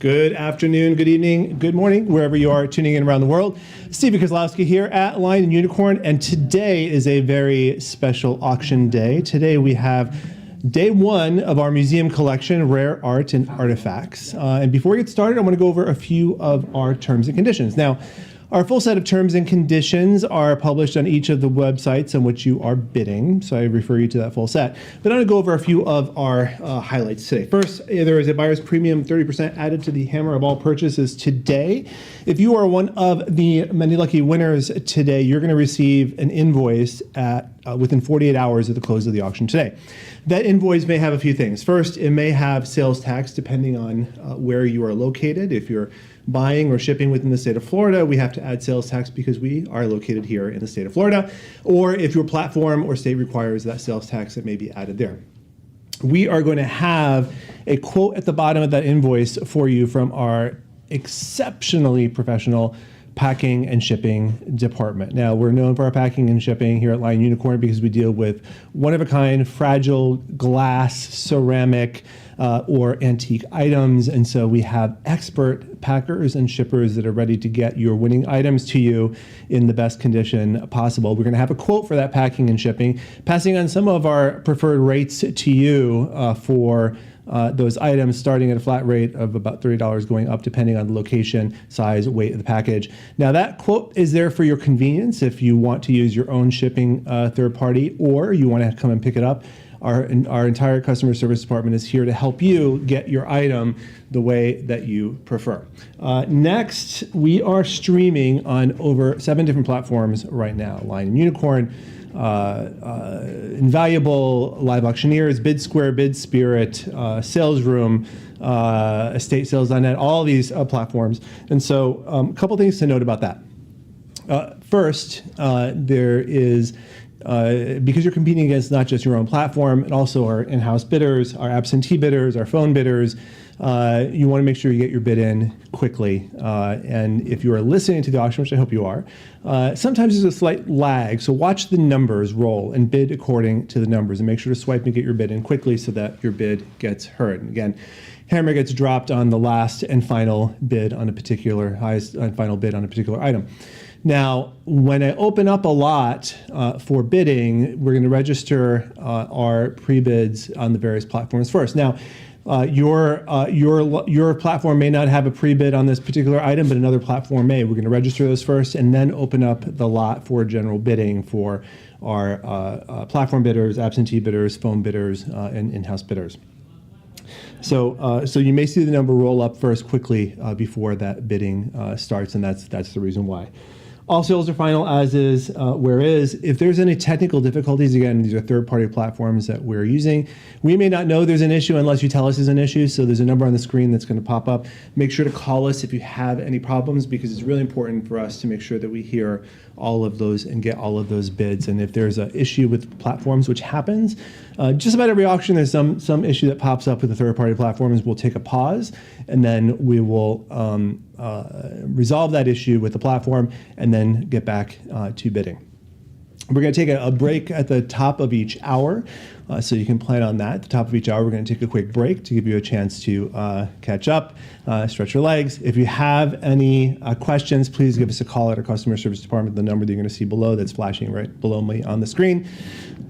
Good afternoon, good evening, good morning, wherever you are tuning in around the world. Stephen Kozlowski here at Lion and Unicorn, and today is a very special auction day. Today we have day one of our museum collection, Rare Art and Artifacts. And before we get started, I want to go over a few of our terms and conditions. Now, our full set of terms and conditions are published on each of the websites on which you are bidding, so I refer you to that full set. But I'm going to go over a few of our highlights today. First, there is a buyer's premium 30% added to the hammer of all purchases today. If you are one of the many lucky winners today, you're going to receive an invoice within 48 hours of the close of the auction today. That invoice may have a few things. First, it may have sales tax depending on where you are located. If you're buying or shipping within the state of Florida, we have to add sales tax because we are located here in the state of Florida. Or if your platform or state requires that sales tax, it may be added there. We are going to have a quote at the bottom of that invoice for you from our exceptionally professional packing and shipping department. Now, we're known for our packing and shipping here at Lion Unicorn because we deal with one-of-a-kind, fragile glass, ceramic, or antique items. And so we have expert packers and shippers that are ready to get your winning items to you in the best condition possible. We're going to have a quote for that packing and shipping, passing on some of our preferred rates to you for those items, starting at a flat rate of about $30 going up depending on the location, size, weight of the package. Now that quote is there for your convenience if you want to use your own shipping third party, or you want to come and pick it up. Our entire customer service department is here to help you get your item the way that you prefer. Next, we are streaming on over 7 different platforms right now. Lion and Unicorn, Invaluable, Live Auctioneers, BidSquare, BidSpirit, Sales Room, EstateSales.net, all these platforms. And so a couple things to note about that. First, there is because you're competing against not just your own platform, and also our in-house bidders, our absentee bidders, our phone bidders, you want to make sure you get your bid in quickly. And if you are listening to the auction, which I hope you are, sometimes there's a slight lag. So watch the numbers roll and bid according to the numbers, and make sure to swipe and get your bid in quickly so that your bid gets heard. And again, hammer gets dropped on the last and final bid on a particular, highest and final bid on a particular item. Now, when I open up a lot for bidding, we're going to register our pre-bids on the various platforms first. Now, your platform may not have a pre-bid on this particular item, but another platform may. We're going to register those first and then open up the lot for general bidding for our platform bidders, absentee bidders, phone bidders, and in-house bidders. So you may see the number roll up first quickly before that bidding starts, and that's the reason why. All sales are final as is, whereas if there's any technical difficulties, again, these are third-party platforms that we're using. We may not know there's an issue unless you tell us there's an issue, so there's a number on the screen that's going to pop up. Make sure to call us if you have any problems, because it's really important for us to make sure that we hear all of those and get all of those bids. And if there's an issue with platforms, which happens, just about every auction, there's some issue that pops up with the third-party platforms. We'll take a pause, and then we will resolve that issue with the platform, and then get back to bidding. We're going to take a break at the top of each hour, so you can plan on that. At the top of each hour, we're going to take a quick break to give you a chance to catch up, stretch your legs. If you have any questions, please give us a call at our customer service department, the number that you're going to see below that's flashing right below me on the screen.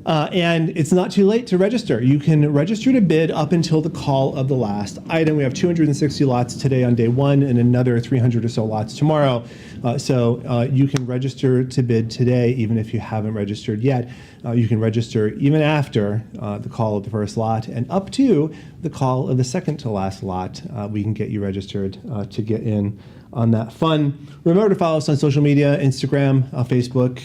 And it's not too late to register. You can register to bid up until the call of the last item. We have 260 lots today on day one and another 300 or so lots tomorrow. So you can register to bid today, even if you haven't registered yet. You can register even after the call of the first lot and up to the call of the second to last lot. We can get you registered to get in on that fun. Remember to follow us on social media, Instagram, Facebook,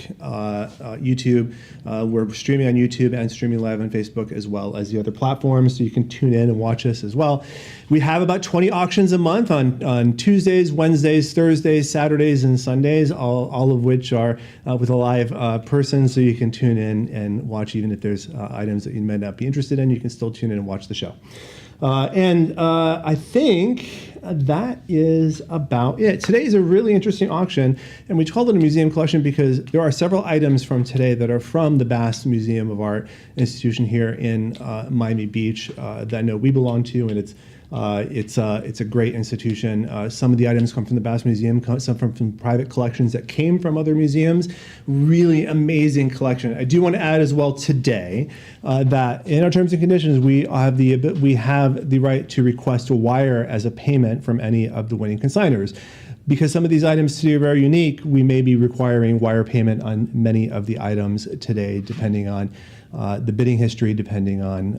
YouTube. We're streaming on YouTube and streaming live on Facebook as well as the other platforms, so you can tune in and watch us as well. We have about 20 auctions a month on Tuesdays, Wednesdays, Thursdays, Saturdays, and Sundays, all of which are with a live person, so you can tune in and watch. Even if there's items that you might not be interested in, you can still tune in and watch the show. I think that is about it. Today is a really interesting auction, and we called it a museum collection because there are several items from today that are from the Bass Museum of Art institution here in Miami Beach that I know we belong to, and it's It's a great institution. Some of the items come from the Bass Museum, some from private collections that came from other museums. Really amazing collection. I do want to add as well today that in our terms and conditions, we have the right to request a wire as a payment from any of the winning consigners. Because some of these items today are very unique, we may be requiring wire payment on many of the items today, depending on the bidding history, depending on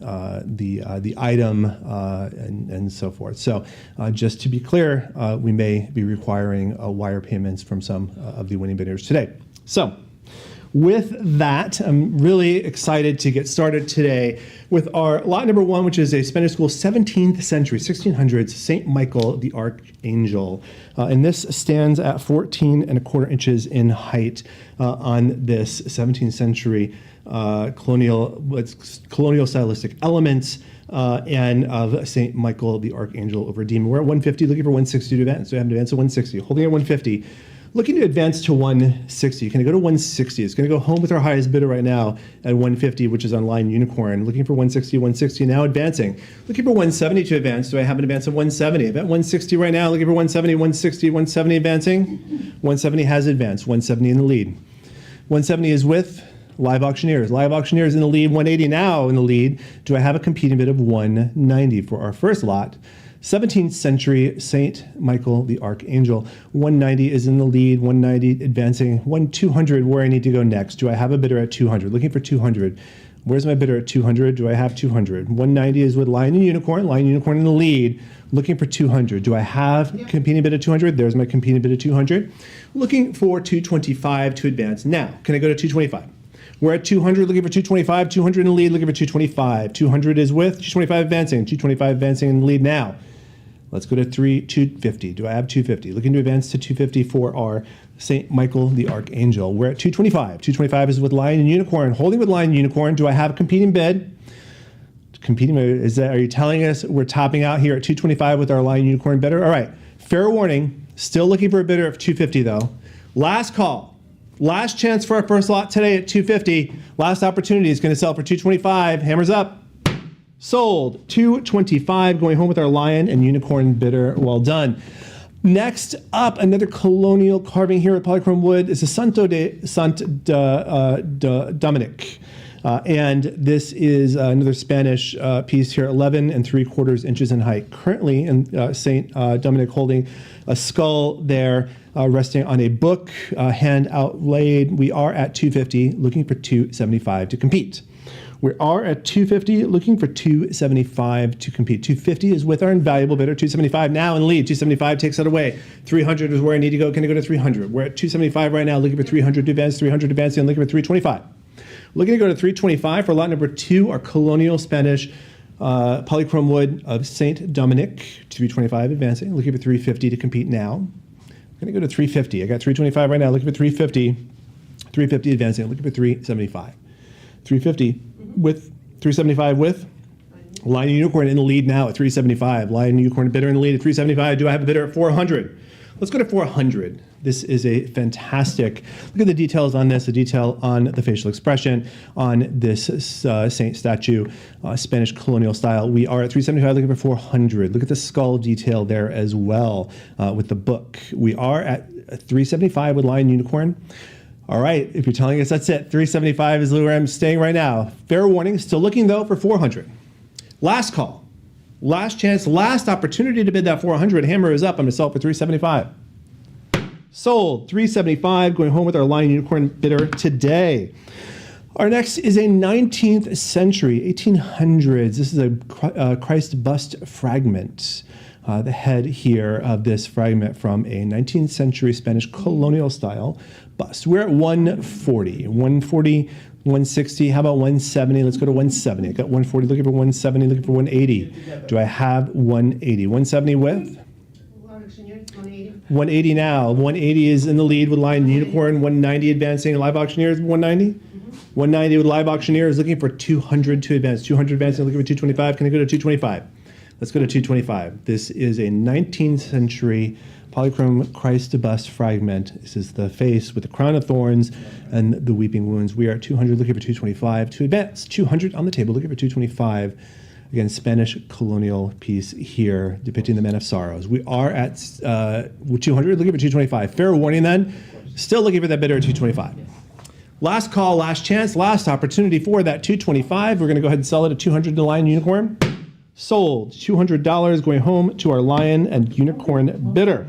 the item, and so forth. So just to be clear, we may be requiring wire payments from some of the winning bidders today. So with that, I'm really excited to get started today with our lot number one, which is a Spanish school 17th century, 1600s, St. Michael the Archangel. And this stands at 14¼ inches in height on this 17th century colonial stylistic elements and of St. Michael the Archangel over Redeemer. We're at 150, looking for 160 to advance. So we have an advance of 160, holding at 150. Looking to advance to 160. Can I go to 160? It's going to go home with our highest bidder right now at 150, which is on line Unicorn. Looking for 160, 160, now advancing. Looking for 170 to advance. Do I have an advance of 170? I'm at 160 right now. Looking for 170, 160, 170 advancing. 170 has advanced. 170 in the lead. 170 is with Live Auctioneers. Live Auctioneers in the lead. 180 now in the lead. Do I have a competing bid of 190 for our first lot? 17th century St. Michael the Archangel. 190 is in the lead, 190 advancing, 200 where I need to go next. Do I have a bidder at 200? Looking for 200. Where's my bidder at 200? Do I have 200? 190 is with Lion and Unicorn. Lion and Unicorn in the lead, looking for 200. Do I have competing bid at 200? There's my competing bid at 200. Looking for 225 to advance. Now, can I go to 225? We're at 200, looking for 225. 200 in the lead, looking for 225. 200 is with 225 advancing. 225 advancing in the lead now. Let's go to 250. Do I have 250? Looking to advance to 250 for our St. Michael the Archangel. We're at 225. 225 is with Lion and Unicorn. Holding with Lion and Unicorn. Do I have a competing bid? Competing bid, are you telling us we're topping out here at 225 with our Lion and Unicorn bidder? All right. Fair warning. Still looking for a bidder of 250 though. Last call. Last chance for our first lot today at 250. Last opportunity is going to sell for 225. Hammers up. Sold. 225, going home with our Lion and Unicorn bidder. Well done. Next up, another colonial carving here at Polychrome Wood is the Santo de Sant Dominic. And this is another Spanish piece here, 11¾ inches in height. Currently in St. Dominic holding a skull there, resting on a book, hand outlaid. We are at 250, looking for 275 to compete. We are at 250, looking for 275 to compete. 250 is with our invaluable bidder. 275 now in the lead. 275 takes it away. 300 is where I need to go. Can I go to 300? We're at 275 right now, looking for 300 to advance. 300 advancing, and looking for 325. Looking to go to 325 for lot number two, our colonial Spanish polychrome wood of St. Dominic. 325 advancing, looking for 350 to compete now. I'm going to go to 350. I got 325 right now, looking for 350. 350 advancing, looking for 375. 350 with 375 with Lion and Unicorn in the lead now at 375. Lion and Unicorn bidder in the lead at 375. Do I have a bidder at 400? Let's go to 400. This is a fantastic, look at the details on this, the detail on the facial expression on this saint statue, Spanish colonial style. We are at 375, looking for 400. Look at the skull detail there as well with the book. We are at 375 with Lion and Unicorn. All right, if you're telling us that's it, 375 is where I'm staying right now. Fair warning, still looking though for 400. Last call, last chance, last opportunity to bid that 400. Hammer is up, I'm gonna sell it for 375. Sold, 375, going home with our Lion Unicorn bidder today. Our next is a 19th century, 1800s. This is a Christ bust fragment. The head here of this fragment from a 19th century Spanish colonial style bust. We're at 140, 160. How about 170? Let's go to 170. I got 140, looking for 170, looking for 180. Do I have 180? 170 with? 180 now. 180 is in the lead with Lion and Unicorn. 190 advancing. Live Auctioneers, 190? 190 with Live Auctioneers, looking for 200 to advance. 200 advancing, looking for 225. Can I go to 225? Let's go to 225. This is a 19th century polychrome Christ bust fragment. This is the face with the crown of thorns and the weeping wounds. We are at 200, looking for 225 to advance. 200 on the table, looking for 225. Again, Spanish colonial piece here depicting the Man of Sorrows. We are at 200, looking for 225. Fair warning then, still looking for that bidder at 225. Last call, last chance, last opportunity for that 225. We're going to go ahead and sell it at 200 to Lion Unicorn. Sold. $200 going home to our Lion and Unicorn bidder.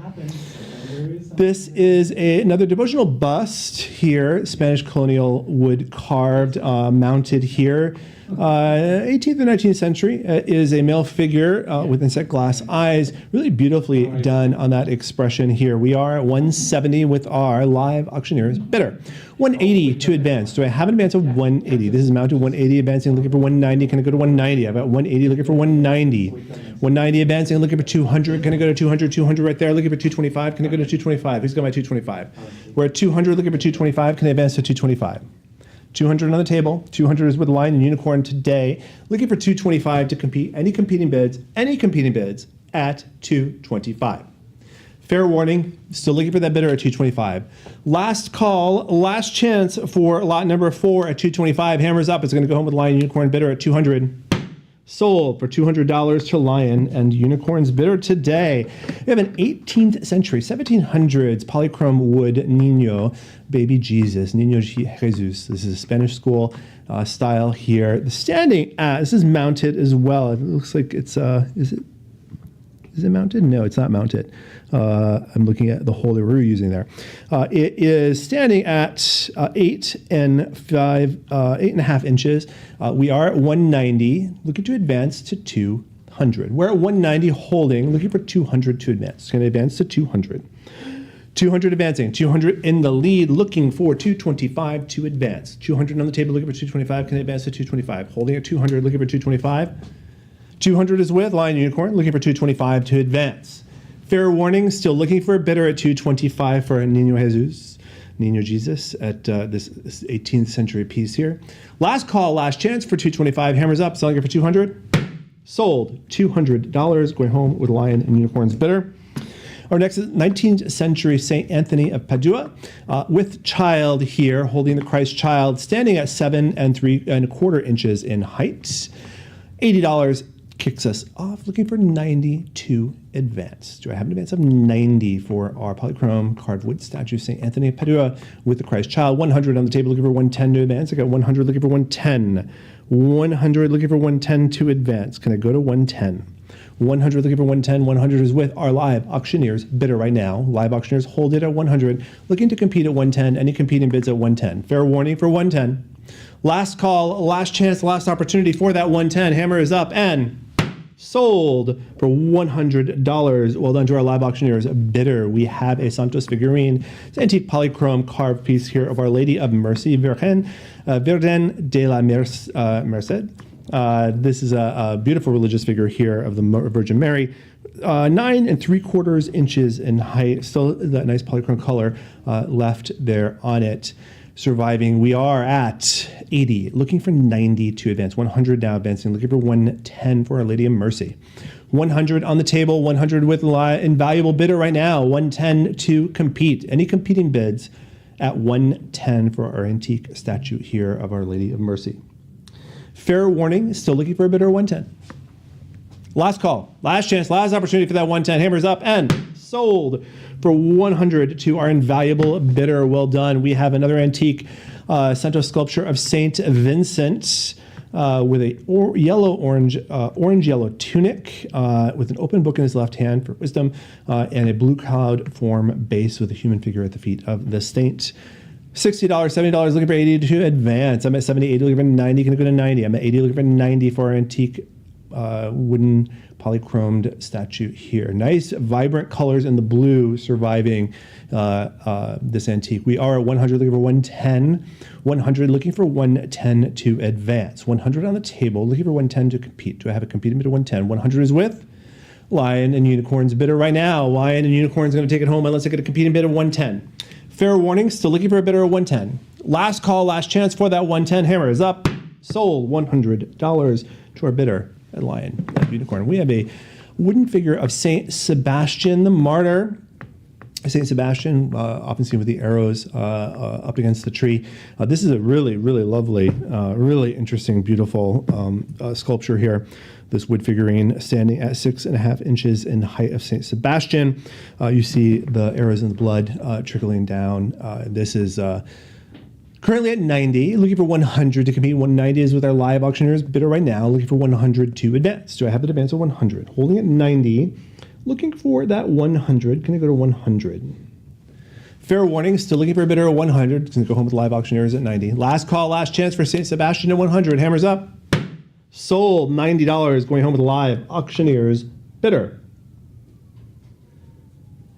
This is another devotional bust here, Spanish colonial wood carved, mounted here. 18th and 19th century. Is a male figure with insect glass eyes, really beautifully done on that expression here. We are at 170 with our live auctioneer's bidder. 180 to advance. Do I have an advance of 180? This is mounted 180 advancing, looking for 190. Can I go to 190? I've got 180 looking for 190. 190 advancing, looking for 200. Can I go to 200? 200 right there, looking for 225. Can I go to 225? Who's got my 225? We're at 200 looking for 225. Can I advance to 225? 200 on the table. 200 is with Lion and Unicorn today. Looking for 225 to compete. Any competing bids at 225. Fair warning, still looking for that bidder at 225. Last call, last chance for lot number 4 at 225. Hammers up. It's going to go home with Lion and Unicorn bidder at 200. Sold for $200 to Lion and Unicorn's bidder today. We have an 18th century, 1700s polychrome wood Nino, baby Jesus, Niño Jesus. This is a Spanish school style here. The standing this is mounted as well. It looks like it's, is it mounted? No, it's not mounted. I'm looking at the hole that we're using there. It is standing at 8.5 inches. We are at 190, looking to advance to 200. We're at 190 holding, looking for 200 to advance. Can I advance to 200? 200 advancing, 200 in the lead, looking for 225 to advance. 200 on the table, looking for 225. Can I advance to 225? Holding at 200, looking for 225. 200 is with Lion Unicorn, looking for 225 to advance. Fair warning, still looking for a bidder at 225 for Niño Jesus at this 18th century piece here. Last call, last chance for 225. Hammers up, selling it for 200. Sold. $200 going home with Lion and Unicorn's bidder. Our next is 19th century St. Anthony of Padua with child here, holding the Christ child, standing at 7 3/4 inches in height. $80 kicks us off, looking for 90 to advance. Do I have an advance of 90 for our polychrome carved wood statue, St. Anthony of Padua with the Christ child? 100 on the table, looking for 110 to advance. I got 100 looking for 110. 100 looking for 110 to advance. Can I go to 110? 100 looking for 110. 100 is with our live auctioneers bidder right now. Live auctioneers hold it at 100, looking to compete at 110. Any competing bids at 110. Fair warning for 110. Last call, last chance, last opportunity for that 110. Hammer is up and sold for $100. Well done to our live auctioneers bidder. We have a Santos figurine. It's an antique polychrome carved piece here of Our Lady of Mercy, Virgen de la Merced. This is a beautiful religious figure here of the Virgin Mary. 9 3/4 inches in height. Still that nice polychrome color left there on it. Surviving, we are at 80, looking for 90 to advance. 100 now advancing, looking for 110 for Our Lady of Mercy. 100 on the table, 100 with invaluable bidder right now. 110 to compete. Any competing bids at 110 for our antique statue here of Our Lady of Mercy. Fair warning, still looking for a bidder 110. Last call, last chance, last opportunity for that 110. Hammers up and sold for 100 to our invaluable bidder. Well done. We have another antique Santos sculpture of Saint Vincent with a orange-yellow tunic with an open book in his left hand for wisdom and a blue cloud form base with a human figure at the feet of the saint. $60, $70, looking for 80 to advance. I'm at 70, 80, looking for 90. Can I go to 90? I'm at 80, looking for 90 for our antique wooden polychromed statue here. Nice vibrant colors in the blue surviving this antique. We are at 100 looking for 110. 100 looking for 110 to advance. 100 on the table looking for 110 to compete. Do I have a competing bid at 110? 100 is with Lion and Unicorn's bidder right now. Lion and Unicorn's going to take it home unless I get a competing bid at 110. Fair warning, still looking for a bidder at 110. Last call, last chance for that 110. Hammer is up. Sold $100 to our bidder at Lion and Unicorn. We have a wooden figure of Saint Sebastian the Martyr. St. Sebastian, often seen with the arrows up against the tree. This is a really, really lovely, really interesting, beautiful sculpture here. This wood figurine standing at 6.5 inches in height of St. Sebastian. You see the arrows and the blood trickling down. This is currently at 90, looking for 100 to compete. 190 is with our live auctioneers bidder right now, looking for 100 to advance. Do I have it advance at 100? Holding at 90. Looking for that 100. Can I go to 100? Fair warning, still looking for a bidder at 100. Going to go home with live auctioneers at 90. Last call, last chance for St. Sebastian at 100. Hammers up. Sold. $90. Going home with live auctioneers bidder.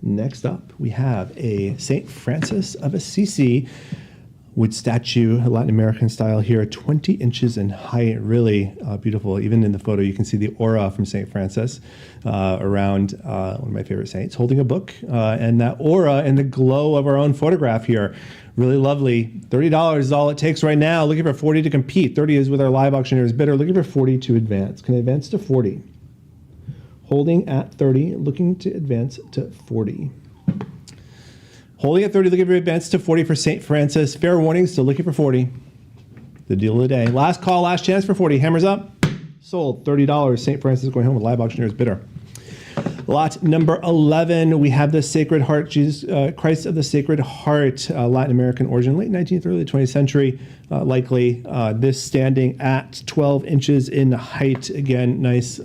Next up, we have a St. Francis of Assisi wood statue, Latin American style here, 20 inches in height, really beautiful. Even in the photo, you can see the aura from St. Francis around one of my favorite saints, holding a book, and that aura and the glow of our own photograph here. Really lovely. $30 is all it takes right now. Looking for 40 to compete. 30 is with our live auctioneers bidder. Looking for 40 to advance. Can I advance to 40? Holding at 30, looking to advance to 40. Holding at 30, looking for advance to 40 for St. Francis. Fair warning, still looking for 40. The deal of the day. Last call, last chance for 40. Hammers up. Sold. $30. St. Francis going home with live auctioneers bidder. Lot number 11, we have the Sacred Heart, Jesus Christ of the Sacred Heart, Latin American origin, late 19th, early 20th century, likely. This standing at 12 inches in height. Again, nice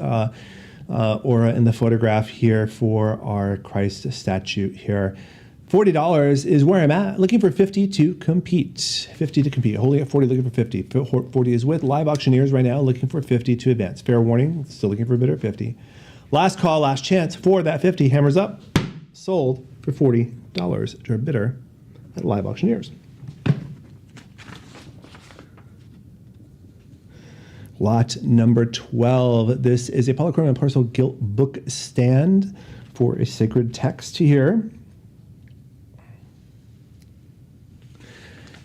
aura in the photograph here for our Christ statue here. $40 is where I'm at, looking for 50 to compete. 50 to compete, holding at 40, looking for 50. 40 is with live auctioneers right now, looking for 50 to advance. Fair warning, still looking for a bidder at 50. Last call, last chance for that 50. Hammers up, sold for $40 to a bidder at live auctioneers. Lot number 12. This is a polychrome and parcel gilt book stand for a sacred text here.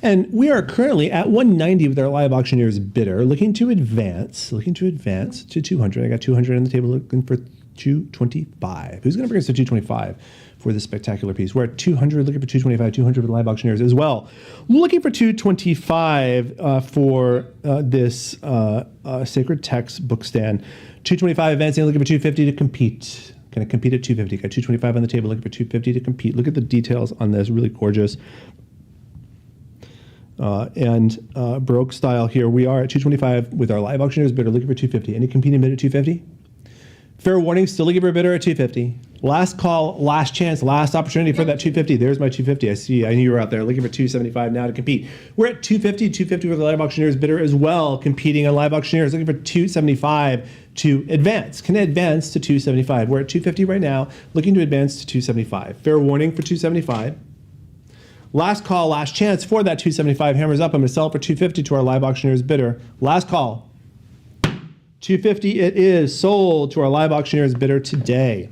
And we are currently at 190 with our live auctioneers bidder, looking to advance to 200. I got 200 on the table, looking for 225. Who's going to bring us to 225 for this spectacular piece? We're at 200, looking for 225, 200 with live auctioneers as well. Looking for 225 for this sacred text book stand. 225 advancing, looking for 250 to compete. Going to compete at 250. Got 225 on the table, looking for 250 to compete. Look at the details on this, really gorgeous. Baroque style here. We are at 225 with our live auctioneers bidder, looking for 250. Any competing bid at 250? Fair warning, still looking for a bidder at 250. Last call, last chance, last opportunity for that 250. There's my 250. I knew you were out there looking for 275 now to compete. We're at 250 with the live auctioneers bidder as well, competing on live auctioneers, looking for 275 to advance. Can I advance to 275? We're at 250 right now, looking to advance to 275. Fair warning for 275. Last call, last chance for that 275. Hammers up. I'm going to sell it for 250 to our live auctioneers bidder. Last call. 250 it is, sold to our live auctioneers bidder today.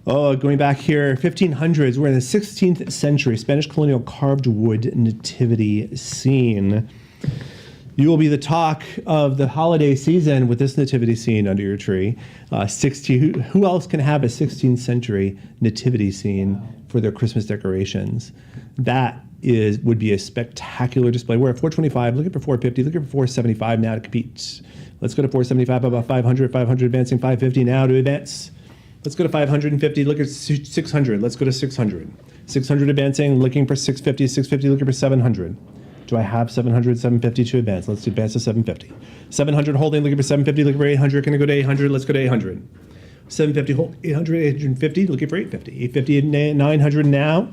Oh, going back here, 1500s. We're in the 16th century Spanish colonial carved wood nativity scene. You will be the talk of the holiday season with this nativity scene under your tree. Who else can have a 16th century nativity scene for their Christmas decorations? That would be a spectacular display. We're at 425, looking for 450, looking for 475 now to compete. Let's go to 475, about 500, 500 advancing, 550 now to advance. Let's go to 550, look at 600. Let's go to 600. 600 advancing, looking for 650, 650, looking for 700. Do I have 700, 750 to advance? Let's advance to 750. 700 holding, looking for 750, looking for 800. Can I go to 800? Let's go to 800. 750, hold, 800, 850, looking for 850. 850, 900 now.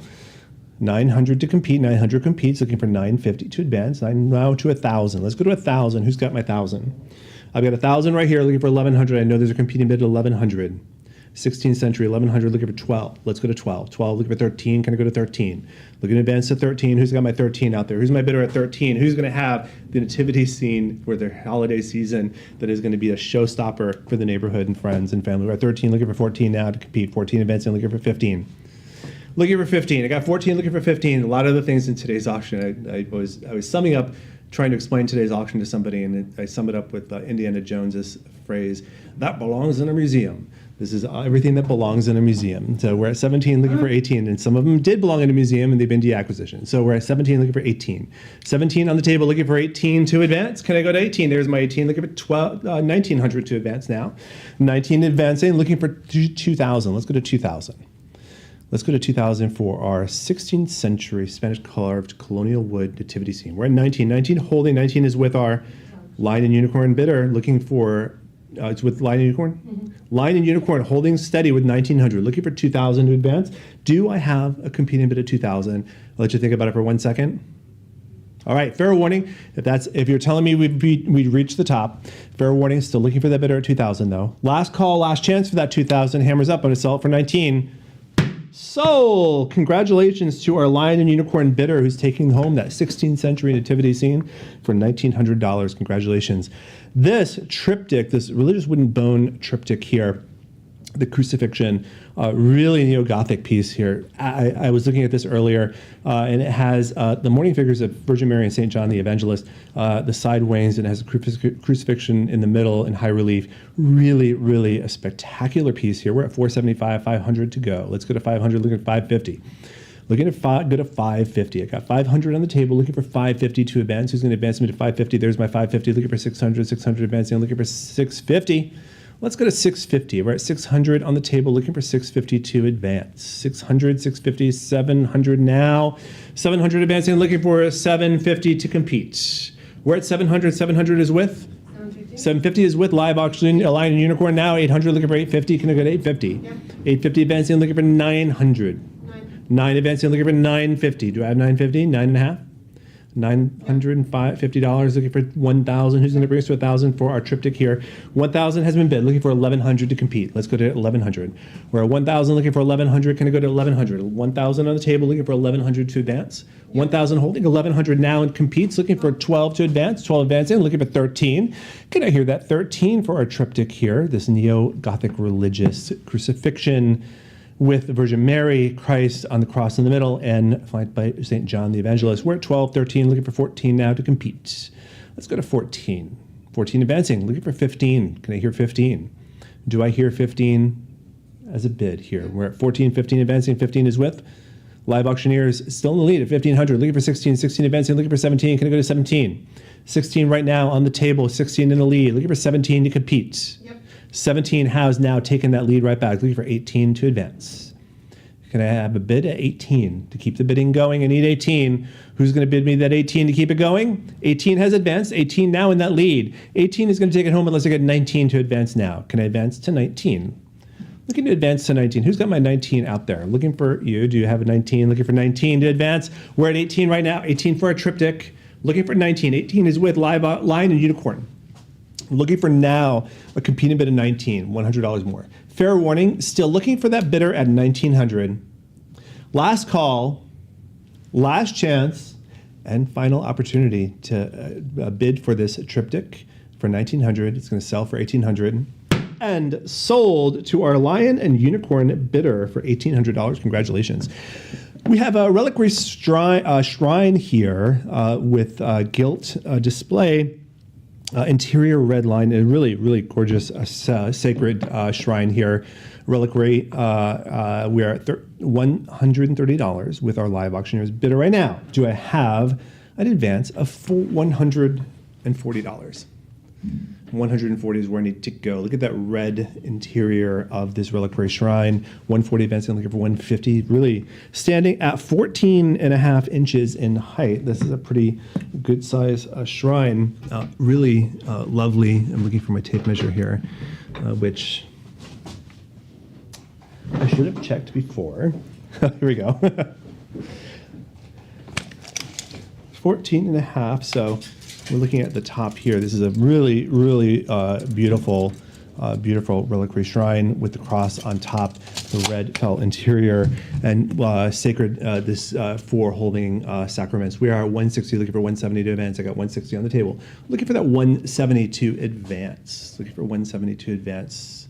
900 to compete, 900 competes, looking for 950 to advance. Now to 1,000. Let's go to 1,000. Who's got my 1,000? I've got 1,000 right here, looking for 1,100. I know there's a competing bid at 1,100. 16th century, 1,100, looking for 12. Let's go to 12. 12, looking for 13. Can I go to 13? Looking to advance to 13. Who's got my 13 out there? Who's my bidder at 13? Who's going to have the nativity scene for their holiday season that is going to be a showstopper for the neighborhood and friends and family? We're at 13, looking for 14 now to compete. 14 advancing, looking for 15. Looking for 15. I got 14, looking for 15. A lot of the things in today's auction. I was summing up, trying to explain today's auction to somebody, and I sum it up with Indiana Jones's phrase, "That belongs in a museum." This is everything that belongs in a museum. So we're at 17 looking for 18, and some of them did belong in a museum and they've been deacquisitioned. So we're at 17 looking for 18. 17 on the table looking for 18 to advance. Can I go to 18? There's my 18 looking for 1900 to advance now. 19 advancing looking for 2000. Let's go to 2000. Let's go to 2000 for our 16th century Spanish carved colonial wood nativity scene. We're at 19. 19 holding. 19 is with our Lion and Unicorn bidder looking for, it's with Lion and Unicorn? Mm-hmm. Lion and Unicorn holding steady with 1900, looking for 2000 to advance. Do I have a competing bid at 2000? I'll let you think about it for 1 second. All right, fair warning. If you're telling me we'd reached the top, fair warning, still looking for that bidder at 2000 though. Last call, last chance for that 2000. Hammers up, I'm gonna sell it for 19. Sold! Congratulations to our Lion and Unicorn bidder who's taking home that 16th century nativity scene for $1,900. Congratulations. This triptych, this religious wooden bone triptych here, the crucifixion, really neo-Gothic piece here. I was looking at this earlier, and it has the mourning figures of Virgin Mary and St. John the Evangelist, the side wings, and it has a crucifixion in the middle in high relief. Really, really a spectacular piece here. We're at 475, 500 to go. Let's go to 500, look at 550. Looking at go to 550. I got 500 on the table, looking for 550 to advance. Who's going to advance me to 550? There's my 550, looking for 600, 600 advancing, looking for 650. Let's go to 650. We're at 600 on the table, looking for 650 to advance. 600, 650, 700 now. 700 advancing, looking for 750 to compete. We're at 700. 700 is with? 750 is with live auction, Lion and Unicorn now. 800 looking for 850. Can I go to 850? Yeah. 850 advancing, looking for 900. 9 advancing, looking for 950. Do I have 950? 9.5? $950, looking for 1,000. Who's going to bring us to 1,000 for our triptych here? 1,000 has been bid, looking for 1,100 to compete. Let's go to 1,100. We're at 1,000, looking for 1,100. Can I go to 1,100? 1,000 on the table, looking for 1,100 to advance. 1,000 holding, 1,100 now and competes, looking for 12 to advance. 12 advancing, looking for 13. Can I hear that? 13 for our triptych here, this neo-Gothic religious crucifixion with the Virgin Mary, Christ on the cross in the middle, and flanked by St. John the Evangelist. We're at 12, 13, looking for 14 now to compete. Let's go to 14. 14 advancing, looking for 15. Can I hear 15? Do I hear 15 as a bid here? We're at 14, 15 advancing, 15 is with. Live auctioneers still in the lead at 1,500, looking for 16, 16 advancing, looking for 17. Can I go to 17? 16 right now on the table, 16 in the lead, looking for 17 to compete. Yep. 17 has now taken that lead right back, looking for 18 to advance. Can I have a bid at 18 to keep the bidding going? I need 18. Who's going to bid me that 18 to keep it going? 18 has advanced. 18 now in that lead. 18 is going to take it home unless I get 19 to advance now. Can I advance to 19? Looking to advance to 19. Who's got my 19 out there? Looking for you. Do you have a 19? Looking for 19 to advance. We're at 18 right now. 18 for a triptych. Looking for 19. 18 is with Lion and Unicorn. Looking for now a competing bid of 19, $100 more. Fair warning, still looking for that bidder at 1900. Last call, last chance, and final opportunity to bid for this triptych for 1900. It's going to sell for 1800 and sold to our Lion and Unicorn bidder for $1,800. Congratulations. We have a reliquary shrine here with gilt display. Interior red line, a really, really gorgeous sacred shrine here. Reliquary, we are at $130 with our live auctioneers bidder right now. Do I have an advance of $140? 140 is where I need to go. Look at that red interior of this reliquary shrine. 140 advancing, looking for 150. Really standing at 14.5 inches in height. This is a pretty good size shrine. Really lovely. I'm looking for my tape measure here, which I should have checked before. Here we go. 14.5, so we're looking at the top here. This is a really, really beautiful reliquary shrine with the cross on top, the red felt interior, and sacred for holding sacraments. We are at 160, looking for 170 to advance. I got 160 on the table. Looking for that 170 to advance. Looking for 170 to advance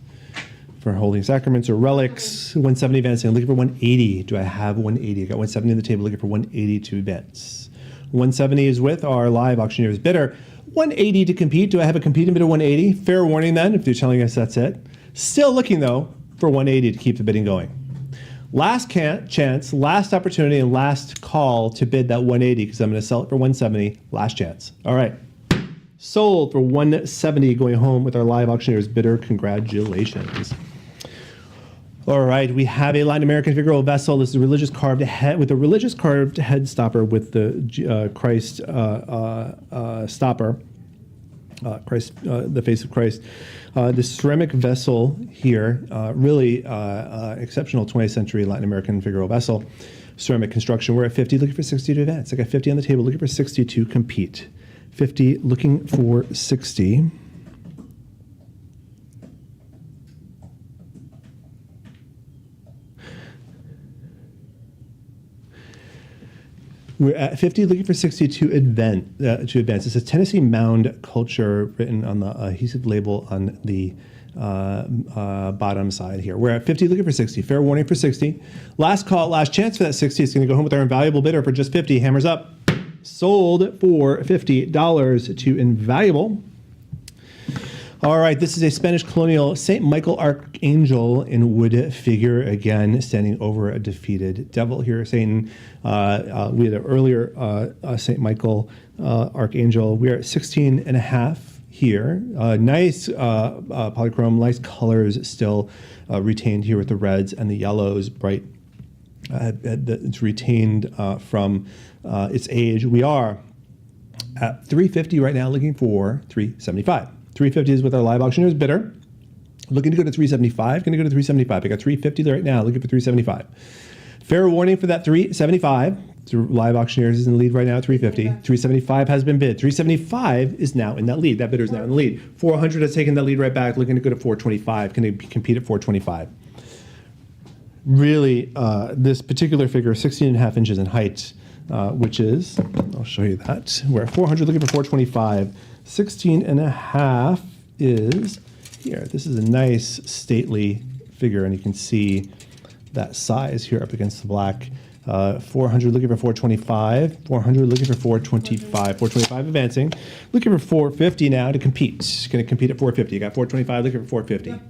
for holding sacraments or relics. 170 advancing. Looking for 180. Do I have 180? I got 170 on the table. Looking for 180 to advance. 170 is with our live auctioneers bidder. 180 to compete. Do I have a competing bid of 180? Fair warning then, if you're telling us that's it. Still looking though for 180 to keep the bidding going. Last chance, last opportunity, and last call to bid that 180 because I'm going to sell it for 170. Last chance. All right. Sold for 170, going home with our live auctioneer's bidder. Congratulations. All right, we have a Latin American figural vessel. This is a religious carved head with a religious carved head stopper with the Christ stopper. Christ, the face of Christ. This ceramic vessel here, really exceptional 20th century Latin American figural vessel. Ceramic construction. We're at 50, looking for 60 to advance. I got 50 on the table, looking for 60 to compete. 50, looking for 60. We're at 50, looking for 60 to advance. It's a Tennessee mound culture written on the adhesive label on the bottom side here. We're at 50, looking for 60. Fair warning for 60. Last call, last chance for that 60. It's going to go home with our invaluable bidder for just 50. Hammers up. Sold for $50 to invaluable. All right, this is a Spanish colonial St. Michael Archangel in wood figure, again, standing over a defeated devil here. Satan, we had an earlier St. Michael Archangel. We're at 16 and a half here. Nice polychrome, nice colors still retained here with the reds and the yellows, bright. It's retained from its age. We are at 350 right now, looking for 375. 350 is with our live auctioneer's bidder. Looking to go to 375. Going to go to 375. I got 350 right now, looking for 375. Fair warning for that 375. Live auctioneers is in the lead right now at 350. 375 has been bid. 375 is now in that lead. That bidder is now in the lead. 400 has taken that lead right back. Looking to go to 425. Going to compete at 425. Really, this particular figure, 16 and a half inches in height, which is, I'll show you that. We're at 400, looking for 425. 16 and a half is here. This is a nice stately figure, and you can see that size here up against the black. 400 looking for 425. 400 looking for 425. 425 advancing. Looking for 450 now to compete. Going to compete at 450. You got 425 looking for 450.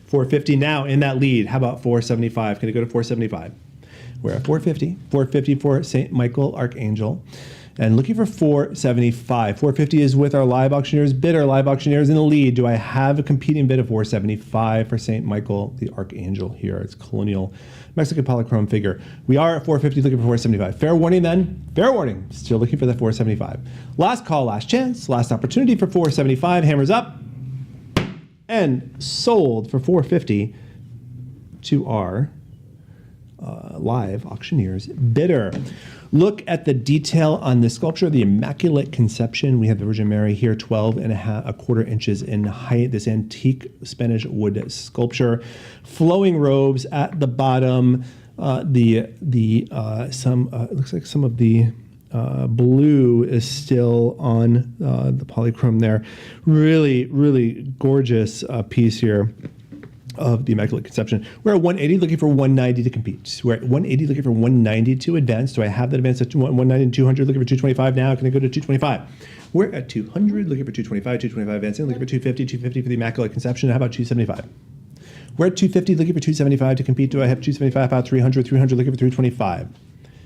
450 now in that lead. How about 475? Going to go to 475. We're at 450. 450 for St. Michael Archangel. And looking for 475. 450 is with our live auctioneer's bidder. Live auctioneer's in the lead. Do I have a competing bid of 475 for St. Michael the Archangel here? It's colonial Mexican polychrome figure. We are at 450 looking for 475. Fair warning then. Fair warning. Still looking for the 475. Last call, last chance, last opportunity for 475. Hammers up. And sold for 450 to our live auctioneer's bidder. Look at the detail on this sculpture, the Immaculate Conception. We have the Virgin Mary here, 12 and a quarter inches in height. This antique Spanish wood sculpture, flowing robes at the bottom. It looks like some of the blue is still on the polychrome there. Really, really gorgeous piece here of the Immaculate Conception. We're at 180 looking for 190 to compete. We're at 180 looking for 190 to advance. Do I have that advance at 190 and 200 looking for 225 now? Can I go to 225? We're at 200 looking for 225, 225 advancing, looking for 250, 250 for the Immaculate Conception. How about 275? We're at 250 looking for 275 to compete. Do I have 275 about 300, 300 looking for 325?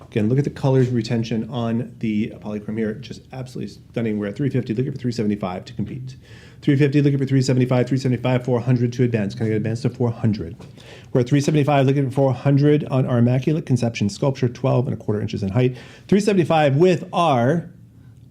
Again, look at the colors retention on the polychrome here. Just absolutely stunning. We're at 350 looking for 375 to compete. 350 looking for 375, 375, 400 to advance. Can I get advanced to 400? We're at 375 looking for 400 on our Immaculate Conception sculpture, 12 and a quarter inches in height. 375 with our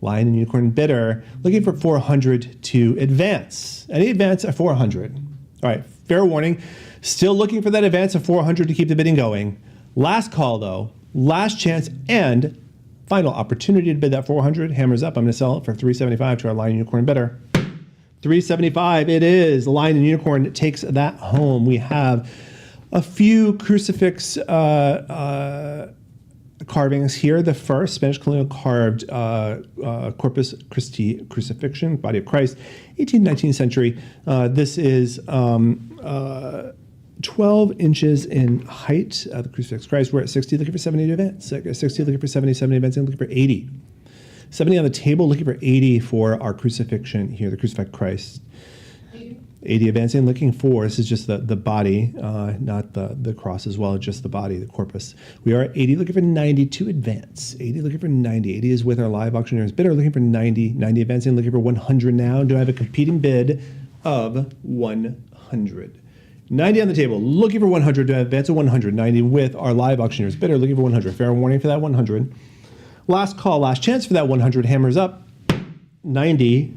Lion and Unicorn bidder, looking for 400 to advance. Any advance at 400. All right, fair warning. Still looking for that advance of 400 to keep the bidding going. Last call though, last chance and final opportunity to bid that 400. Hammers up. I'm going to sell it for 375 to our Lion and Unicorn bidder. 375 it is. Lion and Unicorn takes that home. We have a few crucifix carvings here. The first Spanish colonial carved Corpus Christi crucifixion, body of Christ, 18th, 19th century. This is 12 inches in height. The crucifix Christ. We're at 60, looking for 70 to advance. 60, looking for 70, 70 advancing, looking for 80. 70 on the table, looking for 80 for our crucifixion here, the crucified Christ. 80 advancing, looking for, this is just the body, not the cross as well, just the body, the corpus. We are at 80, looking for 90 to advance. 80, looking for 90. 80 is with our live auctioneers bidder, looking for 90. 90 advancing, looking for 100 now. Do I have a competing bid of 100? 90 on the table, looking for 100 to advance to 100. 90 with our live auctioneers bidder, looking for 100. Fair warning for that 100. Last call, last chance for that 100. Hammers up. 90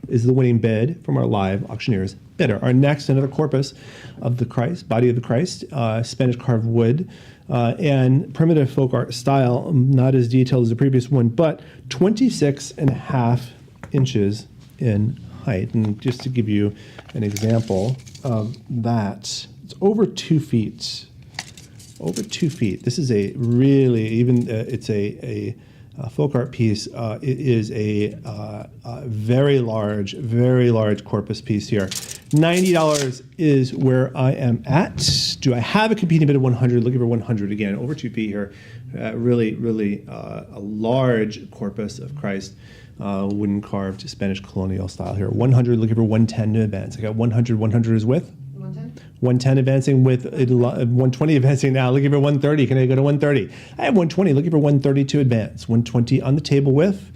is the winning bid from our live auctioneers bidder. Our next, another corpus of the Christ, body of the Christ, Spanish carved wood, and primitive folk art style, not as detailed as the previous one, but 26.5 inches in height. And just to give you an example of that, it's over 2 feet. Over 2 feet. This is a really, even it's a folk art piece. It is a very large corpus piece here. $90 is where I am at. Do I have a competing bid of 100? Looking for 100 again, over 2 feet here. Really a large corpus of Christ, wooden carved Spanish colonial style here. 100, looking for 110 to advance. I got 100. 100 is with 110 advancing with 120 advancing now. Looking for 130. Can I go to 130? I have 120. Looking for 130 to advance. 120 on the table with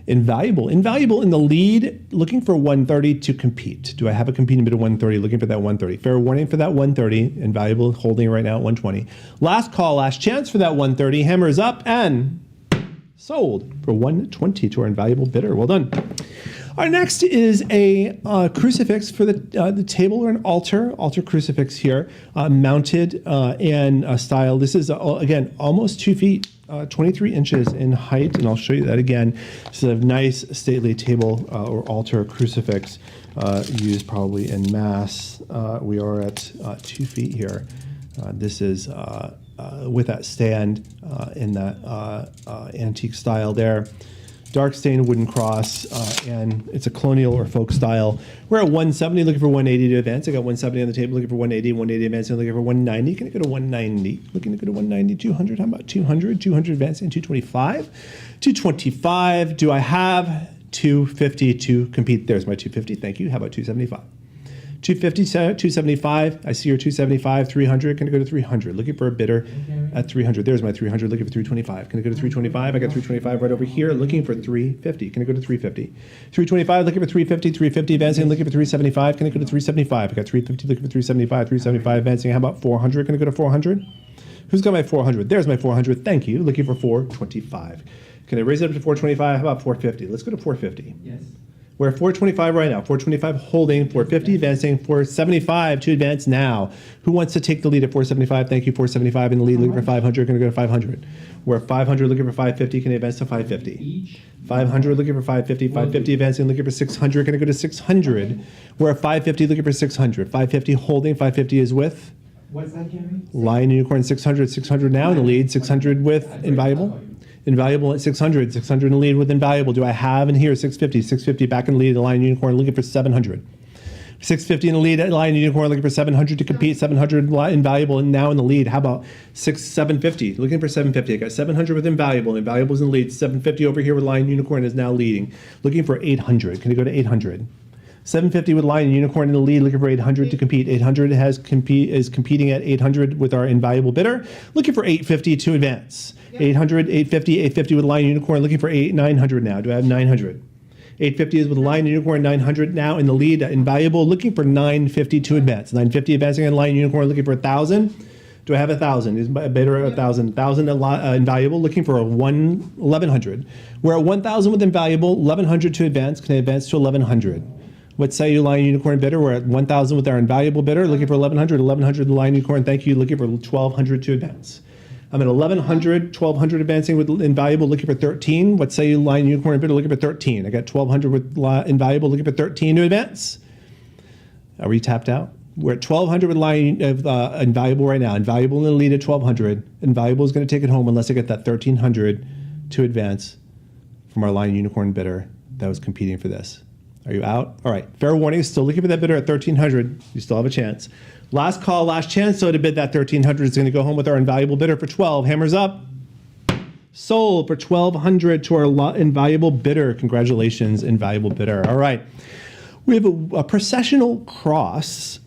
Invaluable. Invaluable in the lead. Looking for 130 to compete. Do I have a competing bid of 130? Looking for that 130. Fair warning for that 130. Invaluable holding right now at 120. Last call, last chance for that 130. Hammers up and sold for 120 to our invaluable bidder. Well done. Our next is a crucifix for the table, or an altar crucifix here, mounted and style. This is, again, almost 2 feet, 23 inches in height, and I'll show you that again. This is a nice, stately table or altar crucifix used probably in Mass. We are at 2 feet here. This is with that stand in that antique style there. Dark stained wooden cross, and it's a colonial or folk style. We're at 170, looking for 180 to advance. I got 170 on the table, looking for 180, 180 advancing, looking for 190. Can I go to 190? Looking to go to 190, 200. How about 200? 200 advancing, 225. 225. Do I have 250 to compete? There's my 250. Thank you. How about 275? 250, 275. I see your 275, 300. Can I go to 300? Looking for a bidder at 300. There's my 300. Looking for 325. Can I go to 325? I got 325 right over here. Looking for 350. Can I go to 350? 325. Looking for 350. 350 advancing. Looking for 375. Can I go to 375? I got 350. Looking for 375. 375 advancing. How about 400? Can I go to 400? Who's got my 400? There's my 400. Thank you. Looking for 425. Can I raise it up to 425? How about 450? Let's go to 450. Yes. We're at 425 right now. 425 holding, 450 advancing, 475 to advance now. Who wants to take the lead at 475? Thank you, 475 in the lead. Looking for 500. Going to go to 500. We're at 500. Looking for 550. Can I advance to 550? 500. Looking for 550. 550 advancing. Looking for 600. Going to go to 600. We're at 550. Looking for 600. 550 holding. 550 is with What's that, Jeremy? Lion Unicorn. 600. 600 now in the lead. 600 with Invaluable. Invaluable at 600, 600 in the lead with Invaluable. Do I have in here 650? 650 back in the lead at Lion Unicorn, looking for 700. 650 in the lead at Lion Unicorn, looking for 700 to compete. 700 Invaluable and now in the lead. How about 750? Looking for 750. I got 700 with Invaluable. Invaluable's in the lead. 750 over here with Lion Unicorn is now leading. Looking for 800. Can you go to 800? 750 with Lion Unicorn in the lead, looking for 800 to compete. 800 is competing at 800 with our Invaluable bidder, looking for 850 to advance. 800, 850, 850 with Lion Unicorn, looking for 900 now. Do I have 900? 850 is with Lion Unicorn, 900 now in the lead. Invaluable, looking for 950 to advance. 950 advancing on Lion Unicorn, looking for 1,000. Do I have 1,000? Is my bidder at 1,000? 1,000 Invaluable, looking for 1,100. We're at 1,000 with Invaluable, 1,100 to advance. Can I advance to 1,100? What say you, Lion Unicorn bidder? We're at 1,000 with our Invaluable bidder, looking for 1,100. 1,100 the Lion Unicorn, thank you, looking for 1,200 to advance. I'm at 1,100, 1,200 advancing with Invaluable, looking for 13. What say you, Lion Unicorn bidder, looking for 13. I got 1,200 with Invaluable, looking for 13 to advance. Are we tapped out? We're at 1,200 with Invaluable right now. Invaluable in the lead at 1,200. Invaluable is going to take it home unless I get that 1,300 to advance from our Lion Unicorn bidder that was competing for this. Are you out? All right. Fair warning. Still looking for that bidder at 1,300. You still have a chance. Last call, last chance. So to bid that 1,300 is going to go home with our Invaluable bidder for 12. Hammers up. Sold for 1,200 to our Invaluable bidder. Congratulations, Invaluable bidder. All right. We have a processional cross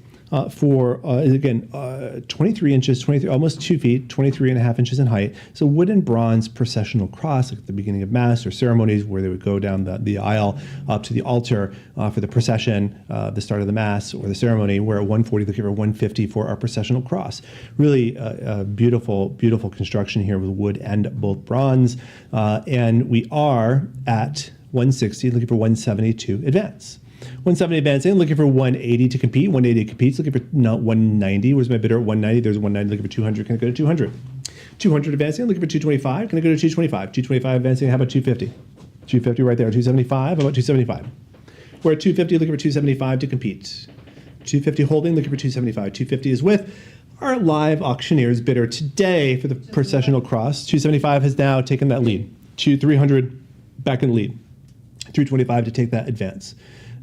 for, again, 23 inches, 23, almost 2 feet, 23 and a half inches in height. So wood and bronze processional cross, like at the beginning of Mass or ceremonies where they would go down the aisle up to the altar for the procession, the start of the Mass or the ceremony. We're at 140, looking for 150 for our processional cross. Really beautiful, beautiful construction here with wood and both bronze. And we are at 160, looking for 170 to advance. 170 advancing, looking for 180 to compete. 180 competes, looking for 190. Where's my bidder at 190? There's 190, looking for 200. Can I go to 200? 200 advancing, looking for 225. Can I go to 225? 225 advancing, how about 250? 250 right there. 275, how about 275? We're at 250, looking for 275 to compete. 250 holding, looking for 275. 250 is with our live auctioneers bidder today for the processional cross. 275 has now taken that lead. 300 back in the lead. 325 to take that advance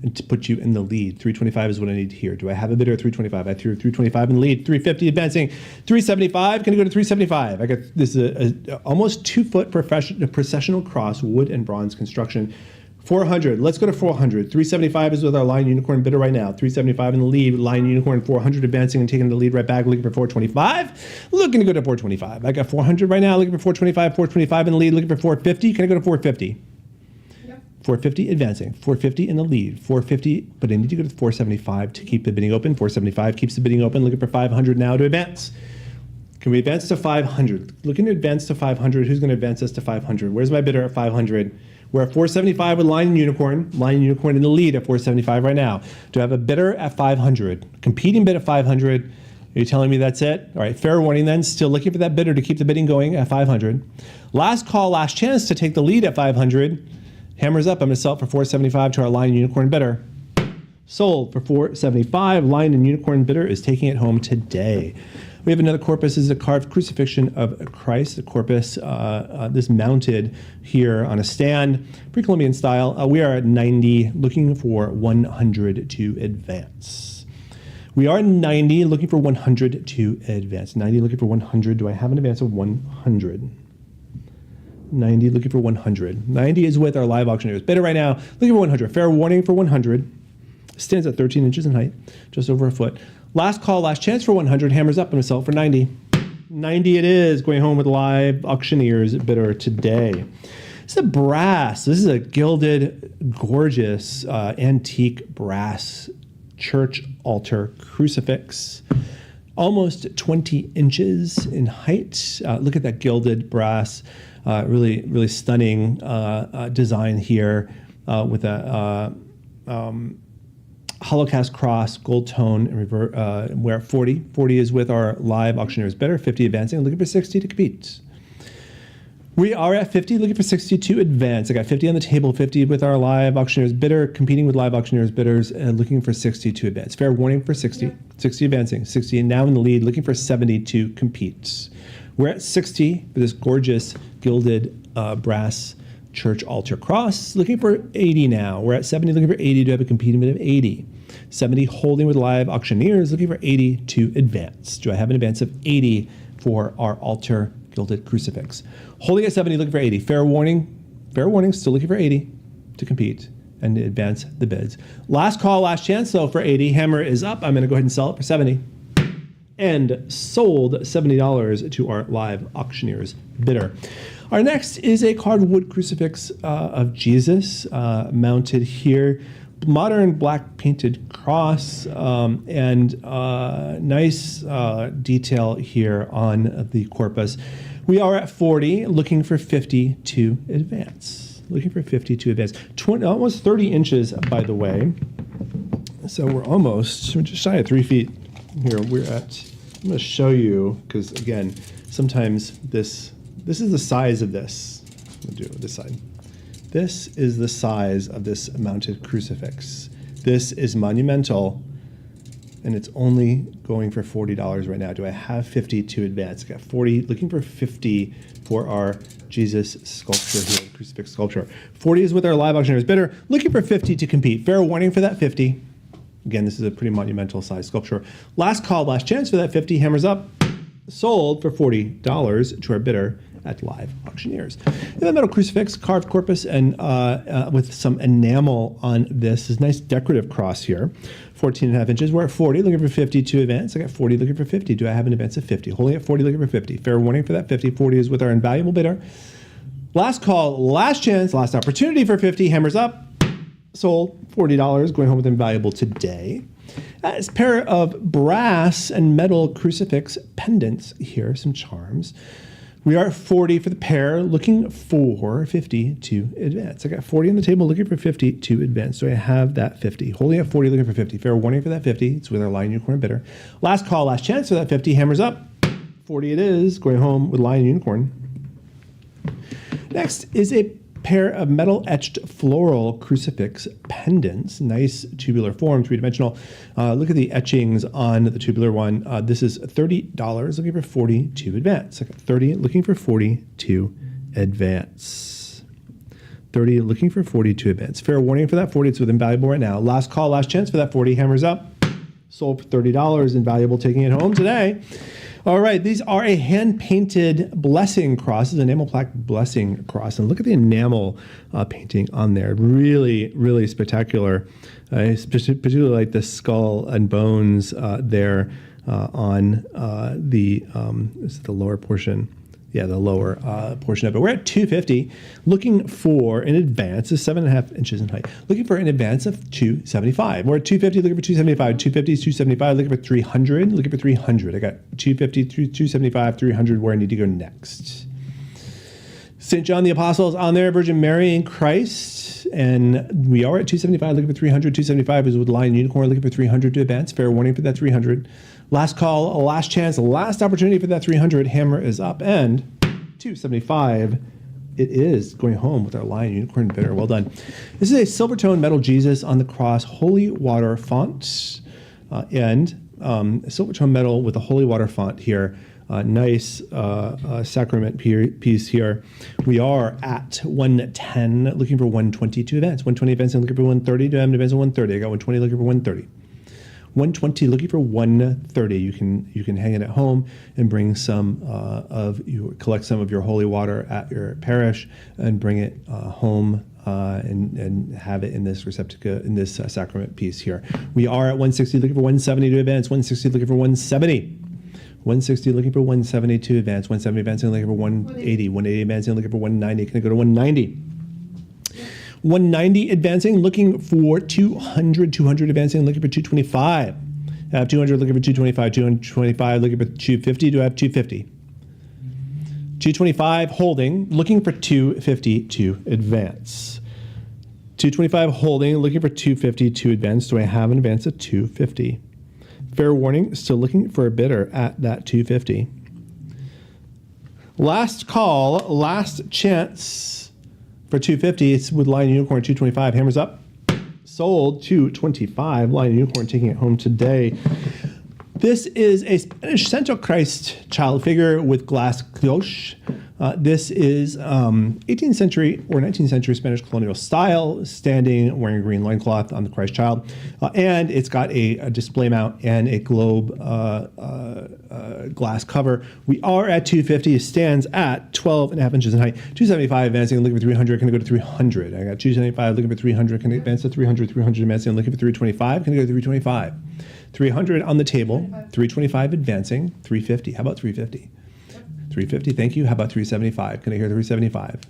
and to put you in the lead. 325 is what I need here. Do I have a bidder at 325? I threw 325 in the lead. 350 advancing. 375. Can I go to 375? I got this is a almost 2 foot processional cross, wood and bronze construction. 400. Let's go to 400. 375 is with our Lion Unicorn bidder right now. 375 in the lead. Lion Unicorn 400 advancing and taking the lead right back. Looking for 425. Looking to go to 425. I got 400 right now. Looking for 425. 425 in the lead. Looking for 450. Can I go to 450? 450 advancing, 450 in the lead, 450, but I need to go to 475 to keep the bidding open. 475 keeps the bidding open, looking for 500 now to advance. Can we advance to 500? Looking to advance to 500, who's gonna advance us to 500? Where's my bidder at 500? We're at 475 with Lion Unicorn in the lead at 475 right now. Do I have a bidder at 500? Competing bid at 500, are you telling me that's it? All right, fair warning then, still looking for that bidder to keep the bidding going at 500. Last call, last chance to take the lead at 500. Hammers up, I'm gonna sell it for 475 to our Lion Unicorn bidder. Sold for 475. Lion and Unicorn bidder is taking it home today. We have another corpus. This is a carved crucifixion of Christ. The corpus, this mounted here on a stand, pre-Columbian style. We are at 90, looking for 100 to advance. We are at 90, looking for 100 to advance. 90, looking for 100. Do I have an advance of 100? 90, looking for 100. 90 is with our live auctioneers. Bidder right now, looking for 100. Fair warning for 100. Stands at 13 inches in height, just over a foot. Last call, last chance for 100. Hammers up, I'm gonna sell it for 90. 90 it is, going home with live auctioneers bidder today. This is a brass. This is a gilded, gorgeous, antique brass church altar crucifix. Almost 20 inches in height. Look at that gilded brass. Really, really stunning design here with a hollow-cast cross, gold tone, and we're at 40. 40 is with our live auctioneers bidder. 50 advancing, looking for 60 to compete. We are at 50, looking for 60 to advance. I got 50 on the table, 50 with our live auctioneers bidder, competing with live auctioneers bidders, and looking for 60 to advance. Fair warning for 60. 60 advancing, 60 now in the lead, looking for 70 to compete. We're at 60 for this gorgeous gilded brass church altar cross. Looking for 80 now. We're at 70, looking for 80 to have a competing bid of 80. 70 holding with live auctioneers, looking for 80 to advance. Do I have an advance of 80 for our altar gilded crucifix? Holding at 70, looking for 80. Fair warning, still looking for 80 to compete and advance the bids. Last call, last chance though for 80. Hammer is up. I'm gonna go ahead and sell it for 70. And sold $70 to our live auctioneers bidder. Our next is a carved wood crucifix of Jesus mounted here. Modern black painted cross and nice detail here on the corpus. We are at 40, looking for 50 to advance. Looking for 50 to advance. Almost 30 inches, by the way. So we're just shy of 3 feet. Here we're at, I'm going to show you, because again, sometimes this is the size of this. I'm going to do it with this side. This is the size of this mounted crucifix. This is monumental, and it's only going for $40 right now. Do I have 50 to advance? I got 40, looking for 50 for our Jesus sculpture here, crucifix sculpture. 40 is with our live auctioneers bidder, looking for 50 to compete. Fair warning for that 50. Again, this is a pretty monumental size sculpture. Last call, last chance for that 50. Hammers up. Sold for $40 to our bidder at Live Auctioneers. And the metal crucifix, carved corpus, and with some enamel on this. This nice decorative cross here, 14.5 inches. We're at 40, looking for 50 to advance. I got 40, looking for 50. Do I have an advance of 50? Holding at 40, looking for 50. Fair warning for that 50. 40 is with our invaluable bidder. Last call, last chance, last opportunity for 50. Hammers up. Sold. $40, going home with invaluable today. This pair of brass and metal crucifix pendants here, some charms. We are at 40 for the pair, looking for 50 to advance. I got 40 on the table, looking for 50 to advance. So I have that 50. Holding at 40, looking for 50. Fair warning for that 50. It's with our Lion Unicorn bidder. Last call, last chance for that 50. Hammers up. 40 it is, going home with Lion Unicorn. Next is a pair of metal etched floral crucifix pendants. Nice tubular form, three-dimensional. Look at the etchings on the tubular one. This is $30, looking for 40 to advance. I got 30, looking for 40 to advance. 30, looking for 40 to advance. Fair warning for that 40. It's with invaluable right now. Last call, last chance for that 40. Hammers up. Sold for $30. Invaluable, taking it home today. All right, these are a hand-painted blessing cross. This is an enamel plaque blessing cross. And look at the enamel painting on there. Really, really spectacular. I particularly like the skull and bones there on this is the lower portion. Yeah, the lower portion of it. We're at 250, looking for an advance of 7.5 inches in height. Looking for an advance of 275. We're at 250, looking for 275. 250 is 275, looking for 300, looking for 300. I got 250, 275, 300, where I need to go next. St. John the Apostle is on there, Virgin Mary and Christ, and we are at 275, looking for 300. 275 is with Lion Unicorn, looking for 300 to advance. Fair warning for that 300. Last call, last chance, last opportunity for that 300. Hammer is up, and 275. It is going home with our Lion Unicorn bidder. Well done. This is a silver tone metal Jesus on the cross, holy water font, and silver tone metal with a holy water font here. Nice sacrament piece here. We are at 110, looking for 120 to advance. 120 advance and looking for 130 to advance of 130. I got 120 looking for 130. 120 looking for 130. You can hang it at home and bring collect some of your holy water at your parish and bring it home and have it in this receptacle, in this sacrament piece here. We are at 160 looking for 170 to advance. 160 looking for 170. 160 looking for 170 to advance. 170 advancing looking for 180. 180 advancing looking for 190. Can I go to 190? 190 advancing, looking for 200, 200 advancing, looking for 225. I have 200 looking for 225, 225 looking for 250. Do I have 250? 225 holding, looking for 250 to advance. 225 holding, looking for 250 to advance. Do I have an advance of 250? Fair warning, still looking for a bidder at that 250. Last call, last chance. For 250, it's with Lion Unicorn 225. Hammers up. Sold 225. Lion Unicorn taking it home today. This is a Spanish Santo Christ child figure with glass cloche. This is 18th century or 19th century Spanish colonial style, standing, wearing a green loincloth on the Christ child. And it's got a display mount and a globe glass cover. We are at 250. It stands at 12.5 inches in height. 275 advancing, looking for 300. Can I go to 300? I got 275 looking for 300. Can I advance to 300? 300 advancing, looking for 325. Can I go to 325? 300 on the table. 325 advancing. 350. How about 350? 350, thank you. How about 375? Can I hear 375?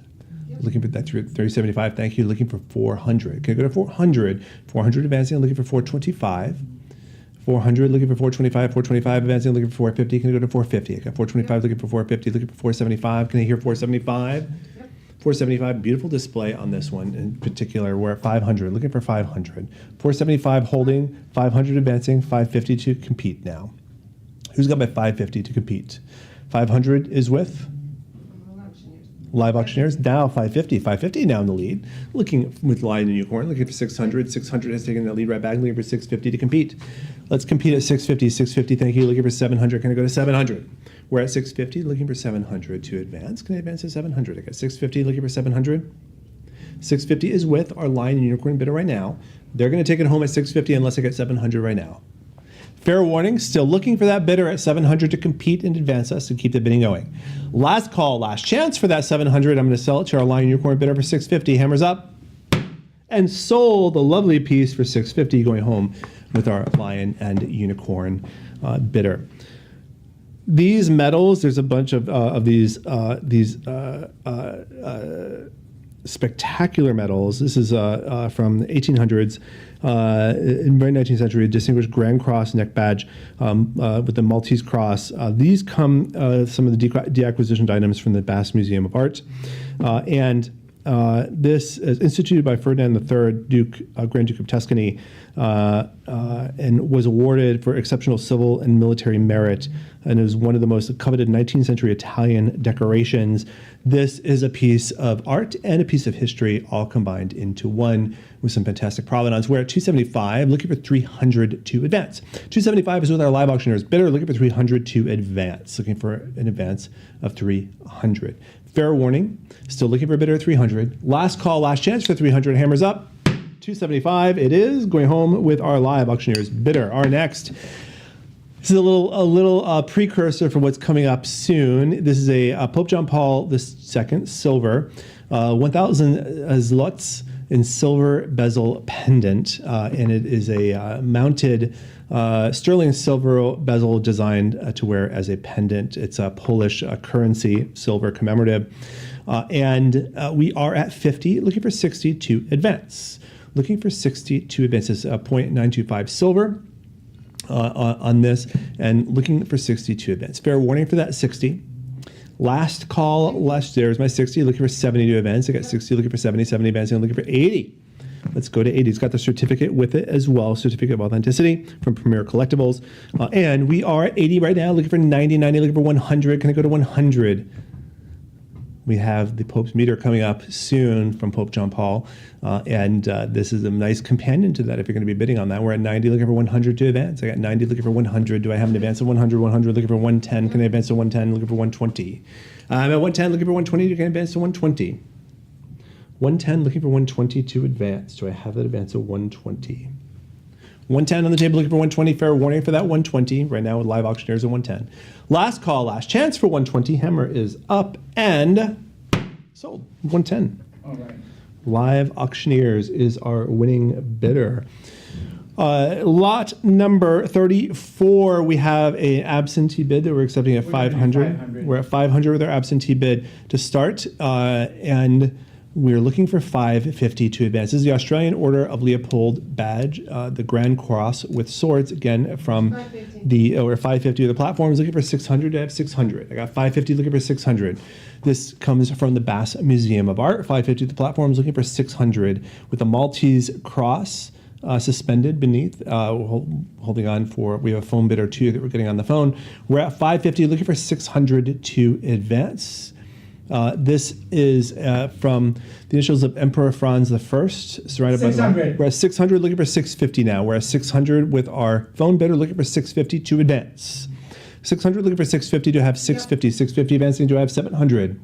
Yep. Looking for that 375, thank you. Looking for 400. Can I go to 400? 400 advancing, looking for 425. 400, looking for 425. 425 advancing, looking for 450. Can I go to 450? I got 425, looking for 450, looking for 475. Can I hear 475? Yep. 475, beautiful display on this one in particular. We're at 500, looking for 500. 475 holding, 500 advancing, 550 to compete now. Who's got my 550 to compete? 500 is with Live Auctioneers. Now 550. 550 now in the lead. Looking with Lion and Unicorn. Looking for 600. 600 has taken the lead right back. Looking for 650 to compete. Let's compete at 650. 650, thank you. Looking for 700. Can I go to 700? We're at 650. Looking for 700 to advance. Can I advance to 700? I got 650. Looking for 700. 650 is with our Lion and Unicorn bidder right now. They're going to take it home at 650 unless I get 700 right now. Fair warning, still looking for that bidder at 700 to compete and advance us and keep the bidding going. Last call, last chance for that 700. I'm going to sell it to our Lion Unicorn bidder for 650. Hammers up. And sold a lovely piece for 650, going home with our Lion and Unicorn bidder. These metals, there's a bunch of these spectacular metals. This is from the 1800s, in the very 19th century, a distinguished Grand Cross neck badge with the Maltese cross. These come some of the deacquisitioned items from the Bass Museum of Art, and this is instituted by Ferdinand III, Grand Duke of Tuscany, and was awarded for exceptional civil and military merit, and it was one of the most coveted 19th century Italian decorations. This is a piece of art and a piece of history all combined into one with some fantastic provenance. We're at 275, looking for 300 to advance. 275 is with our live auctioneers bidder, looking for 300 to advance, looking for an advance of 300. Fair warning, still looking for a bidder at 300. Last call, last chance for 300. Hammers up. 275. It is going home with our live auctioneers bidder. Our next. This is a little precursor for what's coming up soon. This is a Pope John Paul II silver, 1,000 zlotys in silver bezel pendant, and it is a mounted sterling silver bezel designed to wear as a pendant. It's a Polish currency, silver commemorative. And we are at 50, looking for 60 to advance. Looking for 60 to advance. It's 0.925 silver on this, and looking for 60 to advance. Fair warning for that 60. Last call, there's my 60, looking for 70 to advance. I got 60, looking for 70, 70 advancing, looking for 80. Let's go to 80. It's got the certificate with it as well, certificate of authenticity from Premier Collectibles. And we are at 80 right now, looking for 90, 90, looking for 100. Can I go to 100? We have the Pope's meter coming up soon from Pope John Paul. And this is a nice companion to that if you're going to be bidding on that. We're at 90, looking for 100 to advance. I got 90, looking for 100. Do I have an advance of 100, 100, looking for 110? Can I advance to 110, looking for 120? I'm at 110, looking for 120. Can I advance to 120? 110, looking for 120 to advance. Do I have that advance of 120? 110 on the table, looking for 120. Fair warning for that 120. Right now with live auctioneers at 110. Last call, last chance for 120. Hammer is up and sold. 110. All right. Live auctioneers is our winning bidder. Lot number 34, we have an absentee bid that we're accepting at 500. We're at 500 with our absentee bid to start, and we're looking for 550 to advance. This is the Australian Order of Leopold badge, the Grand Cross with swords, again, from 550. Or 550 of the platforms, looking for 600 to have 600. I got 550, looking for 600. This comes from the Bass Museum of Art. 550 of the platforms, looking for 600 with a Maltese cross suspended beneath, holding on for, we have a phone bidder too that we're getting on the phone. We're at 550, looking for 600 to advance. This is from the initials of Emperor Franz I, surrounded by 600. We're at 600, looking for 650 now. We're at 600 with our phone bidder, looking for 650 to advance. 600, looking for 650 to have 650. 650 advancing, do I have 700?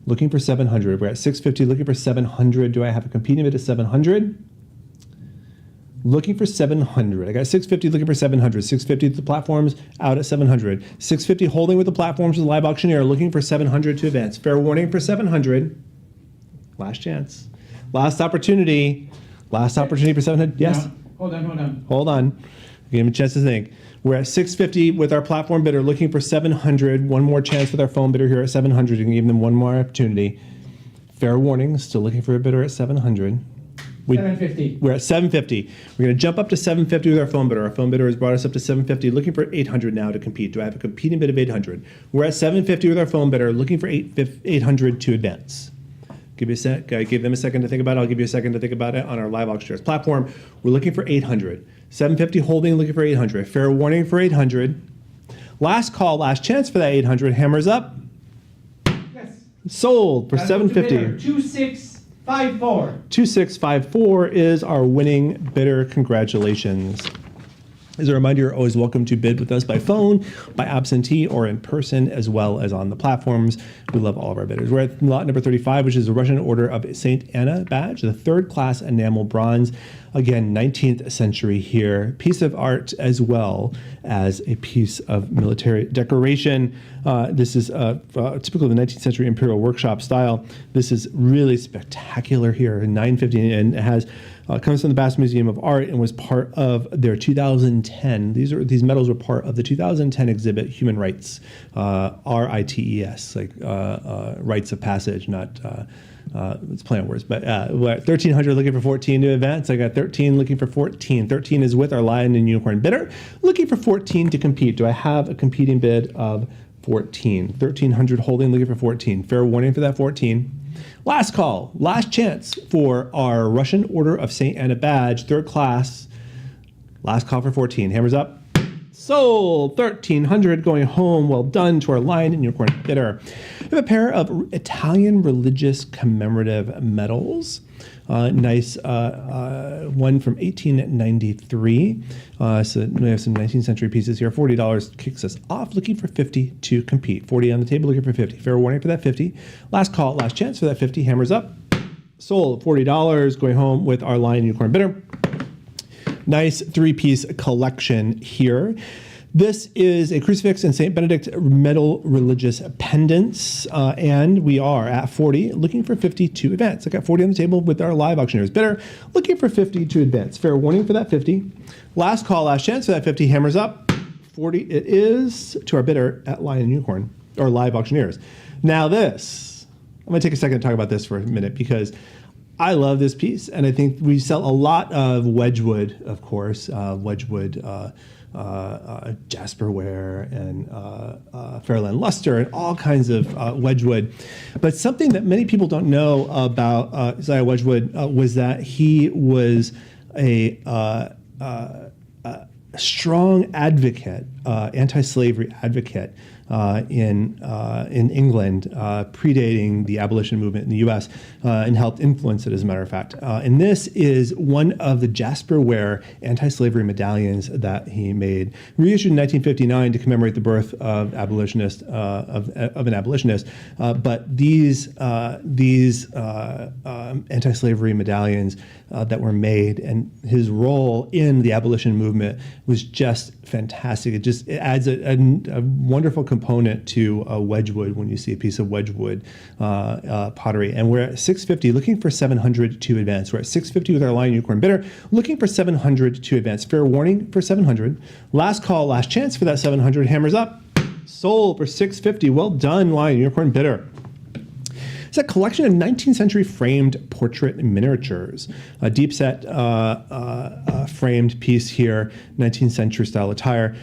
Looking for 700. We're at 650, looking for 700. Do I have a competing bid at 700? Looking for 700. I got 650, looking for 700. 650 with the platforms, out at 700. 650 holding with the platforms with the live auctioneer, looking for 700 to advance. Fair warning for 700. Last chance. Last opportunity. Last opportunity for 700. Yes? Now, hold on. Hold on. Give him a chance to think. We're at 650 with our platform bidder, looking for 700. One more chance with our phone bidder here at 700. You can give them one more opportunity. Fair warning, still looking for a bidder at 700. 750. We're at 750. We're going to jump up to 750 with our phone bidder. Our phone bidder has brought us up to 750, looking for 800 now to compete. Do I have a competing bid of 800? We're at 750 with our phone bidder, looking for 800 to advance. Give me a sec. I give them a second to think about it. I'll give you a second to think about it on our live auctioneers platform. We're looking for 800. 750 holding, looking for 800. Fair warning for 800. Last call, last chance for that 800. Hammers up. Yes. Sold for 750. 2654. 2654 is our winning bidder. Congratulations. As a reminder, you're always welcome to bid with us by phone, by absentee, or in person, as well as on the platforms. We love all of our bidders. We're at lot number 35, which is the Russian Order of St. Anna badge, the third class enamel bronze. Again, 19th century here. Piece of art as well as a piece of military decoration. This is typical of the 19th century Imperial Workshop style. This is really spectacular here, 950, and it has comes from the Bass Museum of Art and was part of their 2010. These medals were part of the 2010 exhibit Human Rights, RITES, like rites of passage, not. It's play on words, but we're at 1,300 looking for 14 new events. I got 13 looking for 14. 13 is with our Lion and Unicorn bidder, looking for 14 to compete. Do I have a competing bid of 14? 1,300 holding, looking for 14. Fair warning for that 14. Last call, last chance for our Russian Order of St. Anna badge, third class. Last call for 14. Hammers up. Sold. 1,300 going home. Well done to our Lion and Unicorn bidder. We have a pair of Italian religious commemorative medals. Nice one from 1893. So we have some 19th century pieces here. $40 kicks us off. Looking for 50 to compete. 40 on the table, looking for 50. Fair warning for that 50. Last call, last chance for that 50. Hammers up. Sold. $40 going home with our Lion and Unicorn bidder. Nice three-piece collection here. This is a crucifix and St. Benedict metal religious pendants, and we are at 40, looking for 52 advance. I got 40 on the table with our live auctioneers bidder, looking for 50 to advance. Fair warning for that 50. Last call, last chance for that 50. Hammers up. 40 it is to our bidder at Lion and Unicorn, or live auctioneers. Now this, I'm going to take a second to talk about this for a minute because I love this piece, and I think we sell a lot of Wedgwood, of course, Wedgwood Jasperware and Fairland Luster and all kinds of Wedgwood. But something that many people don't know about Isaiah Wedgwood was that he was a strong advocate, anti-slavery advocate in England, predating the abolition movement in the U.S., and helped influence it, as a matter of fact. And this is one of the Jasperware anti-slavery medallions that he made, reissued in 1959 to commemorate the birth of an abolitionist. But these anti-slavery medallions that were made, and his role in the abolition movement was just fantastic. It adds a wonderful component to Wedgwood when you see a piece of Wedgwood pottery. And we're at 650, looking for 700 to advance. We're at 650 with our Lion Unicorn bidder, looking for 700 to advance. Fair warning for 700. Last call, last chance for that 700. Hammers up. Sold for 650. Well done, Lion Unicorn bidder. It's a collection of 19th century framed portrait miniatures. A deep set framed piece here, 19th century style attire.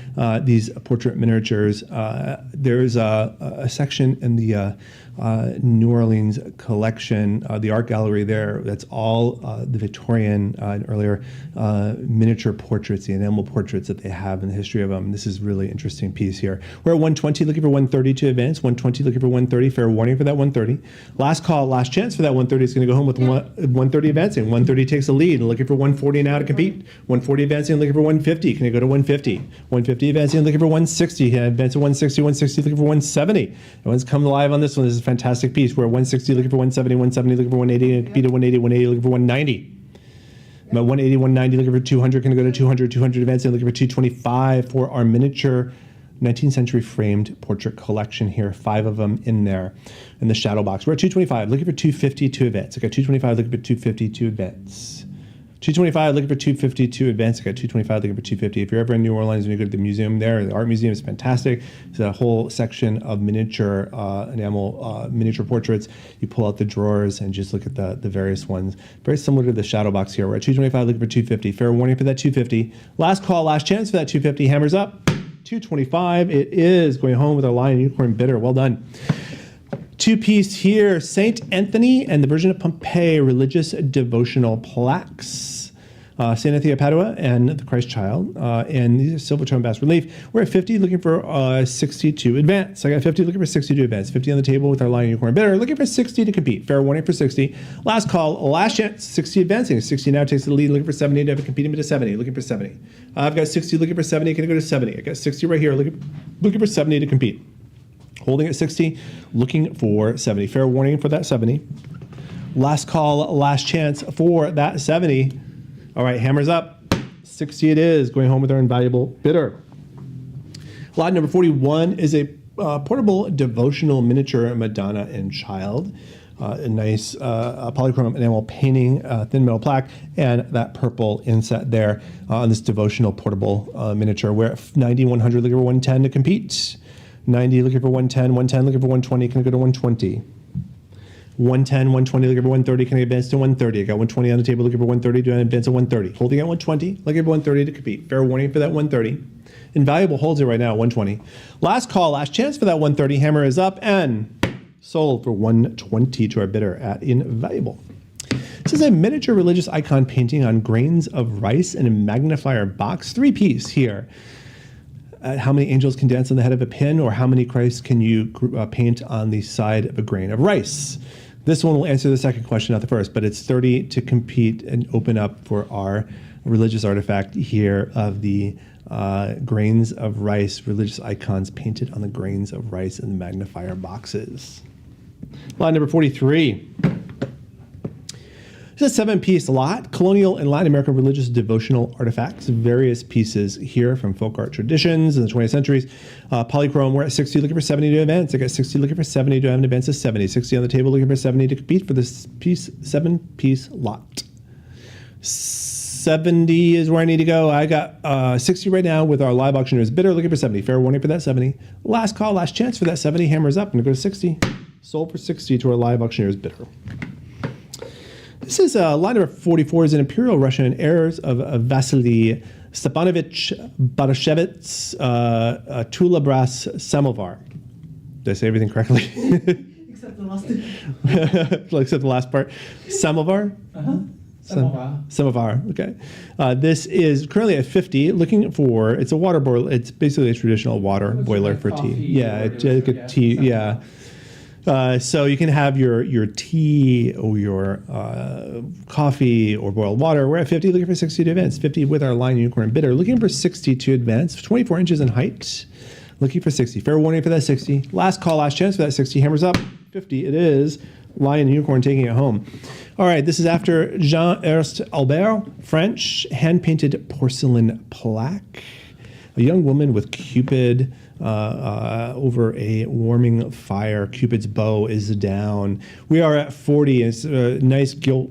These portrait miniatures. There's a section in the New Orleans collection, the art gallery there, that's all the Victorian and earlier miniature portraits, the enamel portraits that they have in the history of them. This is a really interesting piece here. We're at 120, looking for 130 to advance, 120 looking for 130, fair warning for that 130. Last call, last chance for that 130 is going to go home with 130 advancing. 130 takes the lead, looking for 140 now to compete. 140 advancing, looking for 150. Can you go to 150? 150 advancing, looking for 160. Advancing 160, 160 looking for 170. Everyone's come live on this one. This is a fantastic piece. We're at 160 looking for 170, 170 looking for 180, compete at 180, 180 looking for 190. About 180, 190 looking for 200. Can I go to 200? 200 advancing, looking for 225 for our miniature 19th century framed portrait collection here. 5 of them in there in the shadow box. We're at 225, looking for 250 to advance. I got 225, looking for 250 to advance. 225, looking for 250 to advance. I got 225, looking for 250. If you're ever in New Orleans and you go to the museum there, the art museum is fantastic. It's a whole section of miniature enamel, miniature portraits. You pull out the drawers and just look at the various ones. Very similar to the shadow box here. We're at 225, looking for 250. Fair warning for that 250. Last call, last chance for that 250. Hammers up. 225. It is going home with our Lion Unicorn bidder. Well done. 2-piece here, St. Anthony and the Virgin of Pompeii religious devotional plaques. St. Anthony of Padua and the Christ Child. And these are silver tone bas relief. We're at 50, looking for 60 to advance. I got 50, looking for 60 to advance. 50 on the table with our Lion Unicorn bidder, looking for 60 to compete. Fair warning for 60. Last call, last chance, 60 advancing. 60 now takes the lead, looking for 70 to have a competing bid of 70, looking for 70. I've got 60, looking for 70, can I go to 70? I got 60 right here, looking for 70 to compete. Holding at 60, looking for 70. Fair warning for that 70. Last call, last chance for that 70. All right, hammers up. 60 it is, going home with our invaluable bidder. Lot number 41 is a portable devotional miniature Madonna and Child. A nice polychrome enamel painting, thin metal plaque, and that purple inset there on this devotional portable miniature. We're at 90, 100, looking for 110 to compete. 90, looking for 110, 110, looking for 120, can I go to 120? 110, 120, looking for 130, can I advance to 130? I got 120 on the table, looking for 130, do I advance to 130? Holding at 120, looking for 130 to compete. Fair warning for that 130. Invaluable holds it right now, 120. Last call, last chance for that 130. Hammer is up and sold for 120 to our bidder at Invaluable. This is a miniature religious icon painting on grains of rice in a magnifier box, 3-piece here. How many angels can dance on the head of a pin, or how many Christs can you paint on the side of a grain of rice? This one will answer the second question, not the first, but it's 30 to compete and open up for our religious artifact here of the grains of rice, religious icons painted on the grains of rice in the magnifier boxes. Lot number 43. It's a 7-piece lot, colonial and Latin American religious devotional artifacts, various pieces here from folk art traditions in the 20th centuries. Polychrome, we're at 60, looking for 70 to advance. I got 60, looking for 70 to have an advance of 70. 60 on the table, looking for 70 to compete for this 7-piece lot. 70 is where I need to go. I got 60 right now with our live auctioneer's bidder, looking for 70. Fair warning for that 70. Last call, last chance for that 70. Hammers up, and go to 60. Sold for 60 to our live auctioneer's bidder. This is lot number 44 is an Imperial Russian heirs of Vasily Stepanovich Barashevitz Tula Brass Samovar. Did I say everything correctly? Except the last. Except the last part. Samovar? Samovar. Samovar, okay. This is currently at 50, looking for, it's a water boiler. It's basically a traditional water boiler like for tea. coffee Yeah, or it's like a whatever, tea, yeah, yeah. So you can have your tea or your coffee or boiled water. We're at 50, looking for 60 to advance. 50 with our Lion Unicorn bidder, looking for 60 to advance. 24 inches in height, looking for 60. Fair warning for that 60. Last call, last chance for that 60. Hammers up. 50 it is. Lion Unicorn taking it home. All right, this is after Jean-Ernst Albert, French, hand-painted porcelain plaque. A young woman with Cupid over a warming fire. Cupid's bow is down. We are at 40. It's a nice gilt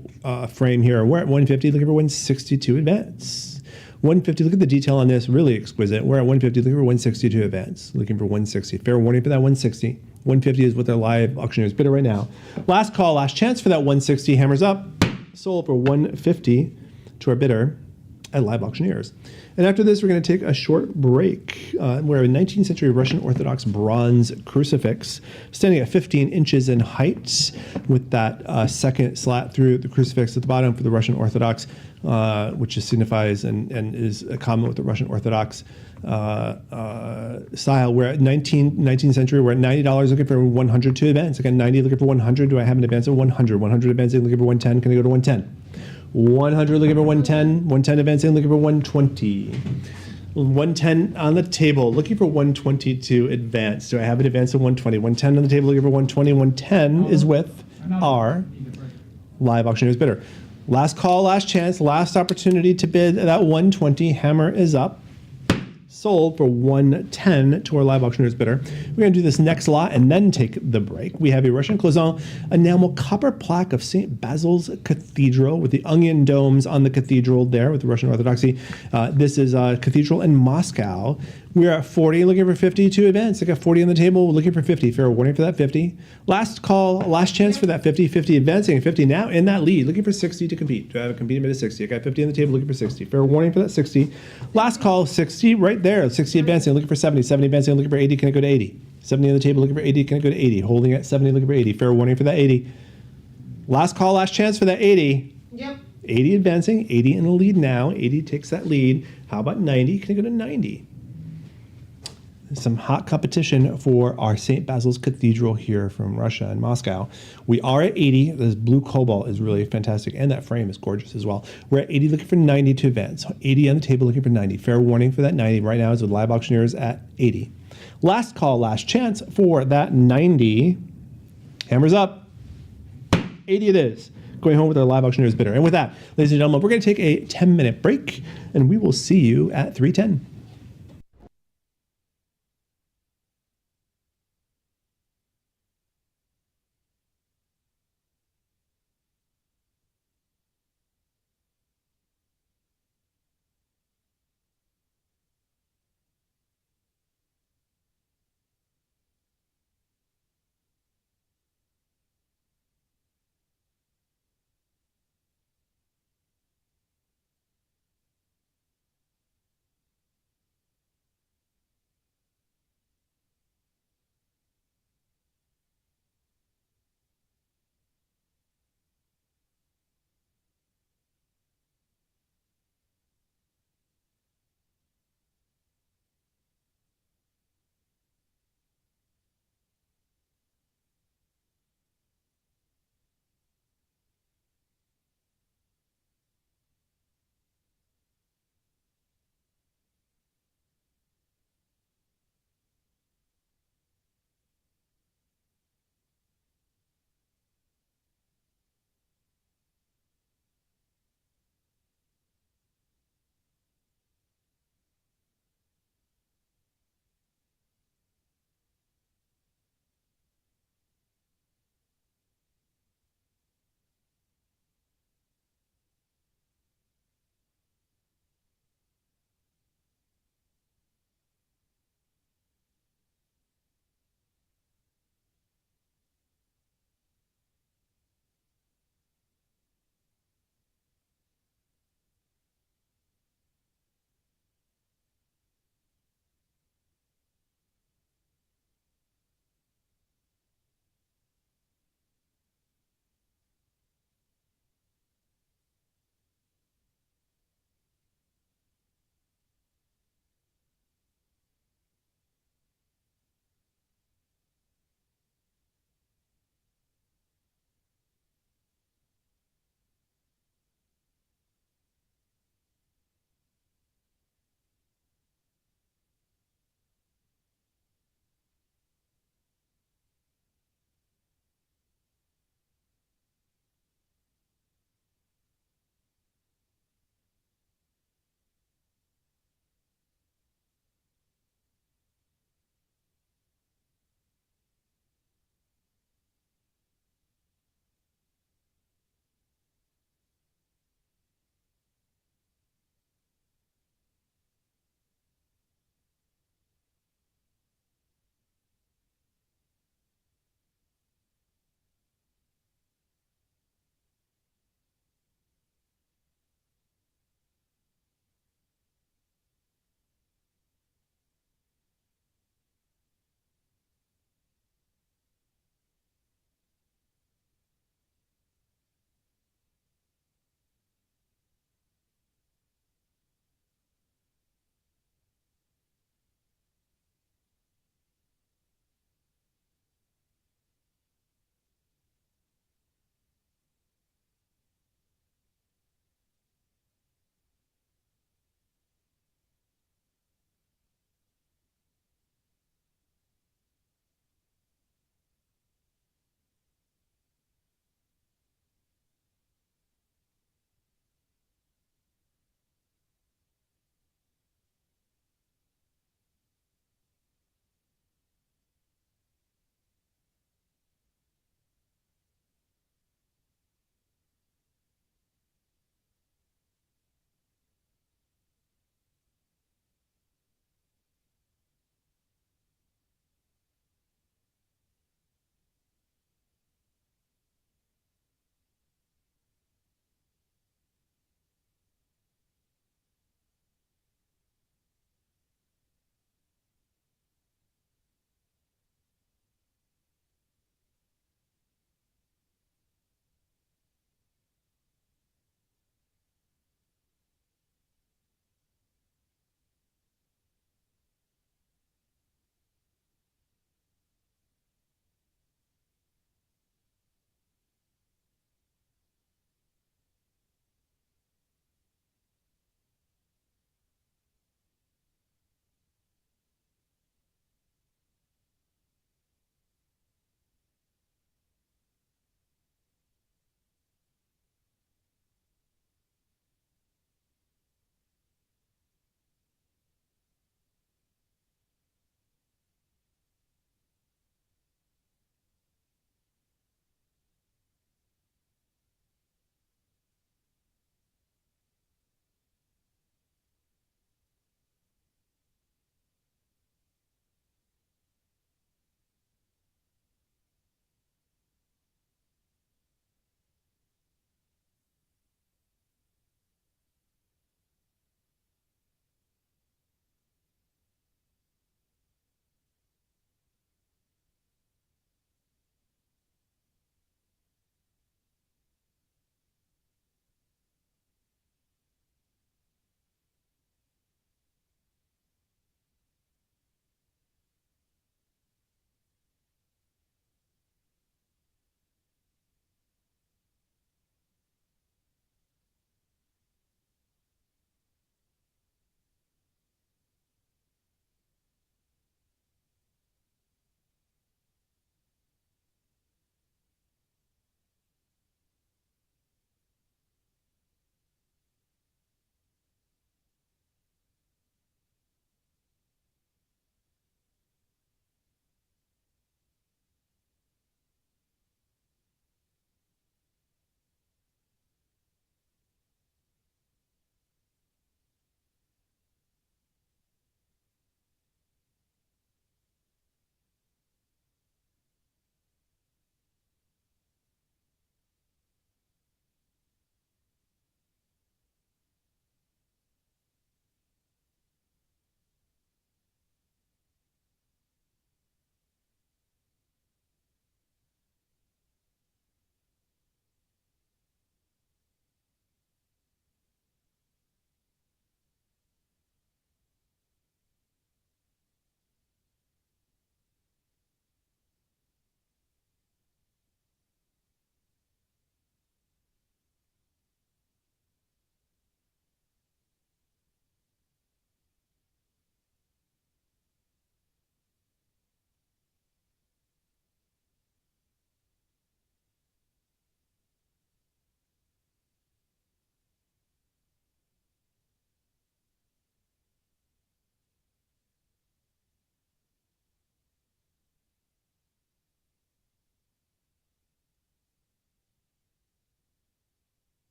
frame here. We're at 150, looking for 160 to advance. 150, look at the detail on this, really exquisite. We're at 150, looking for 160 to advance. Looking for 160. Fair warning for that 160. 150 is what their live auctioneer's bidder right now. Last call, last chance for that 160. Hammers up. Sold for 150 to our bidder at Live Auctioneers. And after this, we're going to take a short break. We're a 19th century Russian Orthodox bronze crucifix, standing at 15 inches in height, with that second slat through the crucifix at the bottom for the Russian Orthodox, which signifies and is common with the Russian Orthodox style. We're at 19th century. We're at $90, looking for 100 to advance. Again, 90, looking for 100. Do I have an advance of 100? 100 advancing, looking for 110. Can I go to 110? 100 looking for 110, 110 advancing, looking for 120. 110 on the table, looking for 120 to advance. Do I have an advance of 120? 110 on the table, looking for 120. 110 is with our live auctioneer's bidder. Last call, last chance, last opportunity to bid that 120. Hammer is up. Sold for 110 to our live auctioneer's bidder. We're going to do this next lot and then take the break. We have a Russian cloisonne enamel copper plaque of St. Basil's Cathedral with the onion domes on the cathedral there with the Russian Orthodoxy. This is a cathedral in Moscow. We're at 40, looking for 50 to advance. I got 40 on the table, looking for 50. Fair warning for that 50. Last call, last chance for that 50. 50 advancing, 50 now in that lead, looking for 60 to compete. Do I have a competing bid of 60? I got 50 on the table, looking for 60. Fair warning for that 60. Last call, 60 right there. 60 advancing, looking for 70. 70 advancing, looking for 80. Can I go to 80? 70 on the table, looking for 80. Can I go to 80? Holding at 70, looking for 80. Fair warning for that 80. Last call, last chance for that 80. Yep. 80 advancing, 80 in the lead now. 80 takes that lead. How about 90? Can I go to 90? Some hot competition for our St. Basil's Cathedral here from Russia and Moscow. We are at 80. This blue cobalt is really fantastic, and that frame is gorgeous as well. We're at 80, looking for 90 to advance. 80 on the table, looking for 90. Fair warning for that 90 right now is with live auctioneers at 80. Last call, last chance for that 90. Hammers up. 80 it is. Going home with our live auctioneers bidder. And with that, ladies and gentlemen, we're going to take a 10-minute break, and we will see you at 3:10.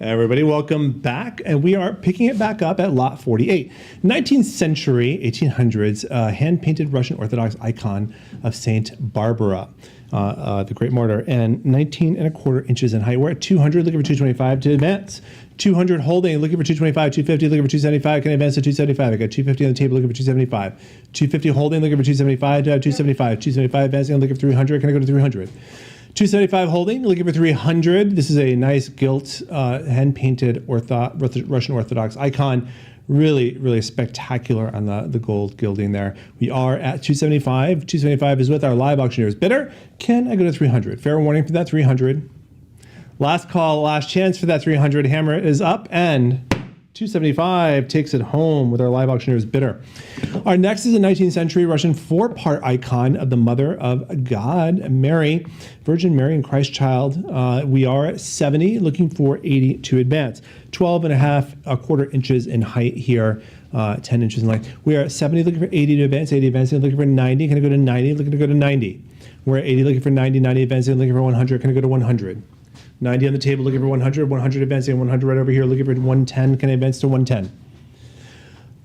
Everybody, welcome back. And we are picking it back up at lot 48. 19th century, 1800s, hand-painted Russian Orthodox icon of Saint Barbara, the great martyr, and 19¼ inches in height. We're at 200, looking for 225 to advance. 200 holding, looking for 225, 250, looking for 275, can I advance to 275? I got 250 on the table, looking for 275. 250 holding, looking for 275, 275. 275 advancing, looking for 300, can I go to 300? 275 holding, looking for 300. This is a nice gilt, hand-painted Russian Orthodox icon. Really, really spectacular on the gold gilding there. We are at 275. 275 is with our live auctioneer's bidder. Can I go to 300? Fair warning for that 300. Last call, last chance for that 300. Hammer is up, and 275 takes it home with our live auctioneer's bidder. Our next is a 19th century Russian 4-part icon of the Mother of God, Mary, Virgin Mary and Christ Child. We are at 70, looking for 80 to advance. 12.25 inches in height here, 10 inches in length. We are at 70, looking for 80 to advance, 80 advancing, looking for 90. Can I go to 90? Looking to go to 90. We're at 80, looking for 90, 90 advancing, looking for 100. Can I go to 100? 90 on the table, looking for 100, 100 advancing, 100 right over here, looking for 110. Can I advance to 110?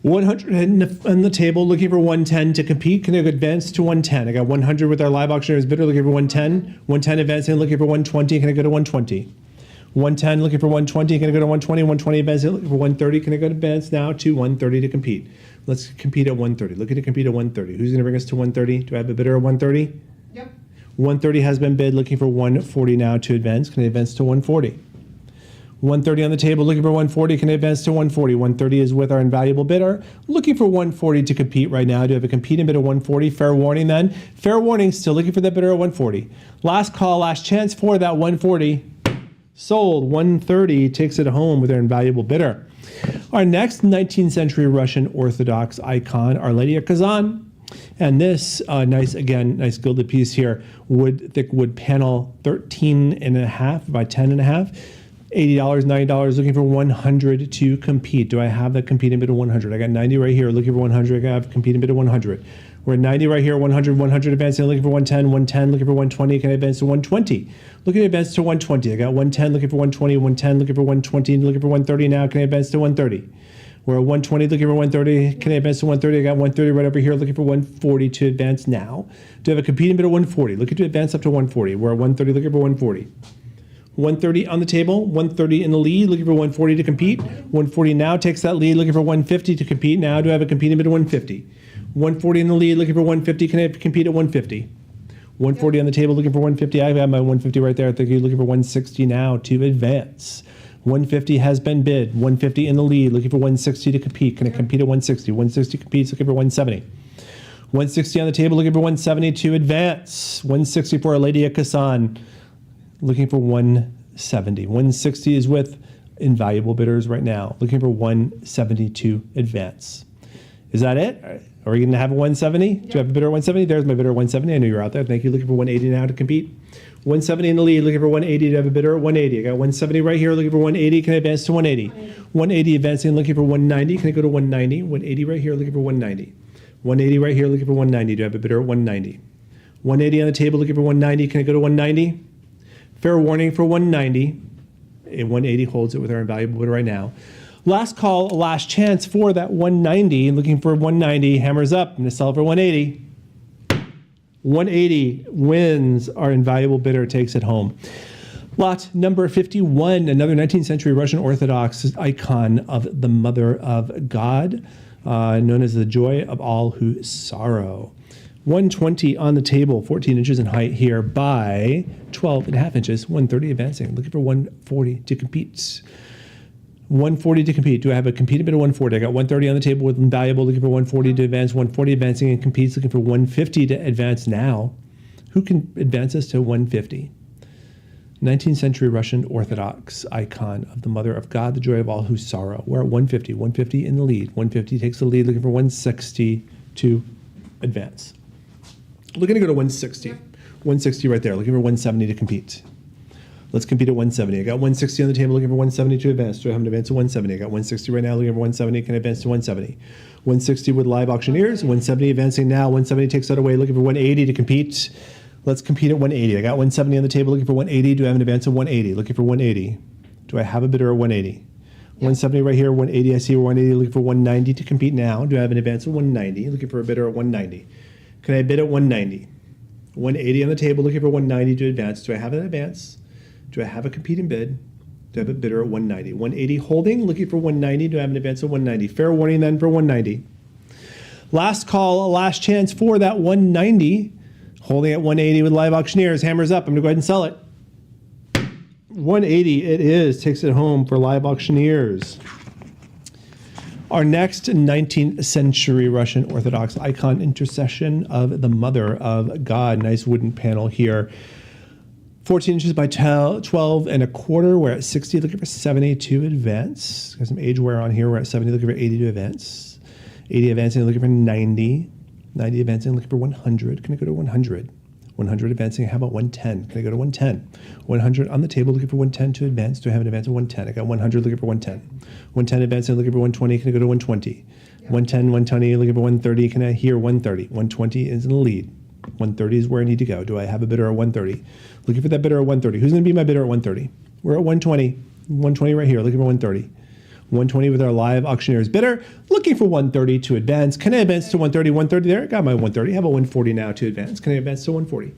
100 on the table, looking for 110 to compete. Can I advance to 110? I got 100 with our live auctioneer's bidder, looking for 110. 110 advancing, looking for 120. Can I go to 120? 110, looking for 120. Can I go to 120? 120 advancing, looking for 130. Can I go to advance now to 130 to compete? Let's compete at 130. Looking to compete at 130. Who's going to bring us to 130? Do I have a bidder at 130? Yep. 130 has been bid, looking for 140 now to advance. Can I advance to 140? 130 on the table, looking for 140. Can I advance to 140? 130 is with our invaluable bidder, looking for 140 to compete right now. Do I have a competing bid at 140? Fair warning then. Fair warning, still looking for that bidder at 140. Last call, last chance for that 140. Sold. 130 takes it home with our invaluable bidder. Our next 19th century Russian Orthodox icon, Our Lady of Kazan. And this nice gilded piece here, thick wood panel, 13.5 by 10.5, $80, $90, looking for 100 to compete. Do I have the competing bid of 100? I got 90 right here, looking for 100. I have competing bid of 100. We're at 90 right here, 100, 100 advancing, looking for 110, 110, looking for 120. Can I advance to 120? Looking to advance to 120. I got 110, looking for 120, 110, looking for 120, looking for 130 now. Can I advance to 130? We're at 120, looking for 130. Can I advance to 130? I got 130 right over here, looking for 140 to advance now. Do I have a competing bid of 140? Looking to advance up to 140. We're at 130, looking for 140. 130 on the table, 130 in the lead, looking for 140 to compete. 140 now takes that lead, looking for 150 to compete. Now do I have a competing bid of 150? 140 in the lead, looking for 150. Can I compete at 150? 140 on the table, looking for 150. I have my 150 right there. I think you're looking for 160 now to advance. 150 has been bid. 150 in the lead, looking for 160 to compete. Can I compete at 160? 160 competes, looking for 170. 160 on the table, looking for 170 to advance. 160 for Our Lady of Kazan, looking for 170. 160 is with invaluable bidders right now, looking for 170 to advance. Is that it? Are we going to have a 170? Yep. Do you have a bidder at 170? There's my bidder at 170. I know you're out there. Thank you. Looking for 180 now to compete. 170 in the lead, looking for 180 to have a bidder at 180. I got 170 right here, looking for 180. Can I advance to 180? 180 advancing, looking for 190. Can I go to 190? 180 right here, looking for 190. 180 right here, looking for 190. Do I have a bidder at 190? 180 on the table, looking for 190. Can I go to 190? Fair warning for 190. A 180 holds it with our invaluable bidder right now. Last call, last chance for that 190. Looking for 190. Hammers up. I'm going to sell it for 180. 180 wins. Our invaluable bidder takes it home. Lot number 51, another 19th century Russian Orthodox icon of the Mother of God, known as the joy of all who sorrow. 120 on the table, 14 inches in height here by 12.5 inches, 130 advancing, looking for 140 to compete. 140 to compete. Do I have a competing bid of 140? I got 130 on the table with invaluable, looking for 140 to advance, 140 advancing and competes, looking for 150 to advance now. Who can advance us to 150? 19th century Russian Orthodox icon of the Mother of God, the joy of all who sorrow. We're at 150. 150 in the lead. 150 takes the lead, looking for 160 to advance. Looking to go to 160. 160 right there, looking for 170 to compete. Let's compete at 170. I got 160 on the table, looking for 170 to advance. Do I have an advance to 170? I got 160 right now, looking for 170. Can I advance to 170? 160 with live auctioneers. 170 advancing now. 170 takes that away, looking for 180 to compete. Let's compete at 180. I got 170 on the table, looking for 180. Do I have an advance of 180? Looking for 180. Do I have a bidder at 180? 170 right here, 180. I see 180, looking for 190 to compete now. Do I have an advance of 190? Looking for a bidder at 190. Can I bid at 190? 180 on the table, looking for 190 to advance. Do I have an advance? Do I have a competing bid? Do I have a bidder at 190? 180 holding, looking for 190. Do I have an advance of 190? Fair warning then for 190. Last call, last chance for that 190. Holding at 180 with live auctioneers. Hammers up. I'm going to go ahead and sell it. 180 it is. Takes it home for live auctioneers. Our next 19th century Russian Orthodox icon, Intercession of the Mother of God. Nice wooden panel here. 14 inches by 12 and a quarter. We're at 60, looking for 70 to advance. Got some age wear on here. We're at 70, looking for 80 to advance. 80 advancing, looking for 90. 90 advancing, looking for 100. Can I go to 100? 100 advancing, how about 110? Can I go to 110? 100 on the table, looking for 110 to advance. Do I have an advance of 110? I got 100, looking for 110. 110 advancing, looking for 120. Can I go to 120? 110, 120, looking for 130. Can I hear 130? 120 is in the lead. 130 is where I need to go. Do I have a bidder at 130? Looking for that bidder at 130. Who's going to be my bidder at 130? We're at 120. 120 right here, looking for 130. 120 with our live auctioneers bidder, looking for 130 to advance. Can I advance to 130? 130 there, got my 130. How about 140 now to advance? Can I advance to 140?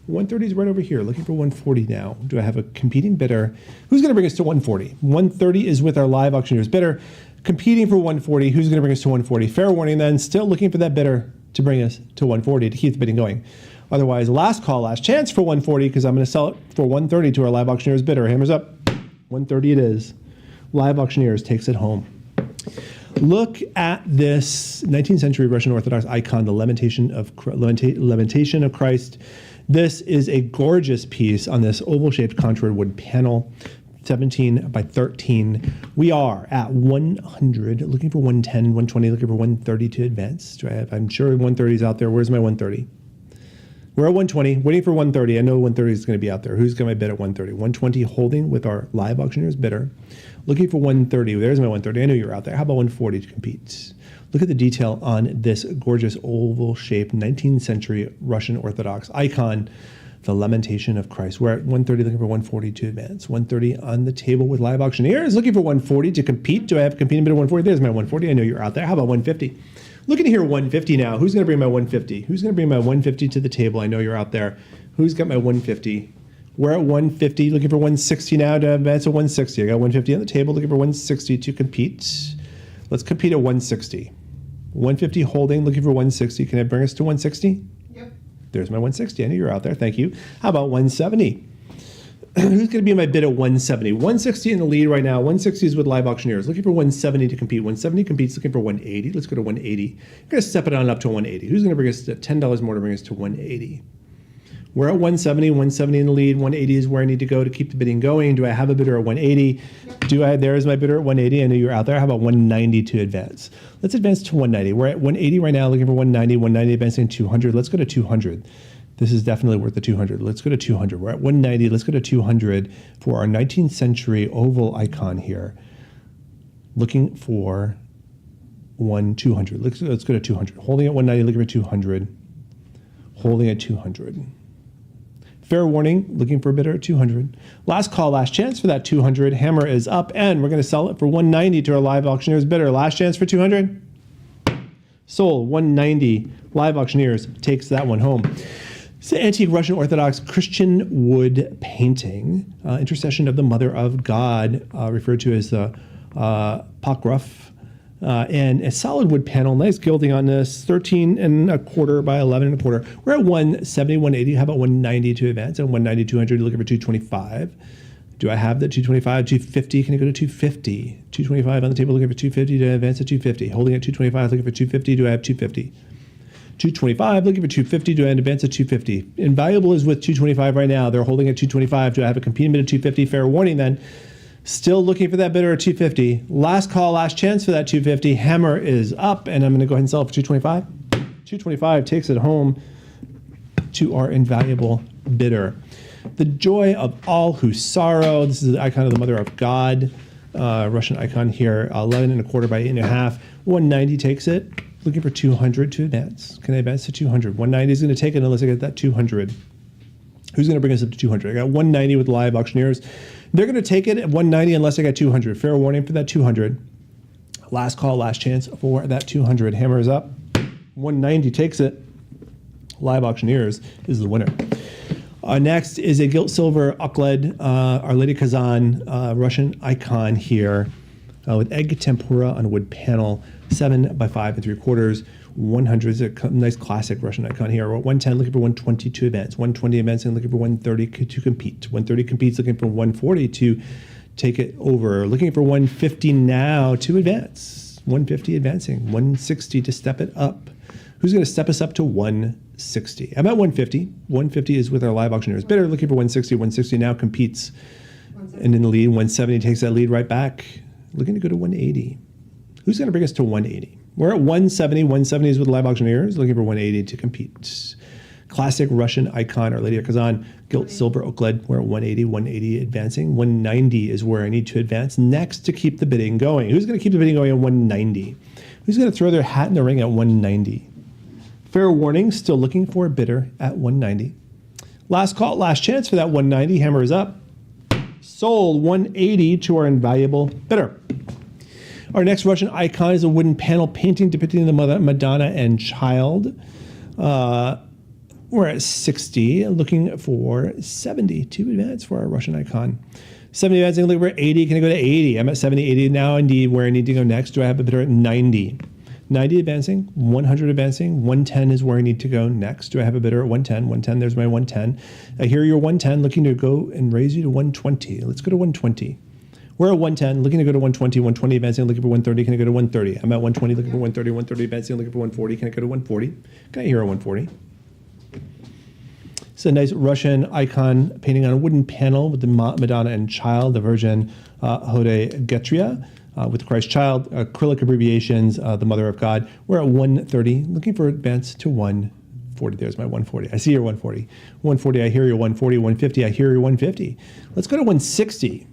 130 is right over here, looking for 140 now. Do I have a competing bidder? Who's going to bring us to 140? 130 is with our live auctioneers bidder, competing for 140. Who's going to bring us to 140? Fair warning then, still looking for that bidder to bring us to 140 to keep the bidding going. Otherwise, last call, last chance for 140 because I'm going to sell it for 130 to our live auctioneers bidder. Hammers up. 130 it is. Live auctioneers takes it home. Look at this 19th century Russian Orthodox icon, the Lamentation of Christ. This is a gorgeous piece on this oval-shaped contoured wood panel, 17 by 13. We are at 100, looking for 110, 120, looking for 130 to advance. I'm sure 130 is out there. Where's my 130? We're at 120, waiting for 130. I know 130 is going to be out there. Who's going to bid at 130? 120 holding with our live auctioneers bidder. Looking for 130. There's my 130. I knew you were out there. How about 140 to compete? Look at the detail on this gorgeous oval-shaped 19th century Russian Orthodox icon, the Lamentation of Christ. We're at 130, looking for 140 to advance. 130 on the table with live auctioneers, looking for 140 to compete. Do I have a competing bid at 140? There's my 140. I know you're out there. How about 150? Looking to hear 150 now. Who's going to bring my 150? Who's going to bring my 150 to the table? I know you're out there. Who's got my 150? We're at 150, looking for 160 now to advance to 160. I got 150 on the table, looking for 160 to compete. Let's compete at 160. 150 holding, looking for 160. Can I bring us to 160? Yep. There's my 160. I know you're out there. Thank you. How about 170? Who's going to be my bid at 170? 160 in the lead right now. 160 is with live auctioneers. Looking for 170 to compete. 170 competes, looking for 180. Let's go to 180. I'm going to step it on up to 180. Who's going to bring us to $10 more to bring us to 180? We're at 170. 170 in the lead. 180 is where I need to go to keep the bidding going. Do I have a bidder at 180? There's my bidder at 180. I know you're out there. How about 190 to advance? Let's advance to 190. We're at 180 right now, looking for 190. 190 advancing 200. Let's go to 200. This is definitely worth the 200. Let's go to 200. We're at 190. Let's go to 200 for our 19th century oval icon here. Looking for 200. Let's go to 200. Holding at 190, looking for 200. Holding at 200. Fair warning, looking for a bidder at 200. Last call, last chance for that 200. Hammer is up, and we're going to sell it for 190 to our live auctioneers bidder. Last chance for 200. Sold, 190. Live auctioneers takes that one home. It's an antique Russian Orthodox Christian wood painting, Intercession of the Mother of God, referred to as the Pokrov, and a solid wood panel, nice gilding on this, 13 and a quarter by 11 and a quarter. We're at 170, 180. How about 190 to advance? And 190, 200, looking for 225. Do I have the 225, 250? Can I go to 250? 225 on the table, looking for 250 to advance at 250. Holding at 225, looking for 250. Do I have 250? 225, looking for 250. Do I advance at 250? Invaluable is with 225 right now. They're holding at 225. Do I have a competing bid at 250? Fair warning then. Still looking for that bidder at 250. Last call, last chance for that 250. Hammer is up, and I'm going to go ahead and sell it for 225. 225 takes it home to our invaluable bidder. The joy of all who sorrow. This is the icon of the Mother of God. Russian icon here. 11 and a quarter by 8.5. 190 takes it. Looking for 200 to advance. Can I advance to 200? 190 is going to take it unless I get that 200. Who's going to bring us up to 200? I got 190 with live auctioneers. They're going to take it at 190 unless I got 200. Fair warning for that 200. Last call, last chance for that 200. Hammer is up. 190 takes it. Live Auctioneers is the winner. Next is a gilt silver Okled, Our Lady Kazan, Russian icon here, with egg tempura on a wood panel, 7 by 5 3/4. 100 is a nice classic Russian icon here. 110 looking for 120 to advance. 120 advancing looking for 130 to compete. 130 competes looking for 140 to take it over. Looking for 150 now to advance. 150 advancing. 160 to step it up. Who's going to step us up to 160? I'm at 150. 150 is with our Live Auctioneers bidder. Looking for 160. 160 now competes and in the lead. 170 takes that lead right back. Looking to go to 180. Who's going to bring us to 180? We're at 170. 170 is with Live Auctioneers. Looking for 180 to compete. Classic Russian icon, Our Lady of Kazan, gilt silver Okled. We're at 180. 180 advancing. 190 is where I need to advance next to keep the bidding going. Who's going to keep the bidding going at 190? Who's going to throw their hat in the ring at 190? Fair warning, still looking for a bidder at 190. Last call, last chance for that 190. Hammer is up. Sold 180 to our invaluable bidder. Our next Russian icon is a wooden panel painting depicting the Madonna and Child. We're at 60, looking for 70 to advance for our Russian icon. 70 advancing, looking for 80. Can I go to 80? I'm at 70, 80 now. Indeed, where I need to go next. Do I have a bidder at 90? 90 advancing, 100 advancing, 110 is where I need to go next. Do I have a bidder at 110? 110, there's my 110. I hear your 110, looking to go and raise you to 120. Let's go to 120. We're at 110, looking to go to 120, 120 advancing, looking for 130. Can I go to 130? I'm at 120, looking for 130, 130 advancing, looking for 140. Can I go to 140? Can I hear a 140? It's a nice Russian icon painting on a wooden panel with the Madonna and Child, the Virgin Hode Getria. With the Christ Child, acrylic abbreviations, the Mother of God. We're at 130, looking for advance to 140. There's my 140. I see your 140. 140, I hear your 140. 150, I hear your 150. Let's go to 160.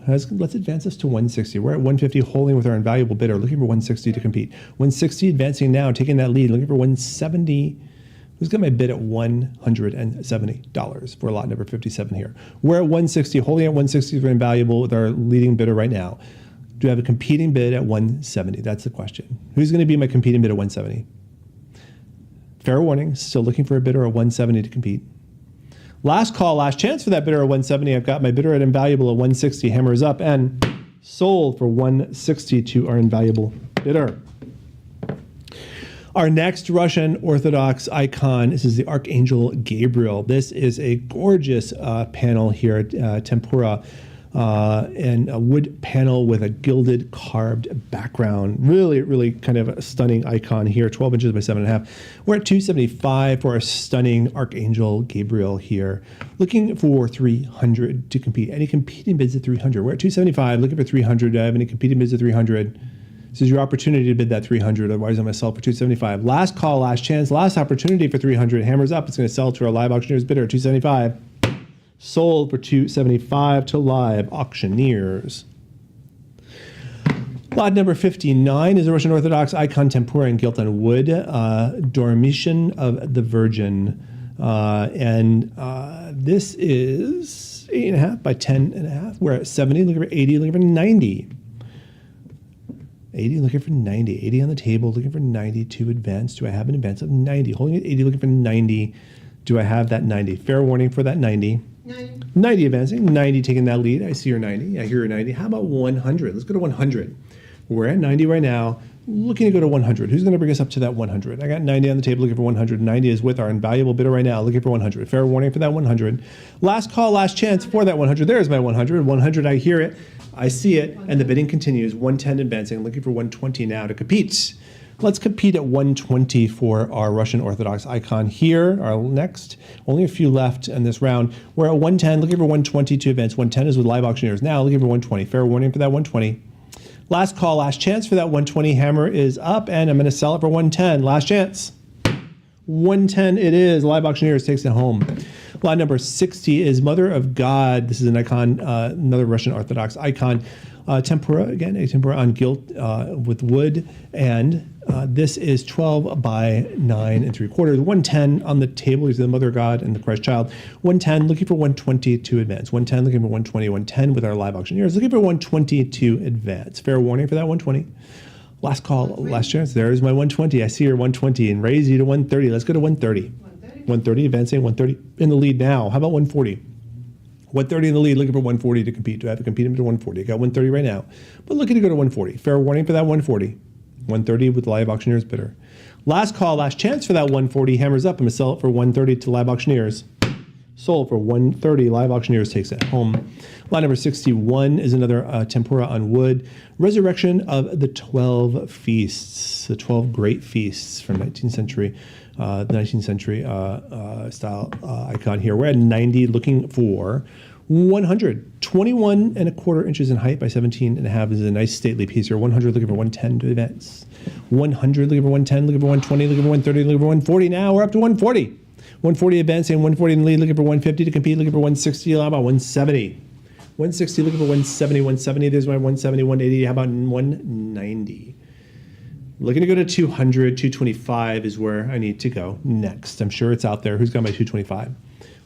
Let's advance us to 160. We're at 150, holding with our invaluable bidder, looking for 160 to compete. 160 advancing now, taking that lead, looking for 170. Who's got my bid at $170 for lot number 57 here? We're at 160, holding at 160 for invaluable with our leading bidder right now. Do I have a competing bid at 170? That's the question. Who's going to be my competing bid at 170? Fair warning, still looking for a bidder at 170 to compete. Last call, last chance for that bidder at 170. I've got my bidder at invaluable at 160. Hammer is up and sold for 160 to our invaluable bidder. Our next Russian Orthodox icon, this is the Archangel Gabriel. This is a gorgeous panel here at Tempura. And a wood panel with a gilded carved background. Really, really kind of a stunning icon here, 12 inches by 7.5. We're at 275 for our stunning Archangel Gabriel here. Looking for 300 to compete. Any competing bids at 300? We're at 275, looking for 300. Do I have any competing bids at 300? This is your opportunity to bid that 300, otherwise I'm going to sell for 275. Last call, last chance, last opportunity for 300. Hammer's up. It's going to sell to our Live Auctioneers bidder at 275. Sold for 275 to Live Auctioneers. Lot number 59 is a Russian Orthodox icon tempura in gilt on wood, Dormition of the Virgin. This is 8.5 by 10.5. We're at 70, looking for 80, looking for 90. 80, looking for 90. 80 on the table, looking for 90 to advance. Do I have an advance of 90? Holding at 80, looking for 90. Do I have that 90? Fair warning for that 90. 90 advancing, 90 taking that lead. I see your 90. I hear your 90. How about 100? Let's go to 100. We're at 90 right now, looking to go to 100. Who's going to bring us up to that 100? I got 90 on the table, looking for 100. 90 is with our invaluable bidder right now, looking for 100. Fair warning for that 100. Last call, last chance for that 100. There's my 100. 100, I hear it, I see it, and the bidding continues. 110 advancing, looking for 120 now to compete. Let's compete at 120 for our Russian Orthodox icon here. Our next, only a few left in this round. We're at 110, looking for 120 to advance. 110 is with Live Auctioneers now, looking for 120. Fair warning for that 120. Last call, last chance for that 120. Hammer is up, and I'm going to sell it for 110. Last chance. 110 it is. Live Auctioneers takes it home. Lot number 60 is Mother of God. This is an icon, another Russian Orthodox icon. Tempura, again, a tempura on gilt with wood. And this is 12 by 9 3/4. 110 on the table is the Mother of God and the Christ Child. 110, looking for 120 to advance. 110, looking for 120. 110 with our live auctioneers, looking for 120 to advance. Fair warning for that 120. Last call, last chance. There's my 120. I see your 120 and raise you to 130. Let's go to 130. 130 advancing, 130 in the lead now. How about 140? 130 in the lead, looking for 140 to compete. Do I have to compete him to 140? I got 130 right now, but looking to go to 140. Fair warning for that 140. 130 with live auctioneers bidder. Last call, last chance for that 140. Hammers up. I'm going to sell it for 130 to live auctioneers. Sold for 130. Live auctioneers takes it home. Lot number 61 is another tempura on wood. Resurrection of the 12 feasts, the 12 great feasts from 19th century, the 19th century style icon here. We're at 90, looking for 100. 21 and a quarter inches in height by 17 and a half is a nice stately piece here. 100, looking for 110 to advance. 100, looking for 110, looking for 120, looking for 130, looking for 140. Now we're up to 140. 140 advancing, 140 in the lead, looking for 150 to compete, looking for 160. How about 170? 160, looking for 170, 170. There's my 170, 180. How about 190? Looking to go to 200, 225 is where I need to go next. I'm sure it's out there. Who's got my 225?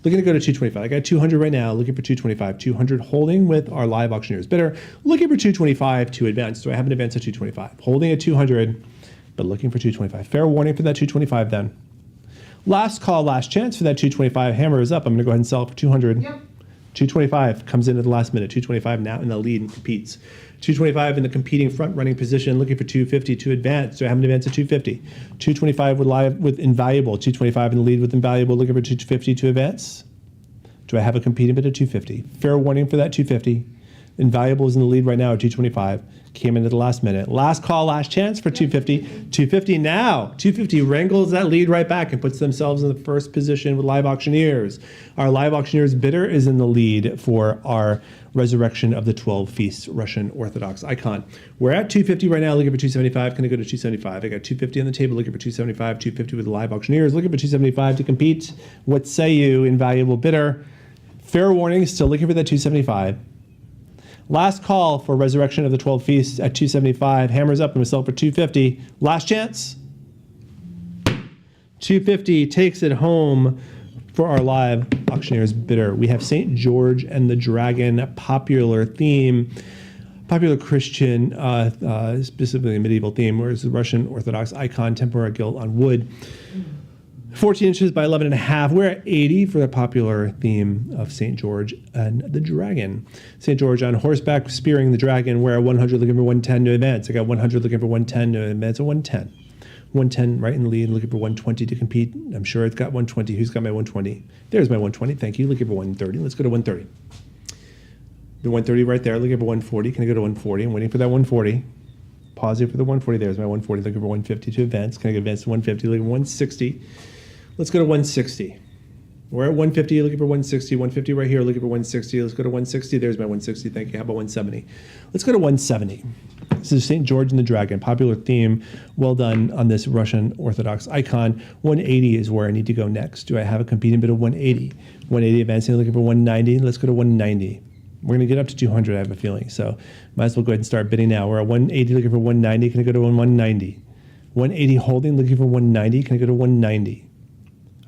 Looking to go to 225. I got 200 right now, looking for 225. 200 holding with our live auctioneers bidder. Looking for 225 to advance. Do I have an advance at 225? Holding at 200, but looking for 225. Fair warning for that 225 then. Last call, last chance for that 225. Hammer is up. I'm going to go ahead and sell it for 200. Yep. 225 comes in at the last minute. 225 now in the lead and competes. 225 in the competing front running position, looking for 250 to advance. Do I have an advance at 250? 225 with invaluable. 225 in the lead with invaluable, looking for 250 to advance. Do I have a competing bid at 250? Fair warning for that 250. Invaluable is in the lead right now at 225. Came in at the last minute. Last call, last chance for 250. 250 now. 250 wrangles that lead right back and puts themselves in the first position with live auctioneers. Our live auctioneers bidder is in the lead for our resurrection of the 12 feasts Russian Orthodox icon. We're at 250 right now, looking for 275. Can I go to 275? I got 250 on the table, looking for 275. 250 with the live auctioneers, looking for 275 to compete. What say you, invaluable bidder? Fair warning, still looking for that 275. Last call for resurrection of the 12 feasts at 275. Hammers up and we sell for 250. Last chance. 250 takes it home for our live auctioneers bidder. We have St. George and the Dragon, a popular theme, popular Christian, specifically a medieval theme, whereas the Russian Orthodox icon, tempura gilt on wood. 14 inches by 11 and a half. We're at 80 for the popular theme of St. George and the Dragon. St. George on horseback spearing the dragon. We're at 100 looking for 110 to advance. I got 100 looking for 110 to advance. A 110. 110 right in the lead, looking for 120 to compete. I'm sure it's got 120. Who's got my 120? There's my 120. Thank you. Looking for 130. Let's go to 130. The 130 right there. Looking for 140. Can I go to 140? I'm waiting for that 140. Pausing for the 140. There's my 140. Looking for 150 to advance. Can I get advance to 150? Looking for 160. Let's go to 160. We're at 150, looking for 160. 150 right here, looking for 160. Let's go to 160. There's my 160. Thank you. How about 170? Let's go to 170. This is St. George and the Dragon, popular theme. Well done on this Russian Orthodox icon. 180 is where I need to go next. Do I have a competing bid of 180? 180 advancing, looking for 190. Let's go to 190. We're going to get up to 200, I have a feeling. So might as well go ahead and start bidding now. We're at 180, looking for 190. Can I go to 190? 180 holding, looking for 190. Can I go to 190?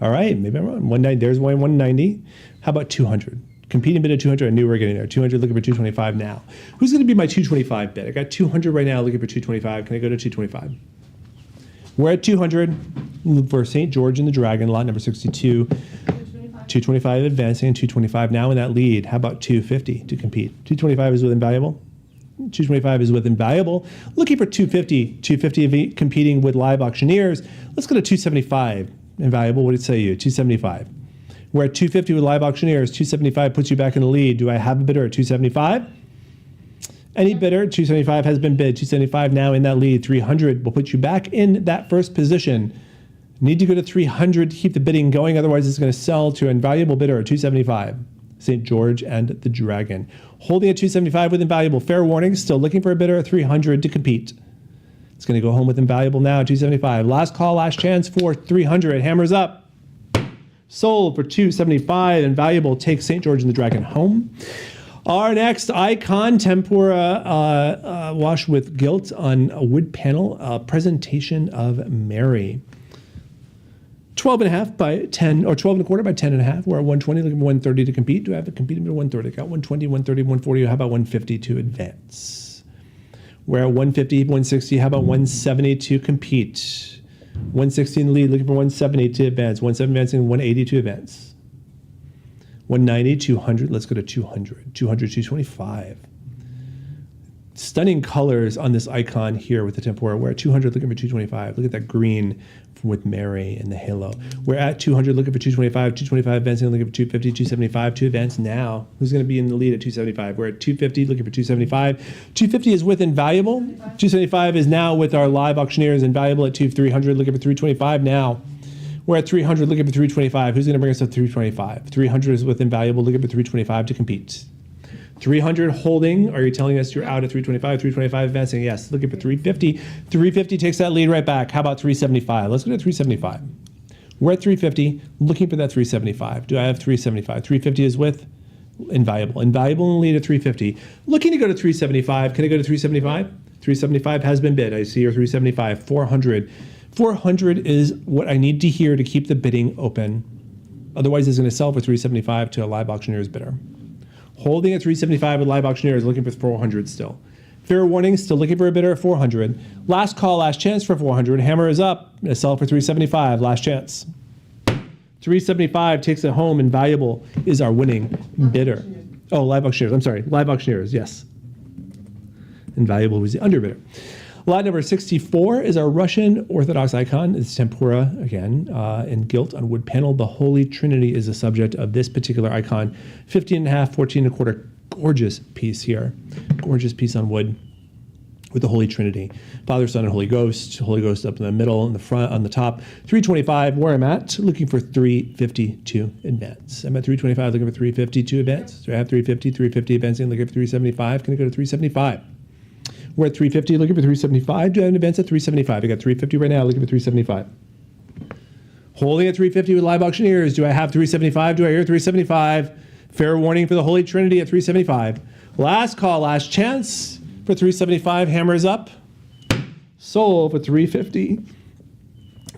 All right, maybe I'm wrong. 190, there's my 190. How about 200? Competing bid at 200, I knew we were getting there. 200, looking for 225 now. Who's going to be my 225 bid? I got 200 right now, looking for 225. Can I go to 225? We're at 200 for St. George and the Dragon, lot number 62. 225 advancing and 225 now in that lead. How about 250 to compete? 225 is with invaluable. 225 is with invaluable. Looking for 250. 250 competing with live auctioneers. Let's go to 275. Invaluable, what did it say you? 275. We're at 250 with live auctioneers. 275 puts you back in the lead. Do I have a bidder at 275? Any bidder, 275 has been bid. 275 now in that lead. 300 will put you back in that first position. Need to go to 300 to keep the bidding going. Otherwise, it's going to sell to an invaluable bidder at 275. St. George and the Dragon. Holding at 275 with invaluable. Fair warning, still looking for a bidder at 300 to compete. It's going to go home with invaluable now, 275. Last call, last chance for 300. Hammers up. Sold for 275. Invaluable takes St. George and the Dragon home. Our next icon, tempura wash with gilt on a wood panel, presentation of Mary. 12 and a half by 10, or 12 and a quarter by 10 and a half. We're at 120, looking for 130 to compete. Do I have a competing bid of 130? Got 120, 130, 140. How about 150 to advance? We're at 150, 160. How about 170 to compete? 160 in the lead, looking for 170 to advance. 170 advancing, 180 to advance. 190, 200. Let's go to 200. 200, 225. Stunning colors on this icon here with the tempura. We're at 200, looking for 225. Look at that green with Mary and the halo. We're at 200, looking for 225. 225 advancing, looking for 250, 275 to advance now. Who's going to be in the lead at 275? We're at 250, looking for 275. 250 is with Invaluable. 275 is now with our live auctioneers. Invaluable at 300, looking for 325 now. We're at 300, looking for 325. Who's going to bring us up 325? 300 is with Invaluable, looking for 325 to compete. 300 holding. Are you telling us you're out at 325? 325 advancing. Yes. Looking for 350. 350 takes that lead right back. How about 375? Let's go to 375. We're at 350. Looking for that 375. Do I have 375? 350 is with Invaluable. Invaluable in the lead at 350. Looking to go to 375. Can I go to 375? 375 has been bid. I see your 375. 400. 400 is what I need to hear to keep the bidding open. Otherwise, it's going to sell for 375 to a live auctioneer's bidder. Holding at 375 with live auctioneers, looking for 400 still. Fair warning, still looking for a bidder at 400. Last call, last chance for 400. Hammer is up. Gonna sell for 375. Last chance. 375 takes it home. Invaluable is our winning bidder. Oh, live auctioneers. I'm sorry. Live auctioneers. Yes. Invaluable was the underbidder. Lot number 64 is our Russian Orthodox icon. It's tempura, again, in gilt on wood panel. The Holy Trinity is the subject of this particular icon. 15 and a half, 14 and a quarter. Gorgeous piece here. Gorgeous piece on wood with the Holy Trinity. Father, Son, and Holy Ghost. Holy Ghost up in the middle, in the front, on the top. 325, where I'm at, looking for 350 to advance. I'm at 325, looking for 350 to advance. So I have 350, 350 advancing, looking for 375. Can I go to 375? We're at 350, looking for 375. Do I have an advance at 375? I got 350 right now, looking for 375. Holding at 350 with live auctioneers. Do I have 375? Do I hear 375? Fair warning for the Holy Trinity at 375. Last call, last chance for 375. Hammers up. Sold for 350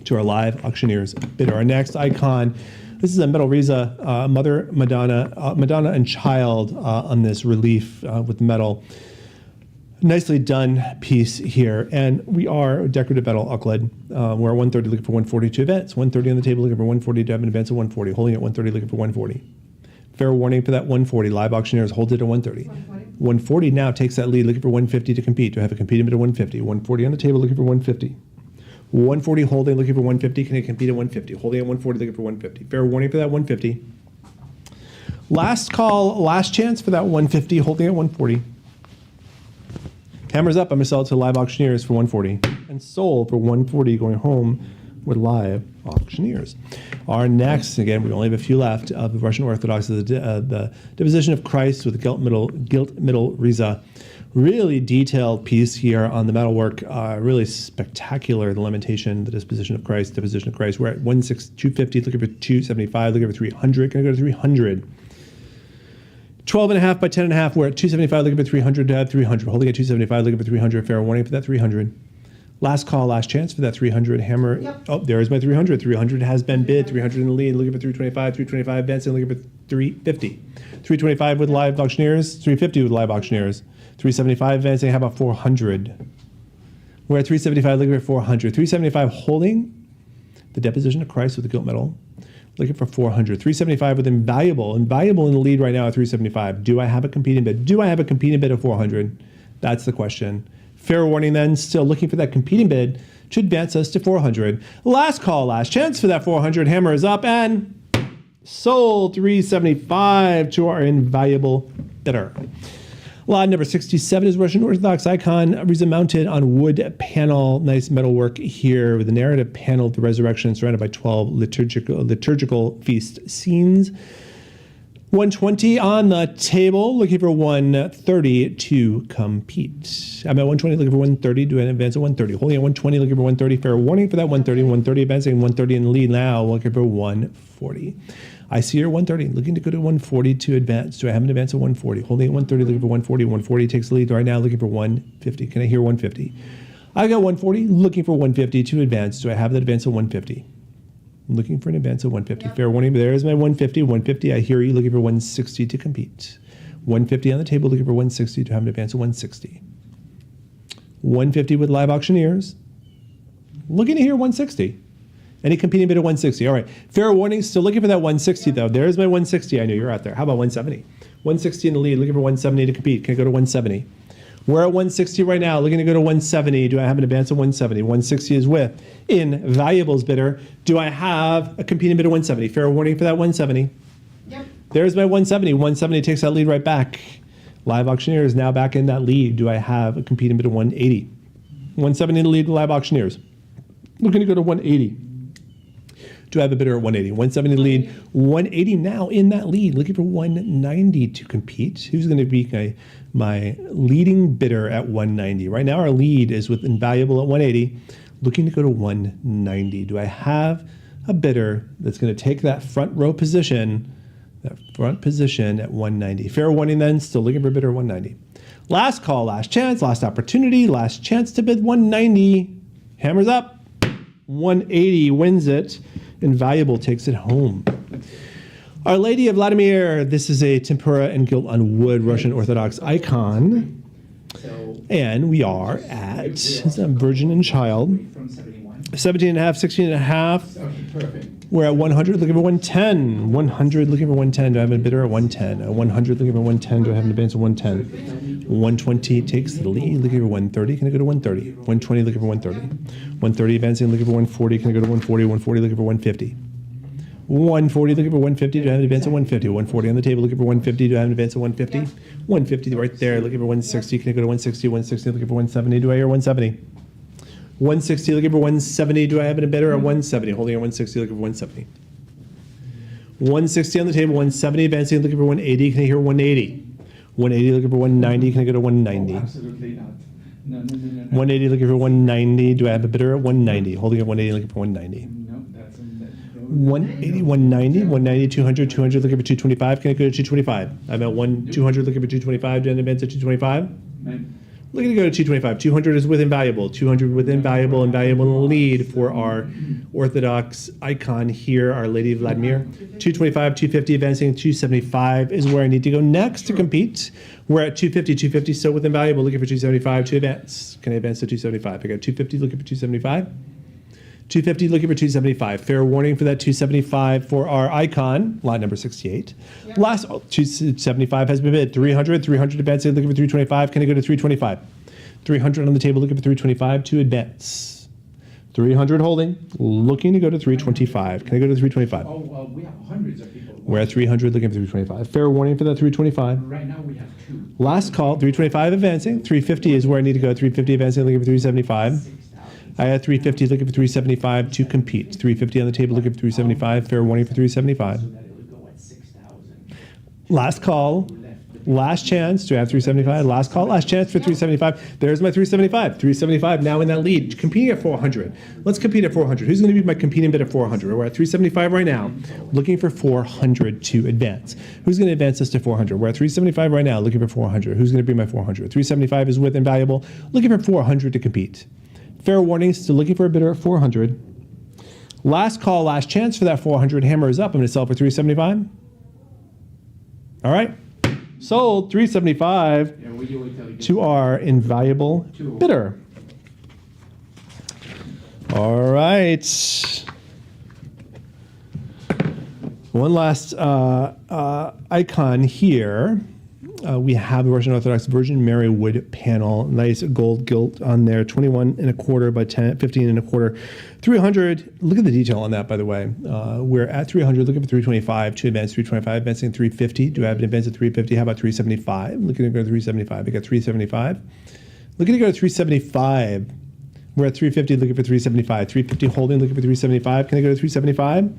to our live auctioneers bidder. Our next icon. This is a metal Riza, Mother Madonna, Madonna and Child on this relief with metal. Nicely done piece here, and we are decorative metal Euclid. We're at 130 looking for 140 to advance. 130 on the table looking for 140 to have an advance of 140. Holding at 130 looking for 140. Fair warning for that 140. Live auctioneers holds it at 130. 140 now takes that lead looking for 150 to compete. Do I have a competing bid of 150? 140 on the table looking for 150. 140 holding looking for 150. Can it compete at 150? Holding at 140 looking for 150. Fair warning for that 150. Last call, last chance for that 150. Holding at 140. Hammers up. I'm going to sell it to live auctioneers for 140 and sold for 140 going home with live auctioneers. Our next, again, we only have a few left of the Russian Orthodox, the Deposition of Christ with the gilt middle Riza. Really detailed piece here on the metalwork. Really spectacular, the lamentation, the Deposition of Christ. We're at 250, looking for 275, looking for 300. Going to go to 300. 12 and a half by 10 and a half. We're at 275, looking for 300 to add 300. Holding at 275, looking for 300. Fair warning for that 300. Last call, last chance for that 300. Hammer. Yep. Oh, there is my 300. 300 has been bid. 300 in the lead. Looking for 325. 325 advancing. Looking for 350. 325 with live auctioneers. 350 with live auctioneers. 375 advancing. How about 400? We're at 375, looking for 400. 375 holding the Deposition of Christ with the gilt medal. Looking for 400. 375 with Invaluable. Invaluable in the lead right now at 375. Do I have a competing bid? Do I have a competing bid of 400? That's the question. Fair warning then, still looking for that competing bid to advance us to 400. Last call, last chance for that 400. Hammer is up and sold 375 to our Invaluable bidder. Lot number 67 is Russian Orthodox icon, Riza mounted on wood panel. Nice metalwork here with the narrative panel of the resurrection surrounded by 12 liturgical feast scenes. 120 on the table, looking for 130 to compete. I'm at 120, looking for 130 to advance at 130. Holding at 120, looking for 130. Fair warning for that 130. 130 advancing, 130 in the lead now, looking for 140. I see you're 130, looking to go to 140 to advance. Do I have an advance of 140? Holding at 130, looking for 140. 140 takes the lead right now, looking for 150. Can I hear 150? I got 140, looking for 150 to advance. Do I have that advance of 150? Looking for an advance of 150. Yep. Fair warning, there's my 150. 150, I hear you, looking for 160 to compete. 150 on the table, looking for 160 to have an advance of 160. 150 with live auctioneers. Looking to hear 160. Any competing bid at 160. All right. Fair warning, still looking for that 160 though. There's my 160. I knew you're out there. How about 170? 160 in the lead, looking for 170 to compete. Can I go to 170? We're at 160 right now, looking to go to 170. Do I have an advance of 170? 160 is with Invaluables bidder. Do I have a competing bid at 170? Fair warning for that 170. Yep. There's my 170. 170 takes that lead right back. Live auctioneer is now back in that lead. Do I have a competing bid of 180? 170 in the lead with live auctioneers. Looking to go to 180. Do I have a bidder at 180? 170 lead. 180 now in that lead. Looking for 190 to compete. Who's going to be my leading bidder at 190? Right now our lead is with Invaluable at 180. Looking to go to 190. Do I have a bidder that's going to take that front row position? That front position at 190. Fair warning then, still looking for a bidder at 190. Last call, last chance, last opportunity, last chance to bid 190. Hammers up. 180 wins it. Invaluable takes it home. Our Lady of Vladimir. This is a tempura and gilt on wood Russian Orthodox icon. So And we are at Virgin and Child. from 71. 17 and a half, 16 and a half. Okay, perfect. We're at 100, looking for 110. 100, looking for 110. Do I have a bidder at 110? At 100, looking for 110. Do I have an advance of 110? 120 takes the lead, looking for 130. Can I go to 130? 120, looking for 130. 130 advancing, looking for 140. Can I go to 140? 140, looking for 150. 140, looking for 150. Do I have an advance of 150? 140 on the table, looking for 150. Do I have an advance of 150? 150 right there, looking for 160. Can I go to 160? 160, looking for 170. Do I hear 170? 160, looking for 170. Do I have a bidder at 170? Holding at 160, looking for 170. 160 on the table, 170 advancing, looking for 180. Can I hear 180? 180, looking for 190. Can I go to 190? Absolutely not. No. 180, looking for 190. Do I have a bidder at 190? Holding at 180, looking for 190. No, that's 180, 190, 190, 200, 200, looking for 225. Can I go to 225? I'm at 200, looking for 225. Do I have an advance at 225? Looking to go to 225. 200 is with Invaluable. 200 with Invaluable. Invaluable in the lead for our Orthodox icon here, Our Lady of Vladimir. 225, 250 advancing. 275 is where I need to go next to compete. We're at 250, 250 still with Invaluable. Looking for 275 to advance. Can I advance to 275? I got 250 looking for 275. 250 looking for 275. Fair warning for that 275 for our icon, lot number 68. Yep. Last 275 has been bid. 300, 300 advancing, looking for 325. Can I go to 325? 300 on the table, looking for 325 to advance. 300 holding, looking to go to 325. Can I go to 325? Oh, well, we have hundreds of people. We're at 300, looking for 325. Fair warning for that 325. Right now we have 2. Last call, 325 advancing. 350 is where I need to go. 350 advancing, looking for 375. 6,000. I had 350 looking for 375 to compete. 350 on the table looking for 375. Fair warning for 375. So that it would go at 6,000. Last call. Last chance. Do I have 375? Last call. Last chance for 375. There's my 375. 375 now in that lead. Competing at 400. Let's compete at 400. Who's going to be my competing bid at 400? We're at 375 right now. Looking for 400 to advance. Who's going to advance us to 400? We're at 375 right now. Looking for 400. Who's going to be my 400? 375 is with Invaluable. Looking for 400 to compete. Fair warning, still looking for a bidder at 400. Last call, last chance for that 400. Hammer is up. I'm going to sell for 375. All right. Sold 375 Yeah, we wait till you get to our Invaluable bidder. All right. One last icon here. We have the Russian Orthodox Virgin Mary wood panel, nice gold gilt on there, 21 and a quarter by 15 and a quarter, 300. Look at the detail on that, by the way. We're at 300, looking for 325 to advance 325, advancing 350. Do I have an advance at 350? How about 375? Looking to go to 375. I got 375. Looking to go to 375. We're at 350, looking for 375. 350 holding, looking for 375. Can I go to 375?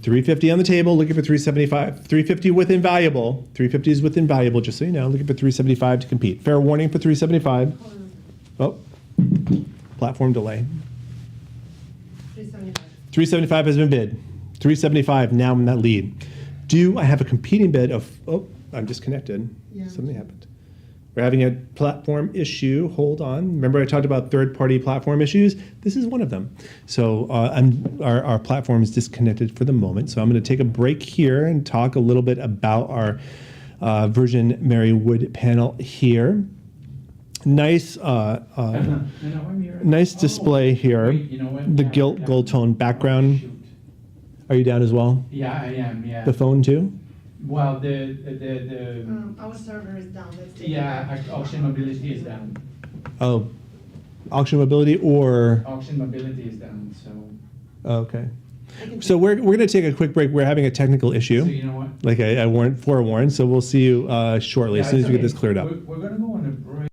350 on the table, looking for 375. 350 with Invaluable. 350 is with Invaluable, just so you know. Looking for 375 to compete. Fair warning for 375. Oh, platform delay. 375. 375 has been bid. 375 now in that lead. I have a competing bid of, oh, I'm disconnected. Yeah. Something happened. We're having a platform issue. Hold on. Remember I talked about third-party platform issues? This is one of them. So our platform is disconnected for the moment. So I'm going to take a break here and talk a little bit about our Virgin Mary wood panel here. Nice, nice display here. Wait, you know what? The Yeah, gilt yeah. gold tone background. Shoot. Are you down as well? Yeah, I am, yeah. The phone too? Well, the Our server is down. Let's take yeah, auction mobility is down. Oh, auction mobility or, Auction mobility is down, so. oh, okay. I can So we're going to take a quick break. We're having a technical So issue, you know what? like I forewarned. So we'll see you shortly, as Yeah, soon as it's we get okay. this cleared up. We're gonna go on a break.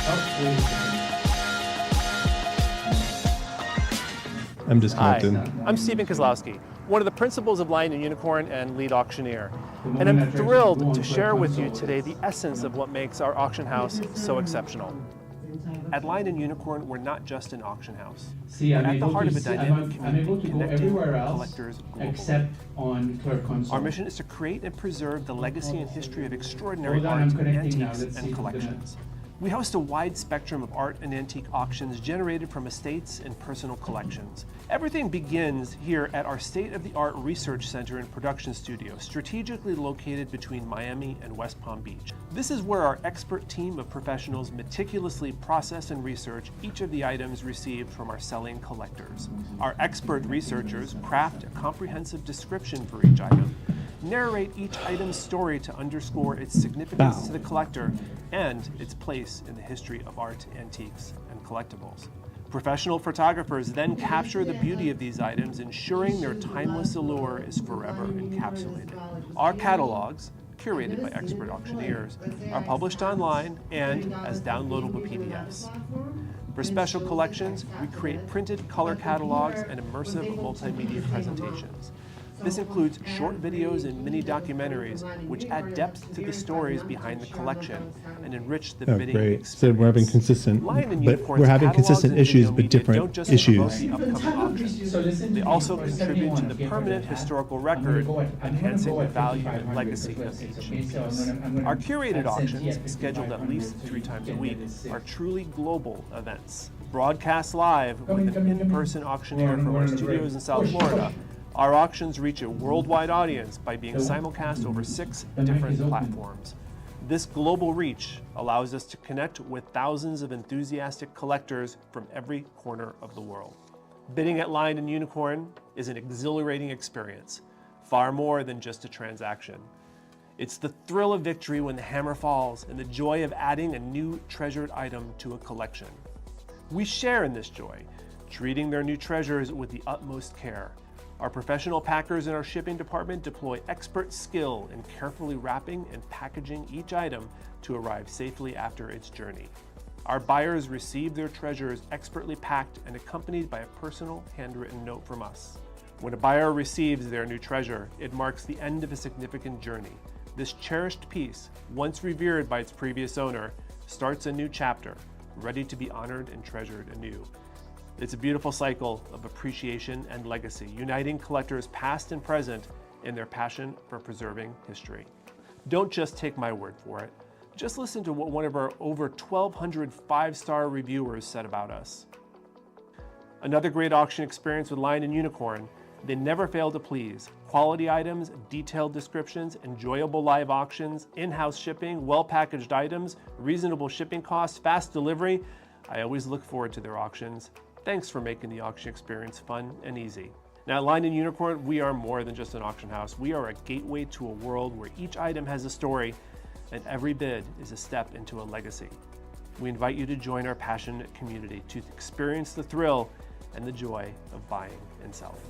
Oh, wait a second. I'm Hi, disconnected. I'm Stephen Kozlowski, one of the principals of Lion and Unicorn and lead auctioneer. The And moment I'm I try to go thrilled on to to a share with you console, today the essence of what makes our auction house so exceptional. At Lion and Unicorn, we're not just an auction house. See, We're I'm at the able heart to of a see, dynamic I'm able to community go connecting everywhere else collectors globally. except on Clerk Console. Our mission is to create and preserve the legacy and history of extraordinary Hold on, art, I'm connecting now. antiques, Let's see and if it's gonna- collections. We host a wide spectrum of art and antique auctions generated from estates and personal collections. Everything begins here at our state-of-the-art research center and production studio, strategically located between Miami and West Palm Beach. This is where our expert team of professionals meticulously process and research each of the items received from our selling collectors. Our expert researchers craft a comprehensive description for each item, narrate each item's story to underscore its significance Wow. to the collector and its place in the history of art, antiques, and collectibles. Professional photographers then capture the beauty of these items, ensuring their timeless allure is forever encapsulated. Our catalogs, curated by expert auctioneers, are published online and as downloadable PDFs. For special collections, we create printed color catalogs and immersive multimedia presentations. This includes short videos and mini documentaries, which add depth to the stories behind the collection and enrich the Oh, bidding great. experience. So we're having consistent, Lion and but Unicorn's we're having catalogs consistent and issues, video but media different don't just promote issues. the upcoming auctions. So listen They to also me. contribute to the Get rid of permanent that. historical I'm gonna record, go at- I'm gonna enhancing go the at value 5,500 and legacy for of Swiss, each okay? So piece. I'm gonna Our curated absent, auctions, yeah, scheduled at 5,500, least so 3 you times can a week, get it safe. are truly global events. Broadcast live Come in, with come an in, come in. in-person auctioneer We're from on our a break. studios in South Push, Florida, push. our auctions reach a worldwide audience by being The- simulcast over 6 the mic different is open. platforms. This global reach allows us to connect with thousands of enthusiastic collectors from every corner of the world. Bidding at Lion and Unicorn is an exhilarating experience, far more than just a transaction. It's the thrill of victory when the hammer falls and the joy of adding a new treasured item to a collection. We share in this joy, treating their new treasures with the utmost care. Our professional packers in our shipping department deploy expert skill in carefully wrapping and packaging each item to arrive safely after its journey. Our buyers receive their treasures expertly packed and accompanied by a personal handwritten note from us. When a buyer receives their new treasure, it marks the end of a significant journey. This cherished piece, once revered by its previous owner, starts a new chapter, ready to be honored and treasured anew. It's a beautiful cycle of appreciation and legacy, uniting collectors past and present in their passion for preserving history. Don't just take my word for it. Just listen to what one of our over 1,200 five-star reviewers said about us. Another great auction experience with Lion and Unicorn. They never fail to please. Quality items, detailed descriptions, enjoyable live auctions, in-house shipping, well-packaged items, reasonable shipping costs, fast delivery. I always look forward to their auctions. Thanks for making the auction experience fun and easy. Now at Lion and Unicorn, we are more than just an auction house. We are a gateway to a world where each item has a story and every bid is a step into a legacy. We invite you to join our passionate community to experience the thrill and the joy of buying and selling.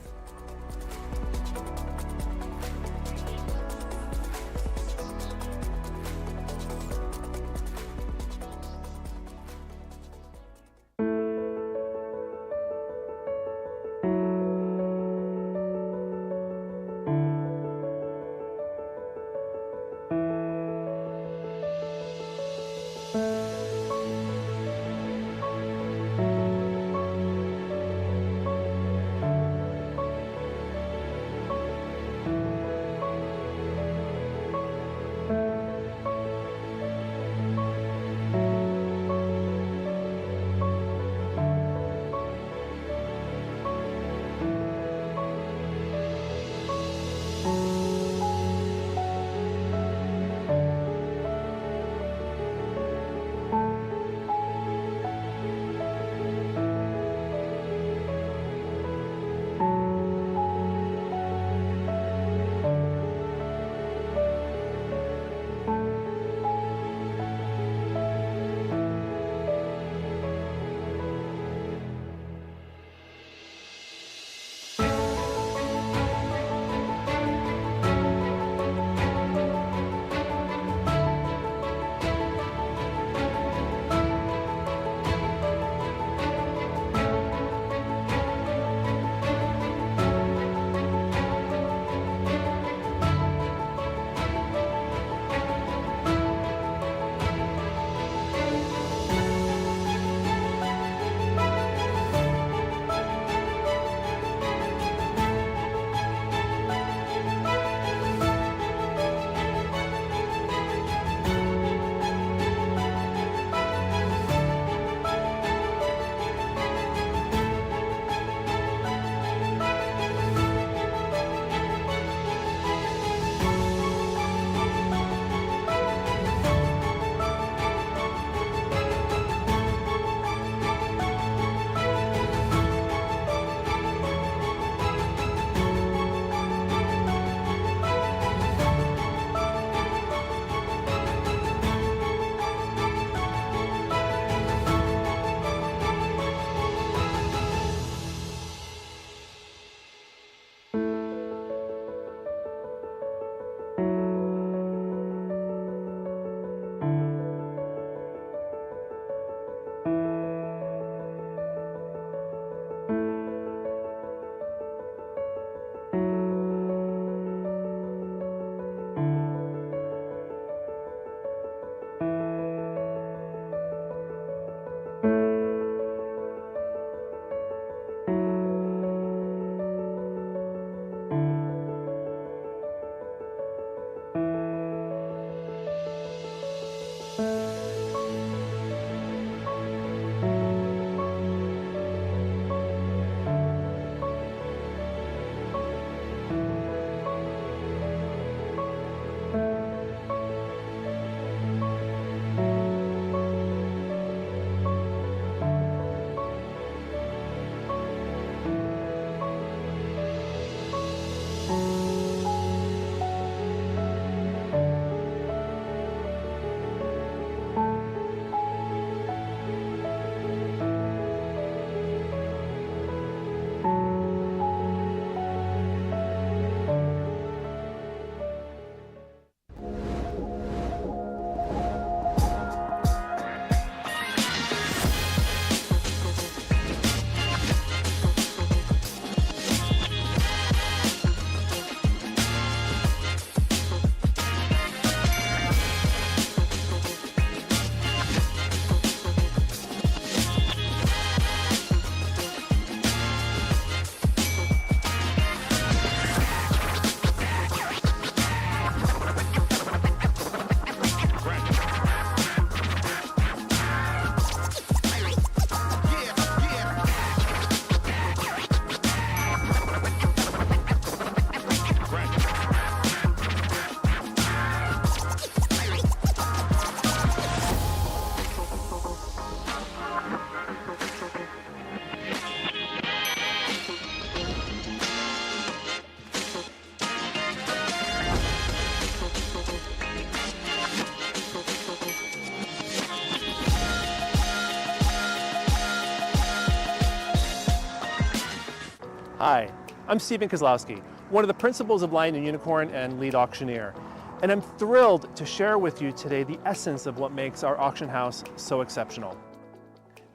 Hi, I'm Stephen Kozlowski, one of the principals of Lion and Unicorn and lead auctioneer. And I'm thrilled to share with you today the essence of what makes our auction house so exceptional.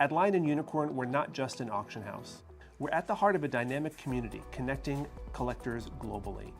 At Lion and Unicorn, we're not just an auction house. We're at the heart of a dynamic community connecting collectors globally.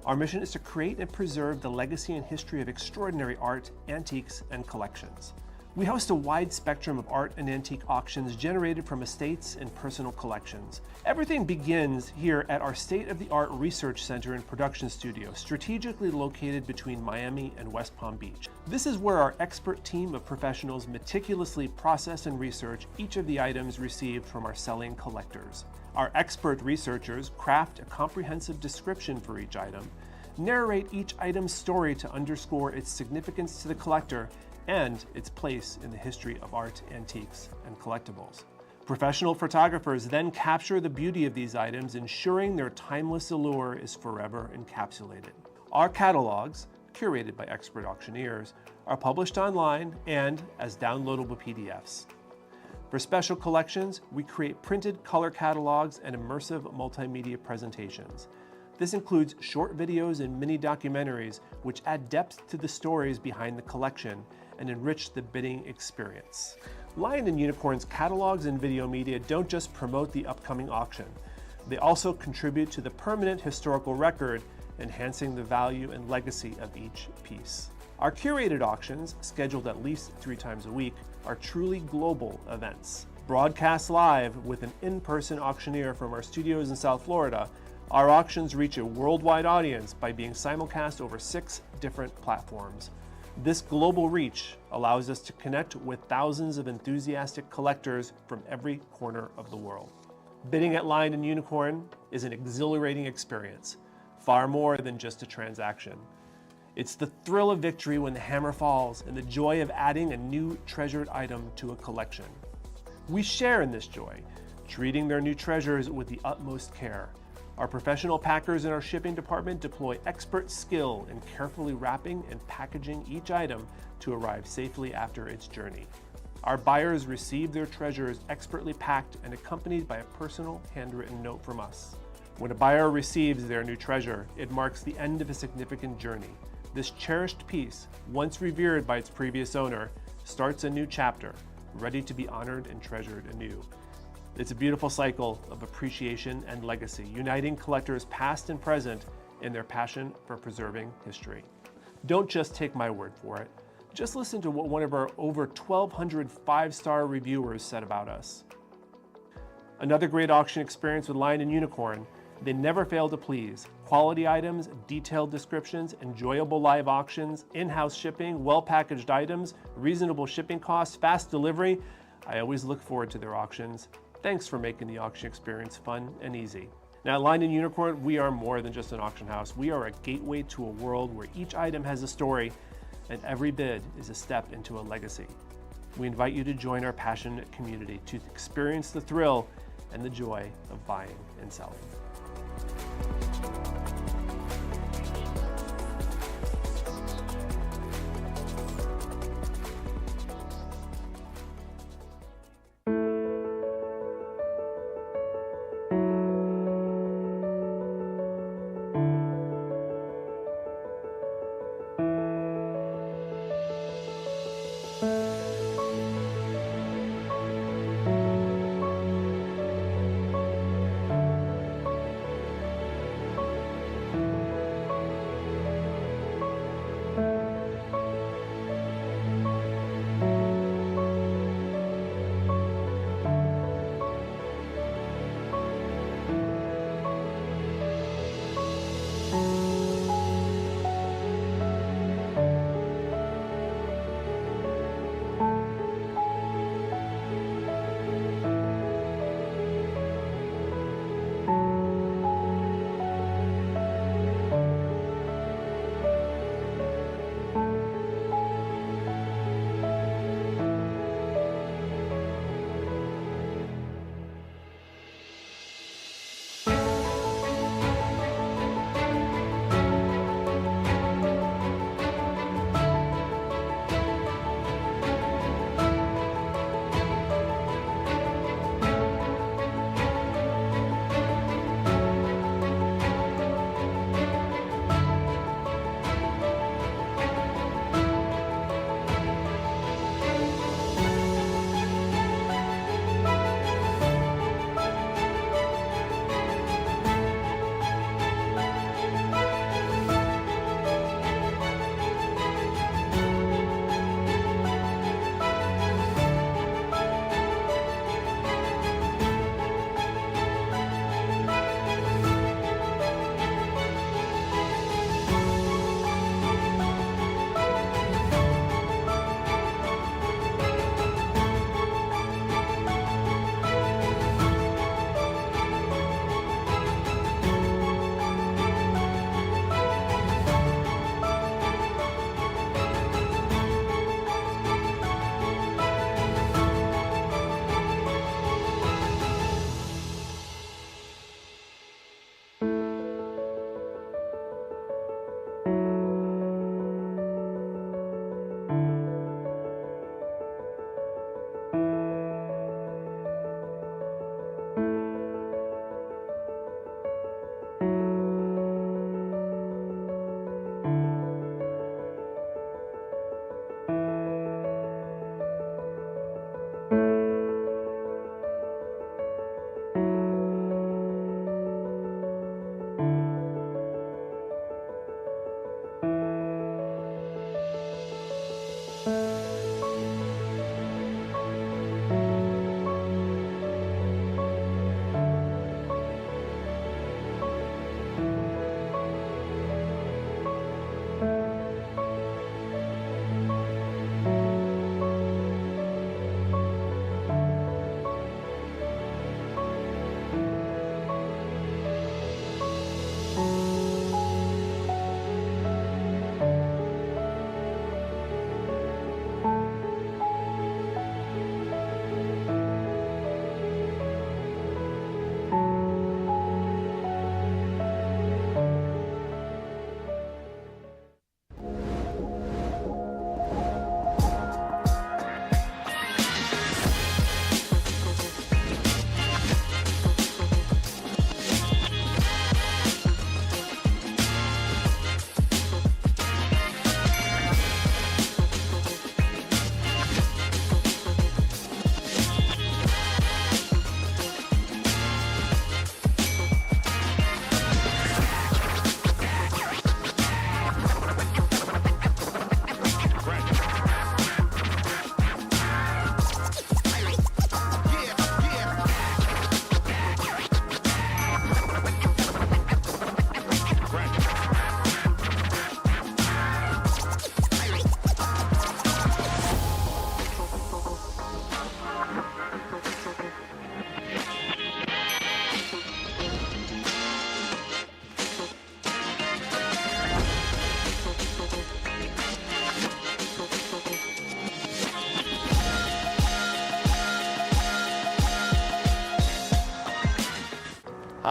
Our mission is to create and preserve the legacy and history of extraordinary art, antiques, and collections. We host a wide spectrum of art and antique auctions generated from estates and personal collections. Everything begins here at our state-of-the-art research center and production studio, strategically located between Miami and West Palm Beach. This is where our expert team of professionals meticulously process and research each of the items received from our selling collectors. Our expert researchers craft a comprehensive description for each item, narrate each item's story to underscore its significance to the collector and its place in the history of art, antiques, and collectibles. Professional photographers then capture the beauty of these items, ensuring their timeless allure is forever encapsulated. Our catalogs, curated by expert auctioneers, are published online and as downloadable PDFs. For special collections, we create printed color catalogs and immersive multimedia presentations. This includes short videos and mini documentaries which add depth to the stories behind the collection and enrich the bidding experience. Lion and Unicorn's catalogs and video media don't just promote the upcoming auction. They also contribute to the permanent historical record, enhancing the value and legacy of each piece. Our curated auctions, scheduled at least 3 times a week, are truly global events. Broadcast live with an in-person auctioneer from our studios in South Florida, our auctions reach a worldwide audience by being simulcast over 6 different platforms. This global reach allows us to connect with thousands of enthusiastic collectors from every corner of the world. Bidding at Lion and Unicorn is an exhilarating experience, far more than just a transaction. It's the thrill of victory when the hammer falls and the joy of adding a new treasured item to a collection. We share in this joy, treating their new treasures with the utmost care. Our professional packers in our shipping department deploy expert skill in carefully wrapping and packaging each item to arrive safely after its journey. Our buyers receive their treasures expertly packed and accompanied by a personal handwritten note from us. When a buyer receives their new treasure, it marks the end of a significant journey. This cherished piece, once revered by its previous owner, starts a new chapter, ready to be honored and treasured anew. It's a beautiful cycle of appreciation and legacy, uniting collectors past and present in their passion for preserving history. Don't just take my word for it. Just listen to what one of our over 1,200 5-star reviewers said about us. Another great auction experience with Lion and Unicorn. They never fail to please. Quality items, detailed descriptions, enjoyable live auctions, in-house shipping, well-packaged items, reasonable shipping costs, fast delivery. I always look forward to their auctions. Thanks for making the auction experience fun and easy. Now at Lion and Unicorn, we are more than just an auction house. We are a gateway to a world where each item has a story and every bid is a step into a legacy. We invite you to join our passionate community to experience the thrill and the joy of buying and selling.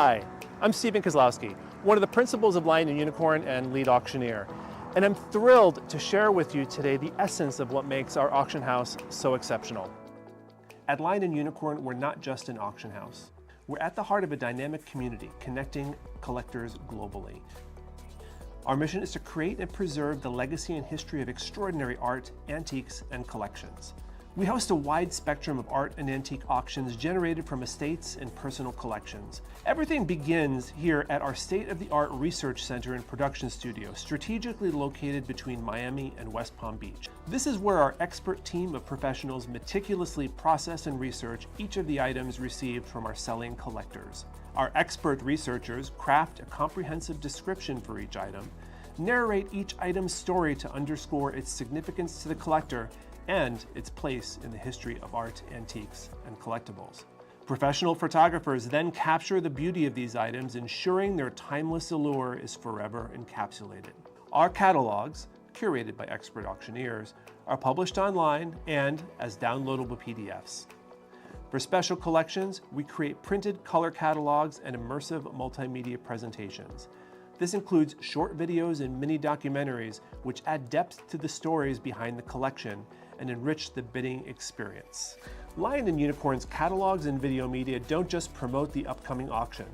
Hi, I'm Stephen Kozlowski, one of the principals of Lion and Unicorn and lead auctioneer. And I'm thrilled to share with you today the essence of what makes our auction house so exceptional. At Lion and Unicorn, we're not just an auction house. We're at the heart of a dynamic community connecting collectors globally. Our mission is to create and preserve the legacy and history of extraordinary art, antiques, and collections. We host a wide spectrum of art and antique auctions generated from estates and personal collections. Everything begins here at our state-of-the-art research center and production studio, strategically located between Miami and West Palm Beach. This is where our expert team of professionals meticulously process and research each of the items received from our selling collectors. Our expert researchers craft a comprehensive description for each item, narrate each item's story to underscore its significance to the collector and its place in the history of art, antiques, and collectibles. Professional photographers then capture the beauty of these items, ensuring their timeless allure is forever encapsulated. Our catalogs, curated by expert auctioneers, are published online and as downloadable PDFs. For special collections, we create printed color catalogs and immersive multimedia presentations. This includes short videos and mini documentaries which add depth to the stories behind the collection and enrich the bidding experience. Lion and Unicorn's catalogs and video media don't just promote the upcoming auction.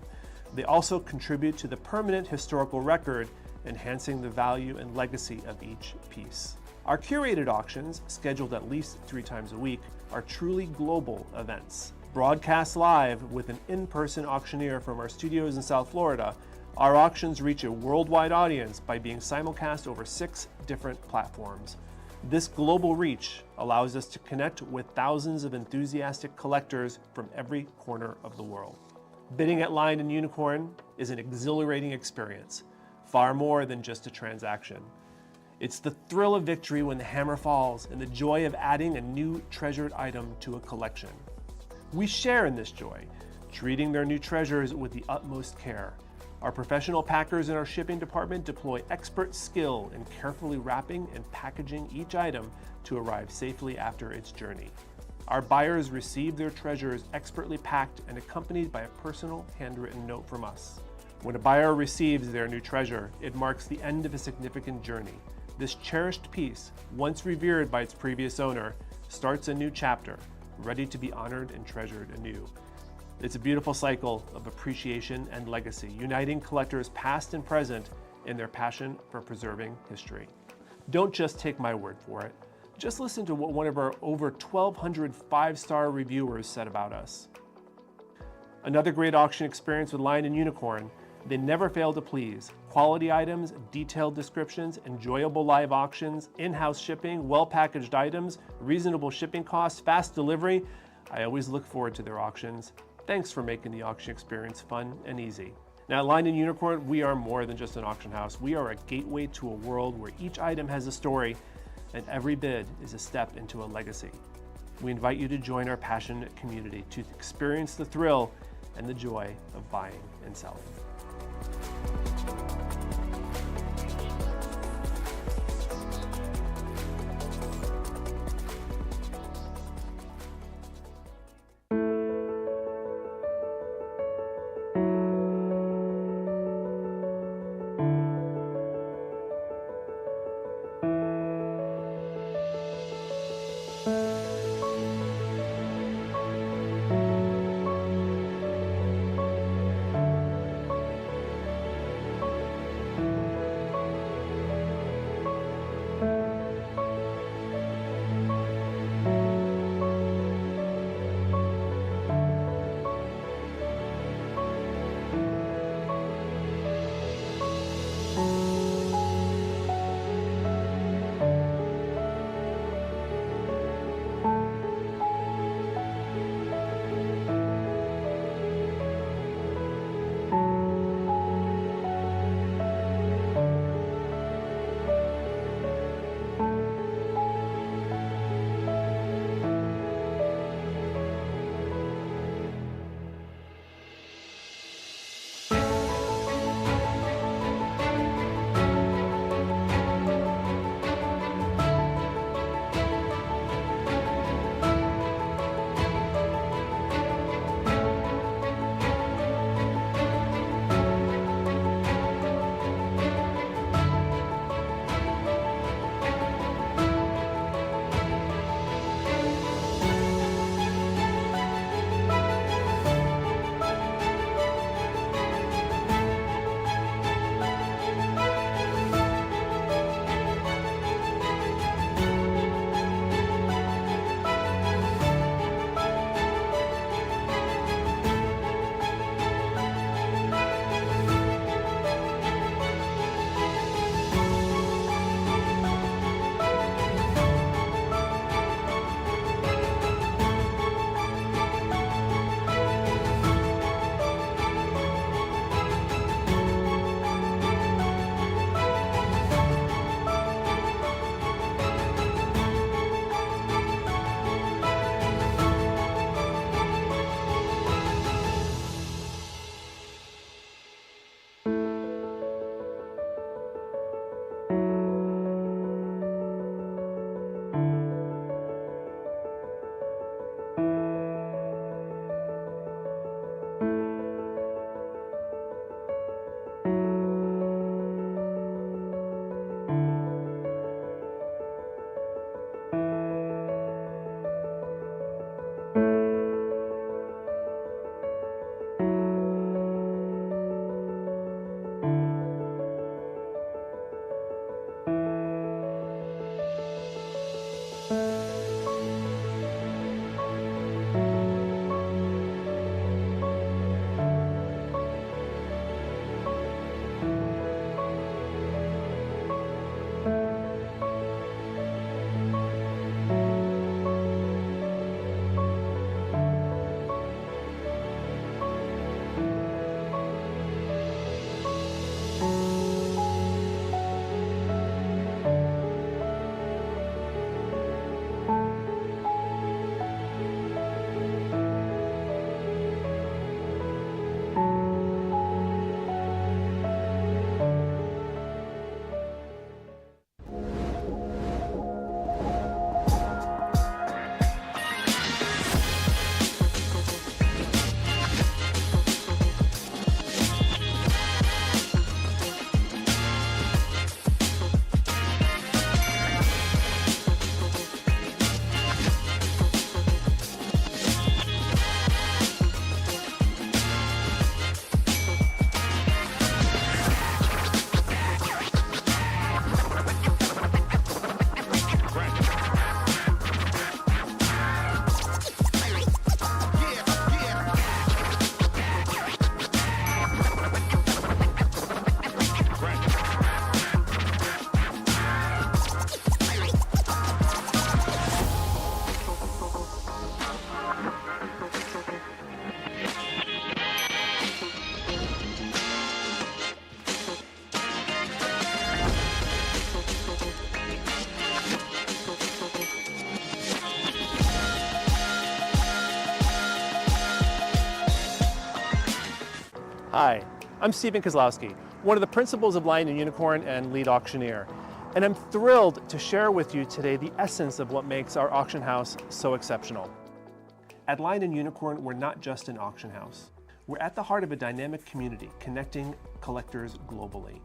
They also contribute to the permanent historical record, enhancing the value and legacy of each piece. Our curated auctions, scheduled at least 3 times a week, are truly global events. Broadcast live with an in-person auctioneer from our studios in South Florida, our auctions reach a worldwide audience by being simulcast over 6 different platforms. This global reach allows us to connect with thousands of enthusiastic collectors from every corner of the world. Bidding at Lion and Unicorn is an exhilarating experience, far more than just a transaction. It's the thrill of victory when the hammer falls and the joy of adding a new treasured item to a collection. We share in this joy, treating their new treasures with the utmost care. Our professional packers in our shipping department deploy expert skill in carefully wrapping and packaging each item to arrive safely after its journey. Our buyers receive their treasures expertly packed and accompanied by a personal handwritten note from us. When a buyer receives their new treasure, it marks the end of a significant journey. This cherished piece, once revered by its previous owner, starts a new chapter, ready to be honored and treasured anew. It's a beautiful cycle of appreciation and legacy, uniting collectors past and present in their passion for preserving history. Don't just take my word for it. Just listen to what one of our over 1,200 5-star reviewers said about us. Another great auction experience with Lion and Unicorn. They never fail to please. Quality items, detailed descriptions, enjoyable live auctions, in-house shipping, well-packaged items, reasonable shipping costs, fast delivery. I always look forward to their auctions. Thanks for making the auction experience fun and easy. Now at Lion and Unicorn, we are more than just an auction house. We are a gateway to a world where each item has a story and every bid is a step into a legacy. We invite you to join our passionate community to experience the thrill and the joy of buying and selling. Hi, I'm Stephen Kozlowski, one of the principals of Lion and Unicorn and lead auctioneer. And I'm thrilled to share with you today the essence of what makes our auction house so exceptional. At Lion and Unicorn, we're not just an auction house. We're at the heart of a dynamic community connecting collectors globally.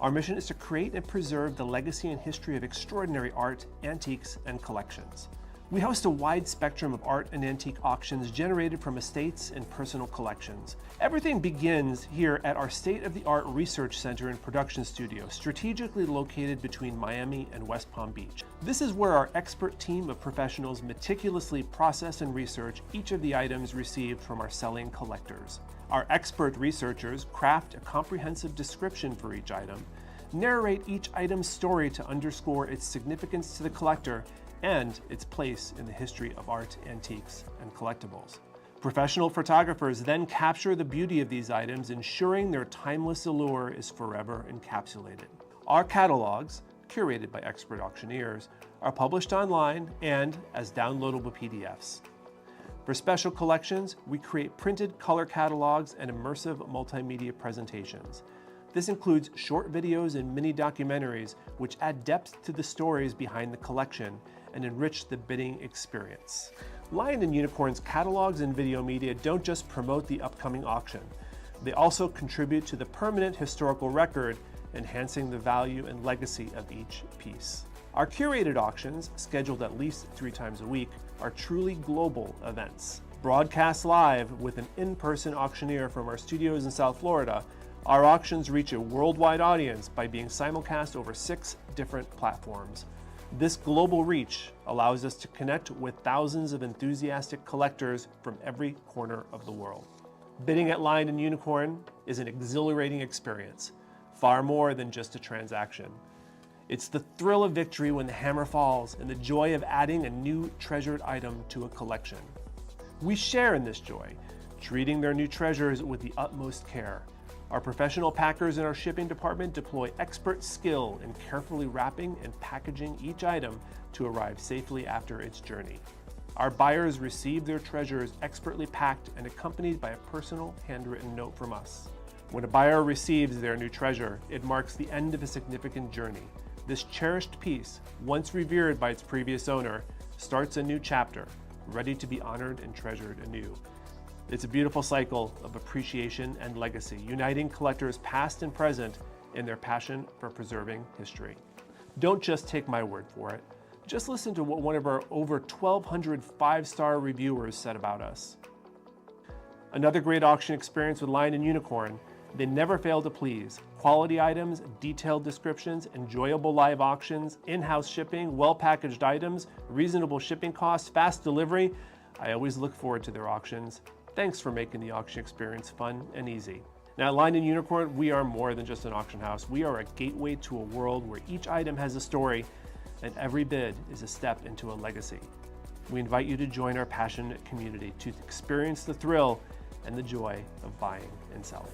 Our mission is to create and preserve the legacy and history of extraordinary art, antiques, and collections. We host a wide spectrum of art and antique auctions generated from estates and personal collections. Everything begins here at our state-of-the-art research center and production studio, strategically located between Miami and West Palm Beach. This is where our expert team of professionals meticulously process and research each of the items received from our selling collectors. Our expert researchers craft a comprehensive description for each item, narrate each item's story to underscore its significance to the collector and its place in the history of art, antiques, and collectibles. Professional photographers then capture the beauty of these items, ensuring their timeless allure is forever encapsulated. Our catalogs, curated by expert auctioneers, are published online and as downloadable PDFs. For special collections, we create printed color catalogs and immersive multimedia presentations. This includes short videos and mini documentaries which add depth to the stories behind the collection and enrich the bidding experience. Lion and Unicorn's catalogs and video media don't just promote the upcoming auction. They also contribute to the permanent historical record, enhancing the value and legacy of each piece. Our curated auctions, scheduled at least 3 times a week, are truly global events. Broadcast live with an in-person auctioneer from our studios in South Florida, our auctions reach a worldwide audience by being simulcast over 6 different platforms. This global reach allows us to connect with thousands of enthusiastic collectors from every corner of the world. Bidding at Lion and Unicorn is an exhilarating experience, far more than just a transaction. It's the thrill of victory when the hammer falls and the joy of adding a new treasured item to a collection. We share in this joy, treating their new treasures with the utmost care. Our professional packers in our shipping department deploy expert skill in carefully wrapping and packaging each item to arrive safely after its journey. Our buyers receive their treasures expertly packed and accompanied by a personal handwritten note from us. When a buyer receives their new treasure, it marks the end of a significant journey. This cherished piece, once revered by its previous owner, starts a new chapter, ready to be honored and treasured anew. It's a beautiful cycle of appreciation and legacy, uniting collectors past and present in their passion for preserving history. Don't just take my word for it. Just listen to what one of our over 1,200 5-star reviewers said about us. Another great auction experience with Lion and Unicorn. They never fail to please. Quality items, detailed descriptions, enjoyable live auctions, in-house shipping, well-packaged items, reasonable shipping costs, fast delivery. I always look forward to their auctions. Thanks for making the auction experience fun and easy. Now at Lion and Unicorn, we are more than just an auction house. We are a gateway to a world where each item has a story and every bid is a step into a legacy. We invite you to join our passionate community to experience the thrill and the joy of buying and selling.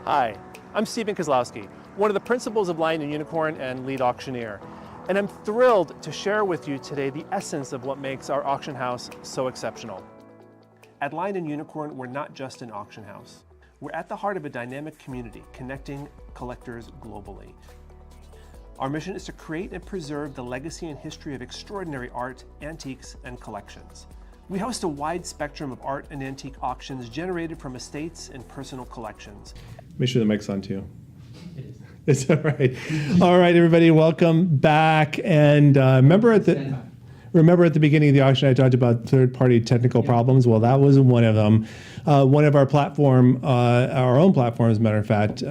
Hi, I'm Stephen Kozlowski, one of the principals of Lion and Unicorn and lead auctioneer. And I'm thrilled to share with you today the essence of what makes our auction house so exceptional. At Lion and Unicorn, we're not just an auction house. We're at the heart of a dynamic community connecting collectors globally. Our mission is to create and preserve the legacy and history of extraordinary art, antiques, and collections. We host a wide spectrum of art and antique auctions generated from estates and personal collections. Make sure the mic's on too. It is. It's all right. All right, everybody, welcome back. And remember at the beginning of the auction, I talked about third-party technical problems. Well, that was one of them. One of our own platform, as a matter of fact,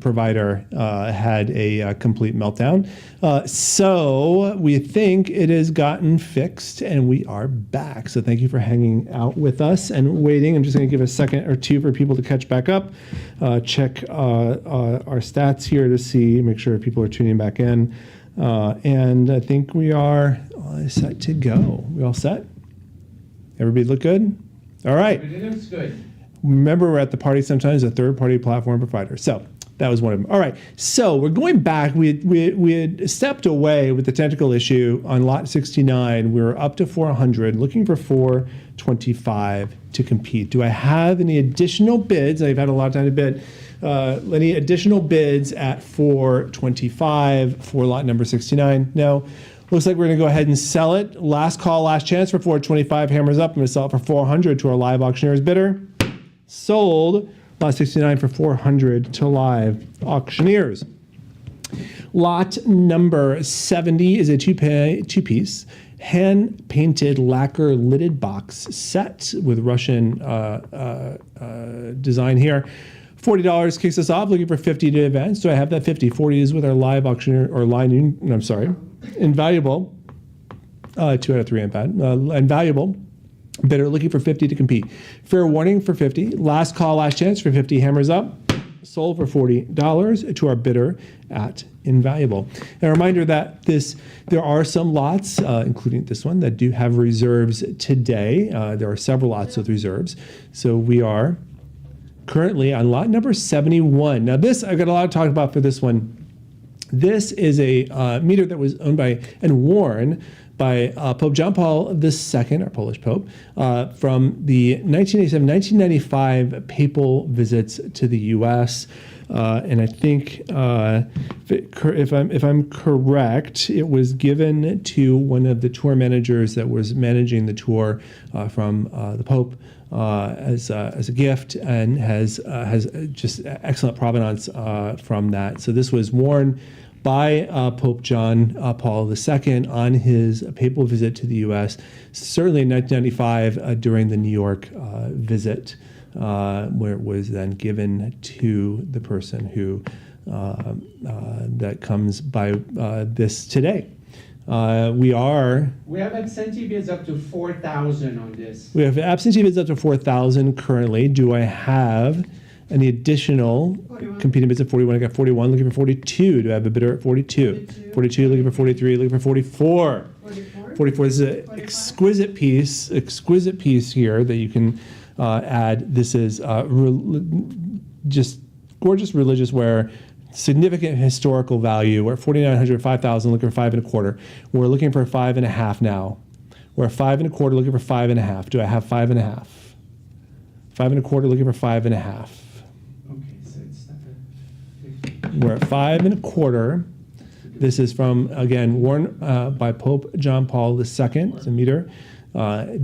provider had a complete meltdown. So we think it has gotten fixed, and we are back. So thank you for hanging out with us and waiting. I'm just going to give a second or two for people to catch back up. Check our stats here to see, make sure people are tuning back in. And I think we are set to go. We all set? Everybody look good? All right. It looks good. Remember, we're at the party sometimes, a third-party platform provider. So that was one of them. All right. So we're going back. We had stepped away with the technical issue on lot 69. We were up to 400, looking for 425 to compete. Do I have any additional bids? I've had a lot of time to bid. Any additional bids at 425 for lot number 69? No. Looks like we're going to go ahead and sell it. Last call, last chance for 425. Hammers up. I'm going to sell it for 400 to our live auctioneer's bidder. Sold. Lot 69 for 400 to live auctioneers. Lot number 70 is a two-piece hand-painted lacquer lidded box set with Russian design here. $40 kicks us off, looking for 50 to advance. So I have that 50. 40 is with our live auctioneer, or Invaluable. 2 out of 3 iPad. Invaluable. Bidder looking for 50 to compete. Fair warning for 50. Last call, last chance for 50. Hammers up. Sold for $40 to our bidder at Invaluable. And a reminder that there are some lots, including this one, that do have reserves today. There are several lots with reserves. So we are currently on lot number 71. Now this, I've got a lot to talk about for this one. This is a meter that was owned by and worn by Pope John Paul II, our Polish Pope, from the 1997-1995 papal visits to the U.S. And I think, if I'm correct, it was given to one of the tour managers that was managing the tour from the Pope as a gift, and has just excellent provenance from that. So this was worn by Pope John Paul II on his papal visit to the U.S., certainly in 1995 during the New York visit, where it was then given to the person who that comes by this today. We have absentee bids up to 4,000 on this. We have absentee bids up to 4,000 currently. Do I have any additional 41. competing bids at 41? I got 41, looking for 42. Do I have a bidder at 42? 42, looking for 43, looking for 44. 44 is an exquisite piece here that you can add. This is just gorgeous religious wear, significant historical value. We're at 4,900, 5,000, looking for 5.25. We're looking for 5.5 now. We're at 5.25, looking for 5.5. Do I have 5.5? 5.25, looking for 5.5. Okay, so it's not a 50. We're at 5.25. This is from, again, worn by Pope John Paul II. It's a meter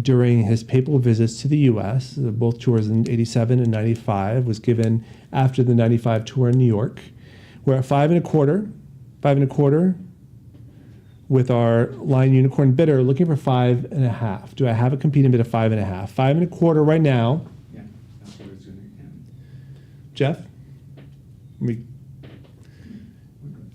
during his papal visits to the U.S. Both tours in 87 and 95, was given after the 95 tour in New York. We're at 5.25 with our Lion Unicorn bidder looking for 5.5. Do I have a competing bid of 5.5? 5.25 right now. Yeah, that's what it's going to end. Jeff?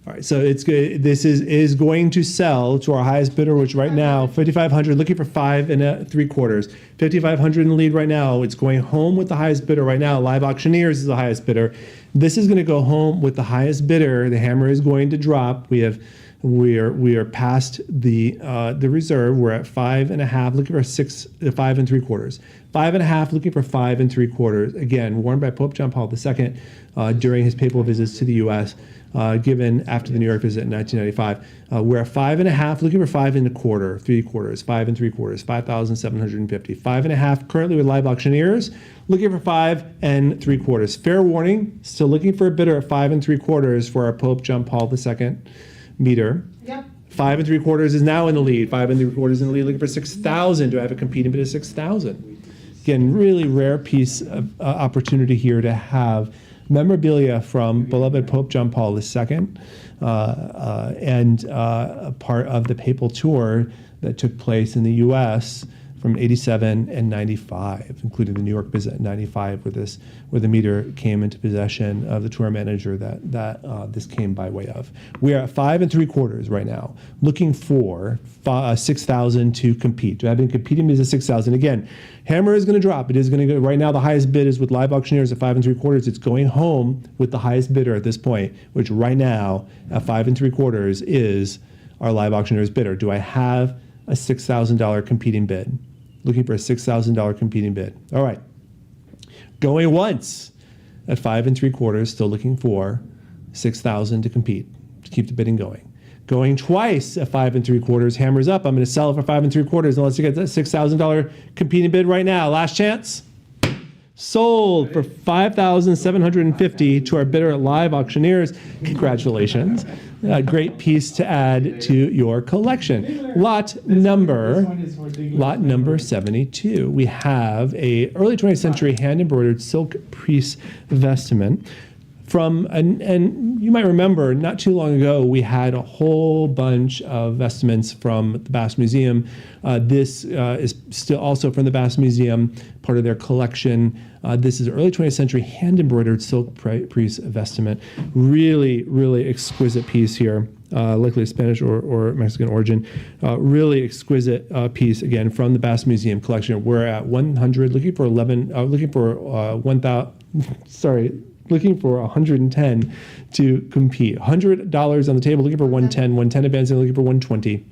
All right, so it's good. This is going to sell to our highest bidder, which right now 5,500, looking for 5.75. 5,500 in the lead right now. It's going home with the highest bidder right now. Live Auctioneers is the highest bidder. This is going to go home with the highest bidder. The hammer is going to drop. We have We are past the reserve. We're at 5.5, looking for 5 3/4. 5.5, looking for 5 3/4. Again, warned by Pope John Paul II during his papal visits to the U.S., given after the New York visit in 1995. We're at 5.5, looking for 5 1/4, 3/4, 5 3/4, 5,750. 5.5 currently with live auctioneers, looking for 5 3/4. Fair warning, still looking for a bidder at 5 3/4 for our Pope John Paul II meter. Yep. 5 3/4 is now in the lead. 5 3/4 in the lead, looking for 6,000. Do I have a competing bid of 6,000? Again, really rare piece of opportunity here to have memorabilia from beloved Pope John Paul II and a part of the papal tour that took place in the U.S. from 87 and 95, including the New York visit in 95, where the meter came into possession of the tour manager that this came by way of. We are at 5 3/4 right now, looking for 6,000 to compete. Do I have any competing bids at 6,000? Again, hammer is going to drop. It is going to go right now. The highest bid is with live auctioneers at 5 3/4. It's going home with the highest bidder at this point, which right now at 5 3/4 is our live auctioneers bidder. Do I have a $6,000 competing bid? Looking for a $6,000 competing bid. All right. Going once at 5 3/4, still looking for 6,000 to compete, to keep the bidding going. Going twice at 5 3/4, hammers up. I'm going to sell it for 5 3/4 unless you get that $6,000 competing bid right now. Last chance. Sold for 5,750 to our bidder at Live Auctioneers. Congratulations. A great piece to add to your collection. Lot number 72. We have a early 20th century hand embroidered silk priest vestment from, and you might remember not too long ago, we had a whole bunch of vestments from the Bass Museum. This is still also from the Bass Museum, part of their collection. This is early 20th century hand embroidered silk priest vestment. Really, really exquisite piece here. Likely Spanish or Mexican origin. Really exquisite piece, again, from the Bass Museum collection. We're at 100, looking for 110 to compete. $100 on the table, looking for 110, 110 advancing, looking for 120.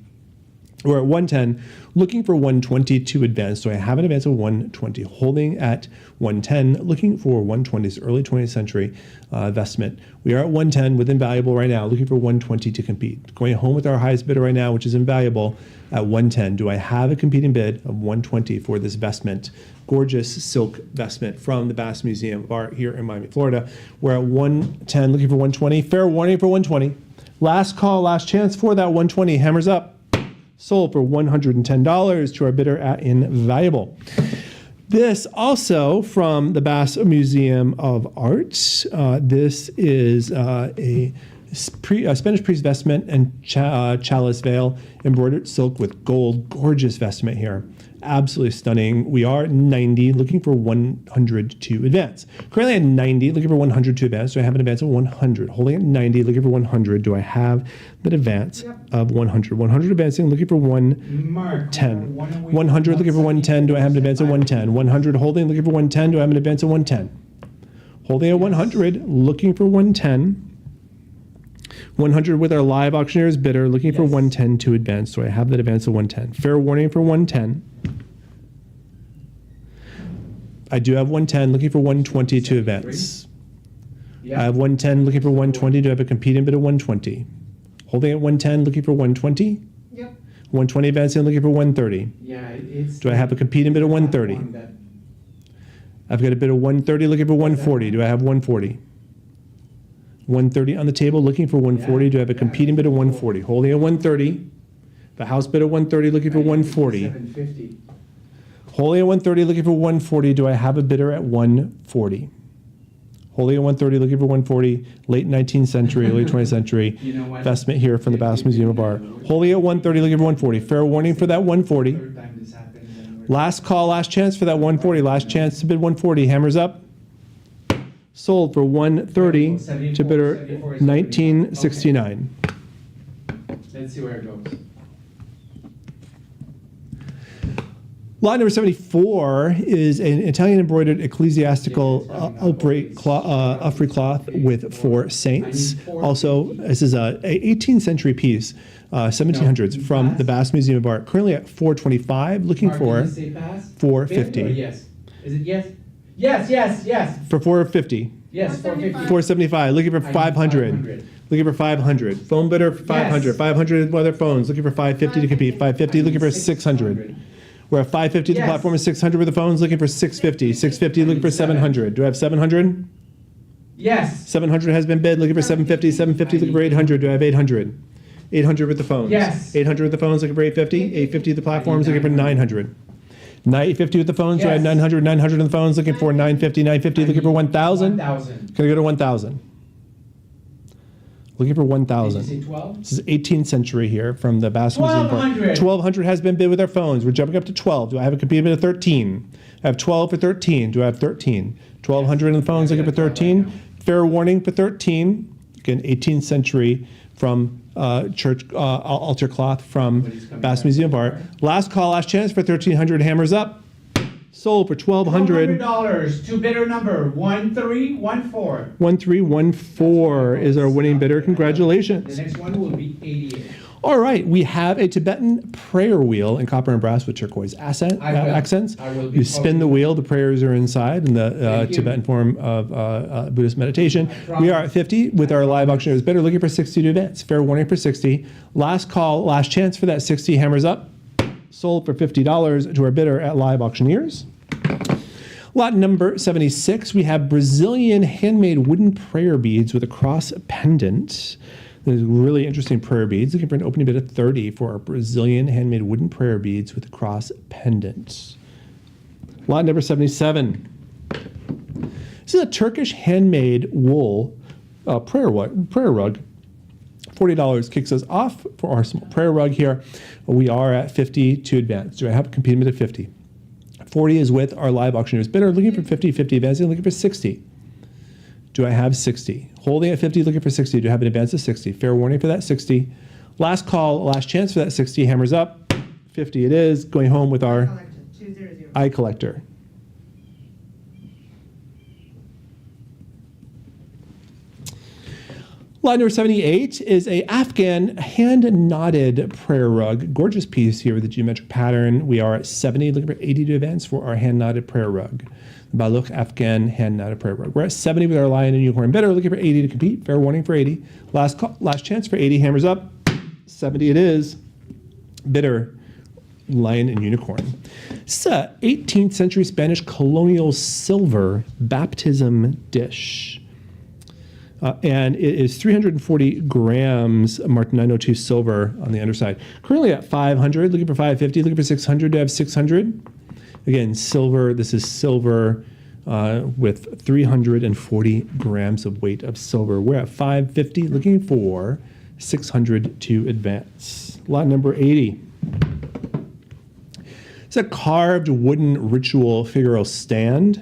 We're at 110, looking for 120 to advance. So I have an advance of 120, holding at 110, looking for 120's early 20th century vestment. We are at 110 with invaluable right now, looking for 120 to compete. Going home with our highest bidder right now, which is invaluable, at 110. Do I have a competing bid of 120 for this vestment? Gorgeous silk vestment from the Bass Museum of Art here in Miami, Florida. We're at 110, looking for 120. Fair warning for 120. Last call, last chance for that 120. Hammers up. Sold for $110 to our bidder at invaluable. This also from the Bass Museum of Art. This is a Spanish priest vestment and chalice veil, embroidered silk with gold. Gorgeous vestment here. Absolutely stunning. We are 90, looking for 100 to advance. Currently at 90, looking for 100 to advance. Do I have an advance of 100? Holding at 90, looking for 100. Do I have that advance of 100? 100 advancing, looking for 110. 100, looking for 110. Do I have an advance of 110? 100 holding, looking for 110. Do I have an advance of 110? Holding at 100, looking for 110. 100 with our live auctioneers bidder, looking for 110 to advance. So I have that advance of 110. Fair warning for 110. I do have 110, looking for 120 to advance. I have 110, looking for 120. Do I have a competing bid of 120? Holding at 110, looking for 120. Yep. 120 advancing, looking for 130. Yeah, it's. Do I have a competing bid of 130? I've got a bid of 130, looking for 140. Do I have 140? 130 on the table, looking for 140. Do I have a competing bid of 140? Holding at 130. The house bid of 130, looking for 140. 750. Holding at 130, looking for 140. Do I have a bidder at 140? Holding at 130, looking for 140. Late 19th century, early 20th century You know what? vestment here from the Bass Museum of Art. Holding at 130, looking for 140. Fair warning for that 140. Third time this happens, and we're- Last call, last chance for that 140. Last chance to bid 140. Hammers up. Sold for 130 to bidder 1969. Let's see where it goes. Lot number 74 is an Italian embroidered ecclesiastical upfrey cloth with 4 saints. Also, this is a 18th century piece, 1700s, from the Bass Museum of Art. Currently at $425, looking Mark, for did you say pass? $450. Bid or yes. Is it yes? Yes, yes, yes. For $450. Yes, 450. $475, looking for I need $500. Looking for $500. Phone bidder for $500. Yes. 500 other phones. Looking for $550 to compete. $550. Looking for $600. We're at $550. The Yes. platform is $600 with the phones. Looking for $650. $650. Looking for $700. Do I have $700? Yes. $700 has been bid. Looking for $750. $750. Looking for $800. Do I have $800? $800 with the phones. Yes. $800 with the phones. Looking for $850. $850 with the platforms. Looking for $900. $850 with the phones. Do I have Yes. $900? $900 on the phones. Looking for $950. $950. Looking for $1,000. 1,000. Can I go to 1,000? Looking for Did you 1,000. say 12? This is 18th century here from the Bass Museum. 1,200. 1,200 has been bid with our phones. We're jumping up to 12. Do I have a competing bid of 13? I have 12 for 13. Do I have 13? 1,200 on the phones. Looking for 13. Fair warning for 13. Again, 18th century from church altar cloth from Bass Museum of Art. Last call, last chance for 1,300. Hammers up. Sold for $1,200. $1,200 to bidder number 1314. 1314 is our winning bidder. Congratulations. The next one will be 88. All right, we have a Tibetan prayer wheel in copper and brass with turquoise accents. I will be You spin the wheel, the prayers are inside in the Thank you. Tibetan form of Buddhist meditation. We are at 50 with our live auctioneers bidder looking for 60 to advance. Fair warning for 60. Last call, last chance for that 60. Hammers up. Sold for $50 to our bidder at live auctioneers. Lot number 76, we have Brazilian handmade wooden prayer beads with a cross pendant. There's really interesting prayer beads. Looking for an opening bid of 30 for our Brazilian handmade wooden prayer beads with a cross pendant. Lot number 77. This is a Turkish handmade wool prayer rug. $40 kicks us off for our small prayer rug here. We are at 50 to advance. Do I have a competing bid of 50? 40 is with our live auctioneers bidder looking for 50, 50 advancing, looking for 60. Do I have 60? Holding at 50, looking for 60. Do I have an advance of 60? Fair warning for that 60. Last call, last chance for that 60. Hammers up. 50 it is. Going home with our Collection, 200. eye collector. Lot number 78 is a Afghan hand-knotted prayer rug. Gorgeous piece here with a geometric pattern. We are at 70, looking for 80 to advance for our hand-knotted prayer rug. Baluch Afghan hand-knotted prayer rug. We're at 70 with our lion and unicorn bidder, looking for 80 to compete. Fair warning for 80. Last call, last chance for 80. Hammers up. 70 it is. Bidder, lion and unicorn. This is a 18th century Spanish colonial silver baptism dish. And it is 340 grams marked 902 silver on the underside. Currently at 500, looking for 550, looking for 600 to have 600. Again, silver, this is silver with 340 grams of weight of silver. We're at 550, looking for 600 to advance. Lot number 80. It's a carved wooden ritual figural stand.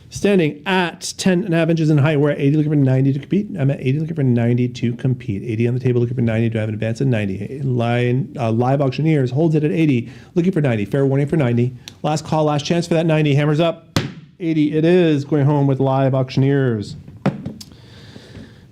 Standing at 10.5 inches in height, we're at 80, looking for 90 to compete. I'm at 80, looking for 90 to compete. 80 on the table, looking for 90. Do I have an advance of 90? Live auctioneers holds it at 80, looking for 90. Fair warning for 90. Last call, last chance for that 90. Hammers up. 80 it is. Going home with live auctioneers.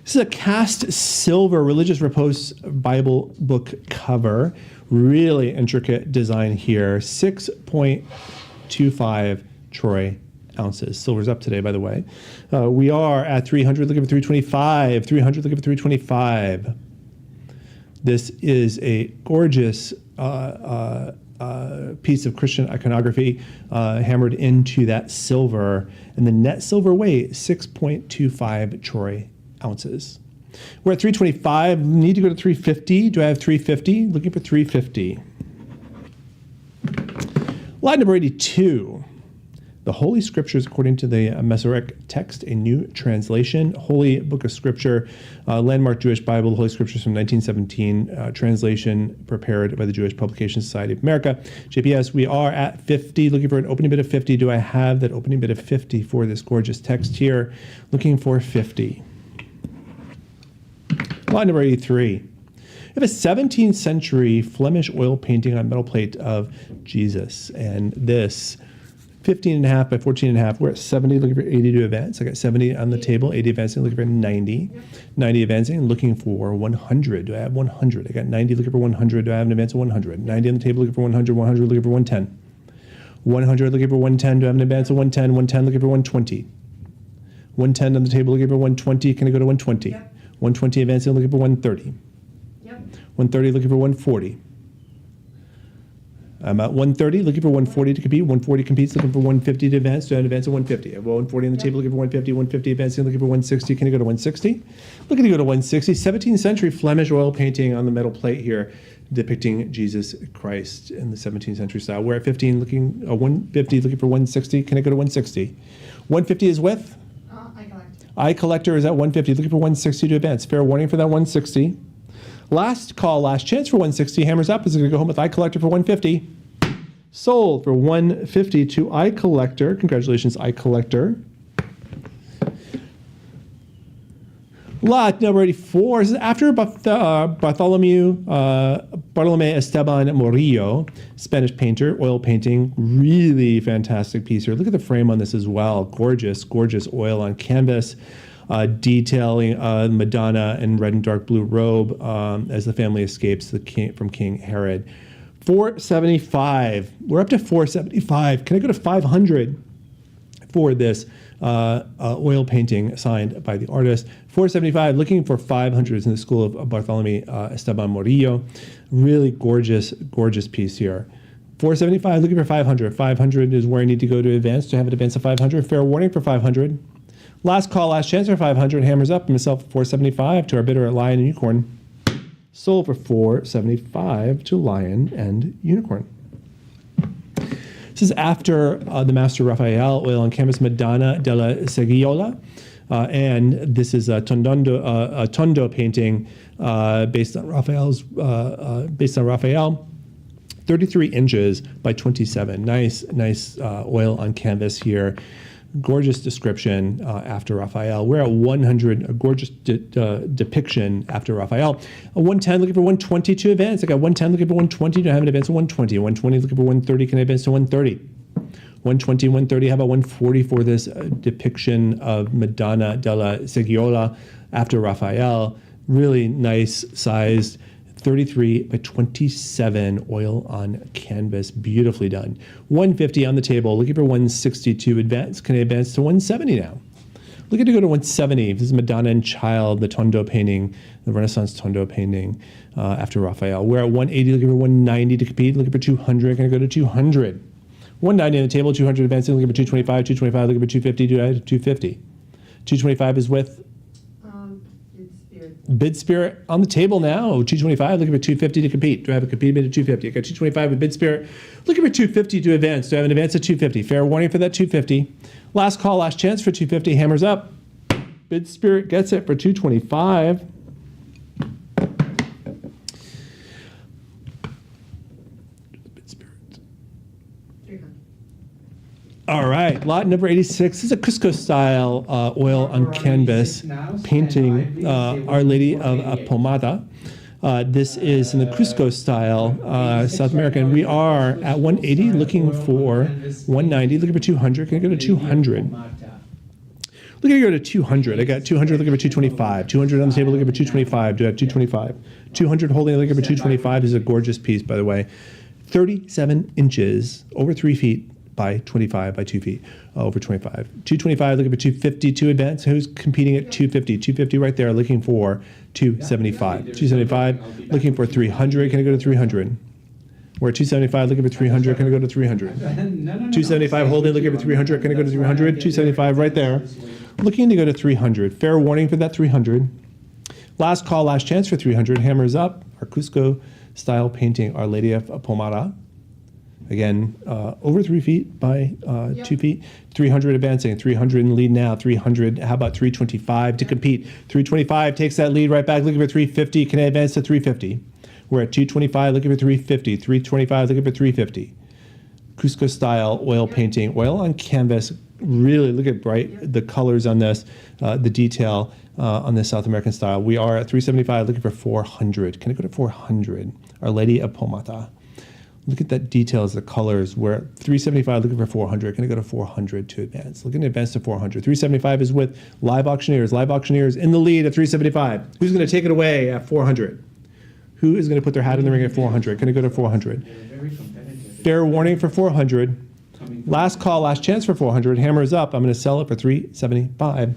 This is a cast silver religious repose Bible book cover. Really intricate design here. 6.25 troy ounces. Silver's up today, by the way. We are at 300, looking for 325. 300, looking for 325. This is a gorgeous piece of Christian iconography hammered into that silver. And the net silver weight, 6.25 troy ounces. We're at 325. Need to go to 350. Do I have 350? Looking for 350. Lot number 82. The Holy Scriptures, according to the Masoretic text, a new translation. Holy Book of Scripture, Landmark Jewish Bible, the Holy Scriptures from 1917, translation prepared by the Jewish Publication Society of America. JPS, we are at 50, looking for an opening bid of 50. Do I have that opening bid of 50 for this gorgeous text here? Looking for 50. Lot number 83. have a 17th century Flemish oil painting on metal plate of Jesus. And this 15.5 by 14.5. We're at 70, looking for 80 to advance. I got 70 on the table, 80 advancing, looking for 90. 90 advancing, looking for 100. Do I have 100? I got 90, looking for 100. Do I have an advance of 100? 90 on the table, looking for 100. 100, looking for 110. 100, looking for 110. Do I have an advance of 110? 110, looking for 120. 110 on the table, looking for 120. Can I go to 120? Yep. 120 advancing, looking for 130. Yep. 130, looking for 140. I'm at 130, looking for 140 to compete. 140 competes, looking for 150 to advance. Do I have an advance of 150? I have 140 on the table, looking for 150. 150 advancing, looking for 160. Can I go to 160? Looking to go to 160. 17th century Flemish oil painting on the metal plate here, depicting Jesus Christ in the 17th century style. We're at 15, looking 150, looking for 160. Can I go to 160? 150 is with? I collect. Eye collector is at 150, looking for 160 to advance. Fair warning for that 160. Last call, last chance for 160. Hammers up is going to go home with eye collector for 150. Sold for 150 to eye collector. Congratulations, eye collector. Lot number 84. This is after Bartolome Esteban Murillo, Spanish painter, oil painting. Really fantastic piece here. Look at the frame on this as well. Gorgeous, gorgeous oil on canvas. Detailing Madonna in red and dark blue robe as the family escapes from King Herod. 475. We're up to 475. Can I go to 500 for this oil painting signed by the artist? 475. Looking for 500s in the school of Bartolome Esteban Murillo. Really gorgeous, gorgeous piece here. 475. Looking for 500. 500 is where I need to go to advance to have an advance of 500. Fair warning for 500. Last call, last chance for 500. Hammers up. Myself 475 to our bidder at Lion and Unicorn. Sold for 475 to Lion and Unicorn. This is after the Master Raphael oil on canvas Madonna della Seggiola. And this is a Tondo painting based on Raphael. 33 inches by 27. Nice oil on canvas here. Gorgeous description after Raphael. We're at 100, a gorgeous depiction after Raphael. A 110 looking for 120 to advance. I got 110 looking for 120 to have an advance of 120. 120 looking for 130. Can I advance to 130? 120, 130. How about 140 for this depiction of Madonna della Seggiola after Raphael? Really nice sized 33 by 27 oil on canvas, beautifully done. 150 on the table, looking for 160 to advance. Can I advance to 170 now? Looking to go to 170. This is Madonna and Child, the Tondo painting, the Renaissance Tondo painting after Raphael. We're at 180, looking for 190 to compete, looking for 200. Can I go to 200? 190 on the table, 200 advancing, looking for 225, 225, looking for 250, 250. 225 is with? Bid Spirit on the table now. 225, looking for 250 to compete. Do I have a compete bid at 250? I got 225 with Bid Spirit. Looking for 250 to advance. Do I have an advance at 250? Fair warning for that 250. Last call, last chance for 250. Hammers up. Bid Spirit gets it for 225. Bid Spirit. 300. All right, lot number 86 is a Cusco style oil on canvas painting Our Lady of Pomada. This is in the Cusco style, South American. We are at 180, looking for 190, looking for 200. Can I go to 200? Looking to go to 200. I got 200, looking for 225. 200 on the table, looking for 225. Do I have 225? 200 holding, looking for 225. This is a gorgeous piece, by the way. 37 inches, over 3 feet. By 25 by 2 feet, over 25. 225, looking for 250 to advance. Who's competing at 250? 250 right there, looking for 275. 275, looking for 300. Can I go to 300? We're at 275, looking for 300. Can I go to 300? 275, holding, looking for 300. Can I go to 300? 275 right there, looking to go to 300. Fair warning for that 300. Last call, last chance for 300. Hammers up. Our Cusco style painting, Our Lady of Pomada. Again, over 3 feet by 2 feet. 300 advancing, 300 in the lead now. 300, how about 325 to compete? 325 takes that lead right back, looking for 350. Can I advance to 350? We're at 225, looking for 350. 325, looking for 350. Cusco style oil painting, oil on canvas. Really look at the colors on this, the detail. on this South American style. We are at 375, looking for 400. Can I go to 400? Our Lady of Pomata. Look at that details, the colors. We're at 375, looking for 400. Can I go to 400 to advance? Looking to advance to 400. 375 is with Live Auctioneers. Live Auctioneers in the lead at 375. Who's going to take it away at 400? Who is going to put their hat in the ring at 400? Can I go to 400? They're very competitive. Fair warning for 400. Coming from- Last call, last chance for 400. Hammer is up. I'm going to sell it for 375.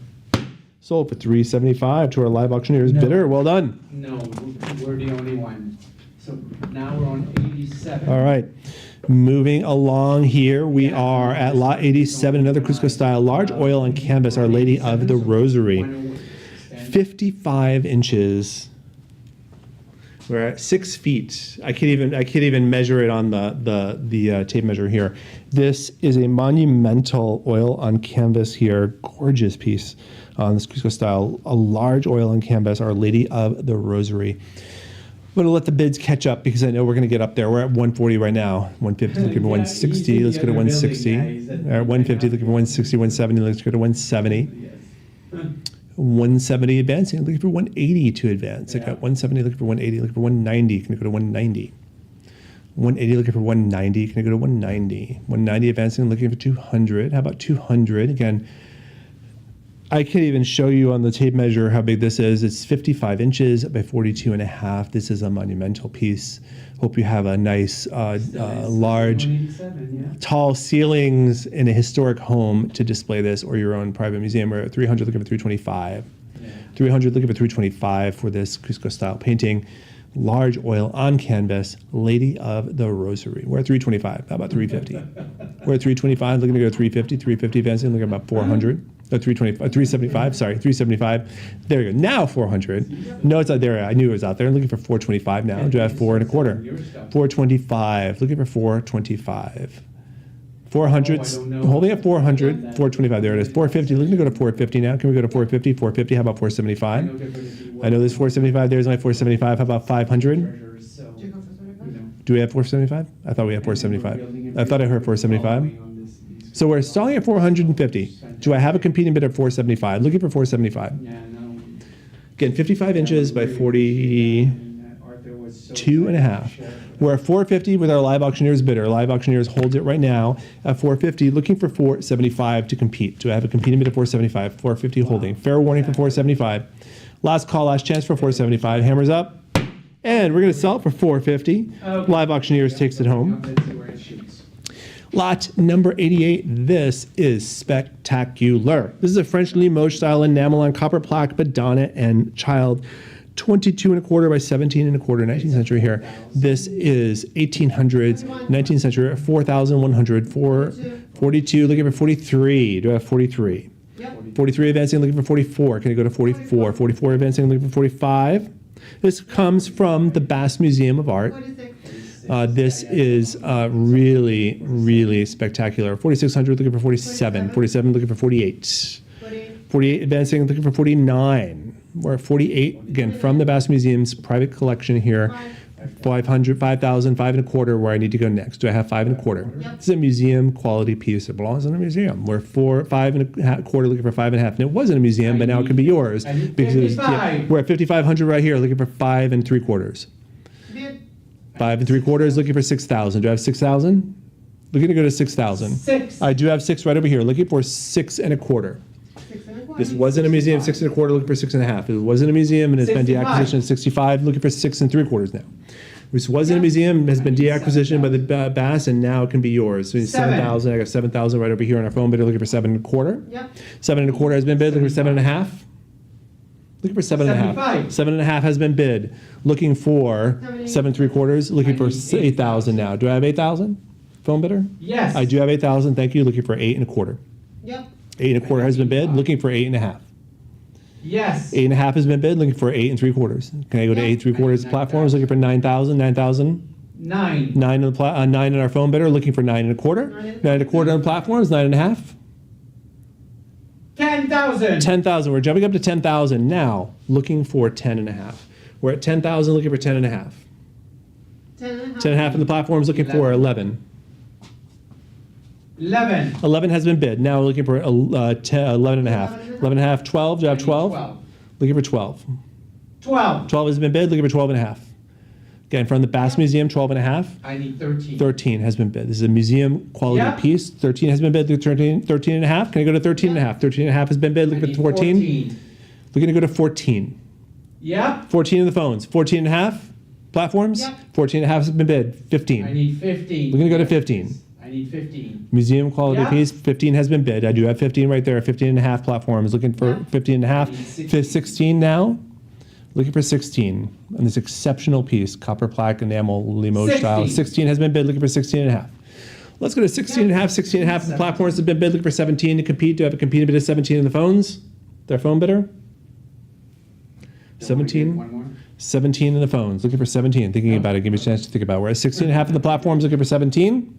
Sold for 375 to our Live Auctioneers No. bidder. Well done. No, we're the only one. So now we're on 87. All right. Moving along here, we are at lot 87, another Cusco style, large oil on canvas, Our Lady of the Rosary. 55 inches. We're at 6 feet. I can't even measure it on the tape measure here. This is a monumental oil on canvas here. Gorgeous piece on this Cusco style. A large oil on canvas, Our Lady of the Rosary. I'm going to let the bids catch up because I know we're going to get up there. We're at 140 right now. 150, looking for Yeah, 160. easy Let's go to other 160. building, guys. All right, 150, looking for 160, 170. Let's go to 170. Yes. 170 advancing, looking for 180 to advance. I Yeah. got 170, looking for 180, looking for 190. Can I go to 190? 180, looking for 190. Can I go to 190? 190 advancing, looking for 200. How about 200? Again, I can't even show you on the tape measure how big this is. It's 55 inches by 42 and a half. This is a monumental piece. Hope you have a nice, large, 187, yeah. tall ceilings in a historic home to display this, or your own private museum. We're at 300, looking for 325. Yeah. 300, looking for 325 for this Cusco style painting. Large oil on canvas, Lady of the Rosary. We're at 325. How about 350? We're at 325, looking to go to 350. 350 advancing, looking at about 400. 375, sorry, 375. There you go. Now 400. No, it's out there. I knew it was out there. I'm looking for 425 now. Do I have 4 1/4? 425. Looking for 425. 400. Oh, I don't know. Holding at 400. 425. There it is. 450. Looking to go to 450 now. Can we go to 450? 450. How about 475? I know there's 475. There's my 475. How about 500? Treasures, so, Did you go for 75? you know. Do we have 475? I thought we had 475. I thought I heard 475. So we're stalling at 450. Do I have a competing bid at 475? Looking for 475. Yeah, no. Again, 55 inches by 42 and a half. We're at 450 with our Live Auctioneers bidder. Live Auctioneers holds it right now at 450, looking for 475 to compete. Do I have a competing bid at 475? 450 holding. Fair warning for 475. Last call, last chance for 475. Hammers up. And we're going to sell it for 450. Okay. Live Auctioneers takes it home. Let's see where it shoots. Lot number 88. This is spectacular. This is a French Limoges style enamel on copper plaque, Madonna and Child. 22 1/4 by 17 1/4, 19th century here. This is 1800s, 19th century, 4,100, 42, looking for 43. Do I have 43? Yep. 43 advancing, looking for 44. Can I go to 44? 44 advancing, looking for 45. This comes from the Bass Museum of Art. 46. This is really, really spectacular. 4,600 looking for 47. 47 looking for 48. 48. 48 advancing looking for 49. We're at 48 again from the Bass Museum's private collection here. 500, 5,000, 5 1/4 where I need to go next. Do I have 5 1/4? Yep. This is a museum quality piece. It belongs in a museum. We're 5 1/4 looking for 5 1/2. And it wasn't a museum, but now it can be yours. I need because it was, 55. we're at 5,500 right here looking for 5 3/4. Bid. 5 3/4 looking for 6,000. Do I have 6,000? Looking to go to 6,000. 6. I do have 6 right over here. Looking for 6 1/4. 6 1/4. This wasn't a museum. 6 1/4. Looking for 6 1/2. It wasn't a museum, and it's been 65. deacquisition at 65. Looking for 6 3/4 now. This wasn't a museum. Has been deacquisition by the Bass, and now it can be yours. So 7,000. I got 7,000 right over here on our phone bidder. Looking for 7 1/4. Yep. 7 1/4 has been bid. Looking for 7 1/2. Looking for 7 1/2. 75. 7 1/2 has been bid. Looking for 7 3/4. Looking for 8,000 now. Do I have 8,000? Phone bidder? Yes. I do have 8,000. Thank you. Looking for 8 1/4. Yep. 8 1/4 has been bid. Looking for 8 1/2. Yes. 8 1/2 has been bid. Looking for 8 3/4. Can I go to 8 3/4 platforms? Looking for 9,000. 9,000. 9. 9 on the 9 in our phone bidder. Looking for 9 1/4. 9 1/4 on platforms. 9 1/2. 10,000. 10,000. We're jumping up to 10,000 now. Looking for 10 1/2. We're at 10,000. Looking for 10 1/2. 10 1/2. 10 1/2 in the platforms. Looking for 11. 11. 11 has been bid. Now we're looking for 11 1/2. 11 1/2. 12. Do you have 12? Looking for 12. 12. 12 has been bid. Looking for 12 and a half. Again, from the Bass Museum, 12 and a half. I need 13. 13 has been bid. This is a museum quality Yep. piece. 13 has been bid. 13 and a half. Can I go to 13 and a half? 13 and a half has been bid. I Looking need for 14. Looking to go to 14. Yep. 14 in the phones. 14 and a half platforms. Yep. 14 and a half has been bid. I 15. need 15. We're gonna go to 15. I need 15. Museum quality Yep. piece. 15 has been bid. I do have 15 right there. 15 and a half platforms. Looking for Yep. 15 and a half. I need 16. 16 now. Looking for 16 on this exceptional piece, copper plaque enamel Limoges style. 16. 16 has been bid. Looking for 16 and a half. Let's go to 16 and a half. 16 and a half of the platforms have been bid. Looking for 17 to compete. Do I have a competing bid of 17 in the phones? Their phone bidder? Don't wanna get 17? One more. 17 in the phones. Looking for 17. Thinking about it. Give me a chance to think about it. We're at 16 and a half in the platforms. Looking for 17.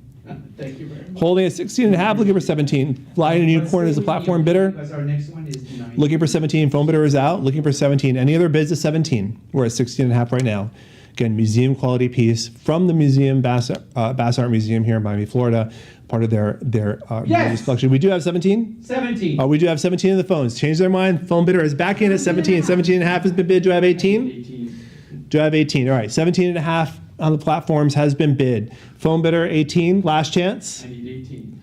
Thank you very much. Holding at 16 and a half. Looking for 17. Lion and Unicorn is the platform bidder. Because our next one is 9. Looking for 17. Phone bidder is out. Looking for 17. Any other bids of 17? We're at 16 and a half right now. Again, museum quality piece from the museum, Bass Art Museum here in Miami, Florida. Part of their Yes! release collection. We do have 17. 17. We do have 17 in the phones. Change their mind. Phone bidder is back in at 17. 17 and a half has been bid. Do I have 18? 18. Do I have 18? All right. 17 and a half on the platforms has been bid. Phone bidder 18. Last chance. I need 18.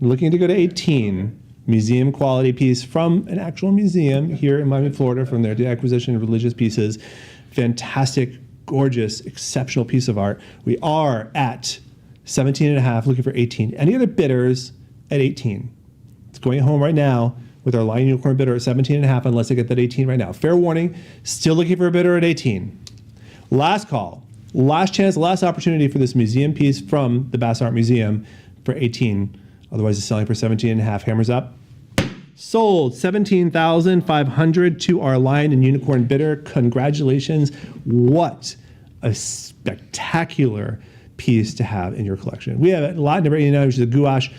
Looking to go to 18. Museum quality piece from an actual museum here in Miami, Florida, from their acquisition of religious pieces. Fantastic, gorgeous, exceptional piece of art. We are at 17 and a half, looking for 18. Any other bidders at 18? It's going home right now with our Lion Unicorn bidder at 17 and a half, unless I get that 18 right now. Fair warning, still looking for a bidder at 18. Last call, last chance, last opportunity for this museum piece from the Bass Art Museum for 18. Otherwise, it's selling for 17 and a half. Hammers up. Sold 17,500 to our Lion and Unicorn bidder. Congratulations. What a spectacular piece to have in your collection. We have lot number 89, which is a gouache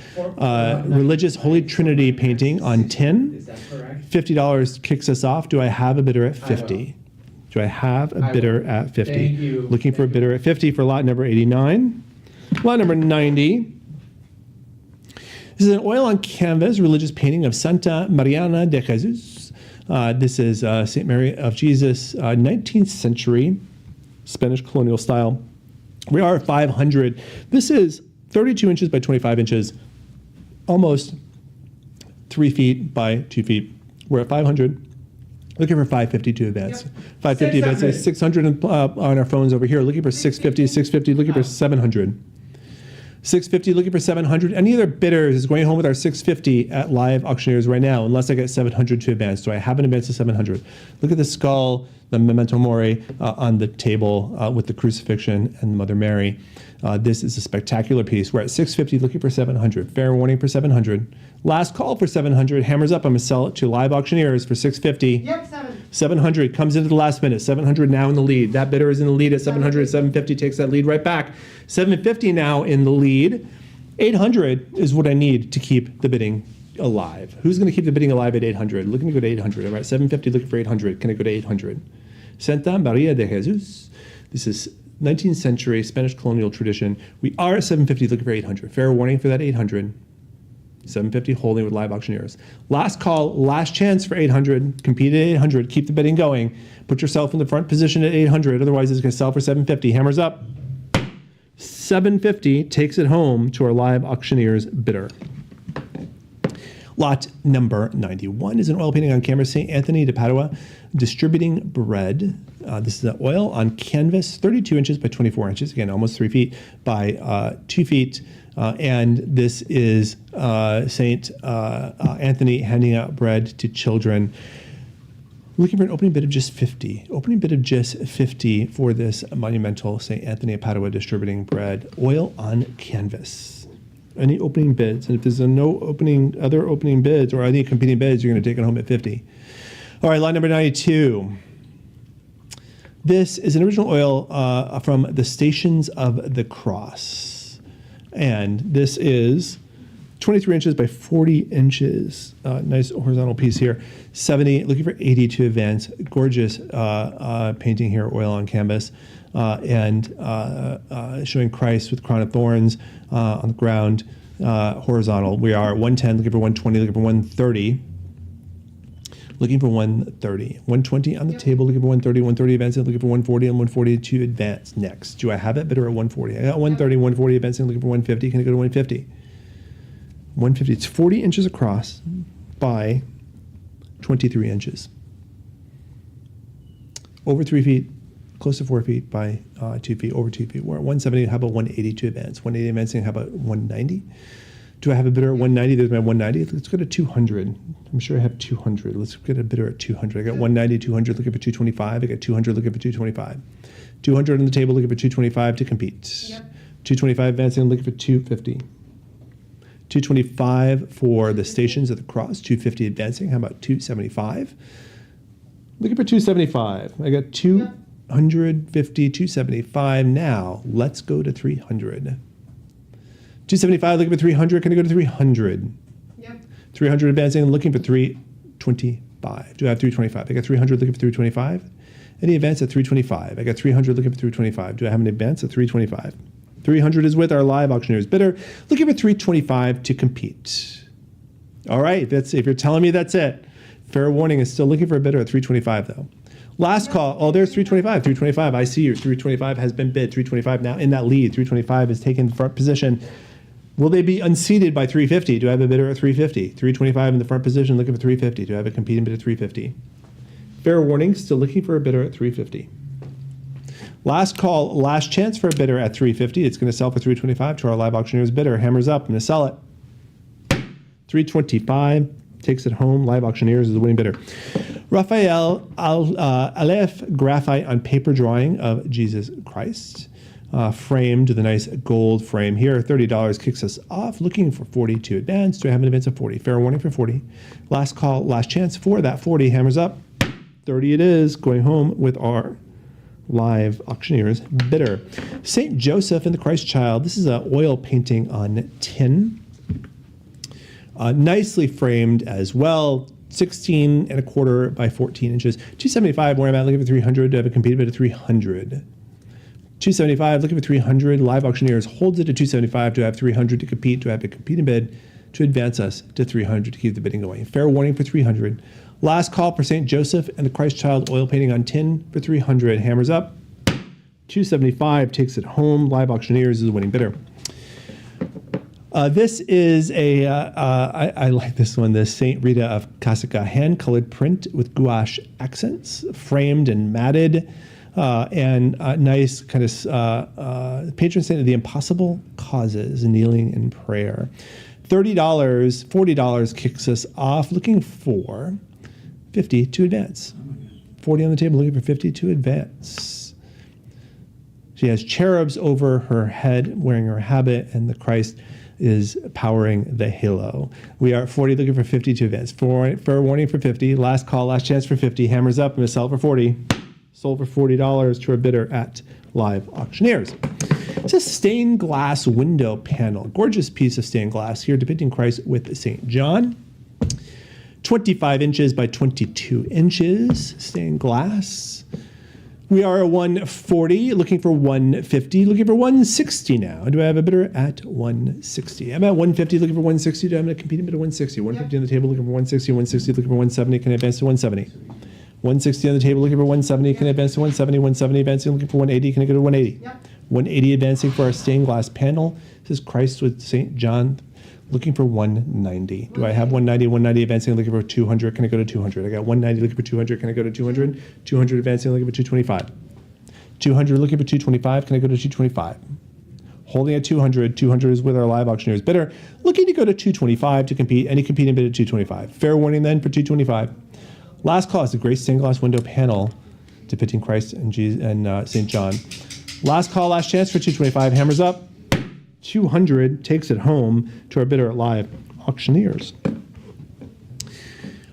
religious Holy Trinity painting on tin. Is that correct? $50 kicks us off. Do I have a bidder at 50? Do I have a I bidder will. at 50? Thank you. Looking for a Thank bidder at 50 for lot number 89. Lot number 90. This is an oil on canvas religious painting of Santa Mariana de Jesus. This is St. Mary of Jesus, 19th century Spanish colonial style. We are at 500. This is 32 inches by 25 inches, almost 3 feet by 2 feet. We're at 500. Looking for 550 to advance. Yep. 550 advance. 600 on our phones over here. Looking for 650, 650, looking for 700. 650, looking for 700. Any other bidders is going home with our 650 at live auctioneers right now, unless I get 700 to advance. Do I have an advance to 700? Look at the skull, the memento mori on the table with the crucifixion and Mother Mary. This is a spectacular piece. We're at 650, looking for 700. Fair warning for 700. Last call for 700. Hammers up. I'm going to sell it to live auctioneers for 650. Yep, 7. 700 comes into the last minute. 700 now in the lead. That bidder is in the lead at 700. 750 takes that lead right back. 750 now in the lead. 800 is what I need to keep the bidding alive. Who's going to keep the bidding alive at 800? Looking to go to 800. I'm at 750 looking for 800. Can I go to 800? Santa Maria de Jesus. This is 19th century Spanish colonial tradition. We are at 750 looking for 800. Fair warning for that 800. 750 holding with live auctioneers. Last call, last chance for 800. Compete at 800. Keep the bidding going. Put yourself in the front position at 800. Otherwise, it's going to sell for 750. Hammers up. 750 takes it home to our live auctioneers bidder. Lot number 91 is an oil painting on canvas, St. Anthony de Padua, distributing bread. This is an oil on canvas, 32 inches by 24 inches. Again, almost 3 feet by 2 feet. And this is St. Anthony handing out bread to children. Looking for an opening bid of just 50. Opening bid of just 50 for this monumental St. Anthony of Padua distributing bread. Oil on canvas. Any opening bids? And if there's no other opening bids or any competing bids, you're going to take it home at 50. All right, line number 92. This is an original oil from the Stations of the Cross. And this is 23 inches by 40 inches. Nice horizontal piece here. 70, looking for 80 to advance. Gorgeous painting here, oil on canvas. And showing Christ with crown of thorns on the ground, horizontal. We are at 110, looking for 120, looking for 130. Looking for 130. 120 on the table, looking for 130, 130 advancing, looking for 140 and 140 to advance next. Do I have it? Bidder at 140. I got 130, 140 advancing, looking for 150. Can I go to 150? 150. It's 40 inches across by 23 inches. Over 3 feet, close to 4 feet by 2 feet, over 2 feet. We're at 170. How about 180 to advance? 180 advancing. How about 190? Do I have a bidder at 190? There's my 190. Let's go to 200. I'm sure I have 200. Let's get a bidder at 200. I got 190, 200, looking for 225. I got 200, looking for 225. 200 on the table, looking for 225 to compete. Yep. 225 advancing, looking for 250. 225 for the stations at the cross. 250 advancing. How about 275? Looking for 275. I got 250, 275. Now, let's go to 300. 275, looking for 300. Can I go to 300? Yep. 300 advancing, looking for 325. Do I have 325? I got 300, looking for 325. Any advance at 325? I got 300, looking for 325. Do I have an advance at 325? 300 is with our live auctioneers bidder, looking for 325 to compete. All right, if you're telling me that's it. Fair warning is still looking for a bidder at 325 though. Last call. Oh, there's 325. 325. I see you. 325 has been bid. 325 now in that lead. 325 is taken front position. Will they be unseated by 350? Do I have a bidder at 350? 325 in the front position, looking for 350. Do I have a competing bid at 350? Fair warning, still looking for a bidder at 350. Last call, last chance for a bidder at 350. It's going to sell for 325 to our live auctioneer's bidder. Hammers up. I'm going to sell it. 325 takes it home. Live auctioneers is the winning bidder. Raphael Aleph graphite on paper drawing of Jesus Christ. Framed with a nice gold frame here. $30 kicks us off. Looking for 40 to advance. Do I have an advance of 40? Fair warning for 40. Last call, last chance for that 40. Hammers up. 30 it is. Going home with our live auctioneer's bidder. St. Joseph and the Christ Child. This is an oil painting on tin. Nicely framed as well. 16 and a quarter by 14 inches. 275 where I'm at, looking for 300. Do I have a competing bid at 300? 275, looking for 300. Live auctioneers holds it at 275. Do I have 300 to compete? Do I have a competing bid to advance us to 300 to keep the bidding going? Fair warning for 300. Last call for St. Joseph and the Christ Child oil painting on tin for 300. Hammers up. 275 takes it home. Live auctioneers is the winning bidder. This is I like this one, the St. Rita of Casaca hand-colored print with gouache accents, framed and matted, and nice kind of patron saint of the impossible causes, kneeling in prayer. $30, $40 kicks us off, looking for 50 to advance. 40 on the table, looking for 50 to advance. She has cherubs over her head, wearing her habit, and the Christ is powering the halo. We are at 40, looking for 50 to advance. Fair warning for 50. Last call, last chance for 50. Hammers up. I'm going to sell for 40. Sold for $40 to a bidder at Live Auctioneers. It's a stained glass window panel. Gorgeous piece of stained glass here depicting Christ with St. John. 25 inches by 22 inches. Stained glass. We are at 140, looking for 150, looking for 160 now. Do I have a bidder at 160? I'm at 150, looking for 160. Do I have a competing bid at 160? 150 on the table, looking for 160, 160, looking for 170. Can I advance to 170? 160 on the table, looking for 170. Can I advance to 170? 170 advancing, looking for 180. Can I go to 180? Yep. 180 advancing for our stained glass panel. This is Christ with St. John, looking for 190. Do I have 190? 190 advancing, looking for 200. Can I go to 200? I got 190 looking for 200. Can I go to 200? 200 advancing, looking for 225. 200 looking for 225. Can I go to 225? Holding at 200. 200 is with our live auctioneers bidder. Looking to go to 225 to compete. Any competing bid at 225. Fair warning then for 225. Last call is the great stained glass window panel depicting Christ and St. John. Last call, last chance for 225. Hammers up. 200 takes it home to our bidder at Live Auctioneers.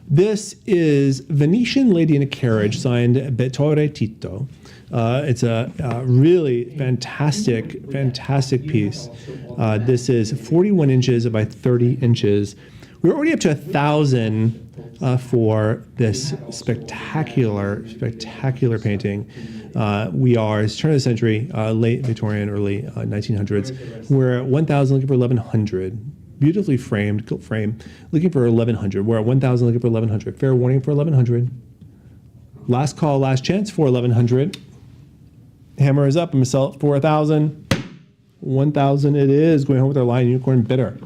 This is Venetian Lady in a Carriage, signed Bettore Tito. It's a really fantastic piece. This is 41 inches by 30 inches. We're already up to 1,000 for this spectacular painting. We are, it's turn of the century, late Victorian, early 1900s. We're at 1,000, looking for 1,100. beautifully framed, gilt frame, looking for 1100. We're at 1000, looking for 1100. Fair warning for 1100. Last call, last chance for 1100. Hammer is up. I'm going to sell it for 1000. 1000 it is. Going home with our Lion Unicorn bidder.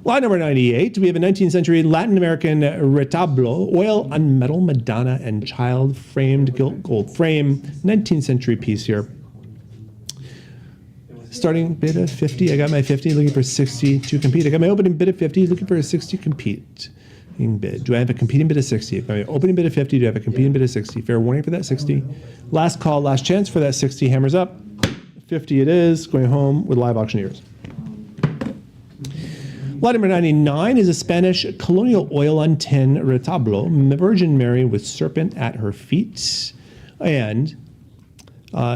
Lot number 98, we have a 19th century Latin American retablo, oil on metal Madonna and child, framed gilt gold frame, 19th century piece here. Starting bid of 50, I got my 50, looking for 60 to compete. I got my opening bid of 50, looking for a 60 compete. Bid. Do I have a competing bid of 60? If I have an opening bid of 50, do I have a competing bid of 60? Fair warning for that 60. Last call, last chance for that 60, hammers up. 50 it is, going home with live auctioneers. Lot number 99 is a Spanish colonial oil on tin retablo, Virgin Mary with serpent at her feet. And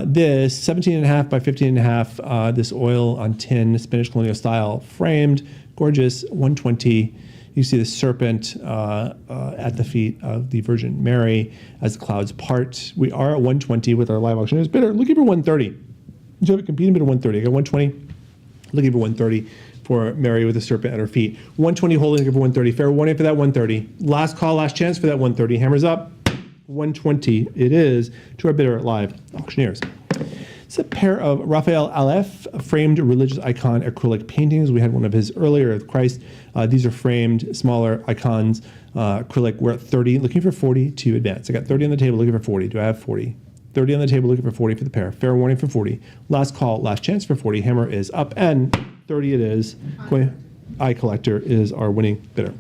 this 17.5 by 15.5, this oil on tin, Spanish colonial style, framed, gorgeous, 120. You see the serpent at the feet of the Virgin Mary as the clouds part. We are at 120 with our live auctioneers bidder, looking for 130. Do you have a competing bid of 130? I got 120, looking for 130. For Mary with a serpent at her feet. 120 holding for 130. Fair warning for that 130. Last call, last chance for that 130. Hammers up. 120 it is to our bidder at live auctioneers. It's a pair of Raphael Aleph framed religious icon acrylic paintings. We had one of his earlier of Christ. These are framed smaller icons, acrylic. We're at 30, looking for 40 to advance. I got 30 on the table, looking for 40. Do I have 40? 30 on the table, looking for 40 for the pair. Fair warning for 40. Last call, last chance for 40. Hammer is up and 30 it is. Eye Collector is our winning bidder.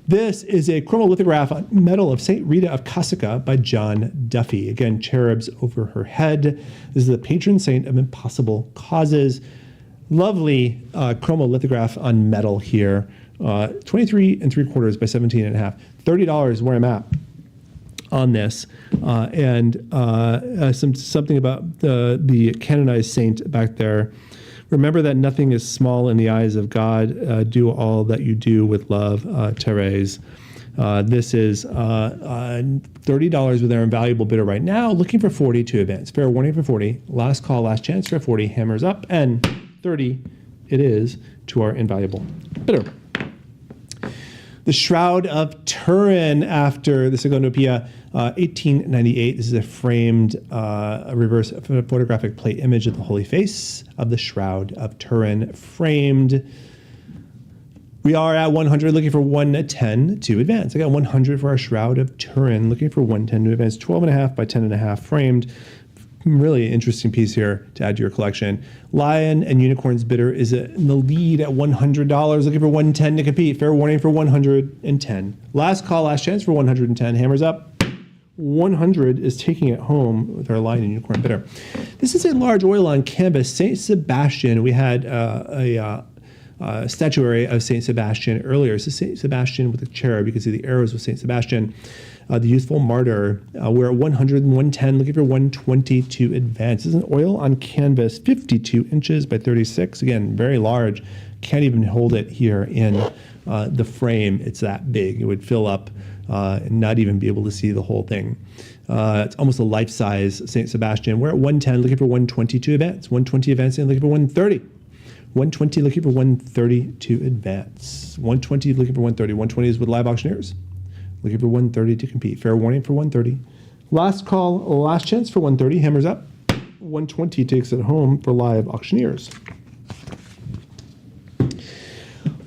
This is a chromolithograph on metal of St. Rita of Cassica by John Duffy. Again, cherubs over her head. This is the patron saint of impossible causes. Lovely chromolithograph on metal here. 23 3/4 by 17.5. $30 where I'm at on this. Something about the canonized saint back there. Remember that nothing is small in the eyes of God. Do all that you do with love, Therese. This is $30 with our invaluable bidder right now, looking for 40 to advance. Fair warning for 40. Last call, last chance for 40. Hammers up, and 30 it is to our invaluable bidder. The Shroud of Turin after the Segonopia, 1898. This is a framed reverse photographic plate image of the Holy Face of the Shroud of Turin, framed. We are at 100, looking for 110 to advance. I got 100 for our Shroud of Turin, looking for 110 to advance. 12.5 by 10.5, framed. Really interesting piece here to add to your collection. Lion and Unicorn's bidder is in the lead at $100, looking for 110 to compete. Fair warning for 110. Last call, last chance for 110. Hammers up. 100 is taking it home with our Lion and Unicorn bidder. This is a large oil on canvas, St. Sebastian. We had a statuary of St. Sebastian earlier. This is St. Sebastian with a cherub. You can see the arrows with St. Sebastian. The youthful martyr. We're at 100 and 110, looking for 120 to advance. This is an oil on canvas, 52 inches by 36. Again, very large. Can't even hold it here in the frame. It's that big. It would fill up and not even be able to see the whole thing. It's almost a life-size St. Sebastian. We're at 110, looking for 120 to advance. 120 advancing, looking for 130. 120 looking for 130 to advance. 120 looking for 130. 120 is with live auctioneers. Looking for 130 to compete. Fair warning for 130. Last call, last chance for 130. Hammers up. 120 takes it home for live auctioneers.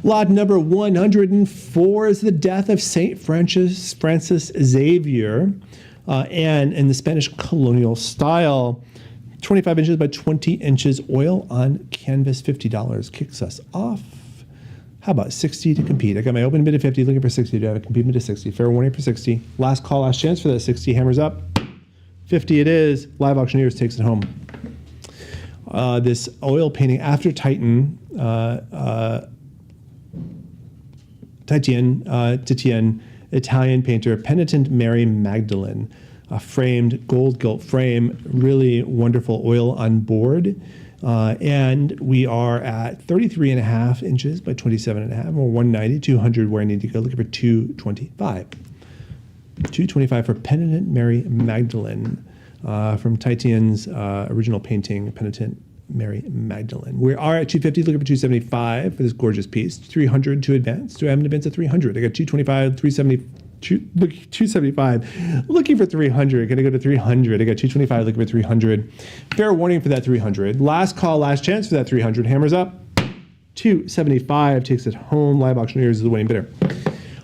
Lot number 104 is the death of St. Francis Xavier, and in the Spanish colonial style. 25 inches by 20 inches, oil on canvas, $50 kicks us off. How about 60 to compete? I got my open bid of 50, looking for 60. Do I have a compete bid of 60? Fair warning for 60. Last call, last chance for that 60. Hammers up. 50 it is. Live auctioneers takes it home. This oil painting after Titian, Italian painter, Penitent Mary Magdalene. A framed gold gilt frame, really wonderful oil on board. And we are at 33.5 inches by 27.5, or 190, 200 where I need to go, looking for 225. 225 for Penitent Mary Magdalene from Titian's original painting, Penitent Mary Magdalene. We are at 250, looking for 275 for this gorgeous piece. 300 to advance. Do I have an advance at 300? I got 225, 370, 275. Looking for 300. Gonna go to 300. I got 225, looking for 300. Fair warning for that 300. Last call, last chance for that 300. Hammers up. 275 takes it home. Live auctioneers is the winning bidder.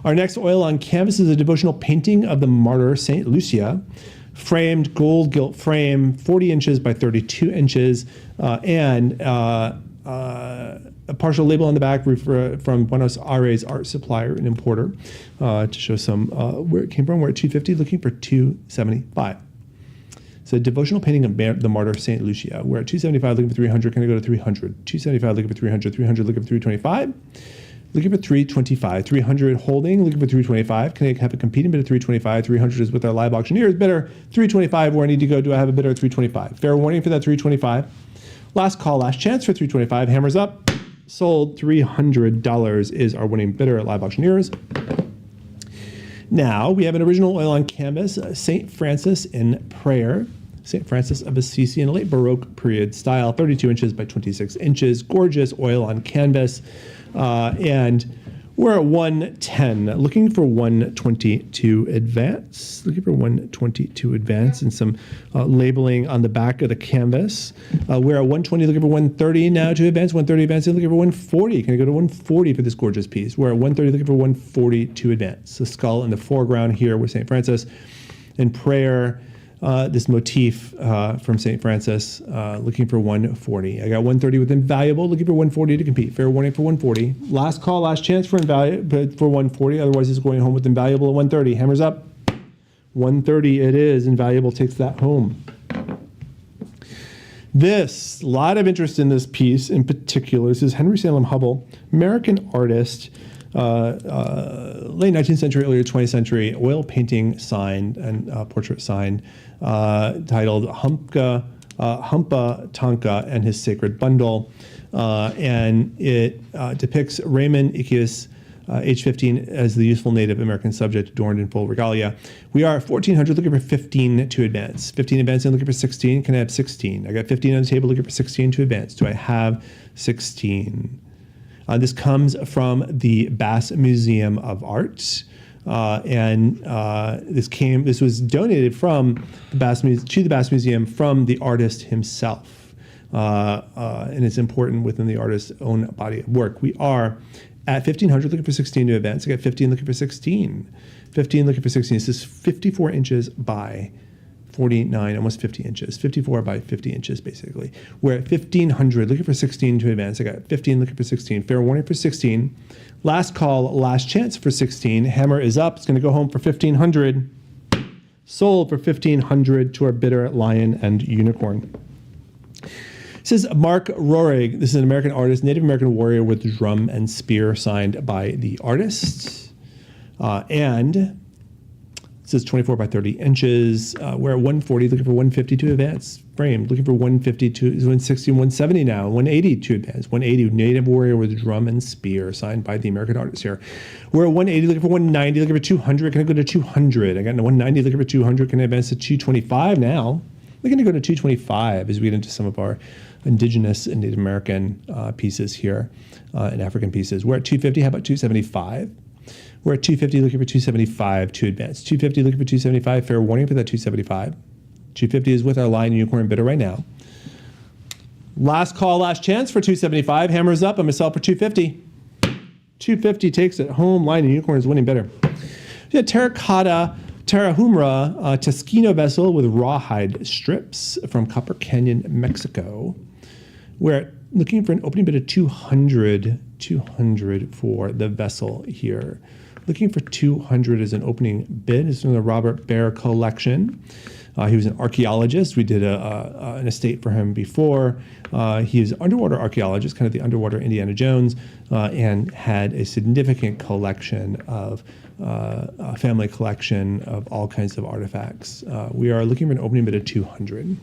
Our next oil on canvas is a devotional painting of the martyr Saint Lucia. Framed gold gilt frame, 40 inches by 32 inches, and a partial label on the back from Buenos Aires art supplier and importer to show some where it came from. We're at 250, looking for 275. So devotional painting of the martyr Saint Lucia. We're at 275, looking for 300. Can I go to 300? 275, looking for 300. 300, looking for 325. Looking for 325. 300 holding, looking for 325. Can I have a competing bid of 325? 300 is with our live auctioneers bidder. 325, where I need to go, do I have a bidder at 325? Fair warning for that 325. Last call, last chance for 325. Hammers up. Sold. $300 is our winning bidder at live auctioneers. Now we have an original oil on canvas, St. Francis in Prayer. St. Francis of Assisi in a late Baroque period style, 32 inches by 26 inches. Gorgeous oil on canvas. And we're at 110, looking for 120 to advance. Looking for 120 to advance and some labeling on the back of the canvas. We're at 120, looking for 130 now to advance. 130 advancing, looking for 140. Can I go to 140 for this gorgeous piece? We're at 130, looking for 140 to advance. The skull in the foreground here with St. Francis in prayer. This motif from St. Francis, looking for 140. I got 130 with Invaluable, looking for 140 to compete. Fair warning for 140. Last call, last chance for 140. Otherwise, it's going home with Invaluable at 130. Hammers up. 130 it is. Invaluable takes that home. This, a lot of interest in this piece in particular. This is Henry Salem Hubbell, American artist. Late 19th century, early 20th century, oil painting signed and portrait signed, titled Humpa Tonka and His Sacred Bundle. And it depicts Raymond Ickes, age 15, as the useful Native American subject adorned in full regalia. We are at 1,400, looking for 15 to advance. 15 advancing, looking for 16. Can I have 16? I got 15 on the table, looking for 16 to advance. Do I have 16? This comes from the Bass Museum of Art, and this was donated from the Bass Museum from the artist himself, and it's important within the artist's own body of work. We are at 1,500, looking for 16 to advance. I got 15, looking for 16. 15, looking for 16. This is 54 inches by 49, almost 50 inches, 54 by 50 inches, basically. We're at 1,500, looking for 16 to advance. I got 15, looking for 16. Fair warning for 16. Last call, last chance for 16. Hammer is up. It's going to go home for 1,500. Sold for 1,500 to our bidder at Lion and Unicorn. This is Mark Rohrig. This is an American artist, Native American warrior with drum and spear, signed by the artist. And it says 24 by 30 inches. We're at 140, looking for 150 to advance. Framed, looking for 150 to 160, 170 now, 180 to advance. 180, Native warrior with drum and spear, signed by the American artist here. We're at 180, looking for 190, looking for 200. Can I go to 200? I got 190, looking for 200. Can I advance to 225 now? We're going to go to 225 as we get into some of our indigenous and Native American pieces here and African pieces. We're at 250. How about 275? We're at 250, looking for 275 to advance. 250, looking for 275. Fair warning for that 275. 250 is with our Lion and Unicorn bidder right now. Last call, last chance for 275. Hammers up. I'm going to sell for 250. 250 takes it home. Lion and Unicorn is winning bidder. We have terracotta Tarahumara Taskino vessel with rawhide strips from Copper Canyon, Mexico. We're looking for an opening bid of 200 for the vessel here. Looking for 200 as an opening bid. It's from the Robert Baer collection. He was an archaeologist. We did an estate for him before. He was an underwater archaeologist, kind of the underwater Indiana Jones, and had a significant collection of family collection of all kinds of artifacts. We are looking for an opening bid of 200.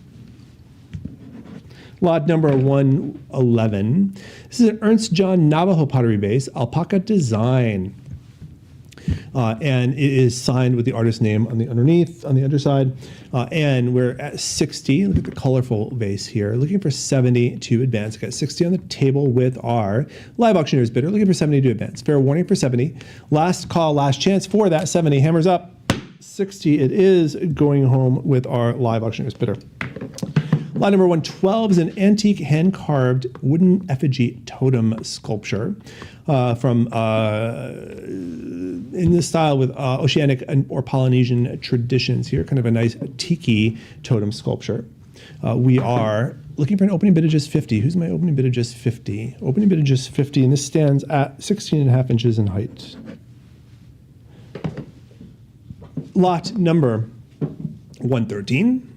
Lot number 111. This is an Ernst John Navajo pottery base, alpaca design. And it is signed with the artist's name on the underside. And we're at 60. Look at the colorful vase here. Looking for 70 to advance. Got 60 on the table with our live auctioneer's bidder. Looking for 70 to advance. Fair warning for 70. Last call, last chance for that 70. Hammers up. 60 it is, going home with our live auctioneer's bidder. Lot number 112 is an antique hand-carved wooden effigy totem sculpture from in this style with oceanic or Polynesian traditions here, kind of a nice tiki totem sculpture. We are looking for an opening bid of just 50. Who's my opening bid of just 50? Opening bid of just 50, and this stands at 16.5 inches in height. Lot number 113.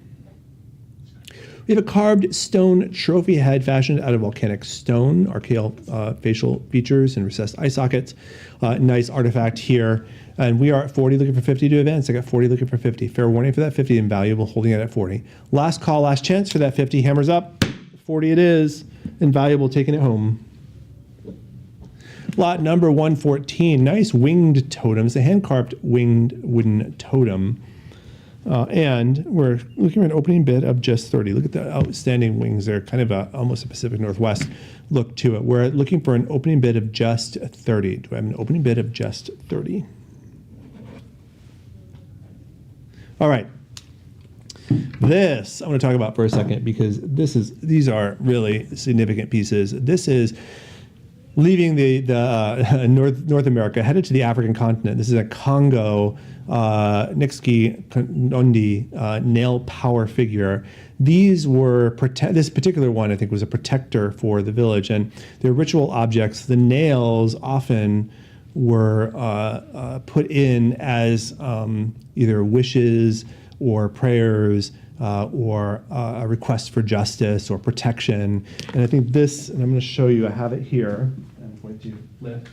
We have a carved stone trophy head fashioned out of volcanic stone, archaeal facial features and recessed eye sockets. Nice artifact here. And we are at 40, looking for 50 to advance. I got 40, looking for 50. Fair warning for that 50, invaluable, holding it at 40. Last call, last chance for that 50. Hammers up. 40 it is. Invaluable, taking it home. Lot number 114, nice winged totems, a hand-carved winged wooden totem. And we're looking at an opening bid of just 30. Look at the outstanding wings there, kind of almost a Pacific Northwest look to it. We're looking for an opening bid of just 30. Do I have an opening bid of just 30? All right. This I want to talk about for a second because these are really significant pieces. This is leaving the North America, headed to the African continent. This is a Congo Nixki Nondi nail power figure. These were this particular one, I think, was a protector for the village, and they're ritual objects. The nails often were put in as either wishes or prayers or a request for justice or protection. And I think this, and I'm going to show you, I have it here. I'm going to lift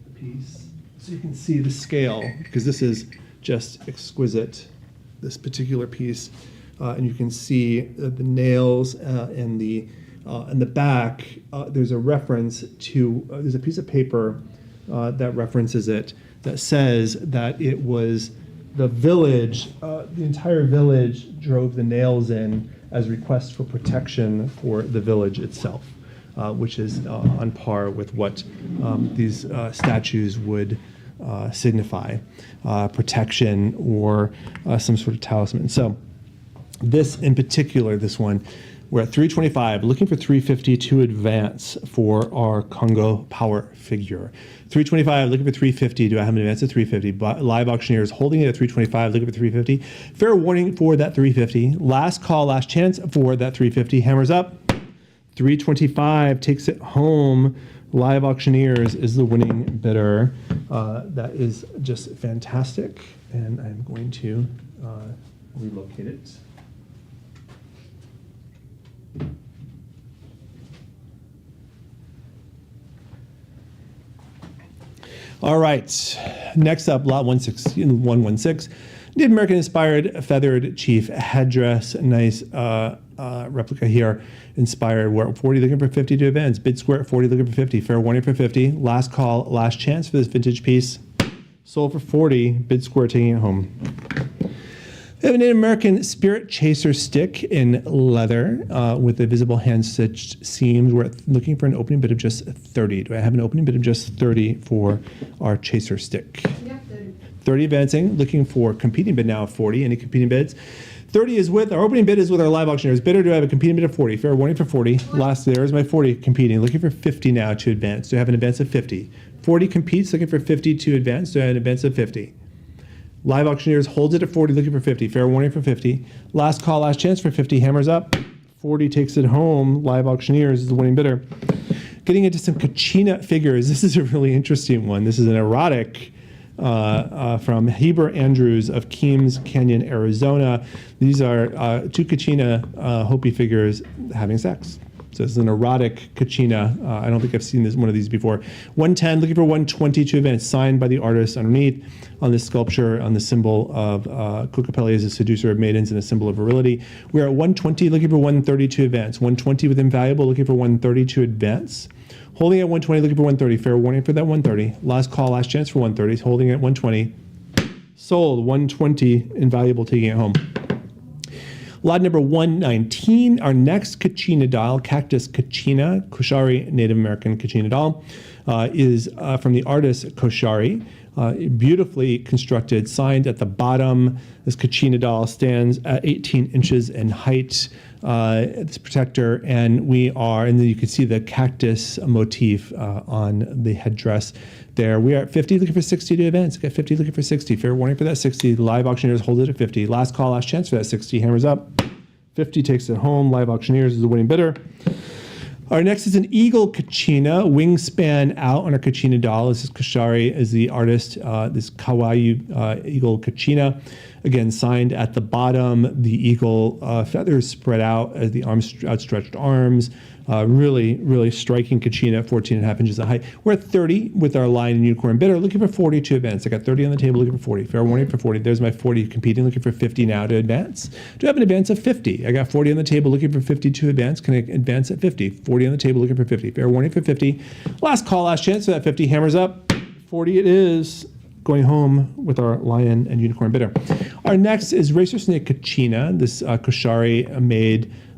the piece so you can see the scale, because this is just exquisite, this particular piece. And you can see the nails in the back. There's a reference to, there's a piece of paper that references it, that says that it was the village, the entire village drove the nails in as requests for protection for the village itself, which is on par with what these statues would signify, protection or some sort of talisman. So this in particular, this one, we're at 325, looking for 350 to advance for our Congo power figure. 325, looking for 350. Do I have an advance at 350? Live auctioneers holding it at 325, looking for 350. Fair warning for that 350. Last call, last chance for that 350. Hammers up. 325 takes it home. Live auctioneers is the winning bidder. That is just fantastic. And I'm going to relocate it. All right, next up, lot 116. Native American inspired feathered chief headdress, nice replica here, inspired. We're at 40, looking for 50 to advance. Bid square at 40, looking for 50. Fair warning for 50. Last call, last chance for this vintage piece. Sold for 40, bid square taking it home. We have a Native American spirit chaser stick in leather with a visible hand-stitched seams. We're looking for an opening bid of just 30. Do I have an opening bid of just 30 for our chaser stick? Yep, 30. 30 advancing, looking for competing bid now of 40. Any competing bids? 30 is with, our opening bid is with our live auctioneers. Bidder, do I have a competing bid of 40? Fair warning for 40. Last, there's my 40 competing. Looking for 50 now to advance. Do I have an advance of 50? 40 competes, looking for 50 to advance. Do I have an advance of 50? Live auctioneers holds it at 40, looking for 50. Fair warning for 50. Last call, last chance for 50. Hammers up. 40 takes it home. Live auctioneers is the winning bidder. Getting into some Kachina figures. This is a really interesting one. This is an erotic from Heber Andrews of Keams Canyon, Arizona. These are two Kachina Hopi figures having sex. So this is an erotic Kachina. I don't think I've seen one of these before. 110, looking for 120 to advance, signed by the artist underneath on this sculpture, on the symbol of Kokopelli as a seducer of maidens and a symbol of virility. We're at 120, looking for 130 to advance. 120 with invaluable, looking for 130 to advance. Holding at 120, looking for 130. Fair warning for that 130. Last call, last chance for 130. Holding at 120. Sold 120. Invaluable, taking it home. Lot number 119, our next Kachina doll, Cactus Kachina, Koshari, Native American Kachina doll, is from the artist Koshari. Beautifully constructed, signed at the bottom. This Kachina doll stands at 18 inches in height. This protector, and then you can see the cactus motif on the headdress there. We are at 50, looking for 60 to advance. Got 50, looking for 60. Fair warning for that 60. Live auctioneers hold it at 50. Last call, last chance for that 60. Hammers up. 50 takes it home. Live auctioneers is the winning bidder. Our next is an eagle Kachina, wingspan out on our Kachina doll. This is Koshari is the artist, this Kawaii eagle Kachina. Again, signed at the bottom, the eagle feathers spread out as the outstretched arms. Really, really striking Kachina, 14.5 inches in height. We're at 30 with our lion and unicorn bidder, looking for 40 to advance. I got 30 on the table, looking for 40. Fair warning for 40. There's my 40 competing, looking for 50 now to advance. Do I have an advance of 50? I got 40 on the table, looking for 50 to advance. Can I advance at 50? 40 on the table, looking for 50. Fair warning for 50. Last call, last chance for that 50. Hammers up. 40 it is. Going home with our lion and unicorn bidder. Our next is Racer Snake Kachina. This Koshari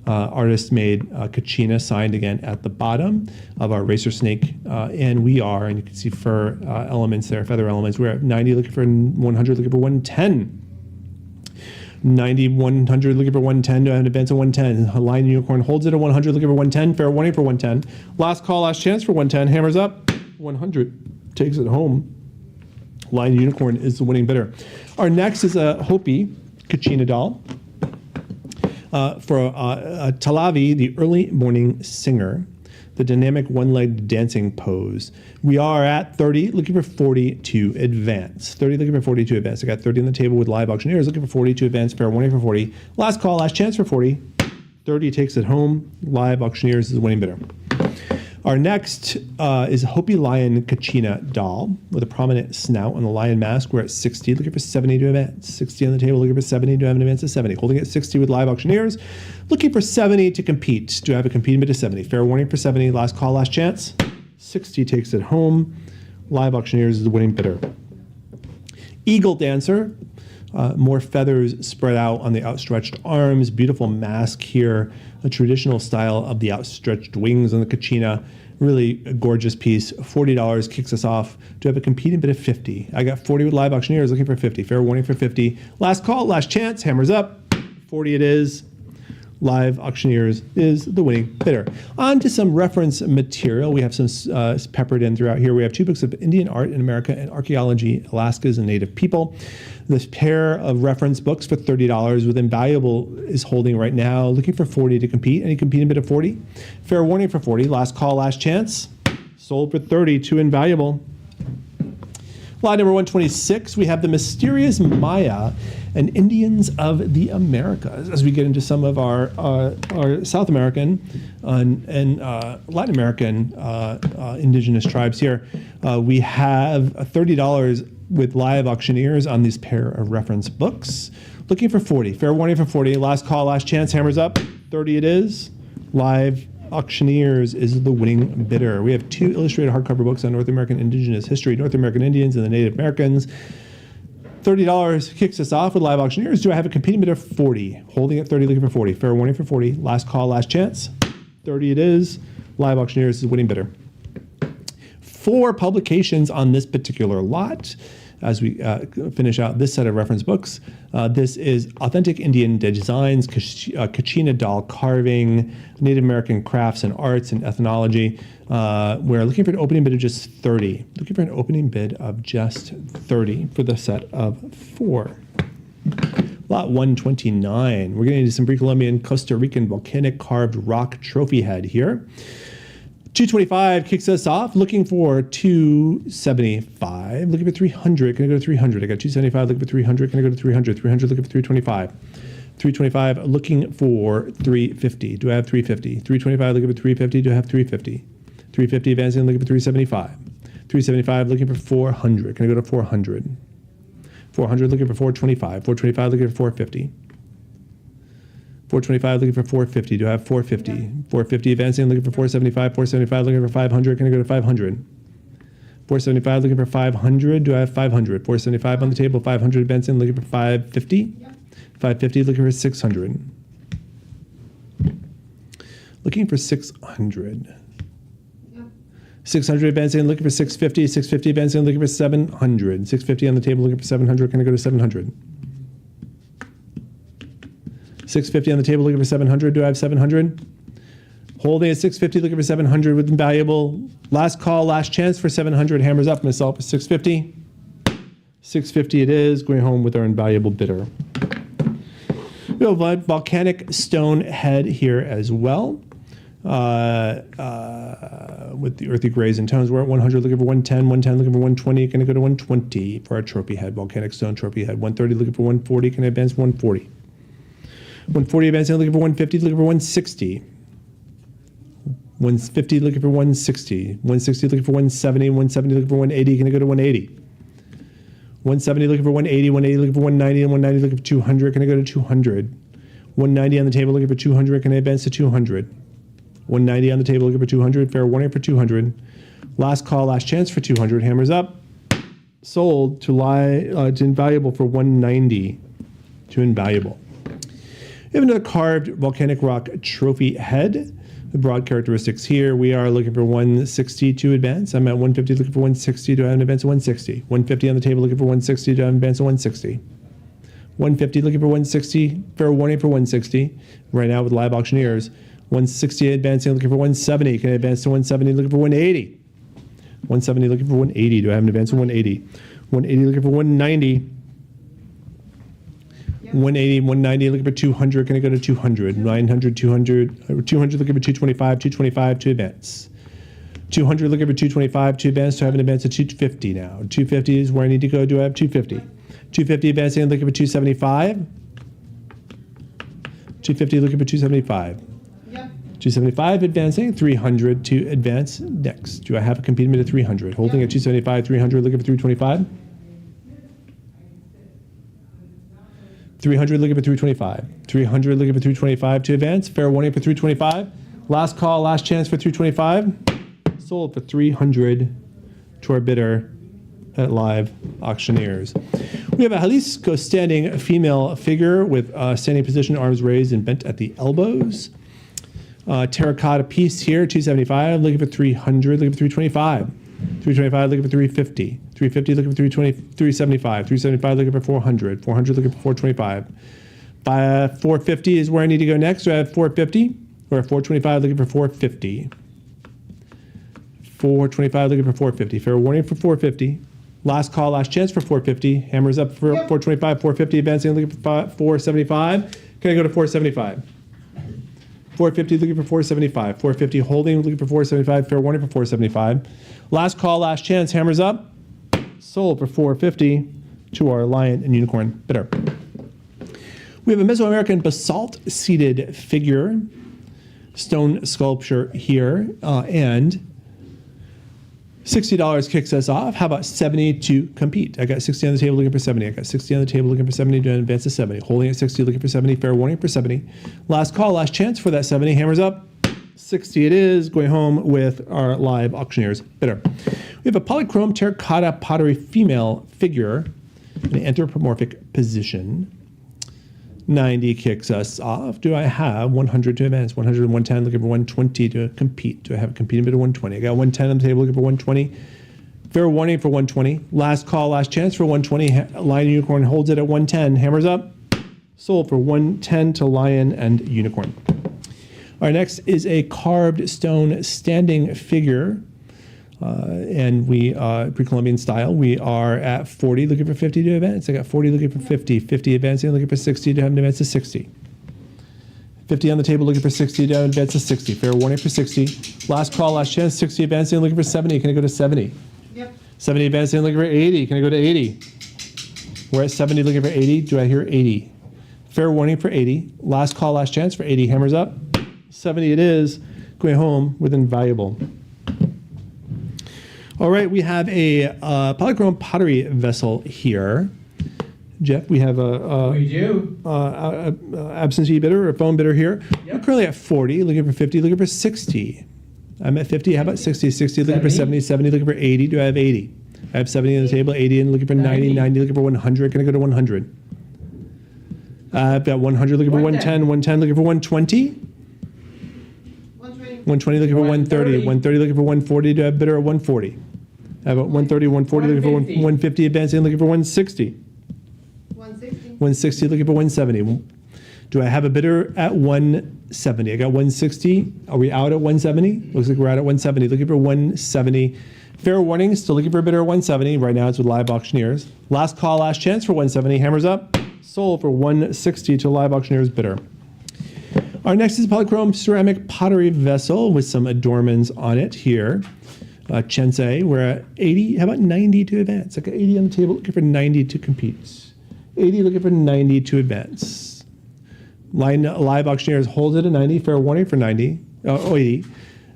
artist made Kachina, signed again at the bottom of our Racer Snake. And you can see fur elements there, feather elements. We're at 90, looking for 100, looking for 110. 90, 100, looking for 110. Do I have an advance of 110? Lion and unicorn holds it at 100, looking for 110. Fair warning for 110. Last call, last chance for 110. Hammers up. 100 takes it home. Lion Unicorn is the winning bidder. Our next is a Hopi Kachina doll for Talavi, the early morning singer, the dynamic one-legged dancing pose. We are at 30, looking for 40 to advance. 30, looking for 40 to advance. I got 30 on the table with live auctioneers, looking for 40 to advance. Fair warning for 40. Last call, last chance for 40. 30 takes it home. Live auctioneers is the winning bidder. Our next is a Hopi Lion Kachina doll with a prominent snout on the lion mask. We're at 60, looking for 70 to advance. 60 on the table, looking for 70. Do I have an advance of 70? Holding at 60 with live auctioneers, looking for 70 to compete. Do I have a competing bid of 70? Fair warning for 70. Last call, last chance. 60 takes it home. Live auctioneers is the winning bidder. Eagle Dancer. More feathers spread out on the outstretched arms. Beautiful mask here. A traditional style of the outstretched wings on the Kachina. Really a gorgeous piece. $40 kicks us off. Do I have a competing bid of 50? I got 40 with live auctioneers, looking for 50. Fair warning for 50. Last call, last chance. Hammers up. 40 it is. Live auctioneers is the winning bidder. On to some reference material. We have some peppered in throughout here. We have 2 books of Indian art in America and archaeology, Alaska's and Native people. This pair of reference books for $30 with Invaluable is holding right now, looking for 40 to compete. Any competing bid of 40? Fair warning for 40. Last call, last chance. Sold for 30 to Invaluable. Lot number 126, we have the Mysterious Maya and Indians of the Americas. As we get into some of our South American and Latin American indigenous tribes here, we have $30 with live auctioneers on this pair of reference books. Looking for 40. Fair warning for 40. Last call, last chance. Hammers up. 30 it is. Live auctioneers is the winning bidder. We have 2 illustrated hardcover books on North American indigenous history, North American Indians and the Native Americans. $30 kicks us off with live auctioneers. Do I have a competing bid of 40? Holding at 30, looking for 40. Fair warning for 40. Last call, last chance. 30 it is. Live auctioneers is the winning bidder. 4 publications on this particular lot. As we finish out this set of reference books, this is Authentic Indian Designs, Kachina Doll Carving, Native American Crafts and Arts and Ethnology. We're looking for an opening bid of just 30. Looking for an opening bid of just 30 for the set of 4. Lot 129. We're getting into some pre-Columbian Costa Rican volcanic carved rock trophy head here. 225 kicks us off, looking for 275, looking for 300, can I go to 300? I got 275, looking for 300, can I go to 300? 300, looking for 325. 325, looking for 350. Do I have 350? 325, looking for 350. Do I have 350? 350, advancing, looking for 375. 375, looking for 400. Can I go to 400? 400, looking for 425. 425, looking for 450. 425, looking for 450. Do I have 450? 450 advancing, looking for 475. 475, looking for 500. Can I go to 500? 475, looking for 500. Do I have 500? 475 on the table. 500 advancing, looking for 550. Yep. 550, looking for 600. Looking for 600. Yep. 600 advancing, looking for 650. 650 advancing, looking for 700. 650 on the table, looking for 700. Can I go to 700? 650 on the table, looking for 700. Do I have 700? Holding at 650, looking for 700 with invaluable. Last call, last chance for 700. Hammers up, myself for 650. 650 it is, going home with our invaluable bidder. We have a volcanic stone head here as well. With the earthy grays and tones. We're at 100, looking for 110, 110, looking for 120. Can I go to 120 for our trophy head, volcanic stone trophy head? 130, looking for 140. Can I advance 140? 140 advancing, looking for 150, looking for 160. 150, looking for 160. 160, looking for 170. 170, looking for 180. Can I go to 180? 170, looking for 180. 180, looking for 190. And 190, looking for 200. Can I go to 200? 190 on the table, looking for 200. Can I advance to 200? 190 on the table, looking for 200. Fair warning for 200. Last call, last chance for 200. Hammers up. Sold to invaluable for 190. To invaluable. We have another carved volcanic rock trophy head. The broad characteristics here, we are looking for 160 to advance. I'm at 150, looking for 160. Do I have an advance of 160? 150 on the table, looking for 160. Do I have an advance of 160? 150, looking for 160. Fair warning for 160. Right now with live auctioneers. 160 advancing, looking for 170. Can I advance to 170? Looking for 180. 170, looking for 180. Do I have an advance of 180? 180, looking for 190. 180, 190, looking for 200. Can I go to 200? 900, 200, 200, looking for 225, 225 to advance. 200, looking for 225 to advance. So I have an advance of 250 now. 250 is where I need to go. Do I have 250? 250 advancing, looking for 275. 250, looking for 275. Yep. 275 advancing, 300 to advance next. Do I have a competing bid at 300? Holding at 275, 300, looking for 325. 300, looking for 325. 300, looking for 325 to advance. Fair warning for 325. Last call, last chance for 325. Sold for 300 to our bidder at Live Auctioneers. We have a Jalisco standing female figure with standing position, arms raised and bent at the elbows. Terracotta piece here, 275, looking for 300, looking for 325. 325, looking for 350. 350, looking for 375. 375, looking for 400. 400, looking for 425. 450 is where I need to go next. So I have 450. We're at 425, looking for 450. 425, looking for 450. Fair warning for 450. Last call, last chance for 450. Hammers up for 425, 450, advancing, looking for 475. Can I go to 475? 450, looking for 475. 450, holding, looking for 475. Fair warning for 475. Last call, last chance. Hammers up. Sold for 450 to our lion and unicorn bidder. We have a Mesoamerican basalt-seated figure, stone sculpture here, and $60 kicks us off. How about 70 to compete? I got 60 on the table, looking for 70. I got 60 on the table, looking for 70 to advance to 70. Holding at 60, looking for 70. Fair warning for 70. Last call, last chance for that 70. Hammers up. 60 it is. Going home with our Live Auctioneers bidder. We have a polychrome terracotta pottery female figure in an anthropomorphic position. 90 kicks us off. Do I have 100 to advance? 100 and 110, looking for 120 to compete. Do I have a competing bid of 120? I got 110 on the table, looking for 120. Fair warning for 120. Last call, last chance for 120. Lion and Unicorn holds it at 110. Hammers up. Sold for 110 to Lion and Unicorn. Our next is a carved stone standing figure. And we, pre-Columbian style, we are at 40, looking for 50 to advance. I got 40, looking for 50. 50 advancing, looking for 60 to have an advance to 60. 50 on the table, looking for 60 to have an advance to 60. Fair warning for 60. Last call, last chance, 60 advancing, looking for 70. Can I go to 70? Yep. 70 advancing, looking for 80. Can I go to 80? We're at 70, looking for 80. Do I hear 80? Fair warning for 80. Last call, last chance for 80. Hammers up. 70 it is. Going home with invaluable. All right, we have a polychrome pottery vessel here. Jeff, we have a We do. absentee bidder, a phone bidder here. We're Yep. currently at 40, looking for 50, looking for 60. I'm at 50, how about 60? 60, looking for 70, 70, looking for 80. Do I have 80? I have 70 on the table, 80, and looking for 90, 90, looking for 100. Can I go to 100? I've got 100, looking for 110, 110, looking for 120. 120. 120, looking for 130. 130, looking for 140. Do I have a bidder at 140? I have a 130, 140, looking for 150, advancing, looking for 160. 160. 160, looking for 170. Do I have a bidder at 170? I got 160. Are we out at 170? Looks like we're out at 170. Looking for 170. Fair warning, still looking for a bidder at 170. Right now it's with live auctioneers. Last call, last chance for 170. Hammers up. Sold for 160 to live auctioneers bidder. Our next is polychrome ceramic pottery vessel with some adornments on it here. Chensei, we're at 80. How about 90 to advance? I got 80 on the table, looking for 90 to compete. 80, looking for 90 to advance. Live auctioneers holds it at 90. Fair warning for 90. 80.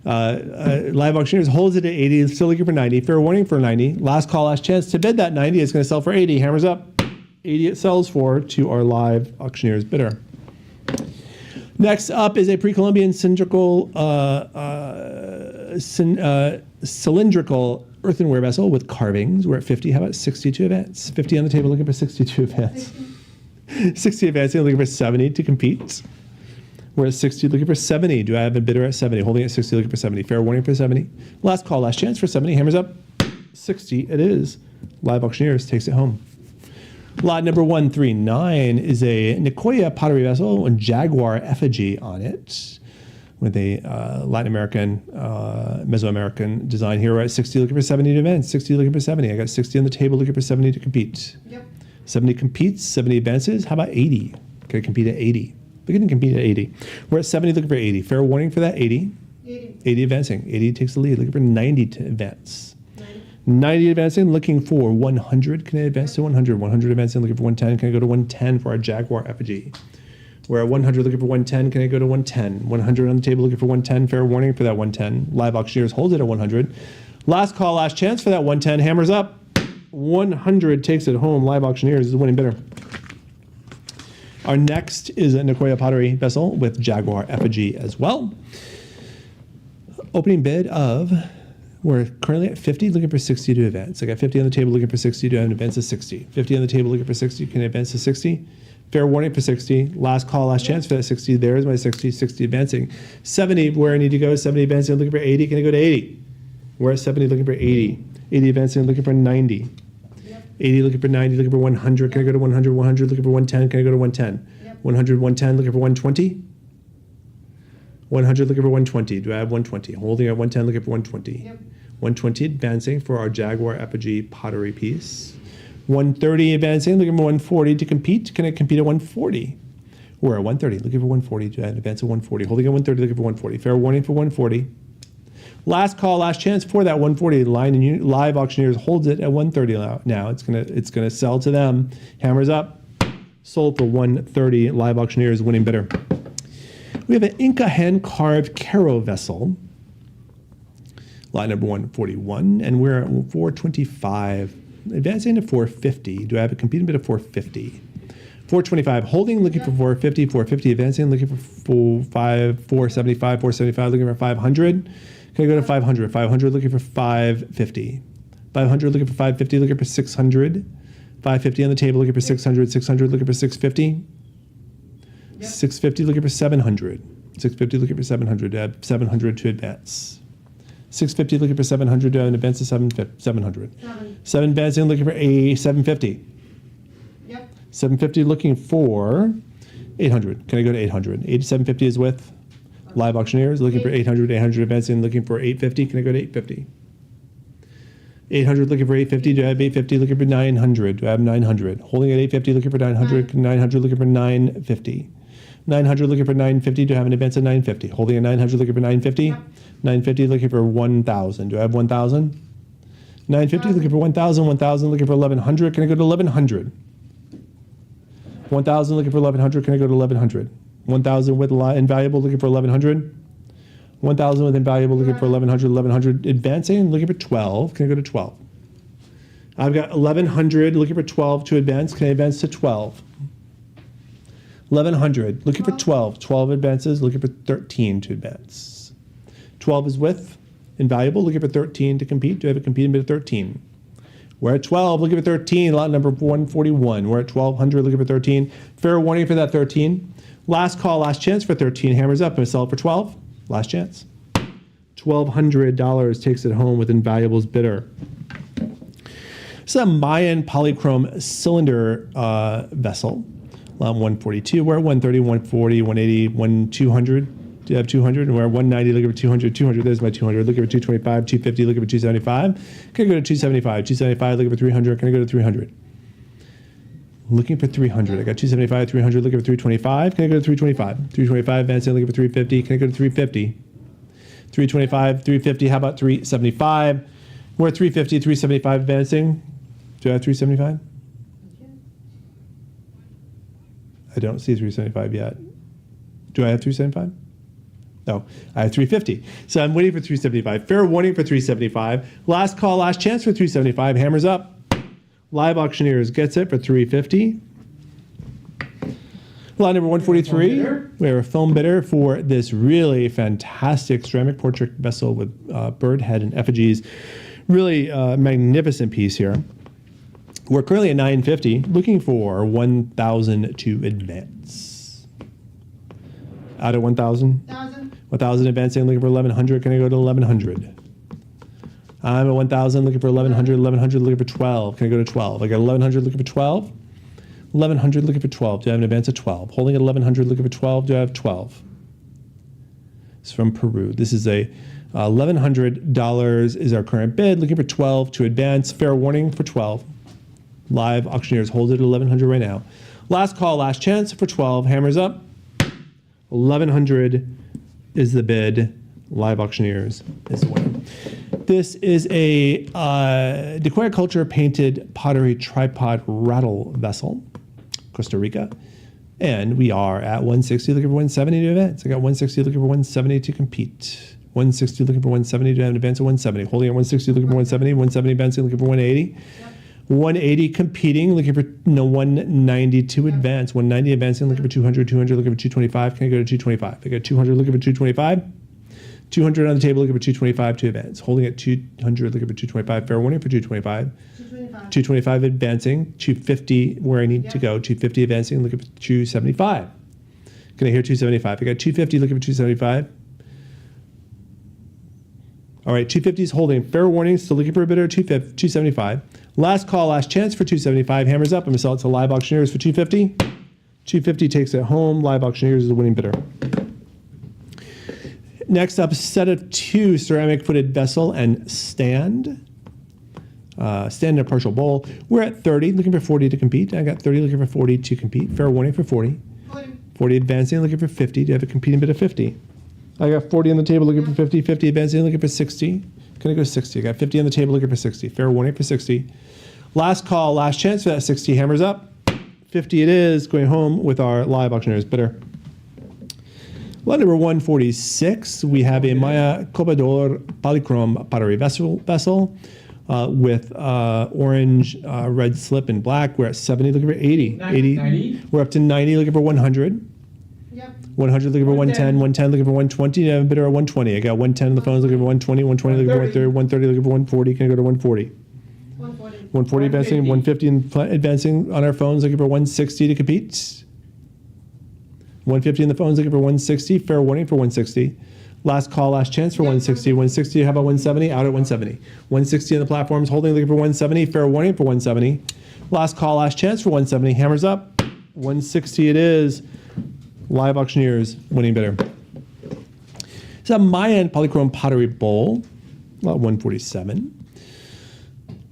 Live auctioneers holds it at 80. Still looking for 90. Fair warning for 90. Last call, last chance to bid that 90. It's going to sell for 80. Hammers up. 80 it sells for to our live auctioneers bidder. Next up is a pre-Columbian cylindrical earthenware vessel with carvings. We're at 50. How about 60 to advance? 50 on the table, looking for 60 to advance. 60 advancing, looking for 70 to compete. We're at 60, looking for 70. Do I have a bidder at 70? Holding at 60, looking for 70. Fair warning for 70. Last call, last chance for 70. Hammers up. 60 it is. Live auctioneers takes it home. Lot number 139 is a Nicoya pottery vessel and Jaguar effigy on it with a Latin American, Mesoamerican design here. We're at 60, looking for 70 to advance. 60, looking for 70. I got 60 on the table, looking for 70 to compete. Yep. 70 competes, 70 advances. How about 80? Can I compete at 80? We can compete at 80. We're at 70, looking for 80. Fair warning for that 80. 80. 80 advancing. 80 takes the lead, looking for 90 to advance. 90. 90 advancing, looking for 100. Can I advance to 100? 100 advancing, looking for 110. Can I go to 110 for our Jaguar effigy? We're at 100, looking for 110. Can I go to 110? 100 on the table, looking for 110. Fair warning for that 110. Live auctioneers holds it at 100. Last call, last chance for that 110. Hammers up. 100 takes it home. Live auctioneers is the winning bidder. Our next is a Nicoya pottery vessel with Jaguar effigy as well. Opening bid of, we're currently at 50, looking for 60 to advance. I got 50 on the table, looking for 60 to advance to 60. 50 on the table, looking for 60. Can I advance to 60? Fair warning for 60. Last call, last chance for that 60. There's my 60, 60 advancing. 70, where I need to go, 70 advancing, looking for 80. Can I go to 80? We're at 70, looking for 80. 80 advancing, looking for 90. 80, looking for 90, looking for 100. Can I go to 100? 100, looking for 110. Can I go to 110? Yep. 100, 110, looking for 120. 100, looking for 120. Do I have 120? Holding at 110, looking for 120. Yep. 120 advancing for our Jaguar effigy pottery piece. 130 advancing, looking for 140 to compete. Can I compete at 140? We're at 130, looking for 140. Do I advance at 140? Holding at 130, looking for 140. Fair warning for 140. Last call, last chance for that 140. Live auctioneers holds it at 130 now. It's gonna sell to them. Hammers up. Sold for 130. Live auctioneers winning bidder. We have an Inca hand carved Caro vessel. Lot number 141, and we're at 425. Advancing to 450. Do I have a competing bid of 450? 425. Holding, looking for 450. 450 advancing, looking for 475. 475 looking for 500. Can I go to 500? 500 looking for 550. 500 looking for 550, looking for 600. 550 on the table, looking for 600. 600 looking for 650. 650 looking for 700. 650 looking for 700. To have 700 to advance. 650 looking for 700 to advance to 700. 7 advancing looking for a 750. Yep. 750 looking for 800. Can I go to 800? 750 is with live auctioneers looking for 800. 800 advancing looking for 850. Can I go to 850? 800 looking for 850. Do I have 850 looking for 900? Do I have 900? Holding at 850 looking for 900. 900 looking for 950. 900 looking for 950. Do I have an advance at 950? Holding at 900 looking for 950. Yep. 950 looking for 1,000. Do I have 1,000? 950 looking for 1,000. 1,000 looking for 1,100. Can I go to 1,100? 1,000 looking for 1,100. Can I go to 1,100? 1,000 with invaluable looking for 1,100. 1,000 with invaluable looking for 1,100. 1,100 advancing looking for 12. Can I go to 12? I've got 1,100, looking for 12 to advance. Can I advance to 12? 1,100, looking for 12. 12 advances, looking for 13 to advance. 12 is with, invaluable, looking for 13 to compete. Do I have a competing bid of 13? We're at 12, looking for 13, lot number 141. We're at 1,200, looking for 13. Fair warning for that 13. Last call, last chance for 13. Hammers up. I'm going to sell it for 12. Last chance. $1,200 takes it home with invaluables bidder. This is a Mayan polychrome cylinder vessel. 142. We're at 130, 140, 180, 200. Do you have 200? And we're at 190. Looking for 200. 200. There's my 200. Looking for 225, 250. Looking for 275. Can I go to 275? 275. Looking for 300. Can I go to 300? Looking for 300. I got 275, 300. Looking for 325. Can I go to 325? 325. Advancing. Looking for 350. Can I go to 350? 325, 350. How about 375? We're at 350, 375 advancing. Do I have 375? I don't see 375 yet. Do I have 375? No, I have 350. So I'm waiting for 375. Fair warning for 375. Last call, last chance for 375. Hammers up. Live Auctioneers gets it for 350. Lot number 143. We have a foam bidder for this really fantastic ceramic portrait vessel with bird head and effigies. Really magnificent piece here. We're currently at 950, looking for 1,000 to advance. Out of 1,000? 1,000. 1,000 advancing, looking for 1,100. Can I go to 1,100? I'm at 1,000, looking for 1,100. 1,100, looking for 12. Can I go to 12? I got 1,100, looking for 12. 1,100, looking for 12. Do I have an advance of 12? Holding at 1,100, looking for 12. Do I have 12? It's from Peru. This is a $1,100 is our current bid. Looking for 12 to advance. Fair warning for 12. Live Auctioneers holds it at 1,100 right now. Last call, last chance for 12. Hammers up. 1,100 is the bid. Live Auctioneers is the winner. This is a Decoya Culture painted pottery tripod rattle vessel, Costa Rica. And we are at 160, looking for 170 to advance. I got 160, looking for 170 to compete. 160, looking for 170 to have an advance of 170. Holding at 160, looking for 170. 170 advancing, looking for 180. Yep. 180 competing, looking for 190 to advance. 190 advancing, looking for 200. 200 looking for 225. Can I go to 225? I got 200 looking for 225. 200 on the table looking for 225 to advance. Holding at 200 looking for 225. Fair warning for 225. 225. 225 advancing. 250 where I need to go. 250 advancing looking for 275. Can I hear 275? I got 250 looking for 275. All right, 250 is holding. Fair warning, still looking for a bidder, 275. Last call, last chance for 275. Hammers up. I'm going to sell it to Live Auctioneers for 250. 250 takes it home. Live Auctioneers is the winning bidder. Next up, set of two ceramic footed vessel and stand. Stand in a partial bowl. We're at 30, looking for 40 to compete. I got 30, looking for 40 to compete. Fair warning for 40. 40. 40 advancing, looking for 50. Do you have a competing bid of 50? I got 40 on the table, looking for 50. 50 advancing, looking for 60. Can I go 60? I got 50 on the table, looking for 60. Fair warning for 60. Last call, last chance for that 60. Hammers up. 50 it is, going home with our Live Auctioneers bidder. Lot number 146, we have a Maya Cobador polychrome pottery vessel with orange, red slip, and black. We're at 70, looking for 80. 90. We're up to 90, looking for 100. Yep. 100 looking for 110, 110 looking for 120. I have a bidder at 120. I got 110 on the phones looking for 120, 120 looking for 130, 130 looking for 140. Can I go to 140? 140. 140 advancing, 150 advancing on our phones looking for 160 to compete. 150 on the phones looking for 160. Fair warning for 160. Last call, last chance for 160. 160, how about 170? Out at 170. 160 on the platforms holding looking for 170. Fair warning for 170. Last call, last chance for 170. Hammers up. 160 it is. Live Auctioneers, winning bidder. It's a Mayan polychrome pottery bowl, lot 147.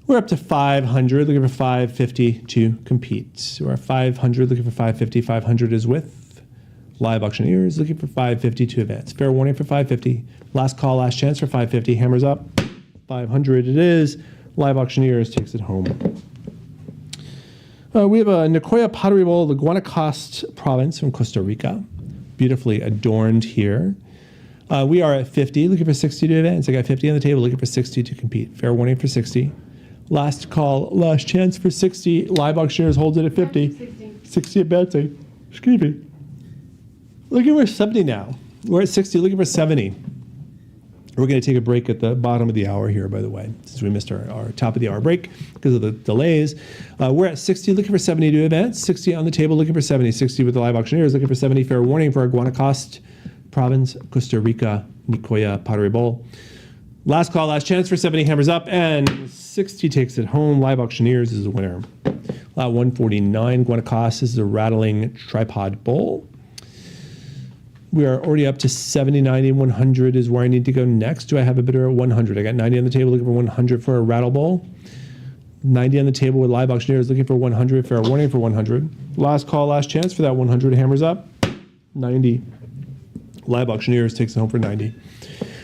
We're up to 500, looking for 550 to compete. So we're at 500, looking for 550. 500 is with Live Auctioneers, looking for 550 to advance. Fair warning for 550. Last call, last chance for 550. Hammers up. 500 it is. Live Auctioneers takes it home. We have a Nicoya pottery bowl, the Guanacaste province from Costa Rica. Beautifully adorned here. We are at 50, looking for 60 to advance. I got 50 on the table, looking for 60 to compete. Fair warning for 60. Last call, last chance for 60. Live auctioneers holds it at 50. 60. 60 at Betsy. Excuse me. Look at we're 70 now. We're at 60. Looking for 70. We're going to take a break at the bottom of the hour here, by the way, since we missed our top of the hour break because of the delays. We're at 60, looking for 70 to advance. 60 on the table, looking for 70. 60 with the live auctioneers, looking for 70. Fair warning for our Guanacaste province, Costa Rica, Nicoya Pottery Bowl. Last call, last chance for 70. Hammers up, and 60 takes it home. Live auctioneers is the winner. Lot 149, Guanacaste is the rattling tripod bowl. We are already up to 70, 90, 100 is where I need to go next. Do I have a bidder at 100? I got 90 on the table, looking for 100 for a rattle bowl. 90 on the table with live auctioneers, looking for 100. Fair warning for 100. Last call, last chance for that 100. Hammers up. 90. Live auctioneers takes it home for 90.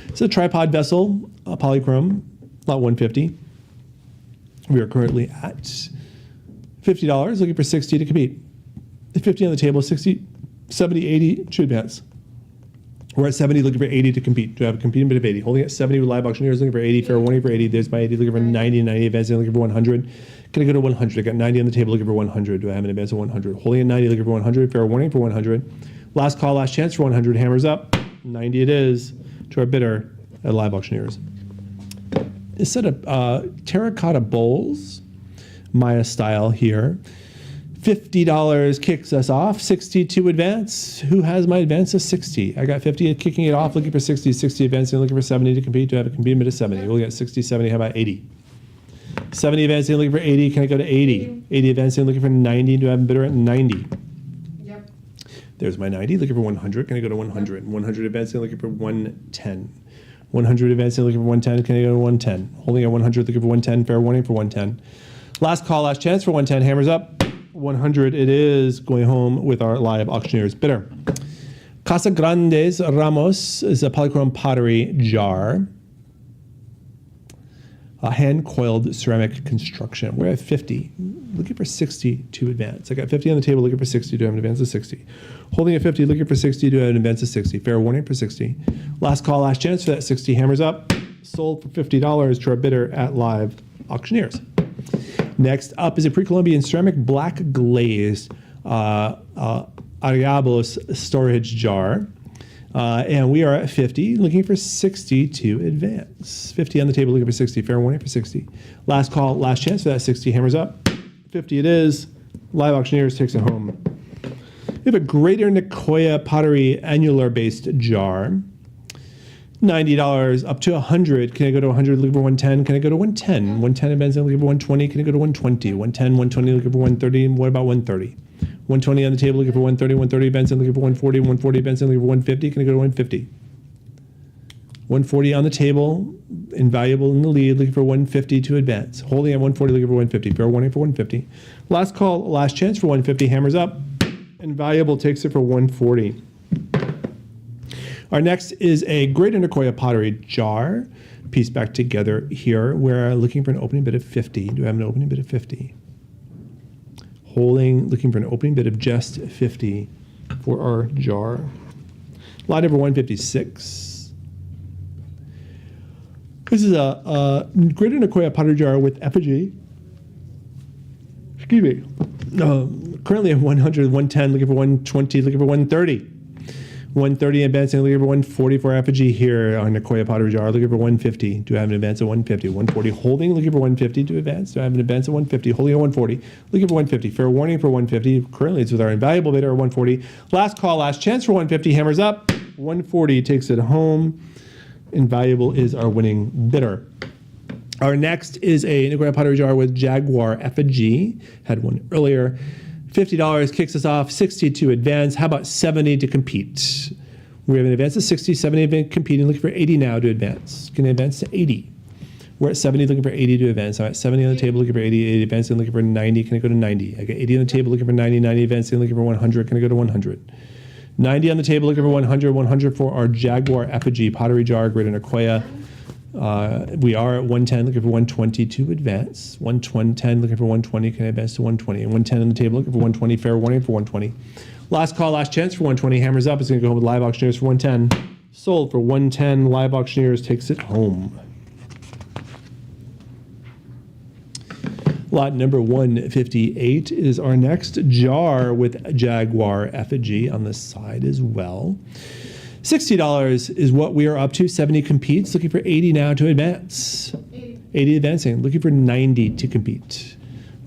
It's a tripod vessel, a polychrome, lot 150. We are currently at $50, looking for 60 to compete. 50 on the table, 60, 70, 80 to advance. We're at 70, looking for 80 to compete. Do I have a competing bid of 80? Holding at 70 with live auctioneers, looking for 80. Fair warning for 80. There's my 80, looking for 90, 90 advancing, looking for 100. Can I go to 100? I got 90 on the table, looking for 100. Do I have an advance of 100? Holding at 90, looking for 100. Fair warning for 100. Last call, last chance for 100. Hammers up. 90 it is to our bidder at live auctioneers. A set of terracotta bowls, Maya style here. $50 kicks us off. 60 to advance. Who has my advance of 60? I got 50 kicking it off, looking for 60. 60 advancing, looking for 70 to compete. Do I have a competing bid of 70? We'll get 60, 70. How about 80? 70 advancing, looking for 80. Can I go to 80? 80 advancing, looking for 90. Do I have a bidder at 90? Yep. There's my 90, looking for 100. Can I go to 100? 100 advancing, looking for 110. 100 advancing, looking for 110. Can I go to 110? Holding at 100, looking for 110. Fair warning for 110. Last call, last chance for 110. Hammers up. 100 it is, going home with our live auctioneers bidder. Casa Grandes Ramos is a polychrome pottery jar. A hand-coiled ceramic construction. We're at 50, looking for 60 to advance. I got 50 on the table, looking for 60. Do I have an advance of 60? Holding at 50, looking for 60. Do I have an advance of 60? Fair warning for 60. Last call, last chance for that 60. Hammers up. Sold for $50 to our bidder at live auctioneers. Next up is a pre-Columbian ceramic black glazed Ariabos storage jar. And we are at 50, looking for 60 to advance. 50 on the table, looking for 60. Fair warning for 60. Last call, last chance for that 60. Hammers up. 50 it is. Live auctioneers takes it home. We have a Greater Nicoya pottery annular-based jar. $90 up to 100. Can I go to 100? Looking for 110. Can I go to 110? 110 advance, looking for 120. Can I go to 120? 110, 120, looking for 130. And what about 130? 120 on the table, looking for 130. 130 Benson, looking for 140. 140 Benson, looking for 150. Can I go to 150? 140 on the table, invaluable in the lead, looking for 150 to advance. Holding at 140, looking for 150. Fair warning for 150. Last call, last chance for 150. Hammers up. Invaluable takes it for 140. Our next is a Greater Nicoya pottery jar, pieced back together here. We're looking for an opening bid of 50. Do I have an opening bid of 50? Holding, looking for an opening bid of just 50 for our jar. Lot number 156. This is a Greater Nicoya pottery jar with effigy. Excuse me. Currently at 100, 110, looking for 120, looking for 130. 130 advancing, looking for 140 for effigy here on Nicoya pottery jar, looking for 150. Do I have an advance of 150? 140 holding, looking for 150 to advance. Do I have an advance of 150? Holding at 140, looking for 150. Fair warning for 150. Currently it's with our invaluable bidder at 140. Last call, last chance for 150. Hammers up. 140 takes it home. Invaluable is our winning bidder. Our next is a Nicoya pottery jar with Jaguar effigy. Had one earlier. $50 kicks us off, 60 to advance. How about 70 to compete? We have an advance of 60, 70 competing, looking for 80 now to advance. Can I advance to 80? We're at 70, looking for 80 to advance. I'm at 70 on the table, looking for 80, 80 advancing, looking for 90. Can I go to 90? I got 80 on the table, looking for 90, 90 advancing, looking for 100. Can I go to 100? 90 on the table, looking for 100, 100 for our Jaguar effigy pottery jar, Greater Nicoya. We are at 110, looking for 120 to advance. 110, looking for 120. Can I advance to 120? And 110 on the table, looking for 120. Fair warning for 120. Last call, last chance for 120. Hammers up. It's going to go home with live auctioneers for 110. Sold for 110. Live auctioneers takes it home. Lot number 158 is our next jar with Jaguar effigy on the side as well. $60 is what we are up to. 70 competes, looking for 80 now to advance. 80 advancing, looking for 90 to compete.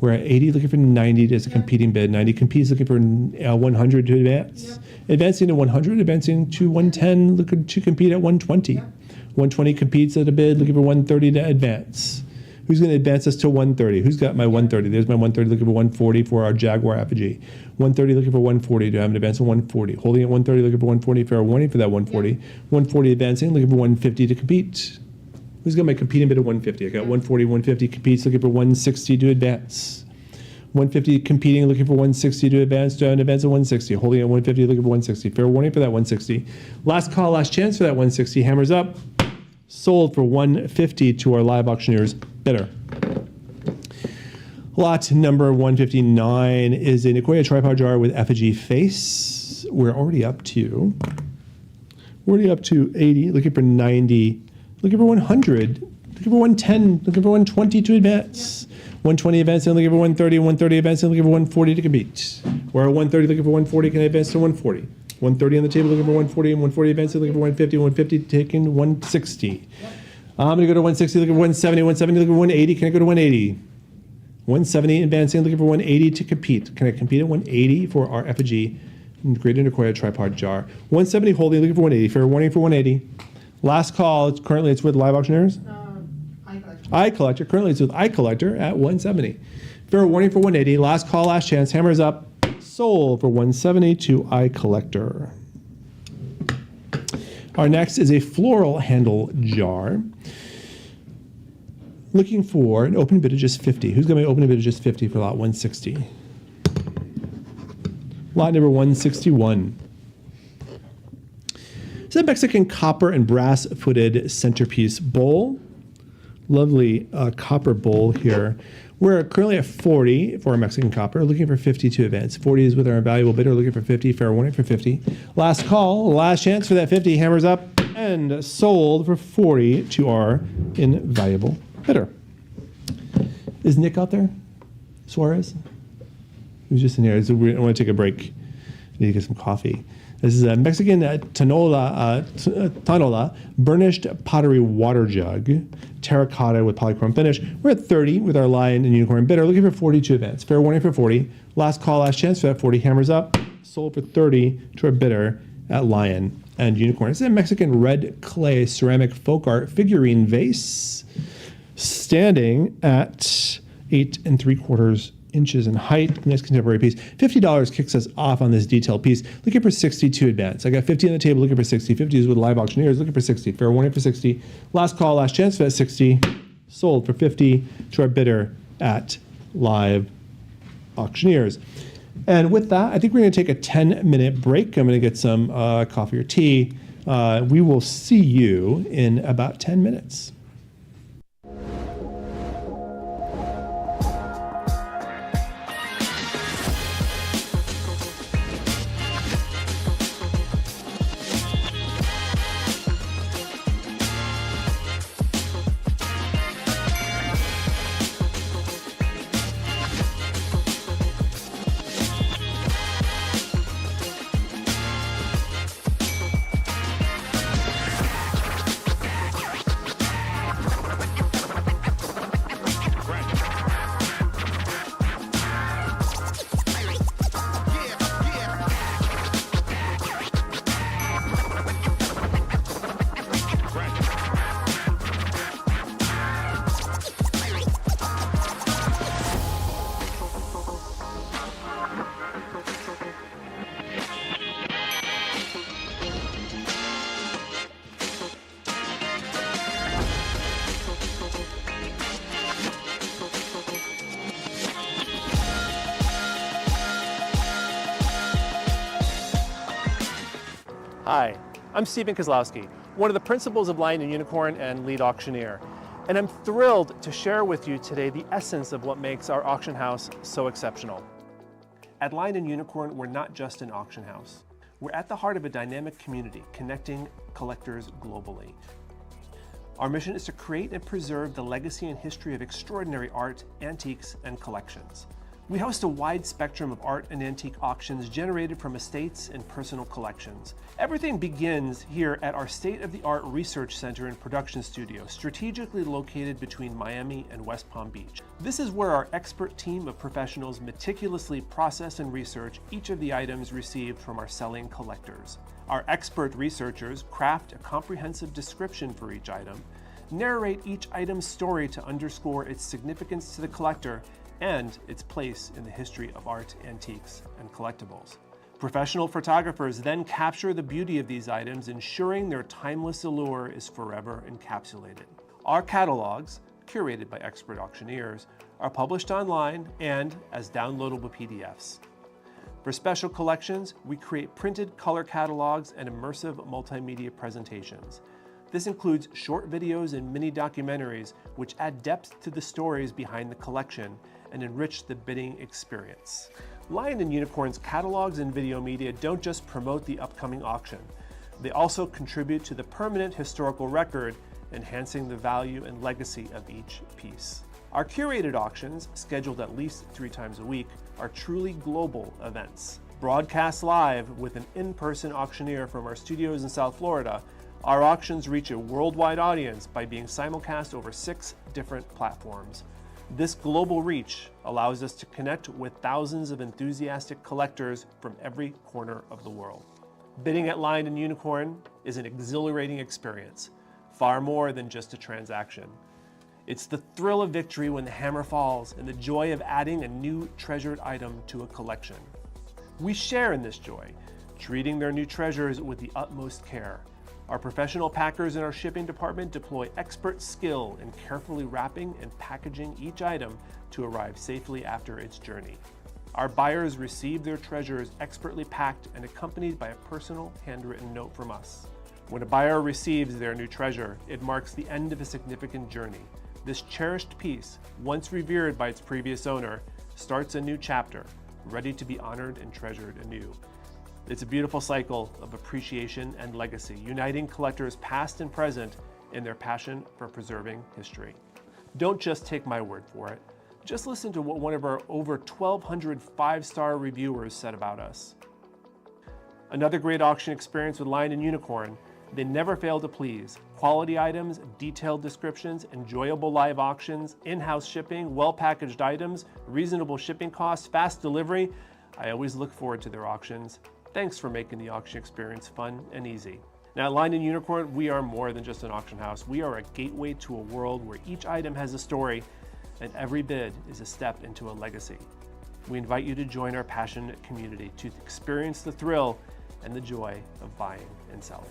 We're at 80, looking for 90 as a competing bid. 90 competes, looking for 100 to advance. Yep. Advancing to 100, advancing to 110, looking to compete at 120. 120 competes at a bid, looking for 130 to advance. Who's going to advance us to 130? Who's got my 130? There's my 130, looking for 140 for our Jaguar effigy. 130, looking for 140. Do I have an advance of 140? Holding at 130, looking for 140. Fair warning for that 140. 140 advancing, looking for 150 to compete. Who's got my competing bid at 150? I got 140, 150 competes, looking for 160 to advance. 150 competing, looking for 160 to advance. Do I have an advance of 160? Holding at 150, looking for 160. Fair warning for that 160. Last call, last chance for that 160. Hammers up. Sold for 150 to our live auctioneers bidder. Lot number 159 is a Nicoya tripod jar with effigy face. We're already up to 80, looking for 90, looking for 100, looking for 110, looking for 120 to advance. 120 advancing, looking for 130, 130 advancing, looking for 140 to compete. We're at 130, looking for 140, can I advance to 140? 130 on the table, looking for 140, and 140 advancing, looking for 150, 150 taking 160. I'm going to go to 160, looking for 170, 170, looking for 180. Can I go to 180? 170 advancing, looking for 180 to compete. Can I compete at 180 for our effigy Greater Nicoya tripod jar? 170 holding, looking for 180. Fair warning for 180. Last call, currently it's with live auctioneers. iCollector, currently it's with iCollector at 170. Fair warning for 180. Last call, last chance. Hammers up. Sold for 170 to iCollector. Our next is a floral handle jar. Looking for an open bid of just 50. Who's going to be open bid of just 50 for lot 160? Lot number 161. It's a Mexican copper and brass footed centerpiece bowl. Lovely copper bowl here. We're currently at 40 for our Mexican copper, looking for 50 to advance. 40 is with our invaluable bidder, looking for 50, fair warning for 50. Last call, last chance for that 50, hammers up, and sold for 40 to our invaluable bidder. Is Nick out there? Suarez? He was just in here. So I want to take a break. I need to get some coffee. This is a Mexican tanola burnished pottery water jug, terracotta with polychrome finish. We're at 30 with our lion and unicorn bidder, looking for 40 to advance. Fair warning for 40. Last call, last chance for that 40. Hammers up. Sold for 30 to our bidder at lion and unicorn. It's a Mexican red clay ceramic folk art figurine vase, standing at 8 3/4 inches in height. Nice contemporary piece. $50 kicks us off on this detailed piece. Looking for 60 to advance. I got 50 on the table, looking for 60. 50 is with live auctioneers, looking for 60. Fair warning for 60. Last call, last chance for that 60. Sold for 50 to our bidder at live auctioneers. And with that, I think we're going to take a 10-minute break. I'm going to get some coffee or tea. We will see you in about 10 minutes. Hi, I'm Stephen Kozlowski, one of the principals of Lion and Unicorn and lead auctioneer. And I'm thrilled to share with you today the essence of what makes our auction house so exceptional. At Lion and Unicorn, we're not just an auction house. We're at the heart of a dynamic community connecting collectors globally. Our mission is to create and preserve the legacy and history of extraordinary art, antiques, and collections. We host a wide spectrum of art and antique auctions generated from estates and personal collections. Everything begins here at our state-of-the-art research center and production studio, strategically located between Miami and West Palm Beach. This is where our expert team of professionals meticulously process and research each of the items received from our selling collectors. Our expert researchers craft a comprehensive description for each item, narrate each item's story to underscore its significance to the collector and its place in the history of art, antiques, and collectibles. Professional photographers then capture the beauty of these items, ensuring their timeless allure is forever encapsulated. Our catalogs, curated by expert auctioneers, are published online and as downloadable PDFs. For special collections, we create printed color catalogs and immersive multimedia presentations. This includes short videos and mini documentaries which add depth to the stories behind the collection and enrich the bidding experience. Lion and Unicorn's catalogs and video media don't just promote the upcoming auction, they also contribute to the permanent historical record, enhancing the value and legacy of each piece. Our curated auctions, scheduled at least 3 times a week, are truly global events. Broadcast live with an in-person auctioneer from our studios in South Florida, our auctions reach a worldwide audience by being simulcast over 6 different platforms. This global reach allows us to connect with thousands of enthusiastic collectors from every corner of the world. Bidding at Lion and Unicorn is an exhilarating experience, far more than just a transaction. It's the thrill of victory when the hammer falls and the joy of adding a new treasured item to a collection. We share in this joy, treating their new treasures with the utmost care. Our professional packers in our shipping department deploy expert skill in carefully wrapping and packaging each item to arrive safely after its journey. Our buyers receive their treasures expertly packed and accompanied by a personal handwritten note from us. When a buyer receives their new treasure, it marks the end of a significant journey. This cherished piece, once revered by its previous owner, starts a new chapter, ready to be honored and treasured anew. It's a beautiful cycle of appreciation and legacy, uniting collectors past and present in their passion for preserving history. Don't just take my word for it. Just listen to what one of our over 1,200 5-star reviewers said about us. Another great auction experience with Lion and Unicorn. They never fail to please. Quality items, detailed descriptions, enjoyable live auctions, in-house shipping, well-packaged items, reasonable shipping costs, fast delivery. I always look forward to their auctions. Thanks for making the auction experience fun and easy. Now at Lion and Unicorn, we are more than just an auction house. We are a gateway to a world where each item has a story and every bid is a step into a legacy. We invite you to join our passionate community to experience the thrill and the joy of buying and selling.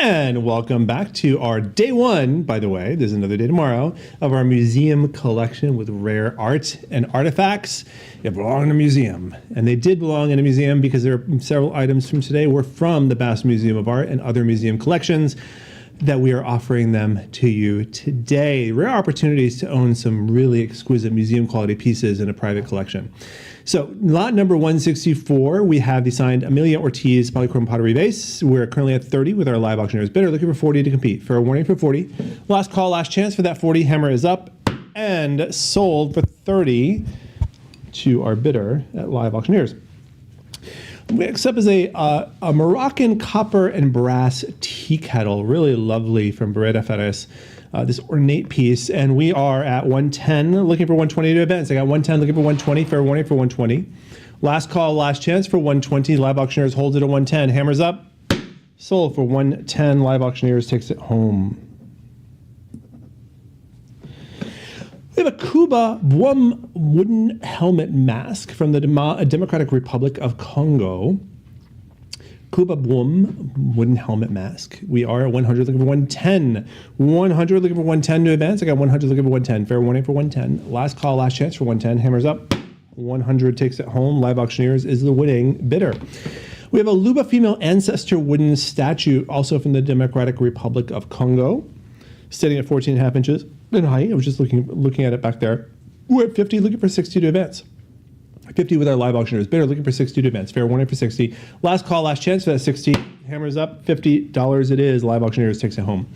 And welcome back to our day one, by the way, there's another day tomorrow, of our museum collection with rare art and artifacts that belong in a museum. And they did belong in a museum because there are several items from today were from the Bass Museum of Art and other museum collections that we are offering them to you today. Rare opportunities to own some really exquisite museum quality pieces in a private collection. So lot number 164, we have the signed Amelia Ortiz polychrome pottery vase. We're currently at 30 with our live auctioneers bidder, looking for 40 to compete. Fair warning for 40. Last call, last chance for that 40. Hammer is up and sold for 30 to our bidder at live auctioneers. Next up is a Moroccan copper and brass tea kettle, really lovely from Beretta Ferres. This ornate piece, and we are at 110, looking for 120 to advance. I got 110, looking for 120, fair warning for 120. Last call, last chance for 120. Live auctioneers holds it at 110. Hammers up, sold for 110. Live auctioneers takes it home. We have a Kuba Bwum wooden helmet mask from the Democratic Republic of Congo. Kuba Bwum wooden helmet mask. We are at 100, looking for 110. 100, looking for 110 to advance. I got 100, looking for 110. Fair warning for 110. Last call, last chance for 110. Hammers up. 100 takes it home. Live auctioneers is the winning bidder. We have a Luba female ancestor wooden statue, also from the Democratic Republic of Congo, standing at 14.5 inches in height. I was just looking at it back there. We're at 50, looking for 60 to advance. 50 with our live auctioneers bidder, looking for 60 to advance. Fair warning for 60. Last call, last chance for that 60. Hammers up, $50 it is. Live auctioneers takes it home.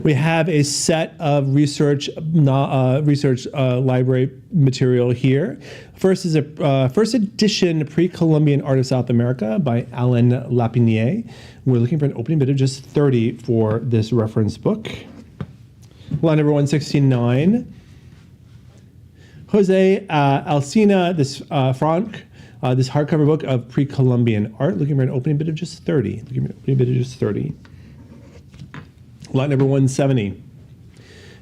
We have a set of research library material here. First is a first edition pre-Columbian art of South America by Alain Lapinier. We're looking for an opening bid of just 30 for this reference book. Line number 169. Jose Alcina, this Frank, this hardcover book of pre-Columbian art, looking for an opening bid of just 30. Looking for an opening bid of just 30. Lot number 170.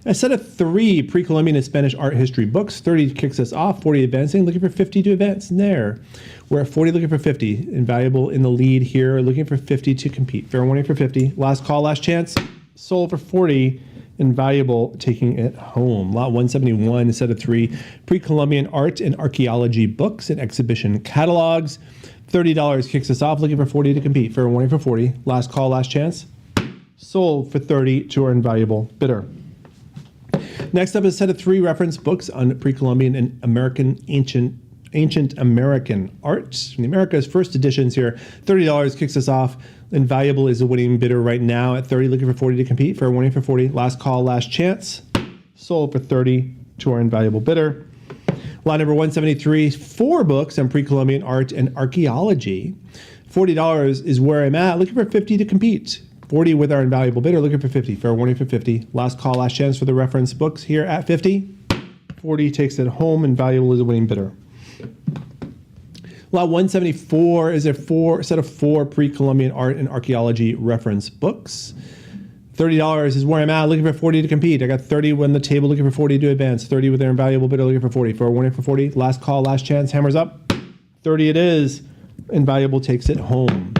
A set of 3 pre-Columbian and Spanish art history books. 30 kicks us off, 40 advancing, looking for 50 to advance. And there. We're at 40, looking for 50. Invaluable in the lead here, looking for 50 to compete. Fair warning for 50. Last call, last chance. Sold for 40. Invaluable taking it home. Lot 171, a set of 3 pre-Columbian art and archaeology books and exhibition catalogs. $30 kicks us off, looking for 40 to compete. Fair warning for 40. Last call, last chance. Sold for 30 to our invaluable bidder. Next up is a set of 3 reference books on pre-Columbian and ancient American art from the Americas. First editions here. $30 kicks us off. Invaluable is the winning bidder right now at 30, looking for 40 to compete. Fair warning for 40. Last call, last chance. Sold for 30 to our invaluable bidder. Lot number 173, 4 books on pre-Columbian art and archaeology. $40 is where I'm at, looking for 50 to compete. 40 with our invaluable bidder, looking for 50. Fair warning for 50. Last call, last chance for the reference books here at 50. 40 takes it home. Invaluable is the winning bidder. Lot 174 is a set of 4 pre-Columbian art and archaeology reference books. $30 is where I'm at, looking for 40 to compete. I got 30 on the table, looking for 40 to advance. 30 with their invaluable bidder, looking for 40. Fair warning for 40. Last call, last chance. Hammers up. 30 it is. Invaluable takes it home.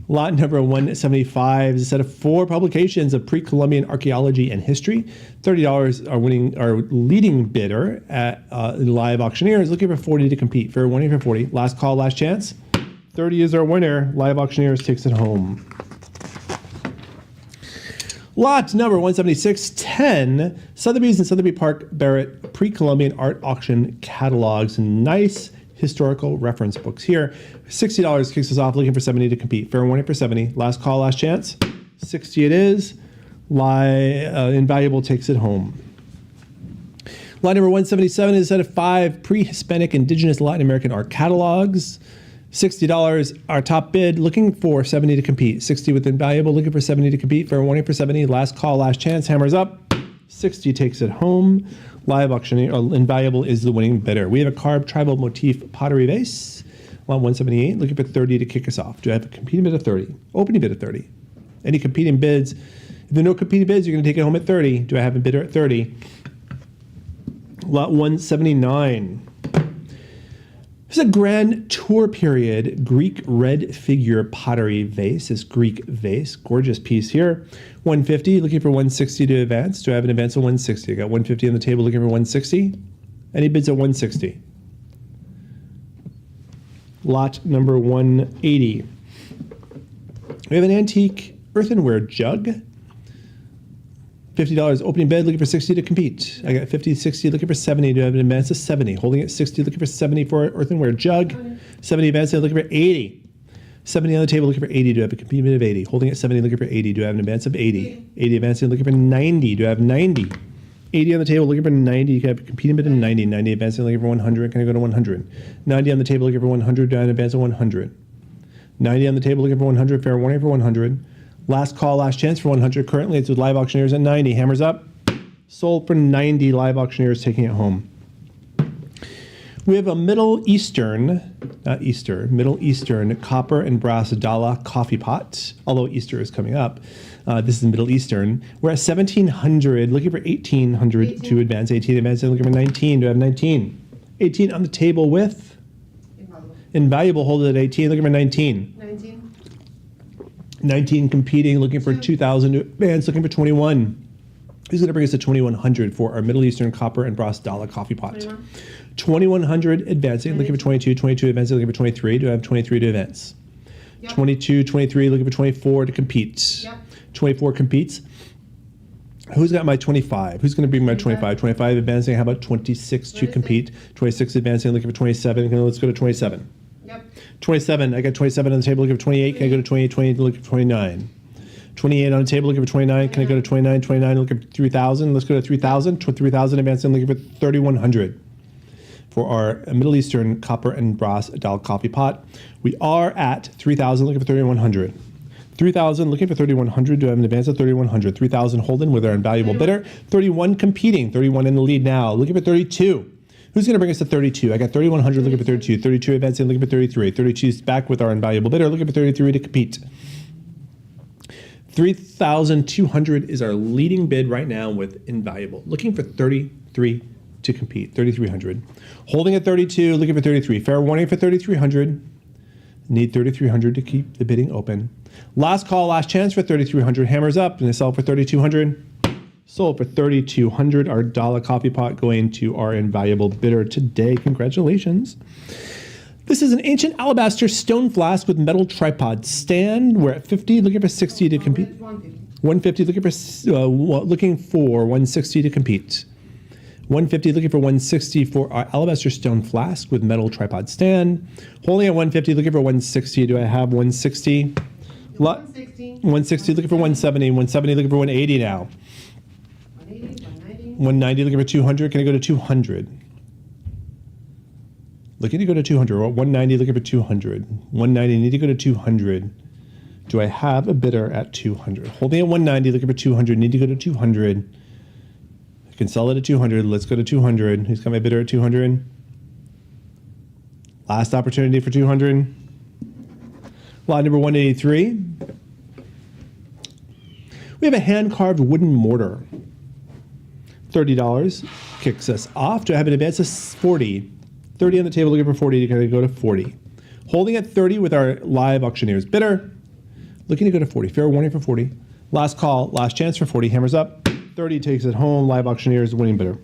Lot number 175 is a set of 4 publications of pre-Columbian archaeology and history. $30 our leading bidder at live auctioneers, looking for 40 to compete. Fair warning for 40. Last call, last chance. 30 is our winner. Live auctioneers takes it home. Lot number 176, 10 Sotheby's and Sotheby Park Barrett pre-Columbian art auction catalogs. Nice historical reference books here. $60 kicks us off, looking for 70 to compete. Fair warning for 70. Last call, last chance. 60 it is. Invaluable takes it home. Lot number 177 is a set of 5 pre-Hispanic indigenous Latin American art catalogs. $60 our top bid, looking for 70 to compete. 60 with invaluable, looking for 70 to compete. Fair warning for 70. Last call, last chance. Hammers up. 60 takes it home. Live auctioneer, invaluable is the winning bidder. We have a carved tribal motif pottery vase. Lot 178, looking for 30 to kick us off. Do I have a competing bid of 30? Opening bid of 30. Any competing bids? If there are no competing bids, you're going to take it home at 30. Do I have a bidder at 30? Lot 179. This is a grand tour period Greek red figure pottery vase. This Greek vase, gorgeous piece here. 150, looking for 160 to advance. Do I have an advance of 160? I got 150 on the table, looking for 160. Any bids at 160? Lot number 180. We have an antique earthenware jug. $50 opening bid, looking for 60 to compete. I got 50, 60, looking for 70. Do I have an advance of 70? Holding at 60, looking for 70 for earthenware jug. 70 advance, looking for 80. 70 on the table, looking for 80. Do I have a compete bid of 80? Holding at 70, looking for 80. Do I have an advance of 80? 80 advancing, looking for 90. Do I have 90? 80 on the table, looking for 90. You can have a competing bid of 90. 90 advancing, looking for 100. Can I go to 100? 90 on the table, looking for 100. Do I have an advance of 100? 90 on the table, looking for 100. Fair warning for 100. Last call, last chance for 100. Currently, it's with live auctioneers at 90. Hammers up. Sold for 90. Live auctioneers taking it home. We have a Middle Eastern copper and brass Dala coffee pot. Although Easter is coming up, this is Middle Eastern. We're at 1,700. Looking for 1,800 to advance. 18 advancing. Looking for 19. Do I have 19? 18 on the table with invaluable. Hold it at 18. Looking for 19. 19. 19 competing, looking for 2,000 to advance, looking for 21. Who's going to bring us to 2,100 for our Middle Eastern copper and brass Dala coffee pot? 21. 2,100 advancing, looking for 22. 22 advancing, looking for 23. Do I have 23 to advance? Yep. 22, 23, looking for 24 to compete. Yep. 24 competes. Who's got my 25? Who's going to bring my 25? 25 advancing. How about 26 to 26. compete? 26 advancing, looking for 27. Let's go to 27. Yep. 27, I got 27 on the table, looking for 28. Can I go to 28, 28, looking for 29? 28 on the table, looking for 29. Can I go to 29, 29, looking for 3,000? Let's go to 3,000. 3,000 advancing, looking for 3,100 for our Middle Eastern copper and brass Dala coffee pot. We are at 3,000, looking for 3,100. 3,000, looking for 3,100. Do I have an advance of 3,100? 3,000 holding with our invaluable bidder. 31 competing. 31 in the lead now. Looking for 32. Who's going to bring us to 32? I got 3,100 looking for 32. 32 advancing, looking for 33. 32 is back with our invaluable bidder, looking for 33 to compete. 3,200 is our leading bid right now with invaluable, looking for 33 to compete. 3,300. Holding at 32, looking for 33. Fair warning for 3,300. Need 3,300 to keep the bidding open. Last call, last chance for 3,300. Hammers up, and they sell for 3,200. Sold for 3,200. Our Dala coffee pot going to our invaluable bidder today. Congratulations. This is an ancient alabaster stone flask with metal tripod stand. We're at 50, looking for 60 to compete. 150, looking for 160 to compete. 150, looking for 160 for our alabaster stone flask with metal tripod stand. Holding at 150, looking for 160. Do I have 160? 160. 160, looking for 170. 170, looking for 180 now. 190, looking for 200. Can I go to 200? Looking to go to 200. 190, looking for 200. 190, need to go to 200. Do I have a bidder at 200? Holding at 190, looking for 200. Need to go to 200. I can sell it at 200. Let's go to 200. Who's got my bidder at 200? Last opportunity for 200. Lot number 183. We have a hand-carved wooden mortar. $30 kicks us off. Do I have an advance of 40? 30 on the table, looking for 40. Can I go to 40? Holding at 30 with our live auctioneers bidder. Looking to go to 40. Fair warning for 40. Last call, last chance for 40. Hammers up. 30 takes it home. Live auctioneers winning bidder.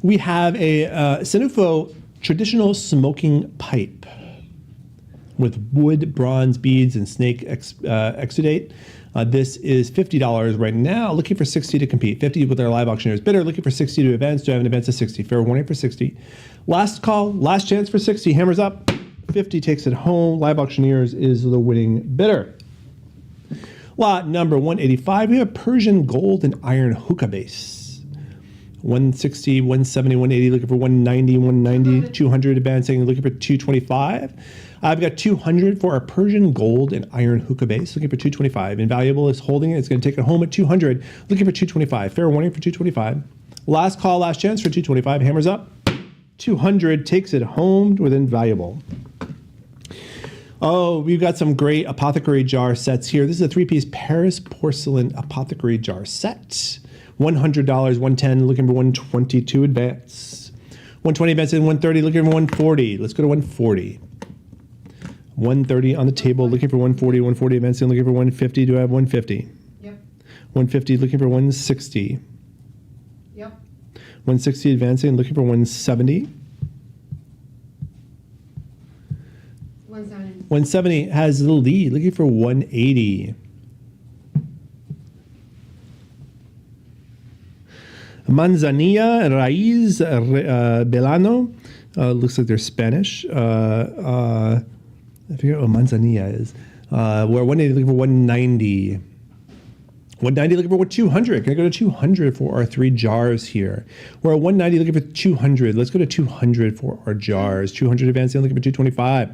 We have a Senufo traditional smoking pipe with wood, bronze beads, and snake exudate. This is $50 right now, looking for 60 to compete. 50 with our live auctioneers bidder, looking for 60 to advance. Do I have an advance of 60? Fair warning for 60. Last call, last chance for 60. Hammers up. 50 takes it home. Live auctioneers is the winning bidder. Lot number 185, we have Persian gold and iron hookah base. 160, 170, 180, looking for 190, 190, 200 advancing, looking for 225. I've got 200 for our Persian gold and iron hookah base, looking for 225. Invaluable is holding it. It's going to take it home at 200, looking for 225. Fair warning for 225. Last call, last chance for 225. Hammers up. 200 takes it home with invaluable. Oh, we've got some great apothecary jar sets here. This is a three-piece Paris porcelain apothecary jar set. $100, 110, looking for 122 advance. 120 advancing, 130, looking for 140. Let's go to 140. 130 on the table, looking for 140, 140 advancing, looking for 150. Do I have 150? Yep. 150, looking for 160. Yep. 160 advancing, looking for 170. 170. 170 has the lead, looking for 180. Manzanilla, Raiz, Belano. Looks like they're Spanish. I forget what manzanilla is. We're 180 looking for 190. 190 looking for 200. Can I go to 200 for our 3 jars here? We're at 190 looking for 200. Let's go to 200 for our jars. 200 advancing looking for 225.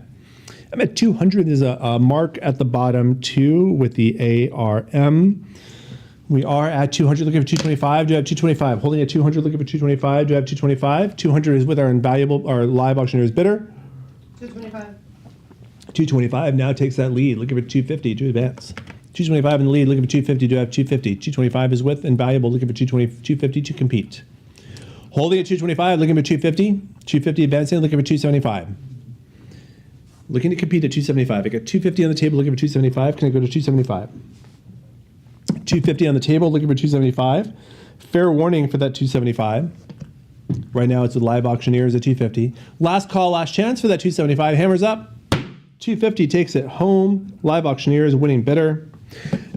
I'm at 200. There's a mark at the bottom too with the ARM. We are at 200 looking for 225. Do I have 225? Holding at 200 looking for 225. Do I have 225? 200 is with our invaluable, our live auctioneer's bidder. 225. 225 now takes that lead. Looking for 250 to advance. 225 in the lead. Looking for 250. Do I have 250? 225 is with invaluable. Looking for 250 to compete. Holding at 225. Looking for 250. 250 advancing. Looking for 275. Looking to compete at 275. I got 250 on the table. Looking for 275. Can I go to 275? 250 on the table. Looking for 275. Fair warning for that 275. Right now it's with live auctioneers at 250. Last call, last chance for that 275. Hammers up. 250 takes it home. Live auctioneers winning bidder.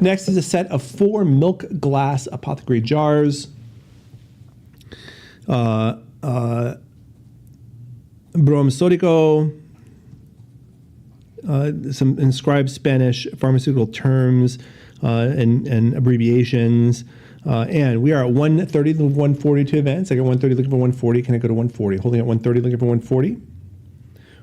Next is a set of 4 milk glass apothecary jars. Bromsódico. Some inscribed Spanish pharmaceutical terms and abbreviations. And we are at 130 to 140 to advance. I got 130 looking for 140. Can I go to 140? Holding at 130 looking for 140.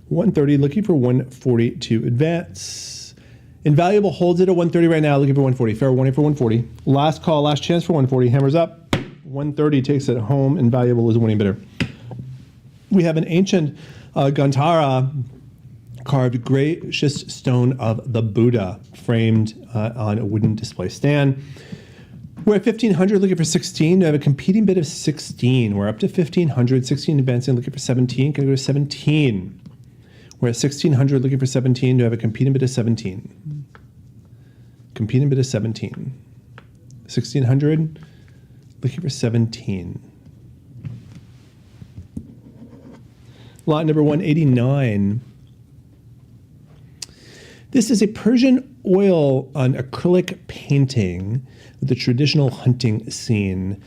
130 looking for 140 to advance. Invaluable holds it at 130 right now, looking for 140. Fair warning for 140. Last call, last chance for 140. Hammers up. 130 takes it home. Invaluable is a winning bidder. We have an ancient Gantara carved gray schist stone of the Buddha framed on a wooden display stand. We're at 1,500 looking for 16. I have a competing bid of 16. We're up to 1,500. 16 advancing looking for 17. Can I go to 17? We're at 1,600 looking for 17. Do I have a competing bid of 17? Competing bid of 17. 1,600 looking for 17. Lot number 189. This is a Persian oil on acrylic painting with the traditional hunting scene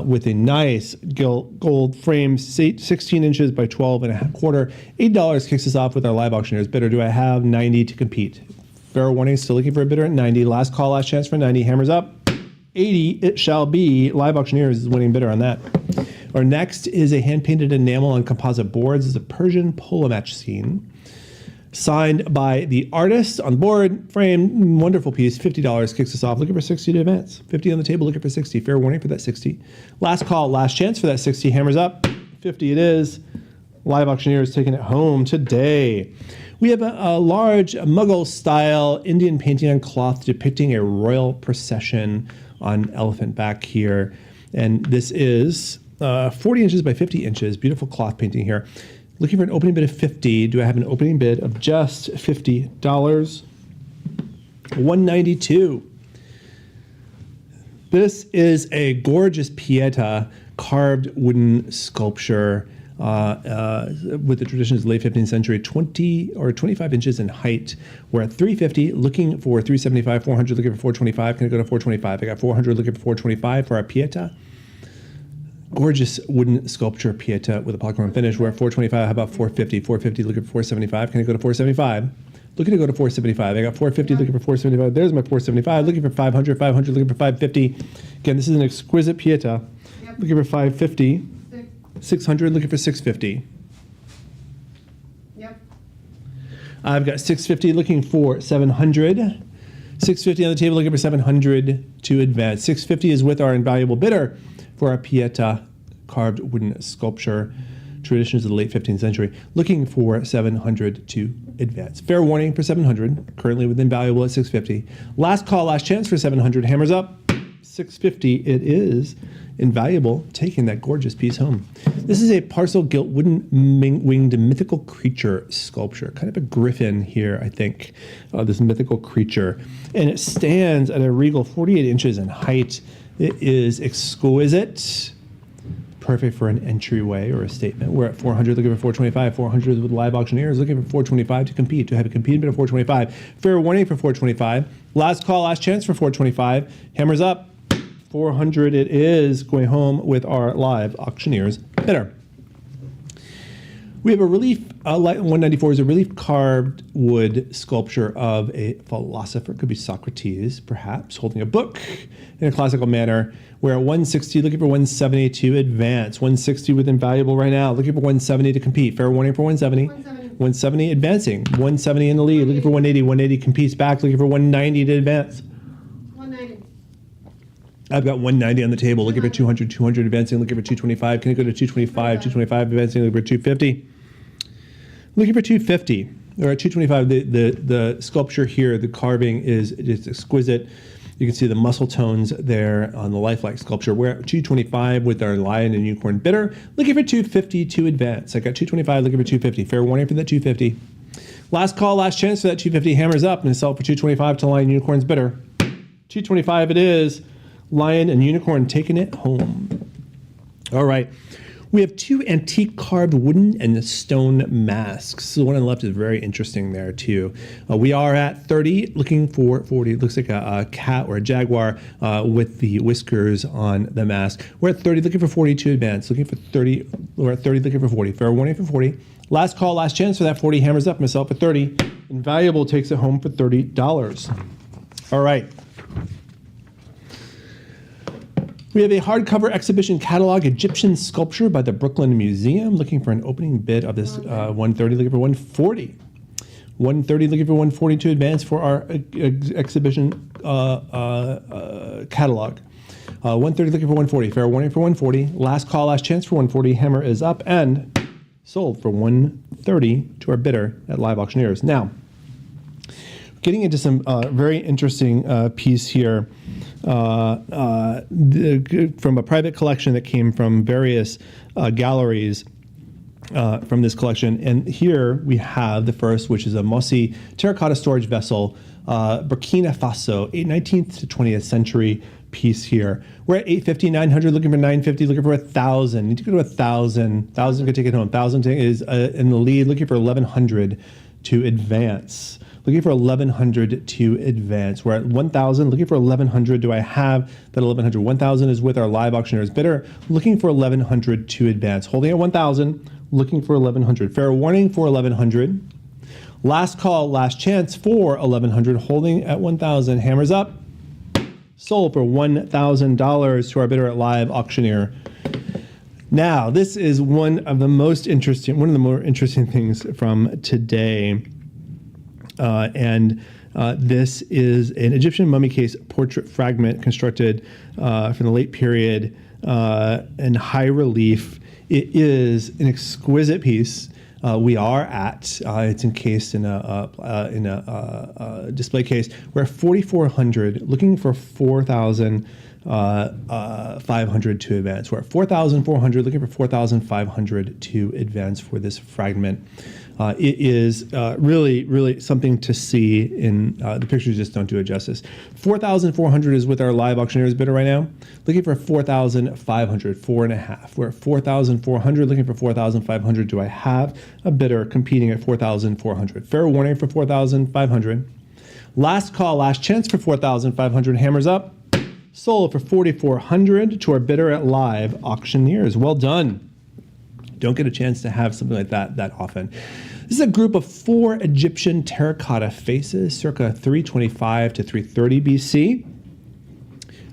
with a nice gold frame, 16 inches by 12 and a quarter. $8 kicks us off with our live auctioneer's bidder. Do I have 90 to compete? Fair warning, still looking for a bidder at 90. Last call, last chance for 90. Hammers up. 80 it shall be. Live auctioneers is winning bidder on that. Our next is a hand-painted enamel on composite boards. It's a Persian polo match scene. Signed by the artist on board, frame, wonderful piece, $50 kicks us off, looking for 60 to advance. 50 on the table, looking for 60. Fair warning for that 60. Last call, last chance for that 60. Hammers up. 50 it is. Live auctioneers taking it home today. We have a large Mughal-style Indian painting on cloth depicting a royal procession on elephant back here. And this is 40 inches by 50 inches. Beautiful cloth painting here. Looking for an opening bid of 50. Do I have an opening bid of just $50? 192. This is a gorgeous Pieta carved wooden sculpture with the traditions of the late 15th century, 20 or 25 inches in height. We're at 350, looking for 375, 400, looking for 425. Can I go to 425? I got 400, looking for 425 for our Pieta. Gorgeous wooden sculpture Pieta with a polychrome finish. We're at 425. How about 450? 450 looking for 475. Can I go to 475? Looking to go to 475. I got 450 looking for 475. There's my 475. Looking for 500. 500 looking for 550. Again, this is an exquisite Pieta. Yep. Looking for 550. 6. 600 looking for 650. Yep. I've got 650 looking for 700. 650 on the table looking for 700 to advance. 650 is with our invaluable bidder for our Pieta carved wooden sculpture, traditions of the late 15th century, looking for 700 to advance. Fair warning for 700, currently with invaluable at 650. Last call, last chance for 700, hammers up. 650 it is. Invaluable, taking that gorgeous piece home. This is a parcel gilt wooden winged mythical creature sculpture, kind of a griffin here, I think, this mythical creature. And it stands at a regal 48 inches in height. It is exquisite, perfect for an entryway or a statement. We're at 400, looking for 425. 400 with live auctioneers, looking for 425 to compete, to have a competing bid of 425. Fair warning for 425. Last call, last chance for 425. Hammers up. 400 it is, going home with our live auctioneers bidder. We have a relief, 194 is a relief carved wood sculpture of a philosopher, could be Socrates perhaps, holding a book in a classical manner. We're at 160, looking for 170 to advance. 160 with invaluable right now, looking for 170 to compete. Fair warning for 170. 170 advancing, 170 in the lead, looking for 180. 180 competes back, looking for 190 to advance. 190. I've got 190 on the table, looking for 200, 200 advancing, looking for 225. Can I go to 225, 225 advancing, looking for 250? Looking for 250. Or at 225, the sculpture here, the carving is exquisite. You can see the muscle tones there on the lifelike sculpture. We're at 225 with our lion and unicorn bidder, looking for 250 to advance. I got 225, looking for 250. Fair warning for that 250. Last call, last chance for that 250. Hammers up and sell for 225 to lion unicorn's bidder. 225 it is. Lion and unicorn taking it home. All right. We have two antique carved wooden and stone masks. The one on the left is very interesting there too. We are at 30, looking for 40. It looks like a cat or a jaguar with the whiskers on the mask. We're at 30, looking for 40 to advance. Looking for 30. We're at 30, looking for 40. Fair warning for 40. Last call, last chance for that 40. Hammers up, myself at 30. Invaluable takes it home for $30. All right. We have a hardcover exhibition catalog Egyptian sculpture by the Brooklyn Museum. Looking for an opening bid of this 130, looking for 140. 130, looking for 140 to advance for our exhibition catalog. 130, looking for 140. Fair warning for 140. Last call, last chance for 140. Hammer is up and sold for 130 to our bidder at Live Auctioneers. Now, getting into some very interesting piece here. From a private collection that came from various galleries from this collection. And here we have the first, which is a Mossi terracotta storage vessel, Burkina Faso, 19th to 20th century piece here. We're at 850, 900, looking for 950, looking for 1,000. Need to go to 1,000. 1,000 could take it home. 1,000 is in the lead, looking for 1,100 to advance. Looking for 1,100 to advance. We're at 1,000, looking for 1,100. Do I have that 1,100? 1,000 is with our Live Auctioneers bidder, looking for 1,100 to advance. Holding at 1,000, looking for 1,100. Fair warning for 1,100. Last call, last chance for 1,100. Holding at 1,000. Hammers up. Sold for $1,000 to our bidder at Live Auctioneer. Now, this is one of the more interesting things from today. This is an Egyptian mummy case portrait fragment constructed from the late period in high relief. It is an exquisite piece. We are at, it's encased in a display case. We're at 4,400, looking for 4,500 to advance. We're at 4,400, looking for 4,500 to advance for this fragment. It is really, really something to see. In the pictures just don't do it justice. 4,400 is with our Live Auctioneers bidder right now. Looking for 4,500, 4.5. We're at 4,400, looking for 4,500. Do I have a bidder competing at 4,400? Fair warning for 4,500. Last call, last chance for 4,500. Hammers up. Sold for 4,400 to our bidder at Live Auctioneers. Well done. Don't get a chance to have something like that often. This is a group of 4 Egyptian terracotta faces, circa 325 to 330 BC.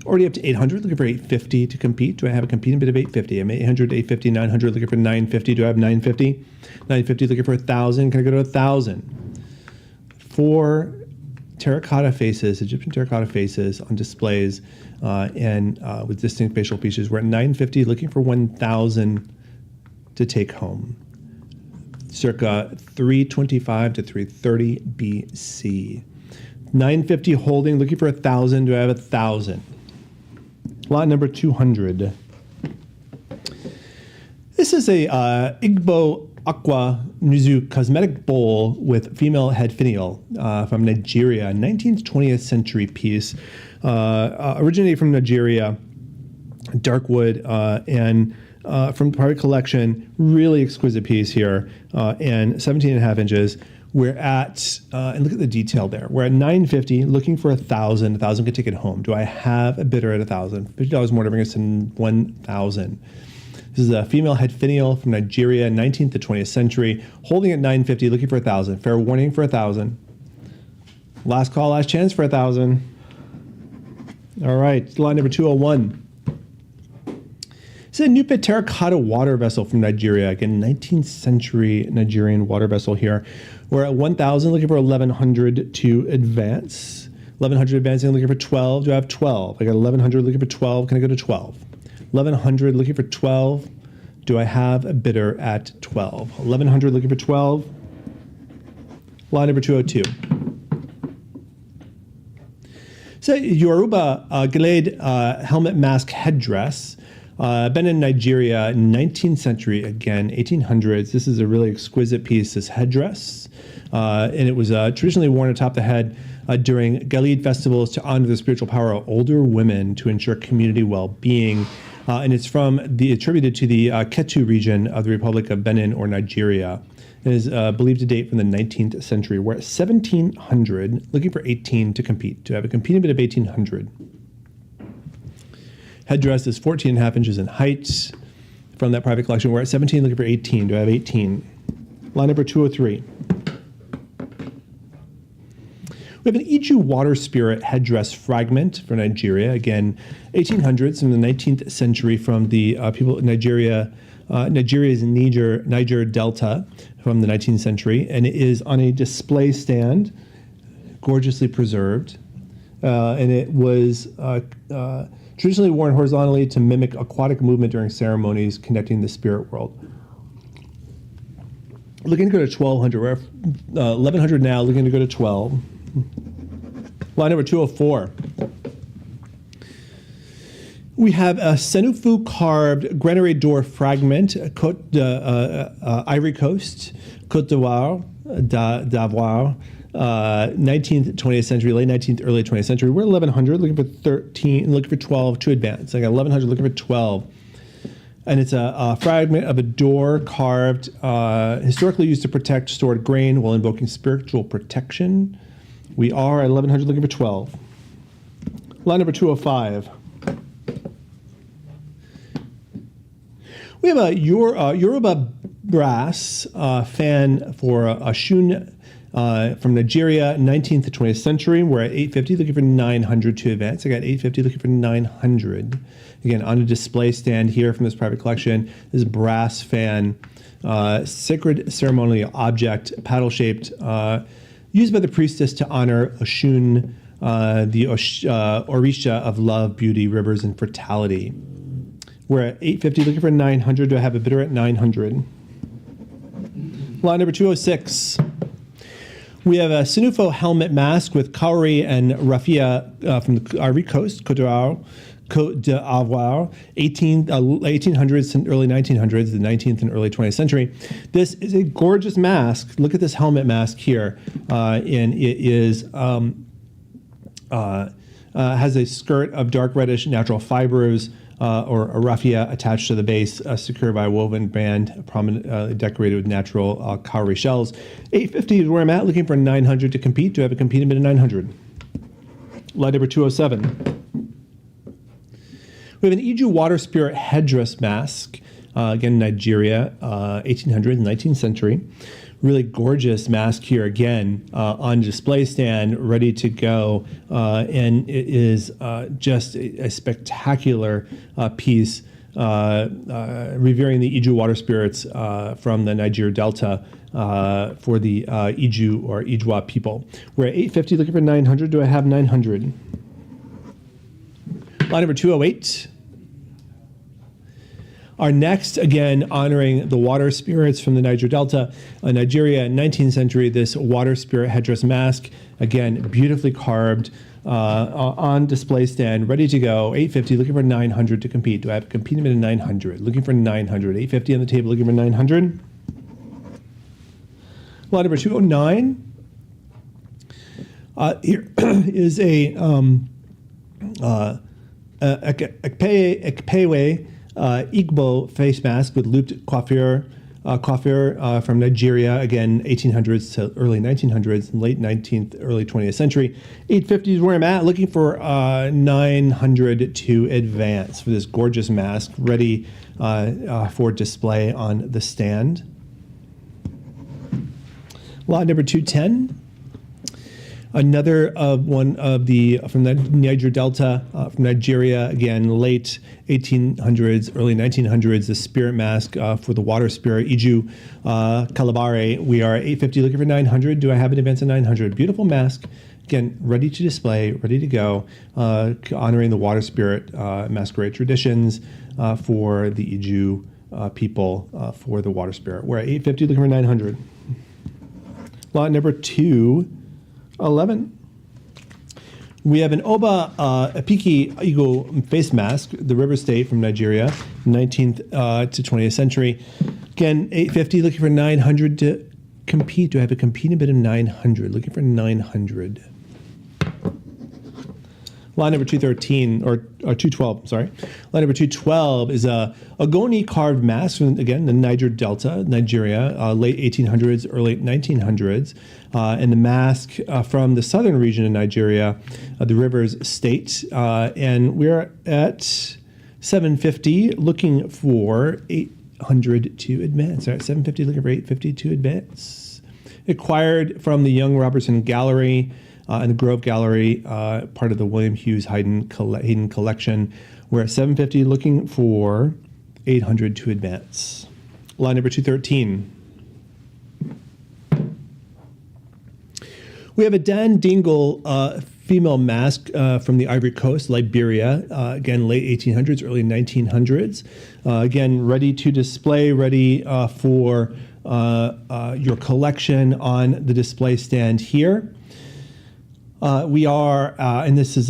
Already up to 800, looking for 850 to compete. Do I have a competing bid of 850? I'm 800, 850, 900, looking for 950. Do I have 950? 950, looking for 1,000. Can I go to 1,000? 4 terracotta faces, Egyptian terracotta faces on displays and with distinct facial features. We're at 950, looking for 1,000 to take home. Circa 325 to 330 BC. 950 holding, looking for 1,000. Do I have 1,000? Lot number 200. This is a Igbo Aqua Nuzu cosmetic bowl with female head finial from Nigeria, 19th, 20th century piece. Originated from Nigeria, dark wood, and from the private collection, really exquisite piece here, and 17 and a half inches. We're at, and look at the detail there. We're at $950, looking for $1,000. $1,000 could take it home. Do I have a bidder at $1,000? $50 more to bring us to $1,000. This is a female head finial from Nigeria, 19th to 20th century, holding at $950, looking for $1,000. Fair warning for $1,000. Last call, last chance for $1,000. All right, line number 201. This is a Nupe terracotta water vessel from Nigeria. Again, 19th century Nigerian water vessel here. We're at 1,000, looking for 1,100 to advance. 1,100 advancing, looking for 12. Do I have 12? I got 1,100, looking for 12. Can I go to 12? 1,100, looking for 12. Do I have a bidder at 12? 1,100, looking for 12. Line number 202. So Yoruba Glade helmet mask headdress. Been in Nigeria, 19th century, again, 1800s. This is a really exquisite piece, this headdress. And it was traditionally worn atop the head during Galid festivals to honor the spiritual power of older women to ensure community well-being. And it's attributed to the Ketu region of the Republic of Benin or Nigeria. It is believed to date from the 19th century. We're at 1,700, looking for 18 to compete. To have a competing bid of 1,800. Headdress is 14 and a half inches in height. From that private collection, we're at 17, looking for 18. Do I have 18? Line number 203. We have an Iju water spirit headdress fragment from Nigeria. Again, 1800s from the 19th century from the people of Nigeria, Nigeria's Niger Delta from the 19th century. And it is on a display stand, gorgeously preserved. And it was traditionally worn horizontally to mimic aquatic movement during ceremonies connecting the spirit world. Looking to go to 1,200. We're at 1,100 now, looking to go to 12. Line number 204. We have a Senufu carved granary door fragment, Ivory Coast, Côte d'Ivoire, 19th, 20th century, late 19th, early 20th century. We're 1,100, looking for 13, looking for 12 to advance. I got 1,100, looking for 12. And it's a fragment of a door carved, historically used to protect stored grain while invoking spiritual protection. We are at 1,100, looking for 12. Line number 205. We have a Yoruba brass fan for a shun from Nigeria, 19th to 20th century. We're at 850, looking for 900 to advance. I got 850, looking for 900. Again, on a display stand here from this private collection, this brass fan, sacred ceremonial object, paddle-shaped, used by the priestess to honor Oshun, the Orisha of love, beauty, rivers, and fertility. We're at 850, looking for 900. Do I have a bidder at 900? Line number 206. We have a Sinufo helmet mask with Kauri and Raffia from the Ivory Coast, Côte d'Ivoire, 1800s and early 1900s, the 19th and early 20th century. This is a gorgeous mask. Look at this helmet mask here. And it is has a skirt of dark reddish natural fibers, or a raffia attached to the base, secured by a woven band, prominent, decorated with natural cowrie shells. 850 is where I'm at, looking for 900 to compete. Do I have a competing bid of 900? Line number 207. We have an Iju water spirit headdress mask, again, Nigeria, 1800s, 19th century. Really gorgeous mask here again on display stand, ready to go. And it is just a spectacular piece revering the Iju water spirits from the Niger Delta for the Iju or Ijwa people. We're at 850, looking for 900. Do I have 900? Line number 208. Our next, again, honoring the water spirits from the Niger Delta, Nigeria, 19th century, this water spirit headdress mask, again, beautifully carved, on display stand, ready to go. 850, looking for 900 to compete. Do I have a competing bid of 900? Looking for 900. 850 on the table, looking for 900. Lot number 209. Here is a Ekpewe Igbo face mask with looped coiffure from Nigeria, again, 1800s to early 1900s, late 19th, early 20th century. 850 is where I'm at, looking for 900 to advance for this gorgeous mask, ready for display on the stand. Lot number 210. Another one of from the Niger Delta, from Nigeria, again, late 1800s, early 1900s, the spirit mask for the water spirit, Iju Kalabare. We are 850, looking for 900. Do I have an advance of 900? Beautiful mask. Again, ready to display, ready to go, honoring the water spirit masquerade traditions for the Iju people for the water spirit. We're at 850, looking for 900. Lot number 211. We have an Oba Apiki Igbo face mask, the River State from Nigeria, 19th to 20th century. Again, 850, looking for 900 to compete. Do I have a competing bid of 900? Looking for 900. Line number 213, or 212, sorry. Line number 212 is a Ogoni carved mask from, again, the Niger Delta, Nigeria, late 1800s, early 1900s. And the mask from the southern region of Nigeria, the Rivers State. And we're at 750, looking for 800 to advance. All right, 750, looking for 850 to advance. Acquired from the Young Robertson Gallery and the Grove Gallery, part of the William Hughes Hayden collection. We're at 750, looking for 800 to advance. Line number 213. We have a Dan Dingle female mask from the Ivory Coast, Liberia, again, late 1800s, early 1900s. Again, ready to display, ready for your collection on the display stand here. We are, and this is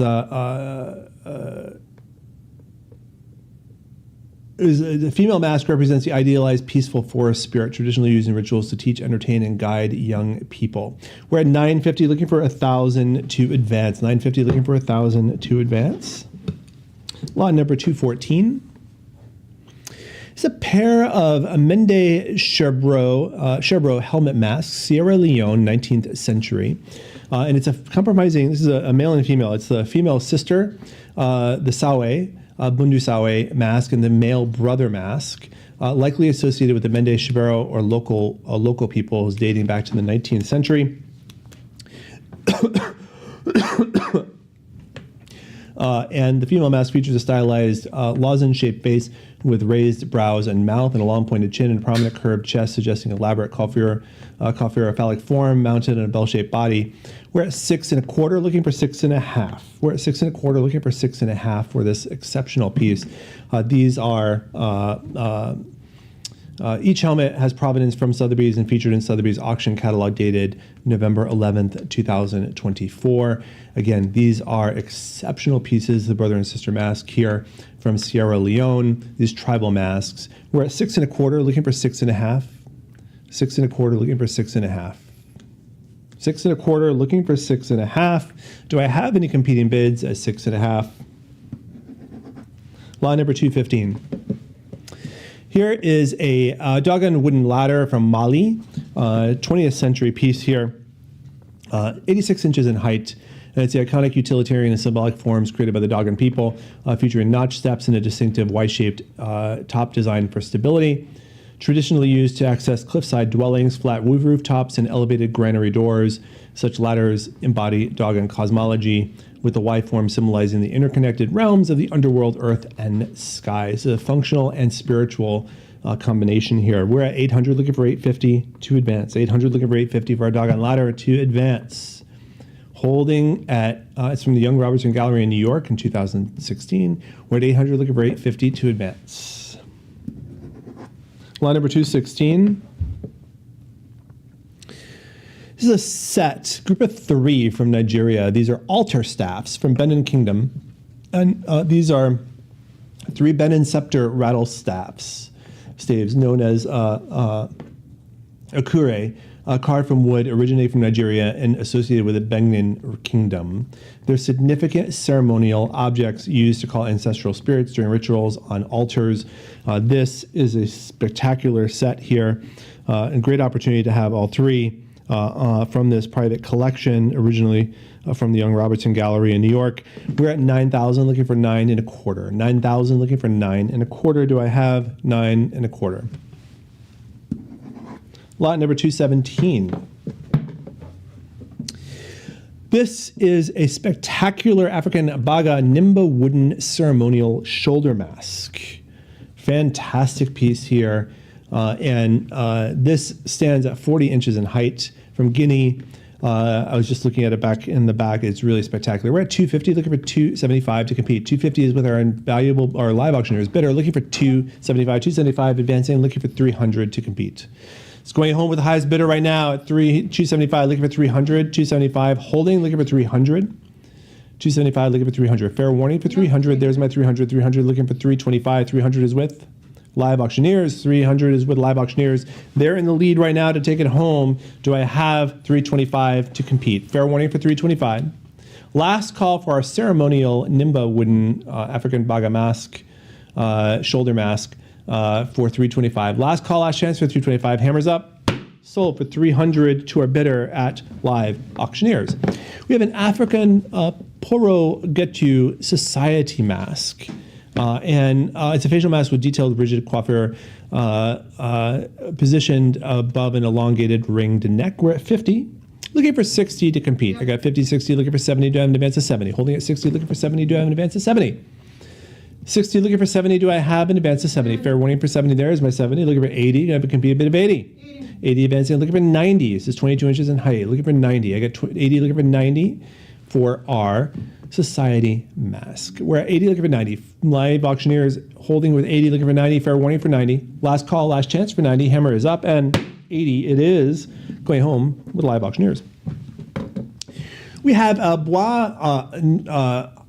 the female mask represents the idealized peaceful forest spirit traditionally used in rituals to teach, entertain, and guide young people. We're at 950, looking for 1,000 to advance. 950, looking for 1,000 to advance. Lot number 214. It's a pair of Mende Sherbro helmet masks, Sierra Leone, 19th century. And it's a compromising, this is a male and female. It's the female sister, the Sawe, Bundu Sawe mask, and the male brother mask, likely associated with the Mende Sherbro or local peoples dating back to the 19th century. And the female mask features a stylized lozenge-shaped face with raised brows and mouth and a long pointed chin and a prominent curved chest, suggesting elaborate coiffure phallic form mounted on a bell-shaped body. We're at 6 1/4, looking for 6 1/2. We're at 6 1/4, looking for 6 1/2 for this exceptional piece. These are each helmet has provenance from Sotheby's and featured in Sotheby's auction catalog dated November 11th, 2024. Again, these are exceptional pieces, the brother and sister mask here from Sierra Leone, these tribal masks. We're at 6 1/4, looking for 6 1/2. 6 1/4, looking for 6 1/2. 6 1/4, looking for 6 1/2. Do I have any competing bids at 6 1/2? Line number 215. Here is a doggone wooden ladder from Mali, 20th century piece here, 86 inches in height. And it's the iconic utilitarian and symbolic forms created by the Dogon people, featuring notch steps and a distinctive Y-shaped top design for stability. Traditionally used to access cliffside dwellings, flat rooftops, and elevated granary doors. Such ladders embody Dogon cosmology, with the Y form symbolizing the interconnected realms of the underworld, earth, and sky. It's a functional and spiritual combination here. We're at 800, looking for 850 to advance. 800, looking for 850 for our Dogon ladder to advance. Holding at, it's from the Young Robertson Gallery in New York in 2016. We're at 800, looking for 850 to advance. Line number 216. This is a set, group of 3 from Nigeria. These are altar staffs from Benin Kingdom. And these are 3 Benin scepter rattle staves known as akure, carved from wood, originating from Nigeria and associated with the Benin Kingdom. They're significant ceremonial objects used to call ancestral spirits during rituals on altars. This is a spectacular set here, and great opportunity to have all 3 from this private collection, originally from the Young Robertson Gallery in New York. We're at 9,000, looking for 9 1/4. 9,000, looking for 9 1/4. Do I have 9 1/4? Lot number 217. This is a spectacular African Baga Nimba wooden ceremonial shoulder mask. Fantastic piece here. This stands at 40 inches in height from Guinea. I was just looking at it back in the back. It's really spectacular. We're at 250, looking for 275 to compete. 250 is with our live auctioneers bidder, looking for 275. 275 advancing, looking for 300 to compete. It's going home with the highest bidder right now at 275, looking for 300. 275 holding, looking for 300. 275 looking for 300. Fair warning for 300. There's my 300. 300 looking for 325. 300 is with live auctioneers. 300 is with live auctioneers. They're in the lead right now to take it home. Do I have 325 to compete? Fair warning for 325. Last call for our ceremonial Nimba wooden African Baga mask, shoulder mask for 325. Last call, last chance for 325. Hammers up. Sold for 300 to our bidder at live auctioneers. We have an African Poro Getu society mask. It's a facial mask with detailed rigid coiffure positioned above an elongated ringed neck. We're at 50. Looking for 60 to compete. I got 50, 60, looking for 70. Do I have an advance of 70? Holding at 60, looking for 70. Do I have an advance of 70? 60, looking for 70. Do I have an advance of 70? Fair warning for 70. There is my 70. Looking for 80. Do I have a compete a bid of 80? 80 advancing. Looking for 90. This is 22 inches in height. Looking for 90. I got 80. Looking for 90 for our society mask. We're at 80. Looking for 90. Live auctioneers holding with 80. Looking for 90. Fair warning for 90. Last call. Last chance for 90. Hammer is up and 80. It is going home with live auctioneers. We have a Bois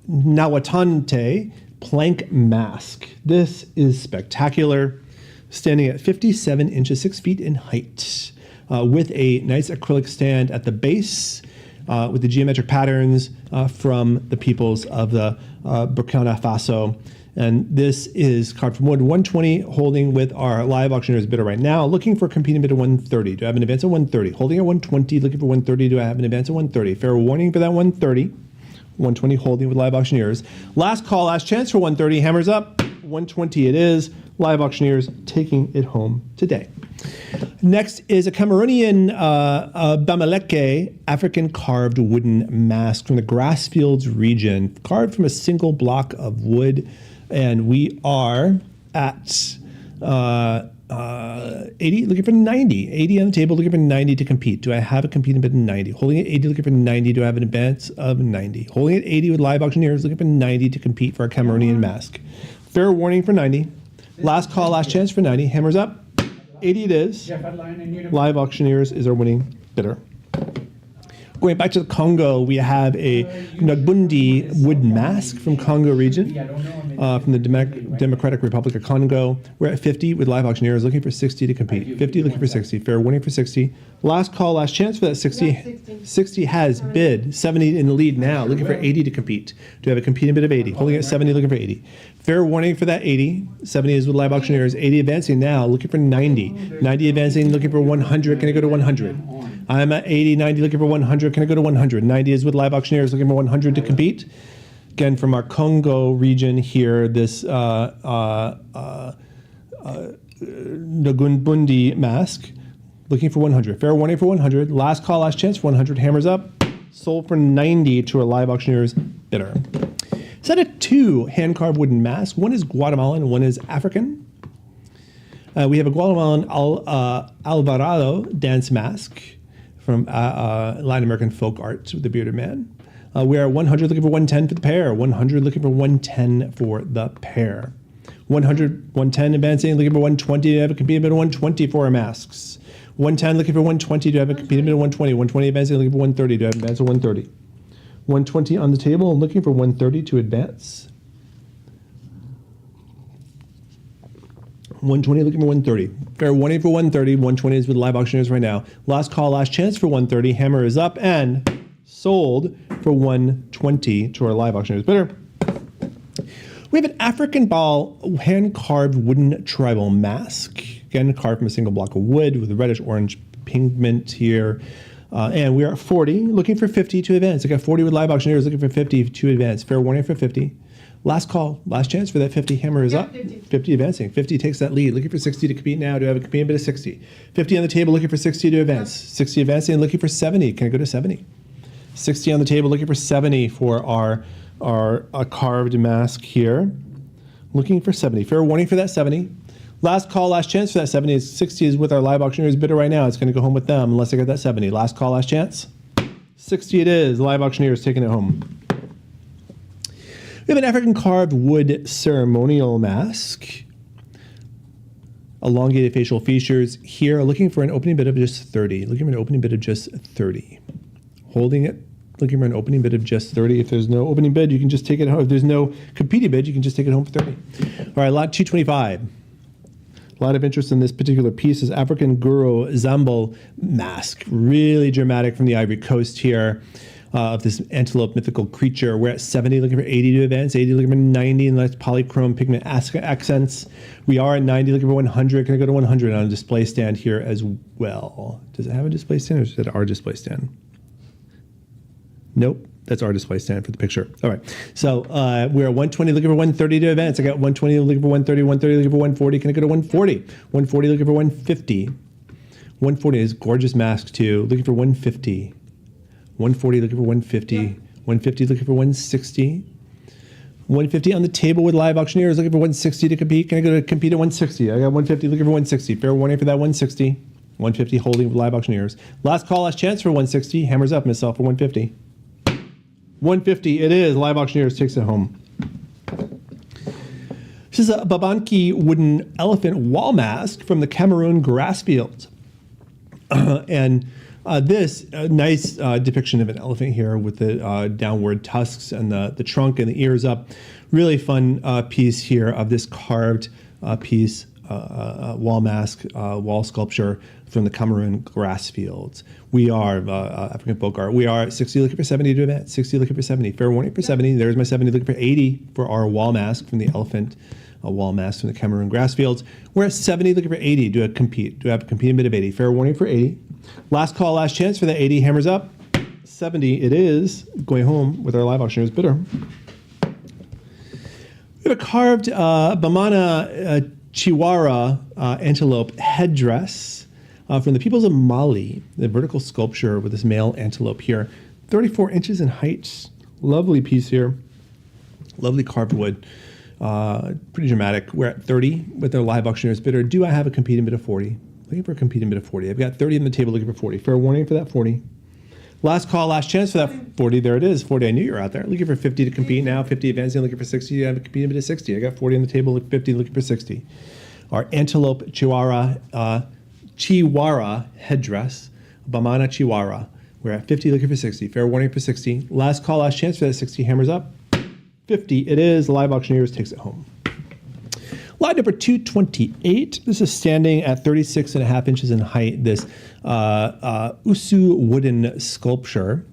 Nawatante plank mask. This is spectacular, standing at 57 inches, 6 feet in height, with a nice acrylic stand at the base, with the geometric patterns from the peoples of the Burkina Faso. And this is carved from wood. 120 holding with our live auctioneers bidder right now, looking for a competing bid of 130. Do I have an advance of 130? Holding at 120, looking for 130. Do I have an advance of 130? Fair warning for that 130. 120 holding with live auctioneers. Last call, last chance for 130. Hammers up. 120 it is. Live auctioneers taking it home today. Next is a Cameroonian Bamileke African carved wooden mask from the Grassfields region, carved from a single block of wood. And we are at 80, looking for 90. 80 on the table, looking for 90 to compete. Do I have a competing bid of 90? Holding at 80, looking for 90. Do I have an advance of 90? Holding at 80 with live auctioneers, looking for 90 to compete for a Cameroonian mask. Fair warning for 90. Last call, last chance for 90. Hammers up. 80 it is. Live auctioneers is our winning bidder. Going back to the Congo, we have a Nagbundi wood mask from Congo region, from the Democratic Republic of Congo. We're at 50 with live auctioneers looking for 60 to compete. 50 looking for 60. Fair warning for 60. Last call, last chance for that 60. 60 has bid. 70 in the lead now, looking for 80 to compete. Do I have a competing bid of 80? Holding at 70, looking for 80. Fair warning for that 80. 70 is with live auctioneers. 80 advancing now, looking for 90. 90 advancing, looking for 100. Can I go to 100? I'm at 80, 90, looking for 100. Can I go to 100? 90 is with live auctioneers, looking for 100 to compete. Again, from our Congo region here, this Nagbundi mask, looking for 100. Fair warning for 100. Last call, last chance for 100. Hammers up. Sold for 90 to our live auctioneers bidder. Set of 2 hand-carved wooden masks. One is Guatemalan, one is African. We have a Guatemalan Alvarado dance mask from Latin American folk art with the bearded man. We are 100 looking for 110 for the pair. 100 looking for 110 for the pair. 100, 110 advancing, looking for 120. I have a competing bid of 120 for our masks. 110, looking for 120. Do I have a competing bid of 120? 120 advancing, looking for 130. Do I have an advance of 130? 120 on the table, looking for 130 to advance. 120, looking for 130. Fair warning for 130. 120 is with live auctioneers right now. Last call, last chance for 130. Hammer is up and sold for 120 to our live auctioneers bidder. We have an African ball hand-carved wooden tribal mask. Again, carved from a single block of wood with a reddish-orange pigment here. And we are at 40, looking for 50 to advance. I got 40 with live auctioneers, looking for 50 to advance. Fair warning for 50. Last call, last chance for that 50. Hammer is up. 50. 50 advancing. 50 takes that lead. Looking for 60 to compete now. Do I have a competing bid of 60? 50 on the table, looking for 60 to advance. 60 advancing, looking for 70. Can I go to 70? 60 on the table, looking for 70 for our carved mask here. Looking for 70. Fair warning for that 70. Last call, last chance for that 70. 60 is with our live auctioneers bidder right now. It's going to go home with them unless I get that 70. Last call, last chance. 60 it is. Live auctioneers taking it home. We have an African carved wood ceremonial mask. Elongated facial features here. Looking for an opening bid of just 30. Looking for an opening bid of just 30. Holding it. Looking for an opening bid of just 30. If there's no opening bid, you can just take it home. If there's no competing bid, you can just take it home for 30. All right, lot 225. A lot of interest in this particular piece is African Guru Zambal mask. Really dramatic from the Ivory Coast here. Of this antelope mythical creature. We're at 70, looking for 80 to advance, 80, looking for 90, and that's polychrome pigment accents. We are at 90, looking for 100. Can I go to 100 on a display stand here as well? Does it have a display stand or is it our display stand? Nope, that's our display stand for the picture. All right, so we're at 120, looking for 130 to advance. I got 120, looking for 130, 130, looking for 140. Can I go to 140? 140, looking for 150. 140 is gorgeous mask too, looking for 150. 140 looking for 150, 150 looking for 160, 150 on the table with live auctioneers looking for 160 to compete. Can I go to compete at 160? I got 150 looking for 160. Fair warning for that 160. 150 holding with live auctioneers. Last call, last chance for 160. Hammers up, myself for 150. 150 it is. Live auctioneers takes it home. This is a Babanki wooden elephant wall mask from the Cameroon grass fields. This nice depiction of an elephant here with the downward tusks and the trunk and the ears up. Really fun piece here of this carved piece, wall mask, wall sculpture from the Cameroon grass fields. We are African folk art. We are 60 looking for 70 to advance, 60 looking for 70. Fair warning for 70. There's my 70 looking for 80 for our wall mask from the elephant. A wall mask from the Cameroon grass fields. We're at 70 looking for 80. Do I compete? Do I have a competing bid of 80? Fair warning for 80. Last call, last chance for that 80. Hammers up. 70 it is. Going home with our live auctioneers bidder. We have a carved Bamana Chihuahua antelope headdress from the peoples of Mali. The vertical sculpture with this male antelope here. 34 inches in height. Lovely piece here. Lovely carved wood. Pretty dramatic. We're at 30 with our live auctioneers bidder. Do I have a competing bid of 40? Looking for a competing bid of 40. I've got 30 on the table looking for 40. Fair warning for that 40. Last call, last chance for that 40. There it is. 40. I knew you were out there. Looking for 50 to compete now. 50 advancing, looking for 60. I have a competing bid of 60. I got 40 on the table, 50 looking for 60. Our antelope Chihuahua headdress, Bamana Chihuahua. We're at 50 looking for 60. Fair warning for 60. Last call, last chance for that 60. Hammers up. 50 it is. Live auctioneers takes it home. Lot number 228. This is standing at 36.5 inches in height. This Usu wooden sculpture.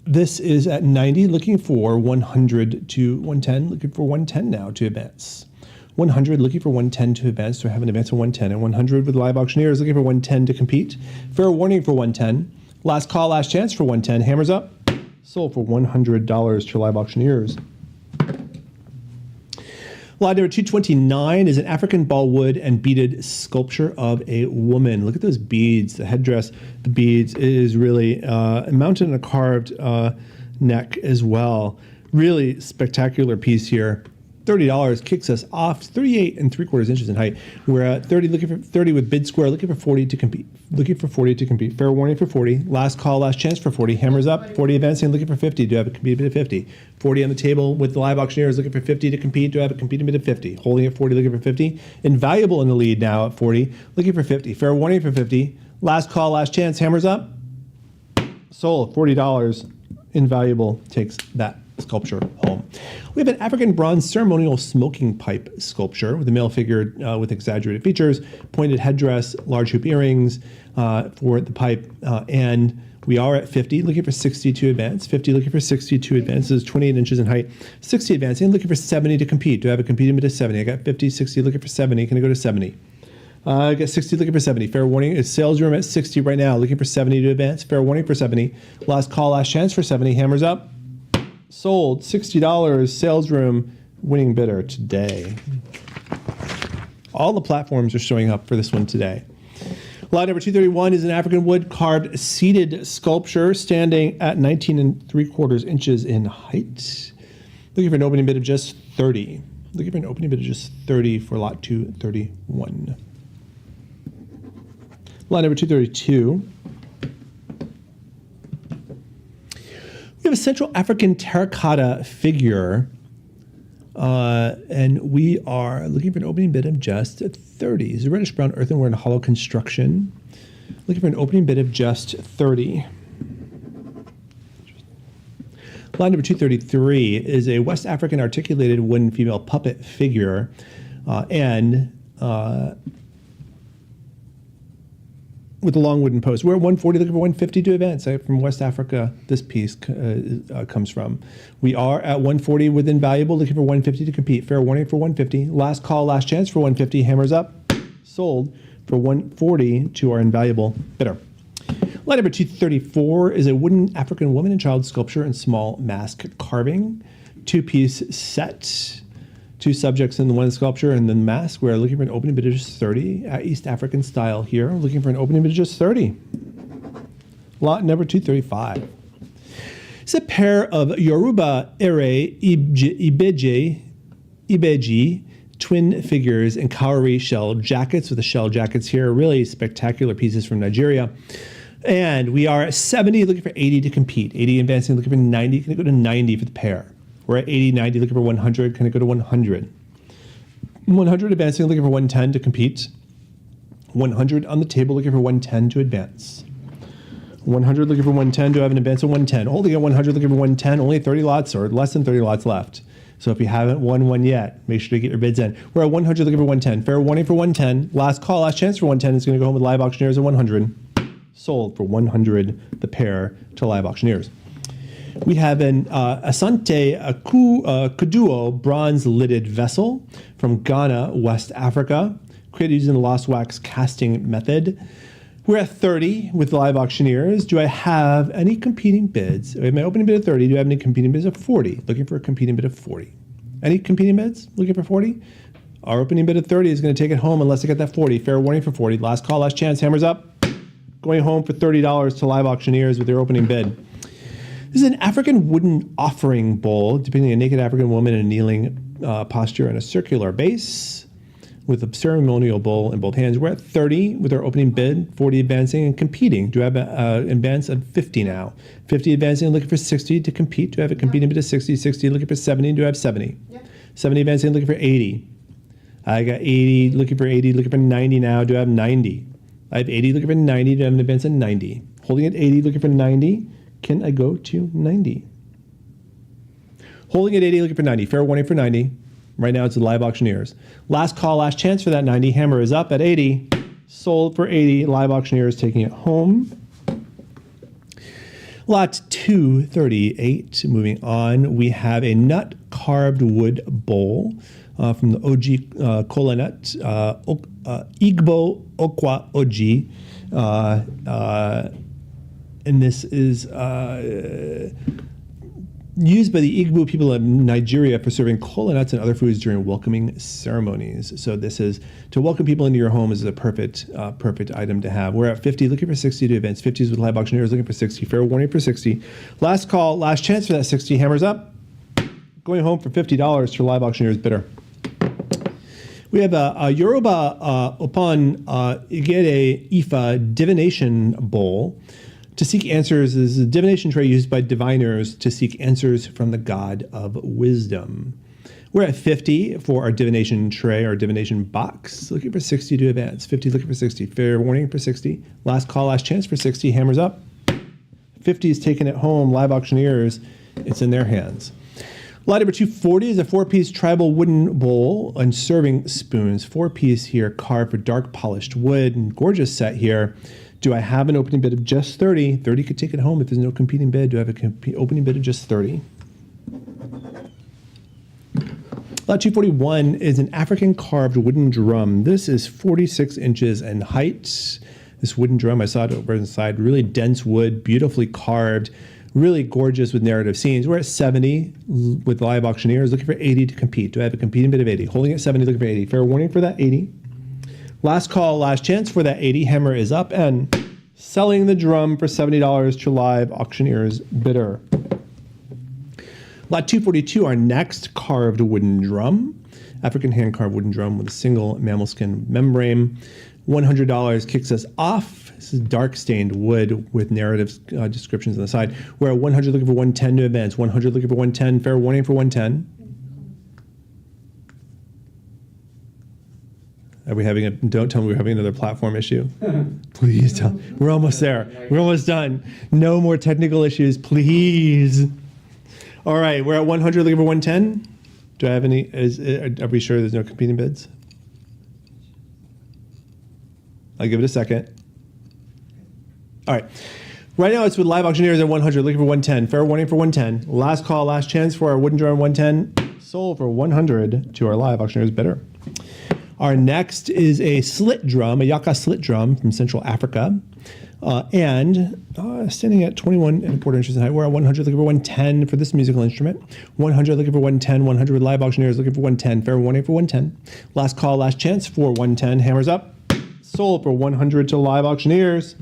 This is at 90, looking for 100 to 110. Looking for 110 now to advance. 100, looking for 110 to advance. So I have an advance of 110. And 100 with live auctioneers, looking for 110 to compete. Fair warning for 110. Last call, last chance for 110. Hammers up. Sold for $100 to live auctioneers. Lot number 229 is an African ballwood and beaded sculpture of a woman. Look at those beads, the headdress, the beads. It is really mounted on a carved neck as well. Really spectacular piece here. $30 kicks us off 38 3/4 inches in height. We're at 30, looking for 30 with bid square, looking for 40 to compete. Looking for 40 to compete. Fair warning for 40. Last call, last chance for 40. Hammers up. 40 advancing, looking for 50. Do I have a competing bid of 50? 40 on the table with the live auctioneers, looking for 50 to compete. Do I have a competing bid of 50? Holding at 40, looking for 50. Invaluable in the lead now at 40, looking for 50. Fair warning for 50. Last call, last chance. Hammers up. Sold. $40. Invaluable takes that sculpture home. We have an African bronze ceremonial smoking pipe sculpture with a male figure with exaggerated features, pointed headdress, large hoop earrings for the pipe, and we are at 50, looking for 62 advance. 50, looking for 62 advance. This is 28 inches in height. 60 advancing, looking for 70 to compete. Do I have a competing bid of 70? I got 50, 60, looking for 70. Can I go to 70? I got 60, looking for 70. Fair warning. It's sales room at 60 right now, looking for 70 to advance. Fair warning for 70. Last call, last chance for 70. Hammers up. Sold. $60. Sales room winning bidder today. All the platforms are showing up for this one today. Lot number 231 is an African wood carved seated sculpture standing at 19 3/4 inches in height. Looking for an opening bid of just 30. Looking for an opening bid of just 30 for lot 231. Lot number 232. We have a Central African terracotta figure, and we are looking for an opening bid of just 30. It's a reddish brown earthenware and hollow construction. Looking for an opening bid of just 30. Line number 233 is a West African articulated wooden female puppet figure, with a long wooden post. We're at 140, looking for 150 to advance. From West Africa, this piece comes from. We are at 140 with Invaluable, looking for 150 to compete. Fair warning for 150. Last call, last chance for 150. Hammers up. Sold for 140 to our Invaluable bidder. Line number 234 is a wooden African woman and child sculpture and small mask carving. Two-piece set. Two subjects in the one sculpture and the mask. We're looking for an opening bid of just 30. East African style here. Looking for an opening bid of just 30. Lot number 235. It's a pair of Yoruba Ere Ibeji twin figures in cowrie shell jackets with the shell jackets here. Really spectacular pieces from Nigeria. And we are at 70, looking for 80 to compete. 80 advancing, looking for 90. Can I go to 90 for the pair? We're at 80, 90, looking for 100. Can I go to 100? 100 advancing, looking for 110 to compete. 100 on the table, looking for 110 to advance. 100 looking for 110. Do I have an advance of 110? Holding at 100, looking for 110. Only 30 lots or less than 30 lots left. So if you haven't won one yet, make sure to get your bids in. We're at 100, looking for 110. Fair warning for 110. Last call, last chance for 110 is going to go home with live auctioneers at 100. Sold for 100 the pair to live auctioneers. We have an Asante Kuduo bronze lidded vessel from Ghana, West Africa, created using the lost wax casting method. We're at 30 with live auctioneers. Do I have any competing bids? I have my opening bid of 30. Do I have any competing bids of 40? Looking for a competing bid of 40. Any competing bids? Looking for 40? Our opening bid of 30 is going to take it home unless I get that 40. Fair warning for 40. Last call, last chance. Hammers up. Going home for $30 to live auctioneers with their opening bid. This is an African wooden offering bowl depicting a naked African woman in a kneeling posture and a circular base with a ceremonial bowl in both hands. We're at 30 with our opening bid, 40 advancing and competing. Do I have an advance of 50 now? 50 advancing, looking for 60 to compete. Do I have a competing bid of 60? 60 looking for 70. Do I have 70? Yeah. 70 advancing, looking for 80. I got 80, looking for 80, looking for 90 now. Do I have 90? I have 80, looking for 90. Do I have an advance of 90? Holding at 80, looking for 90. Can I go to 90? Holding at 80, looking for 90. Fair warning for 90. Right now it's the live auctioneers. Last call, last chance for that 90. Hammer is up at 80. Sold for 80. Live auctioneers taking it home. Lot 238. Moving on, we have a nut carved wood bowl from the OG kola nut, Igbo Okwa Oji. And this is used by the Igbo people of Nigeria for serving kola nuts and other foods during welcoming ceremonies. So this is to welcome people into your home is a perfect item to have. We're at 50, looking for 60 to advance. 50s with live auctioneers, looking for 60. Fair warning for 60. Last call, last chance for that 60. Hammers up. going home for $50 to live auctioneer's bidder. We have a Yoruba upon Igede Ifa divination bowl to seek answers. This is a divination tray used by diviners to seek answers from the god of wisdom. We're at 50 for our divination tray, our divination box. Looking for 60 to advance. 50 looking for 60. Fair warning for 60. Last call, last chance for 60. Hammers up. 50 is taking it home. Live auctioneers, it's in their hands. Lot number 240 is a 4-piece tribal wooden bowl and serving spoons. 4-piece here, carved for dark polished wood. And gorgeous set here. Do I have an opening bid of just 30? 30 could take it home if there's no competing bid. Do I have an opening bid of just 30? Lot 241 is an African carved wooden drum. This is 46 inches in height. This wooden drum, I saw it over inside, really dense wood, beautifully carved, really gorgeous with narrative scenes. We're at 70 with live auctioneers, looking for 80 to compete. Do I have a competing bid of 80? Holding at 70, looking for 80. Fair warning for that 80. Last call, last chance for that 80. Hammer is up and selling the drum for $70 to live auctioneer's bidder. Lot 242, our next carved wooden drum. African hand-carved wooden drum with a single mammal skin membrane. $100 kicks us off. This is dark stained wood with narrative descriptions on the side. We're at 100 looking for 110 to advance. 100 looking for 110. Fair warning for 110. Are we having don't tell me we're having another platform issue. Please tell. We're almost there. We're almost done. No more technical issues, please. All right, we're at 100 looking for 110. Do I have any, are we sure there's no competing bids? I'll give it a second. All right. Right now it's with live auctioneers at 100, looking for 110. Fair warning for 110. Last call, last chance for our wooden drum 110. Sold for 100 to our live auctioneers bidder. Our next is a slit drum, a Yaka slit drum from Central Africa. Standing at 21.25 inches in height. We're at 100 looking for 110 for this musical instrument. 100 looking for 110. 100 with live auctioneers looking for 110. Fair warning for 110. Last call, last chance for 110. Hammers up. Sold for 100 to live auctioneers.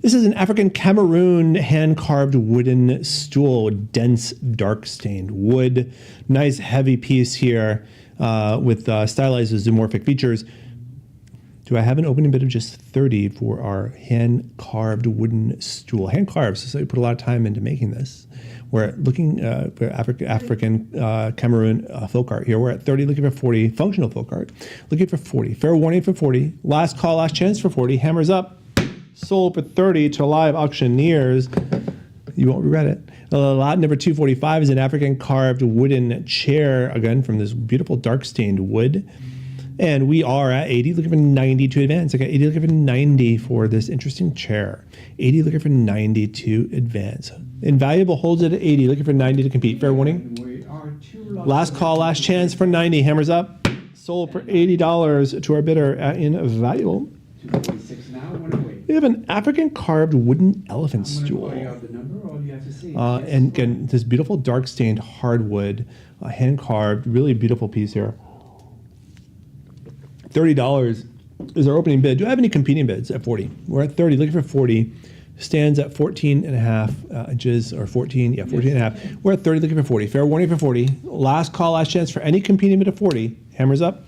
This is an African Cameroon hand-carved wooden stool with dense, dark-stained wood. Nice, heavy piece here with stylized zoomorphic features. Do I have an opening bid of just 30 for our hand-carved wooden stool? Hand-carved, so you put a lot of time into making this. We're looking for African Cameroon folk art here. We're at 30, looking for 40. Functional folk art, looking for 40. Fair warning for 40. Last call, last chance for 40. Hammers up. Sold for 30 to live auctioneers. You won't regret it. Lot number 245 is an African carved wooden chair, again, from this beautiful dark stained wood. And we are at 80, looking for 90 to advance. I got 80 looking for 90 for this interesting chair. 80 looking for 90 to advance. Invaluable holds it at 80, looking for 90 to compete. Fair warning. We are too low. Last call, last chance for 90. Hammers up. Sold for $80 to our bidder at Invaluable. 246 now, one away. We have an African carved wooden elephant I'm gonna stool. call you out the number, all you have to say is yes And or again, this beautiful dark stained hardwood, hand carved, really beautiful piece here. $30 is our opening bid. Do I have any competing bids at 40? We're at 30, looking for 40. Stands at 14 and a half inches, or 14, yeah, 14 and a half. We're at 30, looking for 40. Fair warning for 40. Last call, last chance for any competing bid of 40. Hammers up.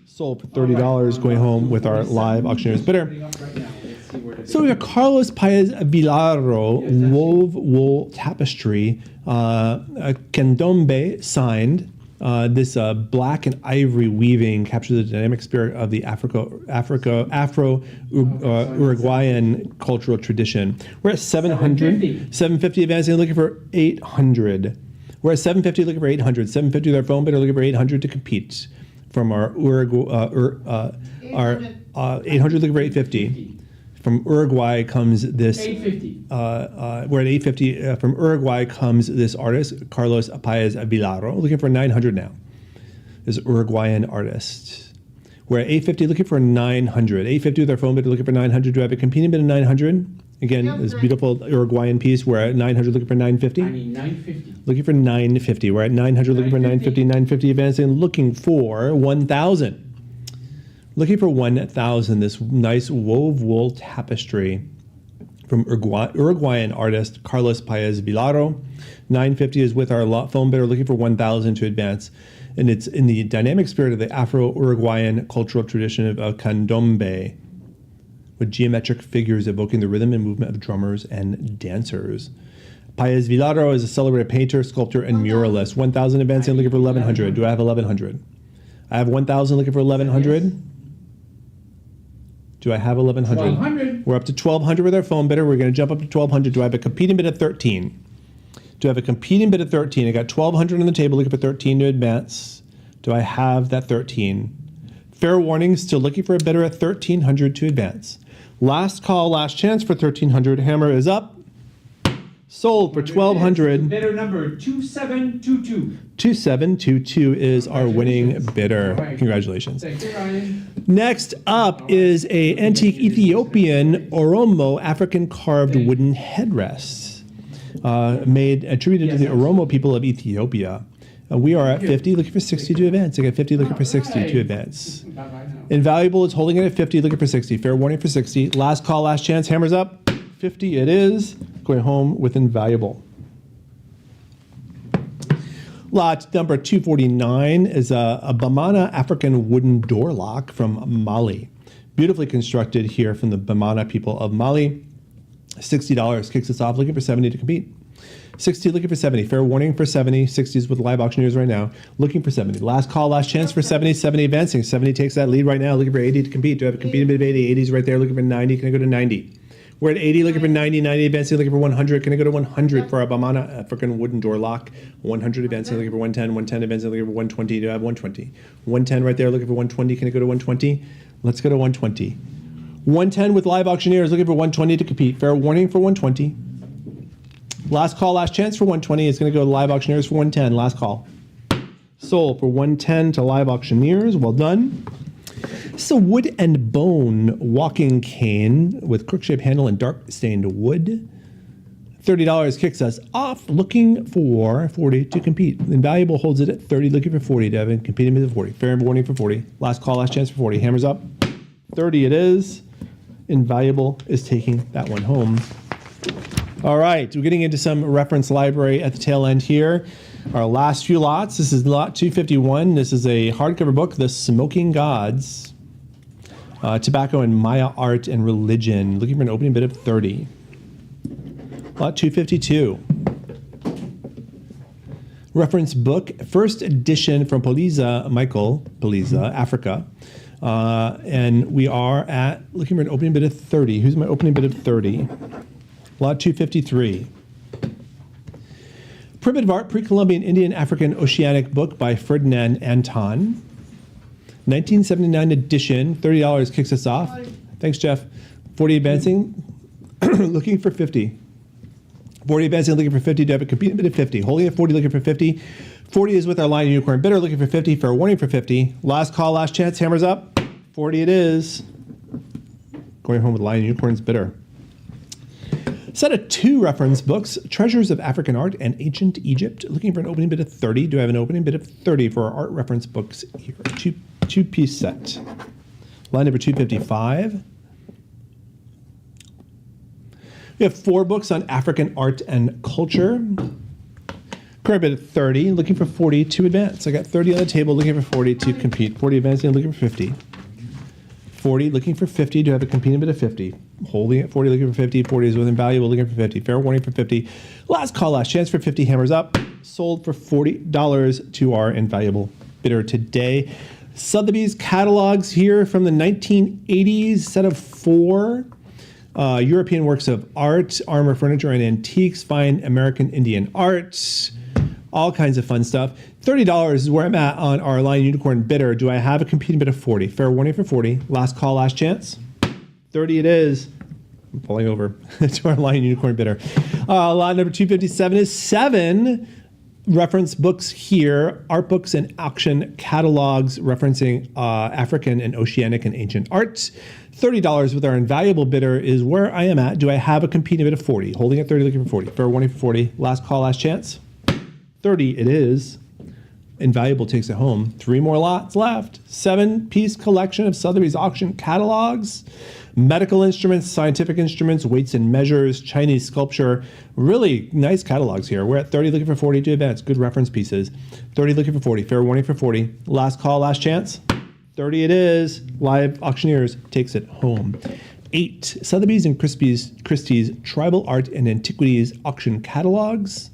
Sold for $30, going home with our live auctioneer's bidder. Putting up right now. Let's see where the So we have Carlos Paez Vilaro, wove wool tapestry, Candombe signed. This black and ivory weaving captures the dynamic spirit of the Afro-Uruguayan cultural tradition. We're at 700, 750 advancing, looking for 800. We're at 750, looking for 800. 750 with our phone bidder, looking for 800 to compete. From our 800 looking for 850. From Uruguay comes this. 850. We're at 850. From Uruguay comes this artist, Carlos Paez Vilaro, looking for 900 now. This Uruguayan artist. We're at 850, looking for 900. 850 with our phone bid, looking for 900. Do I have a competing bid of 900? Again, Yep, this great. beautiful Uruguayan piece. We're at 900, looking for 950. I need 950. Looking for 950. We're at 900, looking for 950. 950 advancing, looking for 1,000. Looking for 1,000. This nice wove wool tapestry from Uruguayan artist Carlos Paez Vilaro. $9.50 is with our phone bidder looking for $1,000 to advance. And it's in the dynamic spirit of the Afro-Uruguayan cultural tradition of candombe, with geometric figures evoking the rhythm and movement of drummers and dancers. Paez Vilaro is a celebrated painter, sculptor, and muralist. 1,000 advancing, looking for 1,100. Do I have 1,100? I have 1,000 looking for 1,100. Do I have 1,100? 1,200. We're up to 1,200 with our phone bidder. We're going to jump up to 1,200. Do I have a competing bid of 13? Do I have a competing bid of 13? I got 1,200 on the table, looking for 13 to advance. Do I have that 13? Fair warning, still looking for a bidder at 1,300 to advance. Last call, last chance for 1,300. Hammer is up. Sold for 1,200. Bidder number 2722. 2722 is our winning bidder. All right. Congratulations. Thank you, Ryan. Next up is a antique Ethiopian Oromo African carved wooden headrest, made attributed to the Oromo people of Ethiopia. We are at 50, looking for 60 to advance. I got 50, looking for 60 to advance. Not right now. Invaluable is holding it at 50, looking for 60. Fair warning for 60. Last call, last chance. Hammers up. 50 it is. Going home with Invaluable. Lot number 249 is a Bamana African wooden door lock from Mali. Beautifully constructed here from the Bamana people of Mali. $60 kicks us off, looking for 70 to compete. 60 looking for 70. Fair warning for 70. 60s with live auctioneers right now. Looking for 70. Last call, last chance for 70. 70 advancing. 70 takes that lead right now. Looking for 80 to compete. Do I have a competing bid of 80? 80's right there. Looking for 90. Can I go to 90? We're at 80, looking for 90, 90 advancing, looking for 100. Can I go to 100 for a Bamana African wooden door lock? 100 advancing, looking for 110, 110 advancing, looking for 120. Do I have 120? 110 right there, looking for 120. Can I go to 120? Let's go to 120. 110 with live auctioneers, looking for 120 to compete. Fair warning for 120. Last call, last chance for 120. It's going to go to live auctioneers for 110. Last call. Sold for 110 to live auctioneers. Well done. This is a wood and bone walking cane with crook-shaped handle and dark stained wood. $30 kicks us off, looking for 40 to compete. Invaluable holds it at 30, looking for 40 to have it competing with 40. Fair warning for 40. Last call, last chance for 40. Hammers up. 30 it is. Invaluable is taking that one home. All right, we're getting into some reference library at the tail end here. Our last few lots. This is lot 251. This is a hardcover book, The Smoking Gods. Tobacco and Maya Art and Religion. Looking for an opening bid of 30. Lot 252. Reference book, first edition from Poliza, Michael Poliza, Africa. And we are at, looking for an opening bid of 30. Who's my opening bid of 30? Lot 253. Primitive Art, Pre-Columbian Indian African Oceanic book by Ferdinand Anton. 1979 edition, $30 kicks us off. Thanks, Jeff. 40 advancing, looking for 50. 40 advancing, looking for 50. Do I have a competing bid of 50? Holding at 40, looking for 50. 40 is with our Lion Unicorn bidder, looking for 50. Fair warning for 50. Last call, last chance. Hammers up. 40 it is. Going home with Lion Unicorn's bidder. Set of 2 reference books, Treasures of African Art and Ancient Egypt. Looking for an opening bid of 30. Do I have an opening bid of 30 for our art reference books here? Two-piece set. Line number 255. We have 4 books on African art and culture. Current bid of 30, looking for 40 to advance. I got 30 on the table, looking for 40 to compete. 40 advancing, looking for 50. 40, looking for 50. Do I have a competing bid of 50? Holding at 40, looking for 50. 40 is with Invaluable, looking for 50. Fair warning for 50. Last call, last chance for 50. Hammers up. Sold for $40 to our Invaluable bidder today. Sotheby's catalogs here from the 1980s, set of 4 European works of art, armor, furniture, and antiques, fine American Indian art, all kinds of fun stuff. $30 is where I'm at on our Lion Unicorn bidder. Do I have a competing bid of 40? Fair warning for 40. Last call, last chance. 30 it is. I'm falling over to our Lion Unicorn bidder. Lot number 257 is 7 reference books here, art books and auction catalogs referencing African and Oceanic and ancient arts. $30 with our Invaluable bidder is where I am at. Do I have a competing bid of 40? Holding at 30, looking for 40. Fair warning for 40. Last call, last chance. 30 it is. Invaluable takes it home. 3 more lots left. 7-piece collection of Sotheby's auction catalogs, medical instruments, scientific instruments, weights and measures, Chinese sculpture. Really nice catalogs here. We're at 30 looking for 40 to advance. Good reference pieces. 30 looking for 40. Fair warning for 40. Last call, last chance. 30 it is. Live Auctioneers takes it home. 8, Sotheby's and Christie's Tribal Art and Antiquities auction catalogs.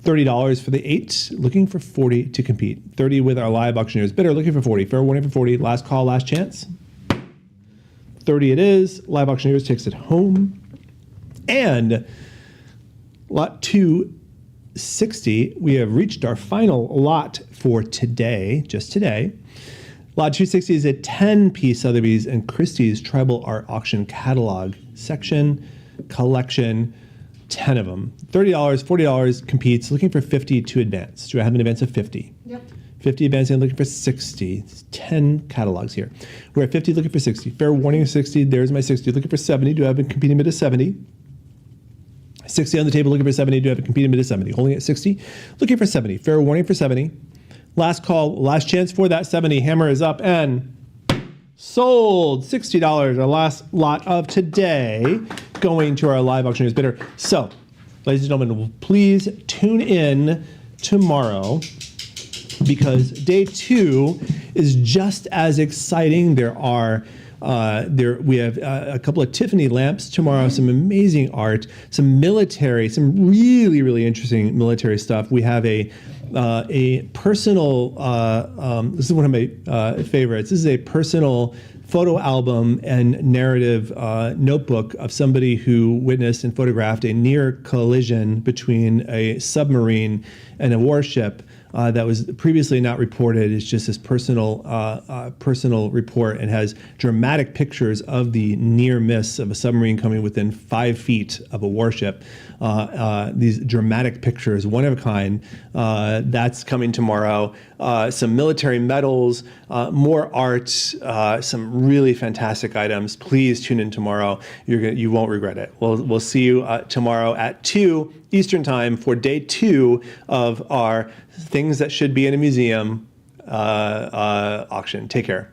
$30 for the 8, looking for 40 to compete. 30 with our Live Auctioneers bidder, looking for 40. Fair warning for 40. Last call, last chance. 30 it is. Live Auctioneers takes it home. And lot 260, we have reached our final lot for today, just today. Lot 260 is a 10-piece Sotheby's and Christie's Tribal Art Auction Catalog section, collection, 10 of them. $30, $40 competes, looking for 50 to advance. Do I have an advance of 50? Yep. 50 advancing, looking for 60. It's 10 catalogs here. We're at 50, looking for 60. Fair warning of 60. There's my 60. Looking for 70. Do I have a competing bid of 70? 60 on the table, looking for 70. Do I have a competing bid of 70? Holding at 60. Looking for 70. Fair warning for 70. Last call, last chance for that 70. Hammer is up and sold. $60, our last lot of today, going to our Live Auctioneers bidder. So, ladies and gentlemen, please tune in tomorrow, because day 2 is just as exciting. We have a couple of Tiffany lamps tomorrow, some amazing art, some military, some really, really interesting military stuff. We have a personal, this is one of my favorites. This is a personal photo album and narrative notebook of somebody who witnessed and photographed a near collision between a submarine and a warship that was previously not reported. It's just this personal report, and has dramatic pictures of the near miss of a submarine coming within 5 feet of a warship. These dramatic pictures, one of a kind. That's coming tomorrow. Some military medals, more art, some really fantastic items. Please tune in tomorrow. You won't regret it. We'll see you tomorrow at 2 Eastern Time for day 2 of our Things That Should Be in a Museum auction. Take care.